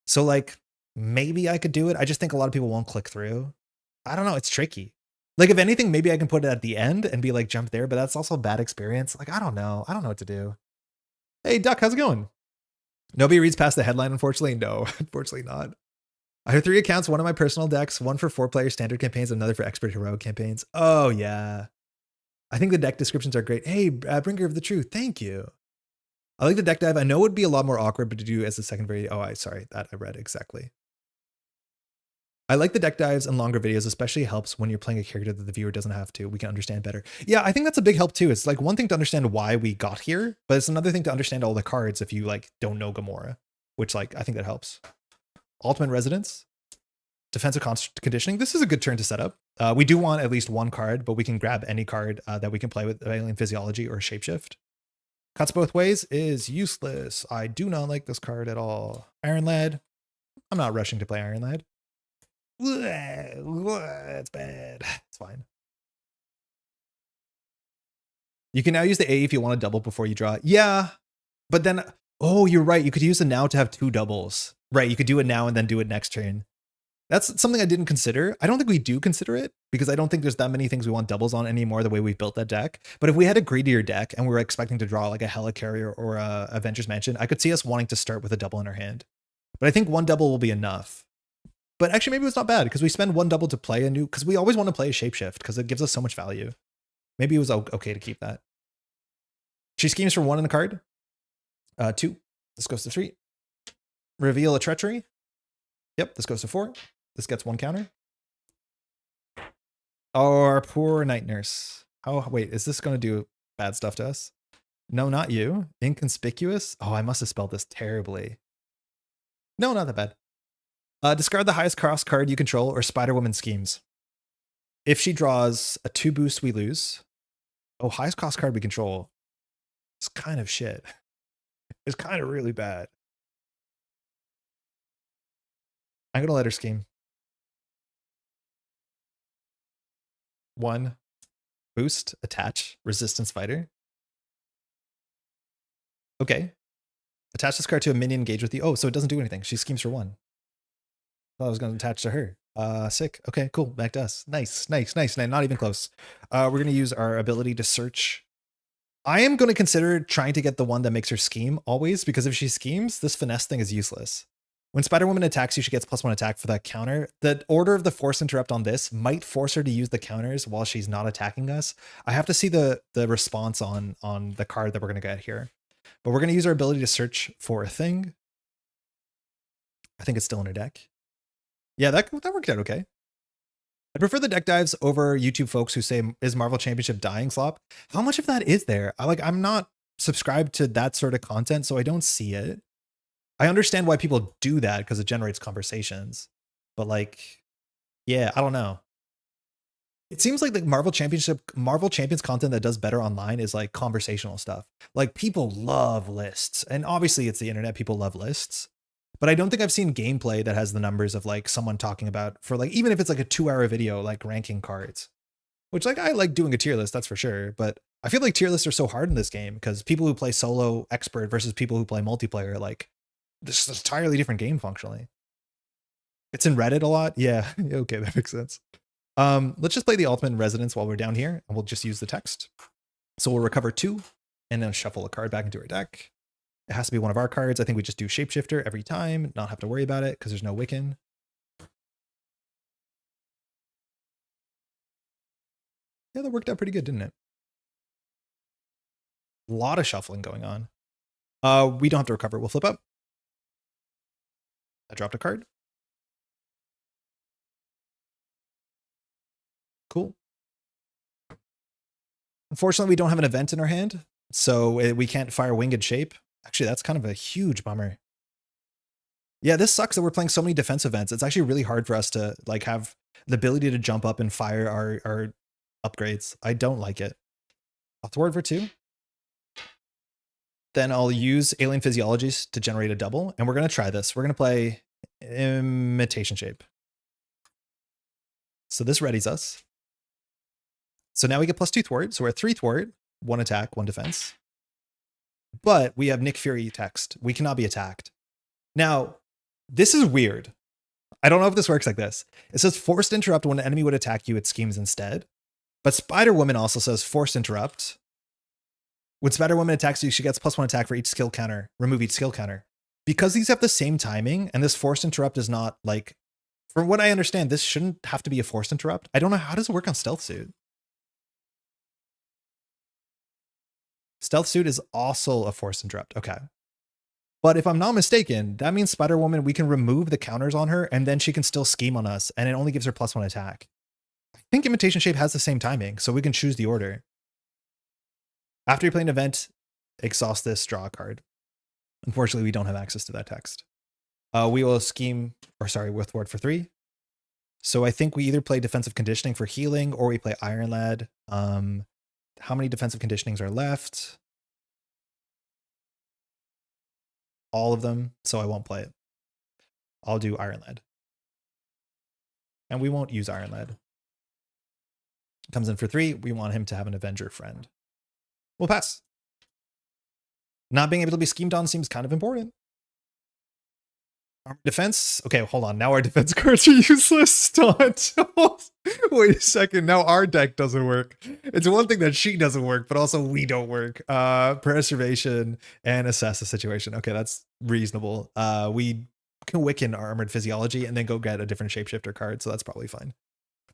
So like maybe I could do it. I just think a lot of people won't click through. I don't know. It's tricky. Like if anything, maybe I can put it at the end and be like, jump there, but that's also a bad experience. Like, I don't know. I don't know what to do. Hey, Duck, how's it going? Nobody reads past the headline, unfortunately. No, unfortunately not. I have 3 accounts, one of my personal decks, one for 4-player standard campaigns, another for expert heroic campaigns. Oh, yeah. I think the deck descriptions are great. Hey, Bringer of the Truth, thank you. I like the deck dive. I know it would be a lot more awkward, but to do as a second video. Oh, sorry, that I read exactly. I like the deck dives and longer videos, especially helps when you're playing a character that the viewer doesn't have to. We can understand better. Yeah, I think that's a big help too. It's like one thing to understand why we got here, but it's another thing to understand all the cards if you like don't know Gamora, which like I think that helps. Altman Residence, defensive conditioning. This is a good turn to set up. We do want at least 1 card, but we can grab any card that we can play with Alien Physiology or Shapeshift. Cuts both ways is useless. I do not like this card at all. Iron Lad. I'm not rushing to play Iron Lad. It's bad. It's fine. You can now use the A if you want to double before you draw. Yeah, but then, oh, you're right. You could use the now to have 2 doubles. Right, you could do it now and then do it next turn. That's something I didn't consider. I don't think we do consider it because I don't think there's that many things we want doubles on anymore the way we've built that deck. But if we had a greedier deck and we were expecting to draw like a Helicarrier or a Avengers Mansion, I could see us wanting to start with a double in our hand. But I think 1 double will be enough. But actually, maybe it's not bad because we spend 1 double to play a new, because we always want to play a Shapeshift because it gives us so much value. Maybe it was okay to keep that. She schemes for 1 in the card. 2. This goes to 3. Reveal a Treachery. Yep, this goes to 4. This gets 1 counter. Our poor Night Nurse. Oh, wait, is this going to do bad stuff to us? No, not you. Inconspicuous? Oh, I must have spelled this terribly. No, not that bad. Discard the highest cost card you control or Spider-Woman schemes. If she draws a 2 boost, we lose. Oh, highest cost card we control. It's kind of shit. It's kind of really bad. I'm going to let her scheme. 1 boost, attach, resistance fighter. Okay. Attach this card to a minion engaged with you. Oh, so it doesn't do anything. She schemes for 1. Thought I was going to attach to her. Sick. Okay, cool. Back to us. Nice. Not even close. We're going to use our ability to search. I am going to consider trying to get the one that makes her scheme always, because if she schemes, this finesse thing is useless. When Spider-Woman attacks you, she gets +1 attack for that counter. The order of the force interrupt on this might force her to use the counters while she's not attacking us. I have to see the response on the card that we're going to get here. But we're going to use our ability to search for a thing. I think it's still in her deck. Yeah, that worked out okay. I prefer the deck dives over YouTube folks who say, is Marvel Championship dying slop? How much of that is there? I'm not subscribed to that sort of content, so I don't see it. I understand why people do that because it generates conversations. But yeah, I don't know. It seems like the Marvel Champions content that does better online is like conversational stuff. Like people love lists, and obviously it's the internet, people love lists. But I don't think I've seen gameplay that has the numbers of like someone talking about, for like, even if it's like a 2-hour video, like ranking cards, which like I like doing a tier list, that's for sure. But I feel like tier lists are so hard in this game because people who play solo expert versus people who play multiplayer, like this is an entirely different game functionally. It's in Reddit a lot. Yeah. Okay. That makes sense. Let's just play the Ultimate Residence while we're down here, and we'll just use the text. So we'll recover 2 and then shuffle a card back into our deck. It has to be one of our cards. I think we just do Shapeshifter every time, not have to worry about it because there's no Wiccan. Yeah, that worked out pretty good, didn't it? A lot of shuffling going on. We don't have to recover. We'll flip up. I dropped a card. Cool. Unfortunately, we don't have an event in our hand, so we can't fire Winged Shape. Actually, that's kind of a huge bummer. Yeah, this sucks that we're playing so many defense events. It's actually really hard for us to like have the ability to jump up and fire our upgrades. I don't like it. I'll thwart for 2. Then I'll use Alien Physiologies to generate a double, and we're going to try this. We're going to play Imitation Shape. So this readies us. So now we get +2 thwart. So we're at 3 thwart, 1 attack, 1 defense. But we have Nick Fury text. We cannot be attacked. Now, this is weird. I don't know if this works like this. It says forced interrupt when an enemy would attack you, it schemes instead. But Spider-Woman also says forced interrupt. When Spider-Woman attacks you, she gets +1 attack for each skill counter. Remove each skill counter. Because these have the same timing, and this forced interrupt is not like, from what I understand, this shouldn't have to be a forced interrupt. I don't know, how does it work on Stealth Suit? Stealth Suit is also a forced interrupt. Okay. But if I'm not mistaken, that means Spider-Woman, we can remove the counters on her, and then she can still scheme on us, and it only gives her +1 attack. I think Imitation Shape has the same timing, so we can choose the order. After you play an event, exhaust this, draw a card. Unfortunately, we don't have access to that text. We will scheme, or sorry, with thwart for 3. So I think we either play Defensive Conditioning for healing, or we play Iron Lad. How many defensive conditionings are left? All of them, so I won't play it. I'll do Iron Lad. And we won't use Iron Lad. Comes in for 3. We want him to have an Avenger friend. We'll pass. Not being able to be schemed on seems kind of important. Defense. Okay, hold on. Now our defense cards are useless. Wait a second. Now our deck doesn't work. It's one thing that she doesn't work, but also we don't work. Preservation and assess the situation. Okay, that's reasonable. We can Wiccan our Armored Physiology and then go get a different shapeshifter card, so that's probably fine.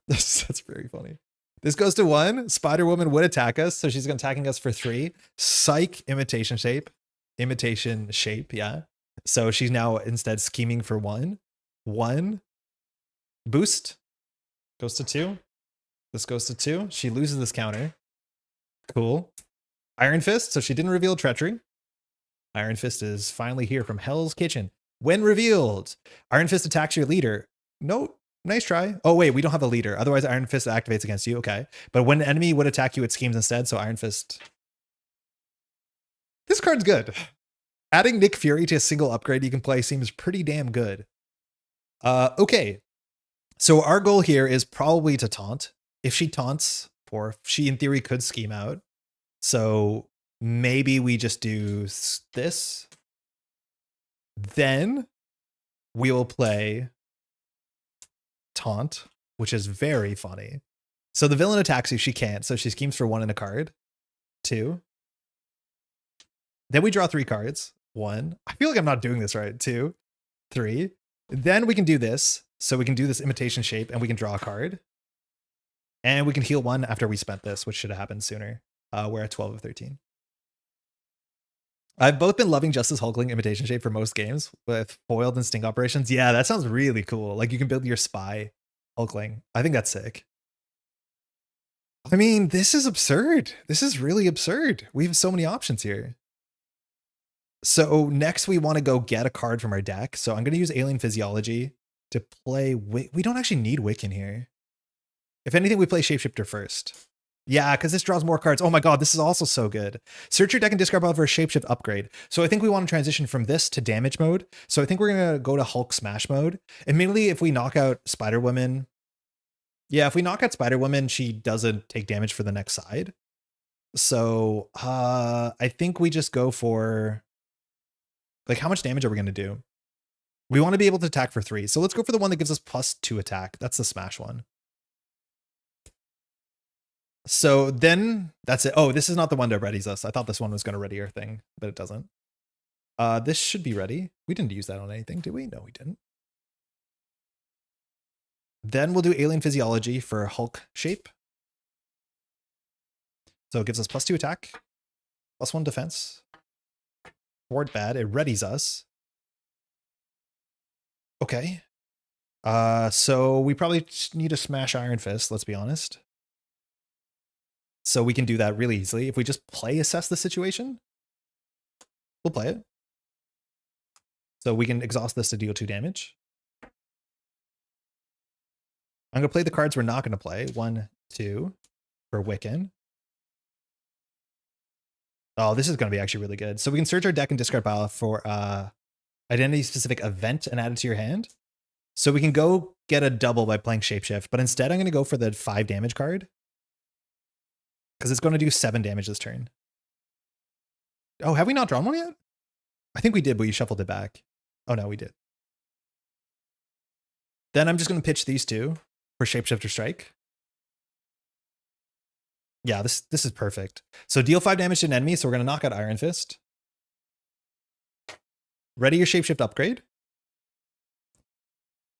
That's very funny. This goes to 1. Spider-Woman would attack us, so she's attacking us for 3. Psych, Imitation Shape. Imitation Shape, yeah. So she's now instead scheming for 1. 1. Boost. Goes to 2. This goes to 2. She loses this counter. Cool. Iron Fist. So she didn't reveal treachery. Iron Fist is finally here from Hell's Kitchen. When revealed, Iron Fist attacks your leader. No, nice try. Oh, wait, we don't have a leader. Otherwise, Iron Fist activates against you. Okay. But when an enemy would attack you, it schemes instead. So Iron Fist. This card's good. Adding Nick Fury to a single upgrade you can play seems pretty damn good. Okay. So our goal here is probably to taunt. If she taunts, or she in theory could scheme out. So maybe we just do this. Then we will play taunt, which is very funny. So the villain attacks you, she can't. So she schemes for 1 in a card. 2. Then we draw 3 cards. 1. I feel like I'm not doing this right. 2, 3. Then we can do this. So we can do this imitation shape and we can draw a card. And we can heal 1 after we spent this, which should have happened sooner. We're at 12 of 13. I've both been loving Justice Hulkling imitation shape for most games with foiled and sting operations. Yeah, that sounds really cool. Like you can build your spy Hulkling. I think that's sick. I mean, this is absurd. This is really absurd. We have so many options here. So next we want to go get a card from our deck. So I'm going to use Alien Physiology to play Wick. We don't actually need Wick in here. If anything, we play Shapeshifter first. Yeah, because this draws more cards. Oh my god, this is also so good. Search your deck and discard pile for a Shapeshift upgrade. So I think we want to transition from this to damage mode. So I think we're going to go to Hulk Smash mode. Immediately, if we knock out Spider-Woman... Yeah, if we knock out Spider-Woman, she doesn't take damage for the next side. So I think we just go for... Like, how much damage are we going to do? We want to be able to attack for 3. So let's go for the one that gives us +2 attack. That's the Smash one. So then that's it. Oh, this is not the one that readies us. I thought this one was going to ready our thing, but it doesn't. This should be ready. We didn't use that on anything, did we? No, we didn't. Then we'll do Alien Physiology for Hulk shape. So it gives us +2 attack, +1 defense. Ward bad. It readies us. Okay. So we probably need to smash Iron Fist, let's be honest. So we can do that really easily. If we just play assess the situation, we'll play it. So we can exhaust this to deal 2 damage. I'm going to play the cards we're not going to play. 1, 2 for Wiccan. Oh, this is going to be actually really good. So we can search our deck and discard pile for identity-specific event and add it to your hand. So we can go get a double by playing Shapeshift, but instead I'm going to go for the 5 damage card. Because it's going to do 7 damage this turn. Oh, have we not drawn one yet? I think we did, but you shuffled it back. Oh no, we did. Then I'm just going to pitch these 2 for Shapeshifter Strike. Yeah, this is perfect. So deal 5 damage to an enemy, so we're going to knock out Iron Fist. Ready your Shapeshift upgrade.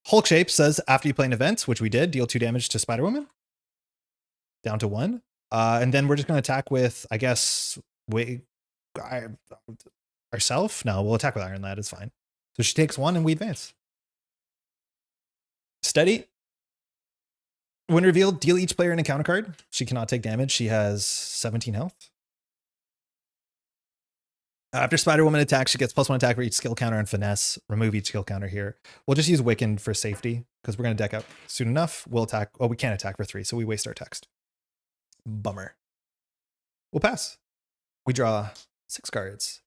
Hulk Shape says after you play an event, which we did, deal 2 damage to Spider-Woman. Down to 1. And then we're just going to attack with, I guess, ourself? No, we'll attack with Iron Lad. It's fine. So she takes 1 and we advance. Steady. When revealed, deal each player an encounter card. She cannot take damage. She has 17 health. After Spider-Woman attacks, she gets +1 attack for each skill counter and finesse. Remove each skill counter here. We'll just use Wiccan for safety because we're going to deck up soon enough. We'll attack. Oh, we can't attack for 3, so we waste our text. Bummer. We'll pass. We draw 6 cards.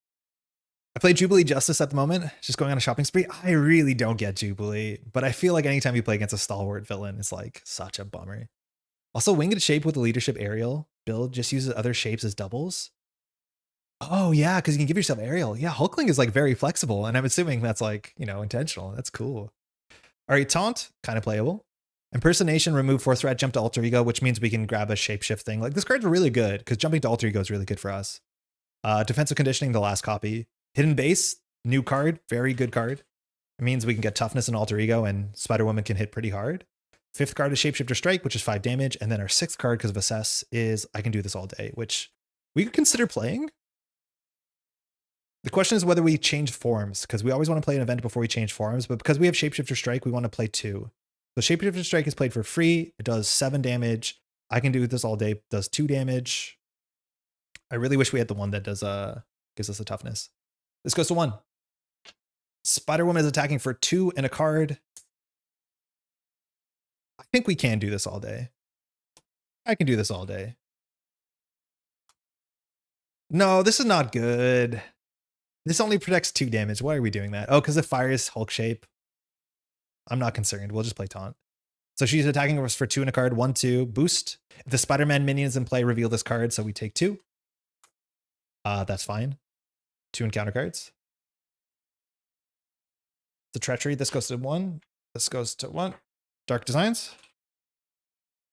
I play Jubilee Justice at the moment, just going on a shopping spree. I really don't get Jubilee, but I feel like anytime you play against a stalwart villain, it's like such a bummer. Also, Winged Shape with the Leadership Aerial build just uses other shapes as doubles. Oh yeah, because you can give yourself Aerial. Yeah, Hulkling is like very flexible, and I'm assuming that's like, you know, intentional. That's cool. All right, Taunt, kind of playable. Impersonation, remove Force Threat, jump to Alter Ego, which means we can grab a Shapeshift thing. Like this card's really good because jumping to Alter Ego is really good for us. Defensive Conditioning, the last copy. Hidden Base, new card, very good card. It means we can get Toughness and Alter Ego, and Spider-Woman can hit pretty hard. 5th card is Shapeshifter Strike, which is 5 damage, and then our 6th card, because of Assess, is I can do this all day, which we could consider playing. The question is whether we change forms, because we always want to play an event before we change forms, but because we have Shapeshifter Strike, we want to play 2. So Shapeshifter Strike is played for free. It does 7 damage. I can do this all day. It does 2 damage. I really wish we had the one that does gives us a toughness. This goes to 1. Spider-Woman is attacking for 2 and a card. I think we can do this all day. I can do this all day. No, this is not good. This only protects 2 damage. Why are we doing that? Oh, because it fires Hulk shape. I'm not concerned. We'll just play taunt. So she's attacking us for 2 and a card. 1, 2. Boost. If the Spider-Man minion is in play, reveal this card. So we take 2. That's fine. 2 encounter cards. The treachery. This goes to 1. This goes to 1. Dark Designs.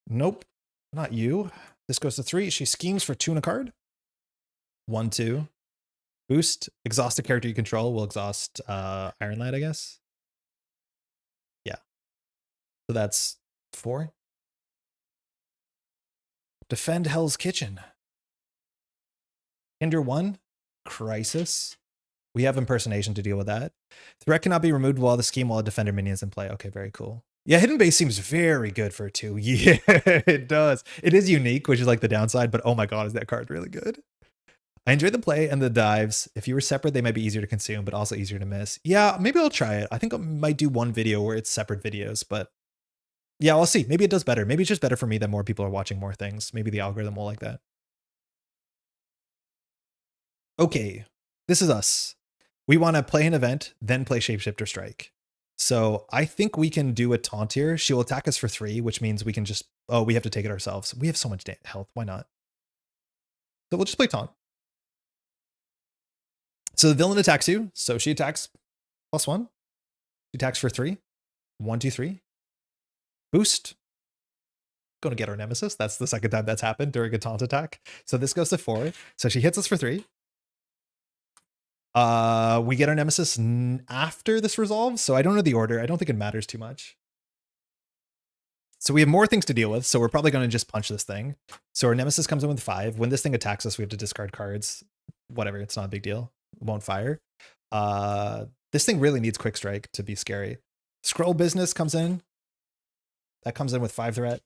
Nope. Not you. This goes to 3. She schemes for 2 and a card. 1, 2. Boost. Exhaust a character you control. Will exhaust Iron Lad, I guess. Yeah. So that's 4. Defend Hell's Kitchen. Hinder 1. Crisis. We have impersonation to deal with that. Threat cannot be removed while the scheme while a defender minion is in play. Okay, very cool. Yeah, Hidden Base seems very good for 2. Yeah, it does. It is unique, which is like the downside, but oh my god, is that card really good. I enjoy the play and the dives. If you were separate, they might be easier to consume, but also easier to miss. Yeah, maybe I'll try it. I think I might do one video where it's separate videos, but yeah, I'll see. Maybe it does better. Maybe it's just better for me that more people are watching more things. Maybe the algorithm will like that. Okay, this is us. We want to play an event, then play Shapeshifter Strike. So I think we can do a taunt here. She will attack us for 3, which means we can just... Oh, we have to take it ourselves. We have so much health. Why not? So we'll just play taunt. So the villain attacks you. So she attacks +1. She attacks for 3. 1, 2, 3. Boost. Going to get our nemesis. That's the second time that's happened during a taunt attack. So this goes to 4. So she hits us for 3. We get our nemesis after this resolves. So I don't know the order. I don't think it matters too much. So we have more things to deal with. So we're probably going to just punch this thing. So our nemesis comes in with 5. When this thing attacks us, we have to discard cards. Whatever. It's not a big deal. It won't fire. This thing really needs quick strike to be scary. Scroll Business comes in. That comes in with 5 threat.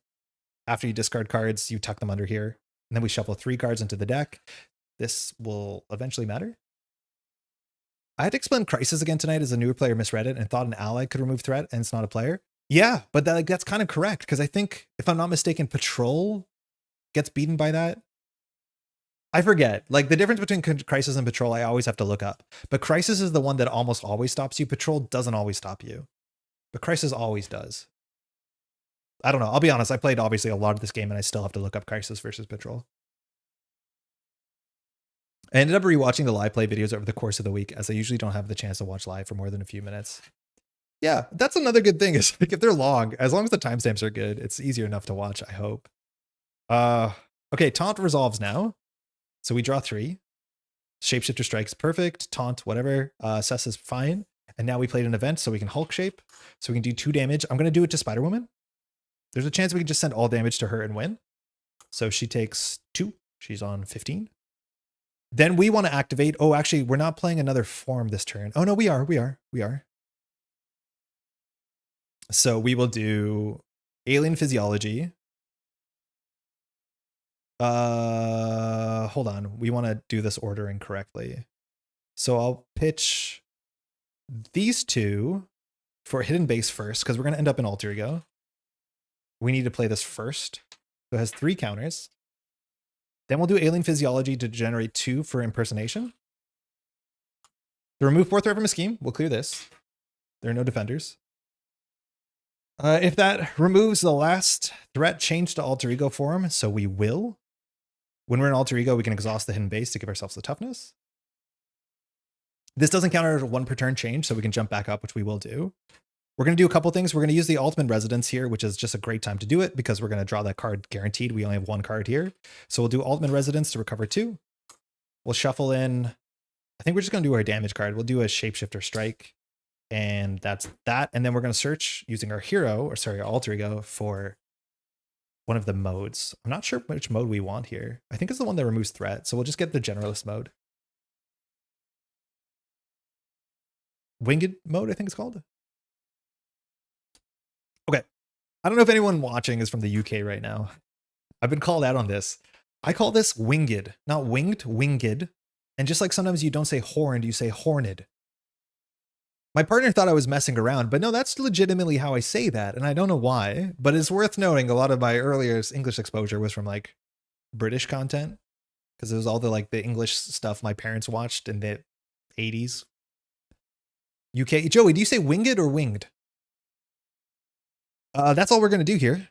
After you discard cards, you tuck them under here. And then we shuffle 3 cards into the deck. This will eventually matter. I had to explain Crisis again tonight as a newer player misread it and thought an ally could remove threat and it's not a player. Yeah, but that's kind of correct because I think, if I'm not mistaken, Patrol gets beaten by that. I forget. Like, the difference between Crisis and Patrol, I always have to look up. But Crisis is the one that almost always stops you. Patrol doesn't always stop you. But Crisis always does. I don't know. I'll be honest. I played, obviously, a lot of this game, and I still have to look up Crisis versus Patrol. I ended up rewatching the live play videos over the course of the week, as I usually don't have the chance to watch live for more than a few minutes. Yeah, that's another good thing. Is like, if they're long, as long as the timestamps are good, it's easier enough to watch, I hope. Okay, Taunt resolves now. So we draw 3. Shapeshifter Strike's perfect. Taunt, whatever. Cess is fine. And now we played an event, so we can Hulk shape. So we can do 2 damage. I'm going to do it to Spider-Woman. There's a chance we can just send all damage to her and win. So she takes 2. She's on 15. Then we want to activate. Oh, actually, we're not playing another form this turn. Oh, no, we are. So we will do Alien Physiology. Hold on. We want to do this ordering correctly. So I'll pitch these 2 for Hidden Base first, because we're going to end up in Alter Ego. We need to play this first. So it has 3 counters. Then we'll do Alien Physiology to generate 2 for Impersonation. To remove 4 threat from a scheme, we'll clear this. There are no defenders. If that removes the last threat, change to Alter Ego form, so we will. When we're in Alter Ego, we can exhaust the Hidden Base to give ourselves the toughness. This doesn't counter as a 1 per turn change, so we can jump back up, which we will do. We're going to do a couple things. We're going to use the Ultimate Residence here, which is just a great time to do it because we're going to draw that card guaranteed. We only have 1 card here. So we'll do Ultimate Residence to recover 2. We'll shuffle in. I think we're just going to do our damage card. We'll do a Shapeshifter Strike. And that's that. And then we're going to search using our hero, or sorry, our Alter Ego for one of the modes. I'm not sure which mode we want here. I think it's the one that removes threat. So we'll just get the Generalist mode. Winged mode, I think it's called. Okay. I don't know if anyone watching is from the UK right now. I've been called out on this. I call this winged, not winged, winged. And just like sometimes you don't say horned, you say horned. My partner thought I was messing around, but no, that's legitimately how I say that. And I don't know why, but it's worth noting a lot of my earlier English exposure was from like British content, because it was all the like the English stuff my parents watched in the 80s. UK. Joey, do you say winged or winged? That's all we're going to do here.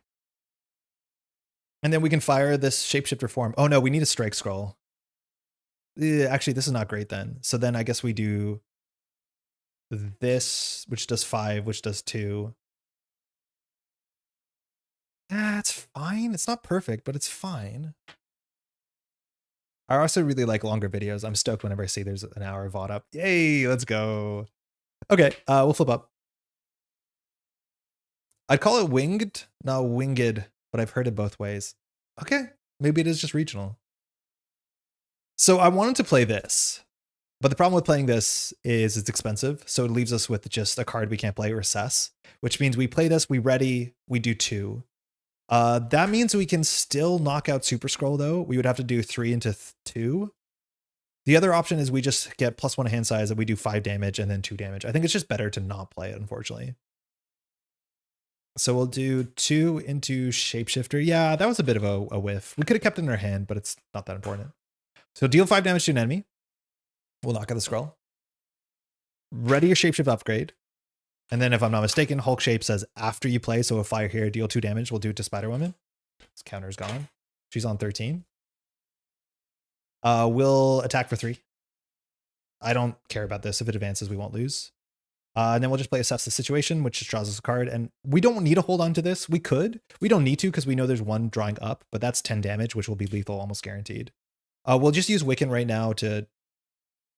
And then we can fire this shapeshifter form. Oh no, we need a strike scroll. Actually, this is not great then. So then I guess we do this, which does 5, which does 2. It's fine. It's not perfect, but it's fine. I also really like longer videos. I'm stoked whenever I see there's an hour of VOD up. Yay, let's go. Okay, we'll flip up. I'd call it winged, not winged, but I've heard it both ways. Okay, maybe it is just regional. So I wanted to play this, but the problem with playing this is it's expensive. So it leaves us with just a card we can't play, recess, which means we play this, we ready, we do 2. That means we can still knock out Super Scroll though. We would have to do 3 into 2. The other option is we just get +1 hand size and we do 5 damage and then 2 damage. I think it's just better to not play it, unfortunately. So we'll do 2 into Shapeshifter. Yeah, that was a bit of a whiff. We could have kept it in our hand, but it's not that important. So deal 5 damage to an enemy. We'll knock out the scroll. Ready your Shapeshift upgrade. And then if I'm not mistaken, Hulk Shape says after you play, so a fire here, deal 2 damage. We'll do it to Spider-Woman. This counter's gone. She's on 13. We'll attack for 3. I don't care about this. If it advances, we won't lose. And then we'll just play Assess the Situation, which just draws us a card. And we don't need to hold on to this. We could. We don't need to because we know there's 1 drawing up, but that's 10 damage, which will be lethal, almost guaranteed. We'll just use Wiccan right now to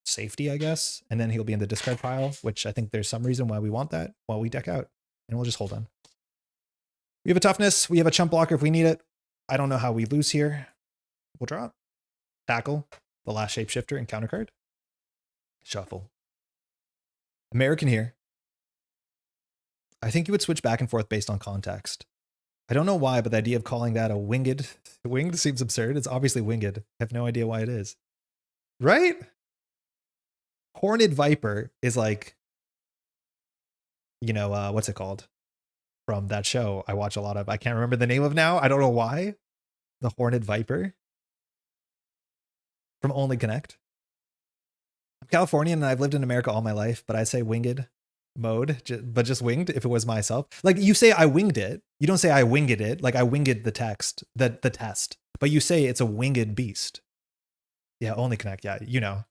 safety, I guess. And then he'll be in the discard pile, which I think there's some reason why we want that while we deck out. And we'll just hold on. We have a toughness. We have a chump blocker if we need it. I don't know how we lose here. We'll draw it. Tackle, the last shapeshifter, and counter card. Shuffle. American here. I think you would switch back and forth based on context. I don't know why, but the idea of calling that a winged seems absurd. It's obviously winged. I have no idea why it is. Right? Horned Viper is like, you know, what's it called? From that show I watch a lot of. I can't remember the name of now. I don't know why. The Horned Viper. From Only Connect. I'm Californian and I've lived in America all my life, but I say winged mode, but just winged if it was myself. Like you say I winged it. You don't say I winged it. Like I winged the text, the test. But you say it's a winged beast. Yeah, Only Connect. Yeah, you know.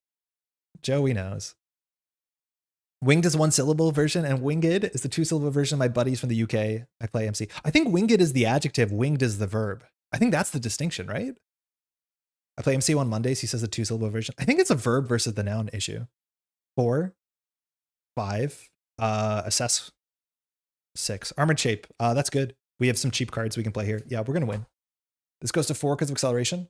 Joey knows. Winged is 1 syllable version and winged is the 2 syllable version. My buddies from the UK, I play MC. I think winged is the adjective, winged is the verb. I think that's the distinction, right? I play MC on Mondays. He says the 2 syllable version. I think it's a verb versus the noun issue. 4, 5, assess 6. Armored Shape. That's good. We have some cheap cards we can play here. Yeah, we're going to win. This goes to 4 because of acceleration.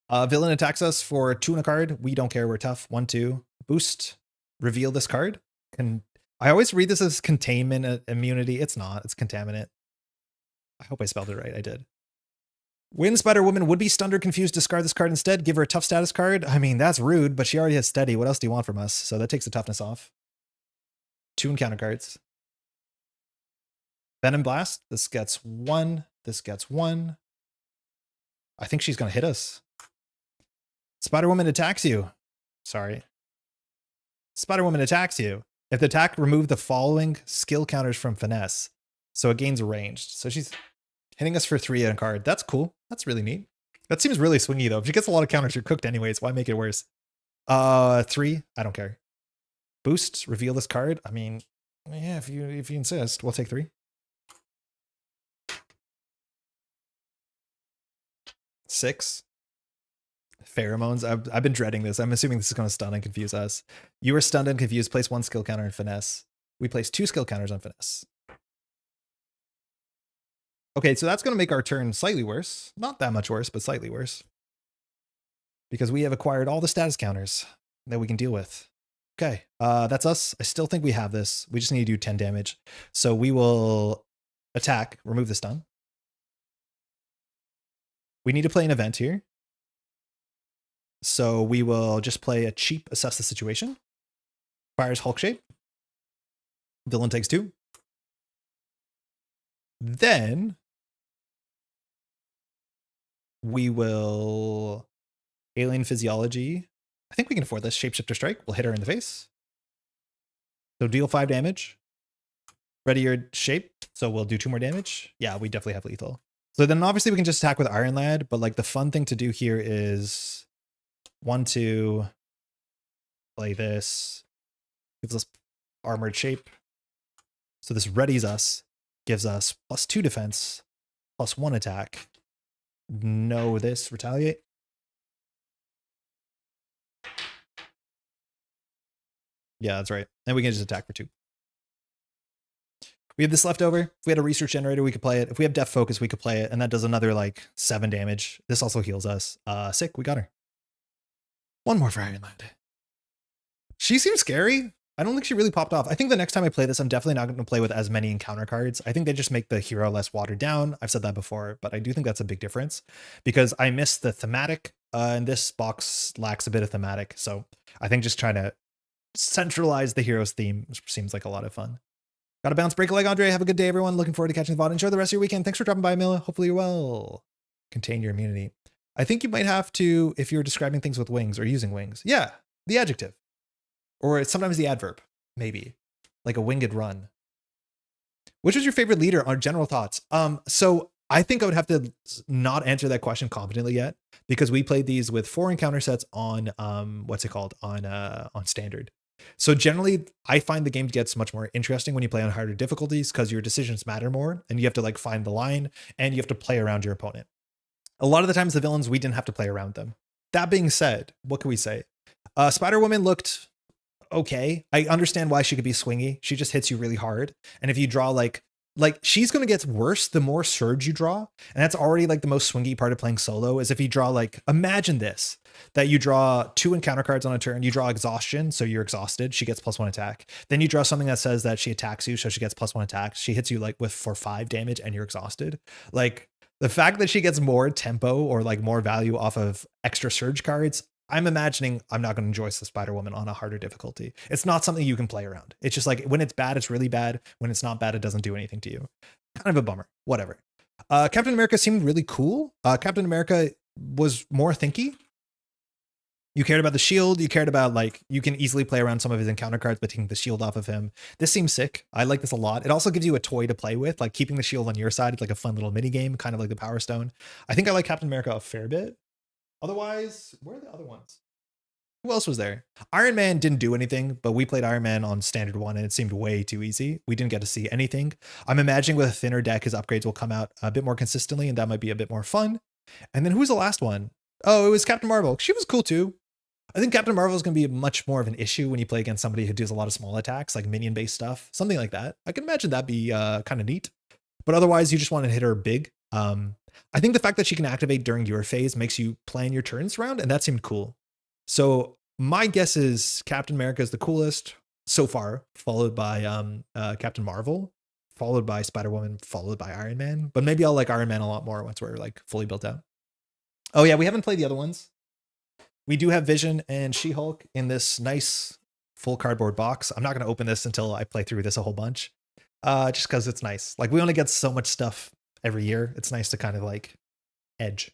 Villain attacks us for 2 and a card. We don't care. We're tough. 1, 2. Boost. Reveal this card. I always read this as containment immunity. It's not. It's contaminant. I hope I spelled it right. I did. When Spider-Woman would be stunned or confused, discard this card instead. Give her a tough status card. I mean, that's rude, but she already has steady. What else do you want from us? So that takes the toughness off. 2 encounter cards. Venom Blast. This gets 1. This gets 1. I think she's going to hit us. Spider-Woman attacks you. Sorry. Spider-Woman attacks you. If the attack removed the following skill counters from Finesse, so it gains ranged. So she's hitting us for 3 on a card. That's cool. That's really neat. That seems really swingy though. If she gets a lot of counters, you're cooked anyways. Why make it worse? 3. I don't care. Boost. Reveal this card. I mean, yeah, if you insist, we'll take 3. 6. Pheromones. I've been dreading this. I'm assuming this is going to stun and confuse us. You are stunned and confused. Place 1 skill counter in Finesse. We place 2 skill counters on Finesse. Okay, so that's going to make our turn slightly worse. Not that much worse, but slightly worse. Because we have acquired all the status counters that we can deal with. Okay, that's us. I still think we have this. We just need to do 10 damage. So we will attack, remove the stun. We need to play an event here. So we will just play a cheap assess the situation. Fires Hulk shape. Villain takes 2. Then we will alien physiology. I think we can afford this. Shapeshifter strike. We'll hit her in the face. So deal 5 damage. Ready your shape. So we'll do 2 more damage. Yeah, we definitely have lethal. So then obviously we can just attack with Iron Lad, but like the fun thing to do here is 1, 2, play this. Gives us armored shape. So this readies us, gives us +2 defense, +1 attack. No, this retaliate. Yeah, that's right. And we can just attack for 2. We have this left over. If we had a research generator, we could play it. If we have depth focus, we could play it. And that does another like 7 damage. This also heals us. Sick, we got her. 1 more for Iron Lad. She seems scary. I don't think she really popped off. I think the next time I play this, I'm definitely not going to play with as many encounter cards. I think they just make the hero less watered down. I've said that before, but I do think that's a big difference because I miss the thematic and this box lacks a bit of thematic. So I think just trying to centralize the hero's theme seems like a lot of fun. Got to bounce, break a leg, Andre. Have a good day, everyone. Looking forward to catching the VOD. Enjoy the rest of your weekend. Thanks for dropping by, Mila. Hopefully you're well. Contain your immunity. I think you might have to, if you're describing things with wings or using wings. Yeah, the adjective. Or it's sometimes the adverb, maybe. Like a winged run. Which was your favorite leader on general thoughts? So I think I would have to not answer that question confidently yet because we played these with 4 encounter sets on what's it called? On standard. So generally, I find the game gets much more interesting when you play on harder difficulties because your decisions matter more and you have to like find the line and you have to play around your opponent. A lot of the times the villains, we didn't have to play around them. That being said, what can we say? Spider-Woman looked okay. I understand why she could be swingy. She just hits you really hard. And if you draw like she's going to get worse the more surge you draw. And that's already like the most swingy part of playing solo is if you draw like, imagine this, that you draw 2 encounter cards on a turn, you draw exhaustion. So you're exhausted. She gets +1 attack. Then you draw something that says that she attacks you. So she gets +1 attack. She hits you like for 5 damage and you're exhausted. Like the fact that she gets more tempo or like more value off of extra surge cards, I'm imagining I'm not going to enjoy the Spider-Woman on a harder difficulty. It's not something you can play around. It's just like when it's bad, it's really bad. When it's not bad, it doesn't do anything to you. Kind of a bummer. Whatever. Captain America seemed really cool. Captain America was more thinky. You cared about the shield. You cared about like, you can easily play around some of his encounter cards, but taking the shield off of him. This seems sick. I like this a lot. It also gives you a toy to play with, like keeping the shield on your side. It's like a fun little mini game, kind of like the Power Stone. I think I like Captain America a fair bit. Otherwise, where are the other ones? Who else was there? Iron Man didn't do anything, but we played Iron Man on standard 1 and it seemed way too easy. We didn't get to see anything. I'm imagining with a thinner deck, his upgrades will come out a bit more consistently and that might be a bit more fun. And then who's the last one? Oh, it was Captain Marvel. She was cool too. I think Captain Marvel is going to be much more of an issue when you play against somebody who does a lot of small attacks, like minion-based stuff, something like that. I can imagine that'd be kind of neat. But otherwise, you just want to hit her big. I think the fact that she can activate during your phase makes you plan your turns around, and that seemed cool. So my guess is Captain America is the coolest so far, followed by Captain Marvel, followed by Spider-Woman, followed by Iron Man. But maybe I'll like Iron Man a lot more once we're like fully built out. Oh yeah, we haven't played the other ones. We do have Vision and She-Hulk in this nice full cardboard box. I'm not going to open this until I play through this a whole bunch, just because it's nice. Like we only get so much stuff every year. It's nice to kind of like edge.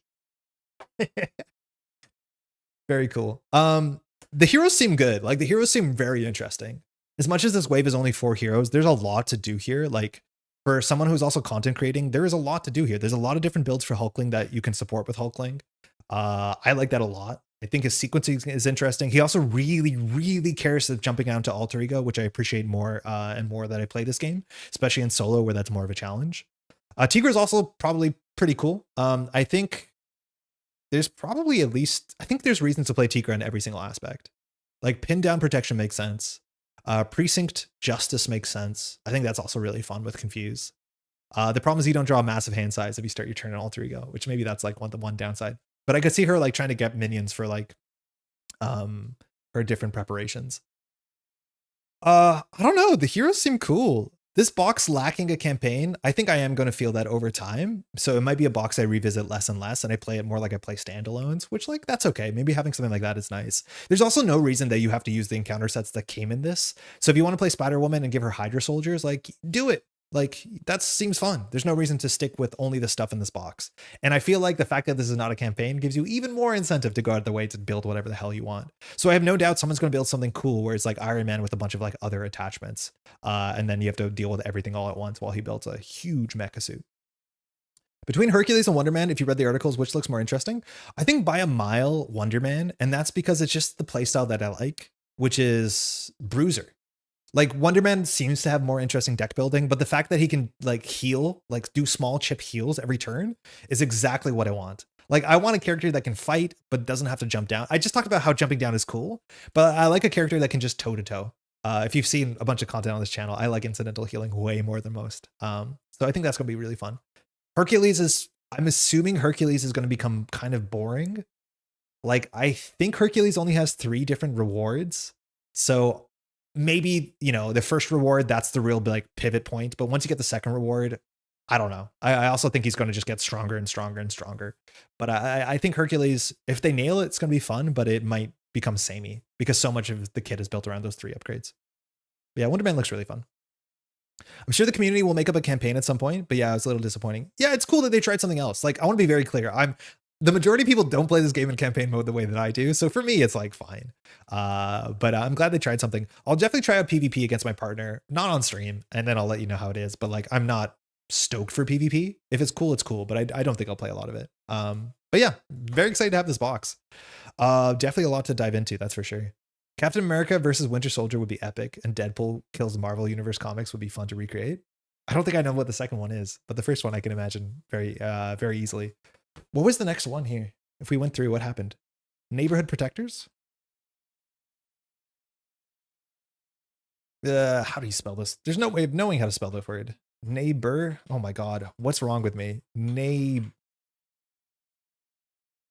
Very cool. The heroes seem good. Like the heroes seem very interesting. As much as this wave is only 4 heroes, there's a lot to do here. Like for someone who's also content creating, there is a lot to do here. There's a lot of different builds for Hulkling that you can support with Hulkling. I like that a lot. I think his sequencing is interesting. He also really, really cares of jumping out to alter ego, which I appreciate more and more that I play this game, especially in solo where that's more of a challenge. Tigra is also probably pretty cool. I think there's probably at least, I think there's reasons to play Tigra in every single aspect. Like pin down protection makes sense. Precinct justice makes sense. I think that's also really fun with Confuse. The problem is you don't draw a massive hand size if you start your turn in alter ego, which maybe that's like the one downside. But I could see her like trying to get minions for like her different preparations. I don't know. The heroes seem cool. This box lacking a campaign, I think I am going to feel that over time. So it might be a box I revisit less and less, and I play it more like I play standalones, which like that's okay. Maybe having something like that is nice. There's also no reason that you have to use the encounter sets that came in this. So if you want to play Spider Woman and give her Hydra soldiers, like do it. Like that seems fun. There's no reason to stick with only the stuff in this box. And I feel like the fact that this is not a campaign gives you even more incentive to go out of the way to build whatever the hell you want. So I have no doubt someone's going to build something cool where it's like Iron Man with a bunch of like other attachments. And then you have to deal with everything all at once while he builds a huge mecha suit. Between Hercules and Wonder Man, if you read the articles, which looks more interesting? I think by a mile Wonder Man, and that's because it's just the playstyle that I like, which is Bruiser. Like Wonder Man seems to have more interesting deck building, but the fact that he can like heal, like do small chip heals every turn is exactly what I want. Like I want a character that can fight, but doesn't have to jump down. I just talked about how jumping down is cool, but I like a character that can just toe to toe. If you've seen a bunch of content on this channel, I like incidental healing way more than most. So I think that's going to be really fun. Hercules is, I'm assuming Hercules is going to become kind of boring. Like I think Hercules only has 3 different rewards. So maybe, you know, the first reward, that's the real like pivot point. But once you get the second reward, I don't know. I also think he's going to just get stronger and stronger and stronger. But I think Hercules, if they nail it, it's going to be fun, but it might become samey because so much of the kit is built around those 3 upgrades. But yeah, Wonder Man looks really fun. I'm sure the community will make up a campaign at some point, but yeah, it was a little disappointing. Yeah, it's cool that they tried something else. Like, I want to be very clear. The majority of people don't play this game in campaign mode the way that I do. So for me, it's like fine. But I'm glad they tried something. I'll definitely try out PvP against my partner, not on stream, and then I'll let you know how it is. But like, I'm not stoked for PvP. If it's cool, it's cool, but I don't think I'll play a lot of it. But yeah, very excited to have this box. Definitely a lot to dive into, that's for sure. Captain America versus Winter Soldier would be epic, and Deadpool kills Marvel Universe comics would be fun to recreate. I don't think I know what the second one is, but the first one I can imagine very easily. What was the next one here? If we went through, what happened? Neighborhood Protectors? How do you spell this? There's no way of knowing how to spell that word. Neighbor. Oh my god, what's wrong with me?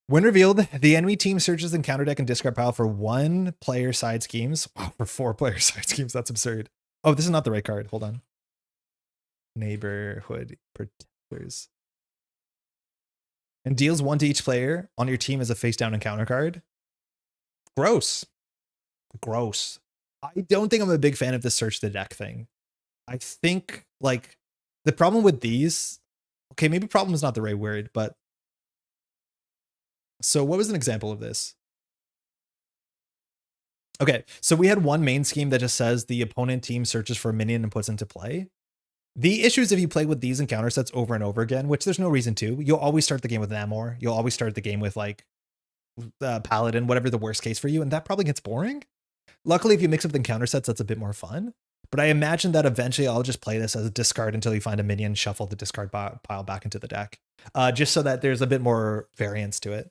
When revealed, the enemy team searches the counter deck and discard pile for 1 player side schemes. Wow, for 4 player side schemes, that's absurd. Oh, this is not the right card. Hold on. Neighborhood Protectors. And deals 1 to each player on your team as a face down encounter card. Gross. Gross. I don't think I'm a big fan of the search the deck thing. I think like the problem with these, okay, maybe problem is not the right word, but so what was an example of this? Okay, so we had one main scheme that just says the opponent team searches for a minion and puts into play. The issue is if you play with these encounter sets over and over again, which there's no reason to, you'll always start the game with Namor. You'll always start the game with like Paladin, whatever the worst case for you, and that probably gets boring. Luckily, if you mix up the encounter sets, that's a bit more fun. But I imagine that eventually I'll just play this as a discard until you find a minion, shuffle the discard pile back into the deck, just so that there's a bit more variance to it.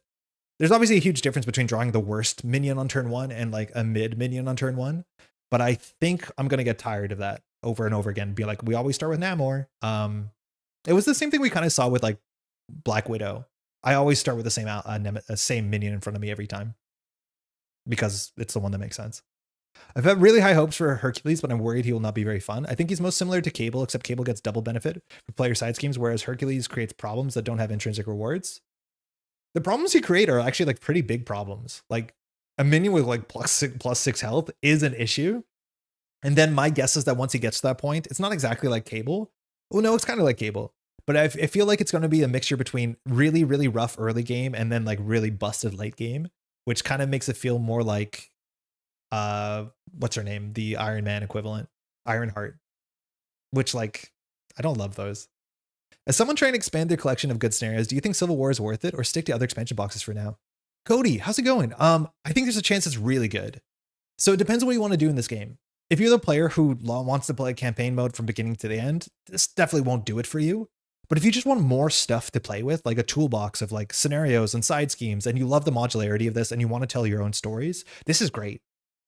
There's obviously a huge difference between drawing the worst minion on turn 1 and like a mid minion on turn 1. But I think I'm going to get tired of that over and over again. Be like, we always start with Namor. It was the same thing we kind of saw with like Black Widow. I always start with the same minion in front of me every time because it's the one that makes sense. I've had really high hopes for Hercules, but I'm worried he will not be very fun. I think he's most similar to Cable, except Cable gets double benefit for player side schemes, whereas Hercules creates problems that don't have intrinsic rewards. The problems you create are actually like pretty big problems. Like a minion with like +6 health is an issue. And then my guess is that once he gets to that point, it's not exactly like Cable. Well, no, it's kind of like Cable. But I feel like it's going to be a mixture between really, really rough early game and then like really busted late game, which kind of makes it feel more like, what's her name? The Iron Man equivalent, Ironheart, which like, I don't love those. As someone trying to expand their collection of good scenarios, do you think Civil War is worth it or stick to other expansion boxes for now? Cody, how's it going? I think there's a chance it's really good. So it depends on what you want to do in this game. If you're the player who wants to play campaign mode from beginning to the end, this definitely won't do it for you. But if you just want more stuff to play with, like a toolbox of like scenarios and side schemes, and you love the modularity of this and you want to tell your own stories, this is great,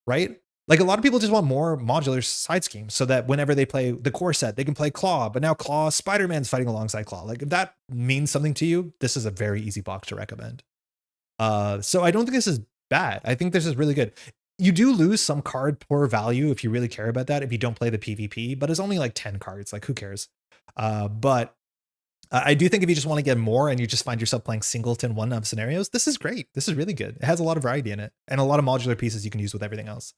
right? Like a lot of people just want more modular side schemes so that whenever they play the core set, they can play Claw, but now Claw, Spider-Man's fighting alongside Claw. Like if that means something to you, this is a very easy box to recommend. So I don't think this is bad. I think this is really good. You do lose some card poor value if you really care about that, if you don't play the PvP, but it's only like 10 cards. Like, who cares? But I do think if you just want to get more and you just find yourself playing singleton one-of scenarios, this is great. This is really good. It has a lot of variety in it and a lot of modular pieces you can use with everything else.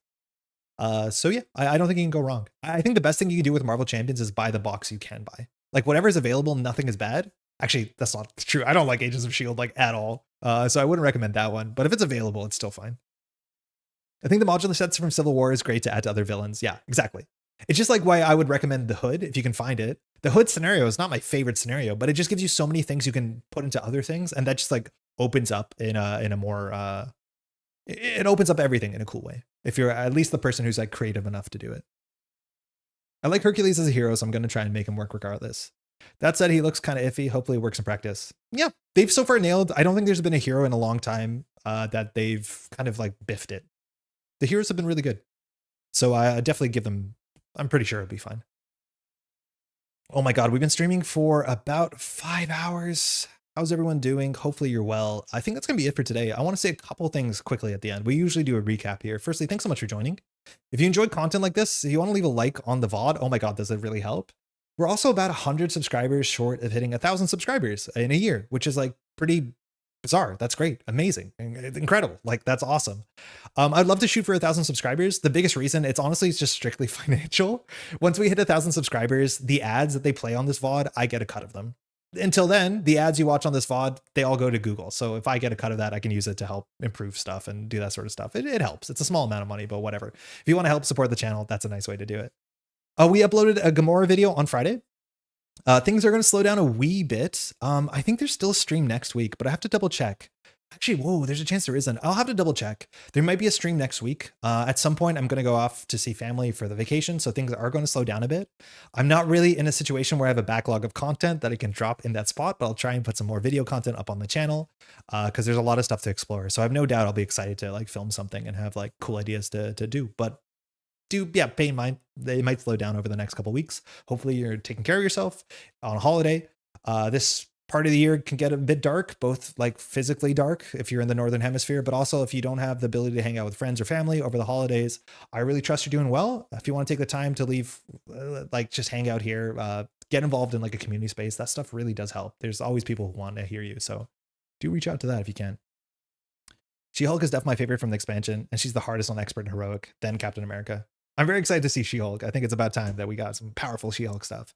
So yeah, I don't think you can go wrong. I think the best thing you can do with Marvel Champions is buy the box you can buy. Like, whatever is available, nothing is bad. Actually, that's not true. I don't like Agents of S.H.I.E.L.D. like at all. So I wouldn't recommend that one. But if it's available, it's still fine. I think the modular sets from Civil War is great to add to other villains. Yeah, exactly. It's just like why I would recommend the Hood if you can find it. The Hood scenario is not my favorite scenario, but it just gives you so many things you can put into other things, and that just like opens up in a more it opens up everything in a cool way. If you're at least the person who's like creative enough to do it. I like Hercules as a hero, so I'm going to try and make him work regardless. That said, he looks kind of iffy. Hopefully it works in practice. Yeah, they've so far nailed. I don't think there's been a hero in a long time that they've kind of like biffed it. The heroes have been really good. So I definitely give them, I'm pretty sure it'll be fine. Oh my God, we've been streaming for about 5 hours. How's everyone doing? Hopefully you're well. I think that's going to be it for today. I want to say a couple things quickly at the end. We usually do a recap here. Firstly, thanks so much for joining. If you enjoyed content like this, if you want to leave a like on the VOD, oh my God, does it really help? We're also about 100 subscribers short of hitting 1,000 subscribers in a year, which is like pretty bizarre. That's great. Amazing. Incredible. Like, that's awesome. I'd love to shoot for 1,000 subscribers. The biggest reason, it's honestly just strictly financial. Once we hit 1,000 subscribers, the ads that they play on this VOD, I get a cut of them. Until then, the ads you watch on this VOD, they all go to Google. So if I get a cut of that, I can use it to help improve stuff and do that sort of stuff. It helps. It's a small amount of money, but whatever. If you want to help support the channel, that's a nice way to do it. We uploaded a Gamora video on Friday. Things are going to slow down a wee bit. I think there's still a stream next week, but I have to double check. Actually, whoa, there's a chance there isn't. I'll have to double check. There might be a stream next week. At some point, I'm going to go off to see family for the vacation, so things are going to slow down a bit. I'm not really in a situation where I have a backlog of content that I can drop in that spot, but I'll try and put some more video content up on the channel because there's a lot of stuff to explore. So I have no doubt I'll be excited to like film something and have like cool ideas to do. But pay in mind, they might slow down over the next couple of weeks. Hopefully you're taking care of yourself on a holiday. This part of the year can get a bit dark, both like physically dark if you're in the Northern Hemisphere, but also if you don't have the ability to hang out with friends or family over the holidays. I really trust you're doing well. If you want to take the time to leave, like just hang out here, get involved in like a community space, that stuff really does help. There's always people who want to hear you. So do reach out to that if you can. She-Hulk is definitely my favorite from the expansion, and she's the hardest on Expert and Heroic, then Captain America. I'm very excited to see She-Hulk. I think it's about time that we got some powerful She-Hulk stuff.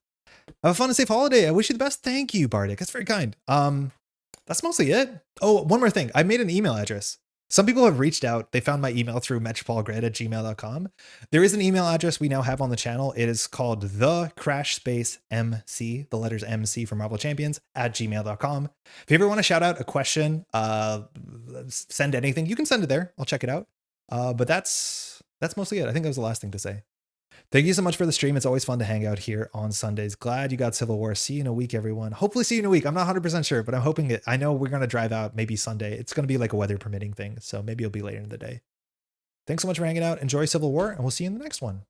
Have a fun and safe holiday. I wish you the best. Thank you, Bardic. That's very kind. That's mostly it. Oh, one more thing. I made an email address. Some people have reached out. They found my email through metropolgrid@gmail.com. There is an email address we now have on the channel. It is called the crash space MC, the letters MC for Marvel Champions @gmail.com. If you ever want to shout out a question, send anything, you can send it there. I'll check it out. But that's mostly it. I think that was the last thing to say. Thank you so much for the stream. It's always fun to hang out here on Sundays. Glad you got Civil War. See you in a week, everyone. Hopefully see you in a week. I'm not 100% sure, but I'm hoping it. I know we're going to drive out maybe Sunday. It's going to be like a weather permitting thing. So maybe it'll be later in the day. Thanks so much for hanging out. Enjoy Civil War, and we'll see you in the next one.